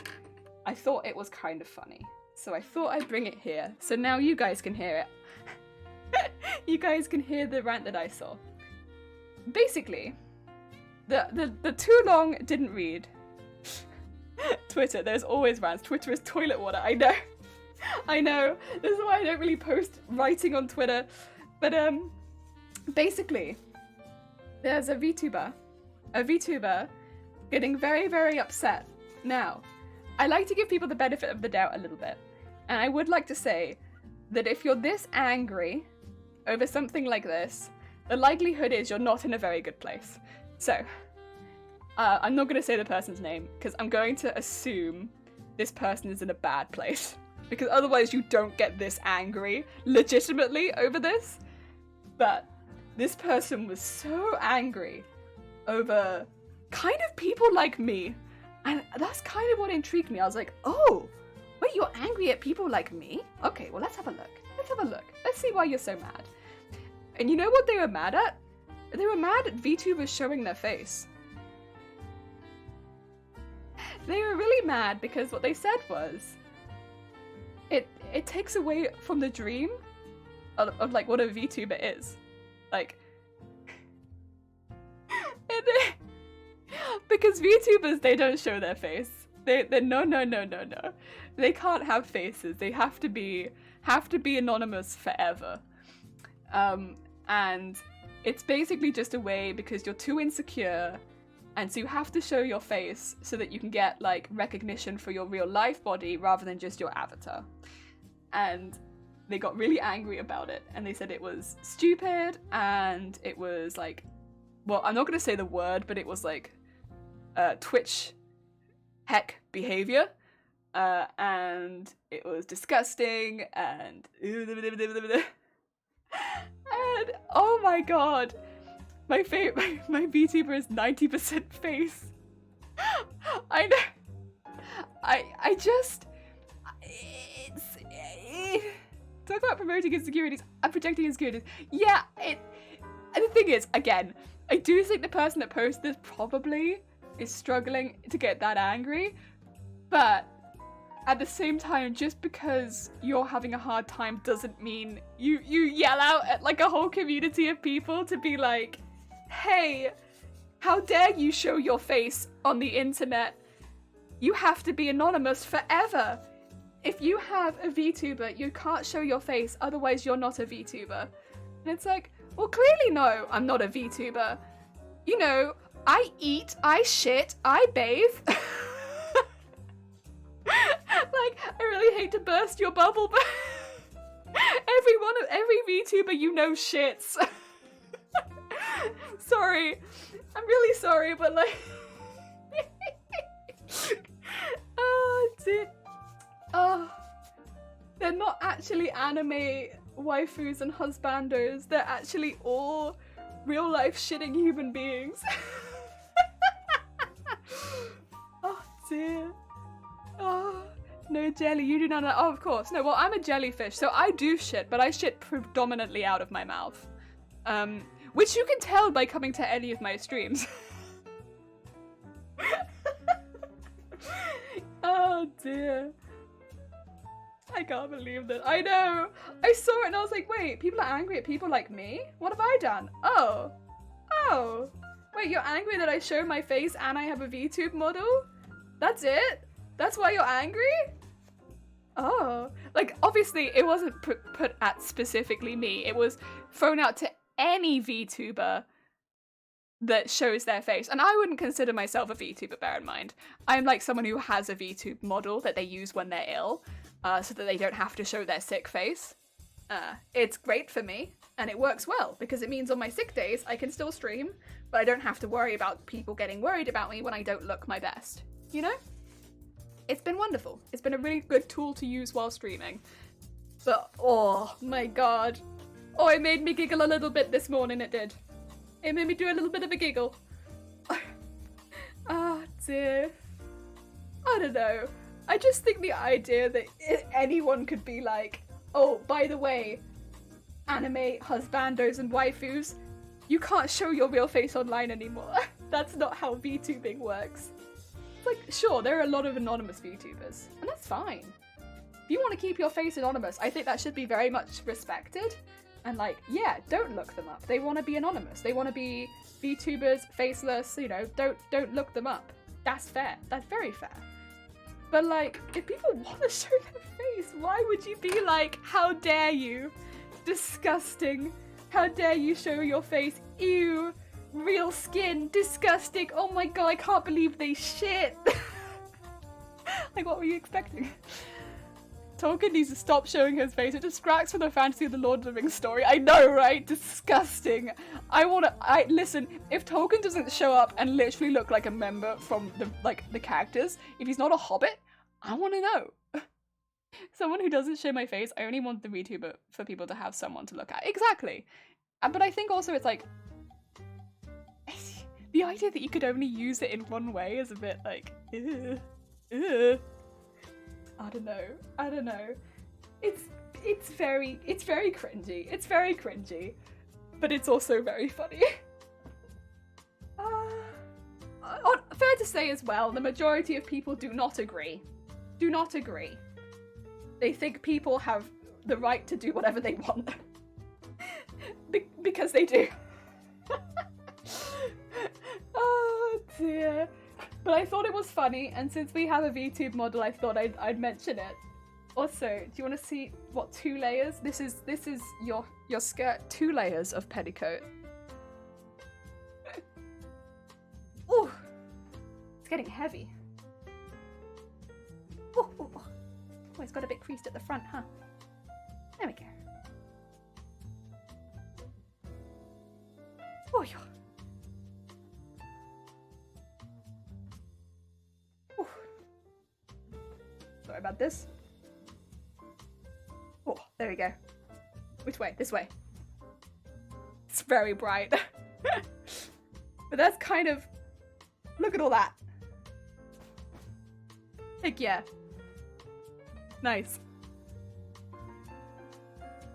I thought it was kind of funny, so I thought I'd bring it here, so now you guys can hear it. You guys can hear the rant that I saw. Basically, the too long didn't read. Twitter, there's always rants. Twitter is toilet water, I know. I know, this is why I don't really post writing on Twitter, but basically, there's a VTuber getting very, very upset. Now, I like to give people the benefit of the doubt a little bit, and I would like to say that if you're this angry over something like this, the likelihood is you're not in a very good place. So, I'm not going to say the person's name, because I'm going to assume this person is in a bad place. Because otherwise you don't get this angry, legitimately, over this. But this person was so angry over kind of people like me. And that's kind of what intrigued me. I was like, oh, wait, you're angry at people like me? Okay, well, let's have a look. Let's see why you're so mad. And you know what they were mad at? They were mad at VTubers showing their face. They were really mad because what they said was, it takes away from the dream of like what a VTuber is. Like, because VTubers, they don't show their face. They're no. They can't have faces. They have to be anonymous forever. And it's basically just a way because you're too insecure, and so you have to show your face so that you can get like recognition for your real life body rather than just your avatar. And they got really angry about it, and they said it was stupid, and it was like, well, I'm not going to say the word, but it was like Twitch heck behavior, and it was disgusting, and oh my god, my VTuber is 90% face. I know. I just, talk about promoting insecurities and projecting insecurities. Yeah, and the thing is, again, I do think the person that posted this probably is struggling to get that angry, but at the same time, just because you're having a hard time doesn't mean you yell out at like a whole community of people to be like, hey, how dare you show your face on the internet? You have to be anonymous forever. If you have a VTuber, you can't show your face, otherwise you're not a VTuber. And it's like, well, clearly no, I'm not a VTuber. You know, I eat, I shit, I bathe. Like, I really hate to burst your bubble, but every VTuber you know shits. Sorry, I'm really sorry, but like, Oh, dear. Oh, they're not actually anime waifus and husbanders. They're actually all real life shitting human beings. Oh, dear. Oh, no jelly, you do not know. Oh, of course. No, well, I'm a jellyfish, so I do shit, but I shit predominantly out of my mouth. Which you can tell by coming to any of my streams. Oh, dear. I can't believe that. I know. I saw it and I was like, wait, people are angry at people like me? What have I done? Oh. Oh. Wait, you're angry that I show my face and I have a VTube model? That's it? That's why you're angry? Oh. Like, obviously, it wasn't put at specifically me. It was thrown out to any VTuber that shows their face. And I wouldn't consider myself a VTuber, bear in mind. I'm like someone who has a VTube model that they use when they're ill, so that they don't have to show their sick face. It's great for me, and it works well, because it means on my sick days I can still stream, but I don't have to worry about people getting worried about me when I don't look my best. You know? It's been wonderful. It's been a really good tool to use while streaming. But, oh my god. Oh, it made me giggle a little bit this morning, it did. It made me do a little bit of a giggle. Oh dear. I don't know. I just think the idea that anyone could be like, oh, by the way, anime husbandos and waifus, you can't show your real face online anymore. That's not how VTubing works. Like, sure, there are a lot of anonymous VTubers, and that's fine. If you want to keep your face anonymous, I think that should be very much respected. And like, yeah, don't look them up. They want to be anonymous. They want to be VTubers, faceless, you know, don't look them up. That's fair. That's very fair. But like, if people want to show their face, why would you be like, how dare you? Disgusting. How dare you show your face? Ew. Real skin. Disgusting. Oh my god, I can't believe they shit. Like, what were you expecting? Tolkien needs to stop showing his face. It distracts from the fantasy of the Lord of the Rings story. I know, right? Disgusting. Listen, if Tolkien doesn't show up and literally look like a member from the characters, if he's not a hobbit, I want to know. Someone who doesn't show my face, I only want the VTuber for people to have someone to look at. Exactly. But I think also it's like, the idea that you could only use it in one way is a bit like, ugh. I don't know. It's very cringy. It's very cringy. But it's also very funny. Fair to say as well, the majority of people do not agree. Do not agree. They think people have the right to do whatever they want. Because they do. Oh dear. But I thought it was funny, and since we have a VTube model, I thought I'd mention it. Also, do you want to see what 2 layers? This is your skirt, 2 layers of petticoat. Ooh, it's getting heavy. Ooh, ooh, ooh. Oh, it's got a bit creased at the front, huh? There we go. Oh, yeah. Sorry about this. Oh, there we go. Which way? This way. It's very bright. But that's kind of... Look at all that. Heck yeah. Nice.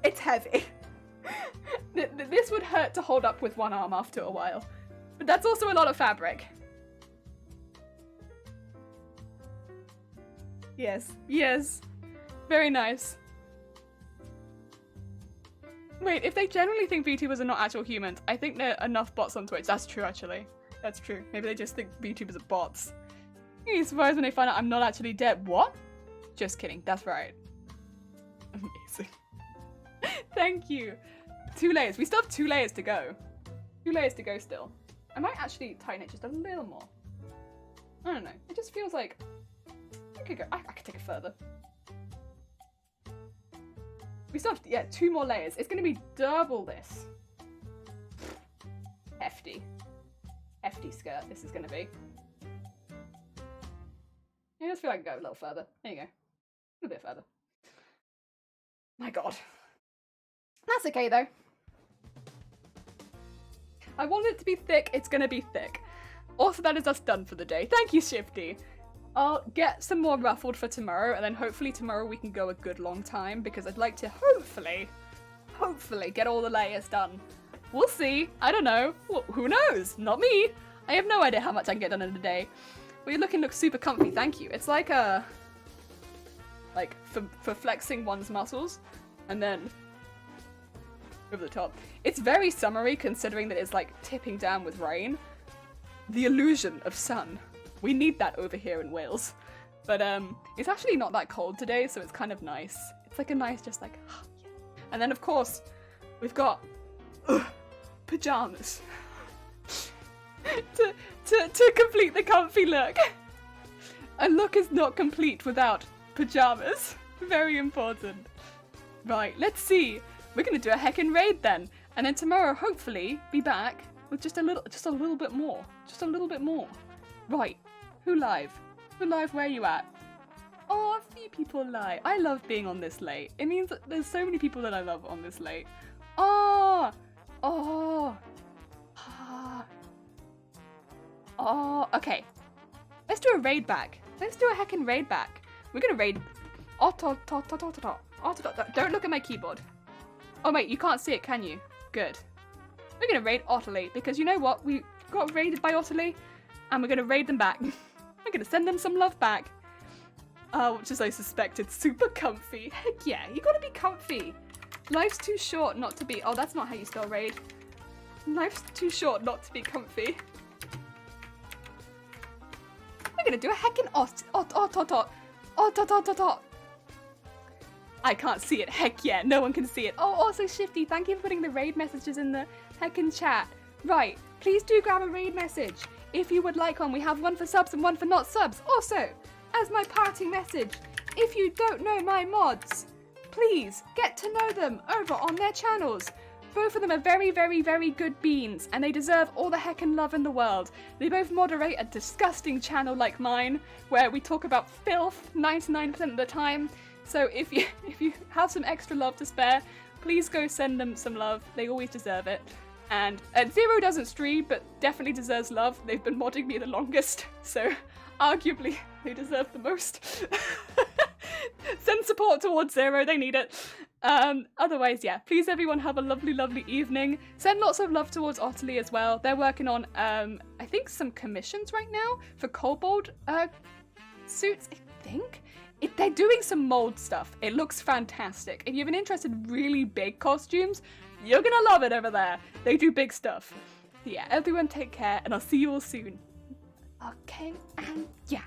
It's heavy. This would hurt to hold up with one arm after a while. But that's also a lot of fabric. Yes, yes. Very nice. Wait, if they generally think VTubers are not actual humans, I think there are enough bots on Twitch. That's true, actually. That's true. Maybe they just think VTubers are bots. You'd be surprised when they find out I'm not actually dead. What? Just kidding. That's right. Amazing. Thank you. 2 layers. We still have 2 layers to go. 2 layers to go still. I might actually tighten it just a little more. I don't know. It just feels like... I could take it further. We still have, yeah, 2 more layers. It's going to be double this. Hefty. Hefty skirt this is going to be. Yeah, just feel like I can go a little further. There you go. A bit further. My god. That's okay though. I want it to be thick, it's gonna be thick. Also, that is us done for the day. Thank you, Shifty. I'll get some more ruffled for tomorrow, and then hopefully tomorrow we can go a good long time, because I'd like to hopefully get all the layers done. We'll see. I don't know. Well, who knows? Not me. I have no idea how much I can get done in a day. But your looks super comfy, thank you. It's like a... like, for flexing one's muscles, and then over the top. It's very summery, considering that it's like tipping down with rain. The illusion of sun. We need that over here in Wales. But it's actually not that cold today, so it's kind of nice. It's like a nice, just like, yeah. And then of course, we've got pajamas to complete the comfy look. A look is not complete without pajamas. Very important. Right, let's see. We're gonna do a heckin' raid then, and then tomorrow hopefully be back with just a little bit more. Just a little bit more. Right, who live? Who live, where you at? Oh, a few people live. I love being on this late. It means that there's so many people that I love on this late. Oh! Oh! Oh, okay. Let's do a raid back. Let's do a heckin' raid back. We're gonna raid... Don't look at my keyboard. Oh wait, you can't see it, can you? Good. We're gonna raid Otterly, because you know what? We got raided by Otterly, and we're gonna raid them back. We're gonna send them some love back. Which as I suspected, super comfy. Heck yeah, you gotta be comfy. Life's too short not to be... Oh, that's not how you spell raid. Life's too short not to be comfy. We're gonna do a heckin' I can't see it. Heck yeah, no one can see it. Oh, also Shifty, thank you for putting the raid messages in the heckin' chat. Right, please do grab a raid message if you would like one. We have one for subs and one for not subs. Also, as my parting message, if you don't know my mods, please get to know them over on their channels. Both of them are very, very, very good beans, and they deserve all the heckin' love in the world. They both moderate a disgusting channel like mine, where we talk about filth 99% of the time. So if you have some extra love to spare, please go send them some love. They always deserve it. And Zero doesn't stream, but definitely deserves love. They've been modding me the longest, so arguably they deserve the most. Send support towards Zero, they need it. Otherwise, yeah, please everyone have a lovely, lovely evening. Send lots of love towards Otterly as well. They're working on, I think some commissions right now for kobold suits, I think. They're doing some mold stuff. It looks fantastic. If you have an interest in really big costumes, you're gonna love it over there. They do big stuff. Yeah, everyone take care, and I'll see you all soon. Okay, and yeah.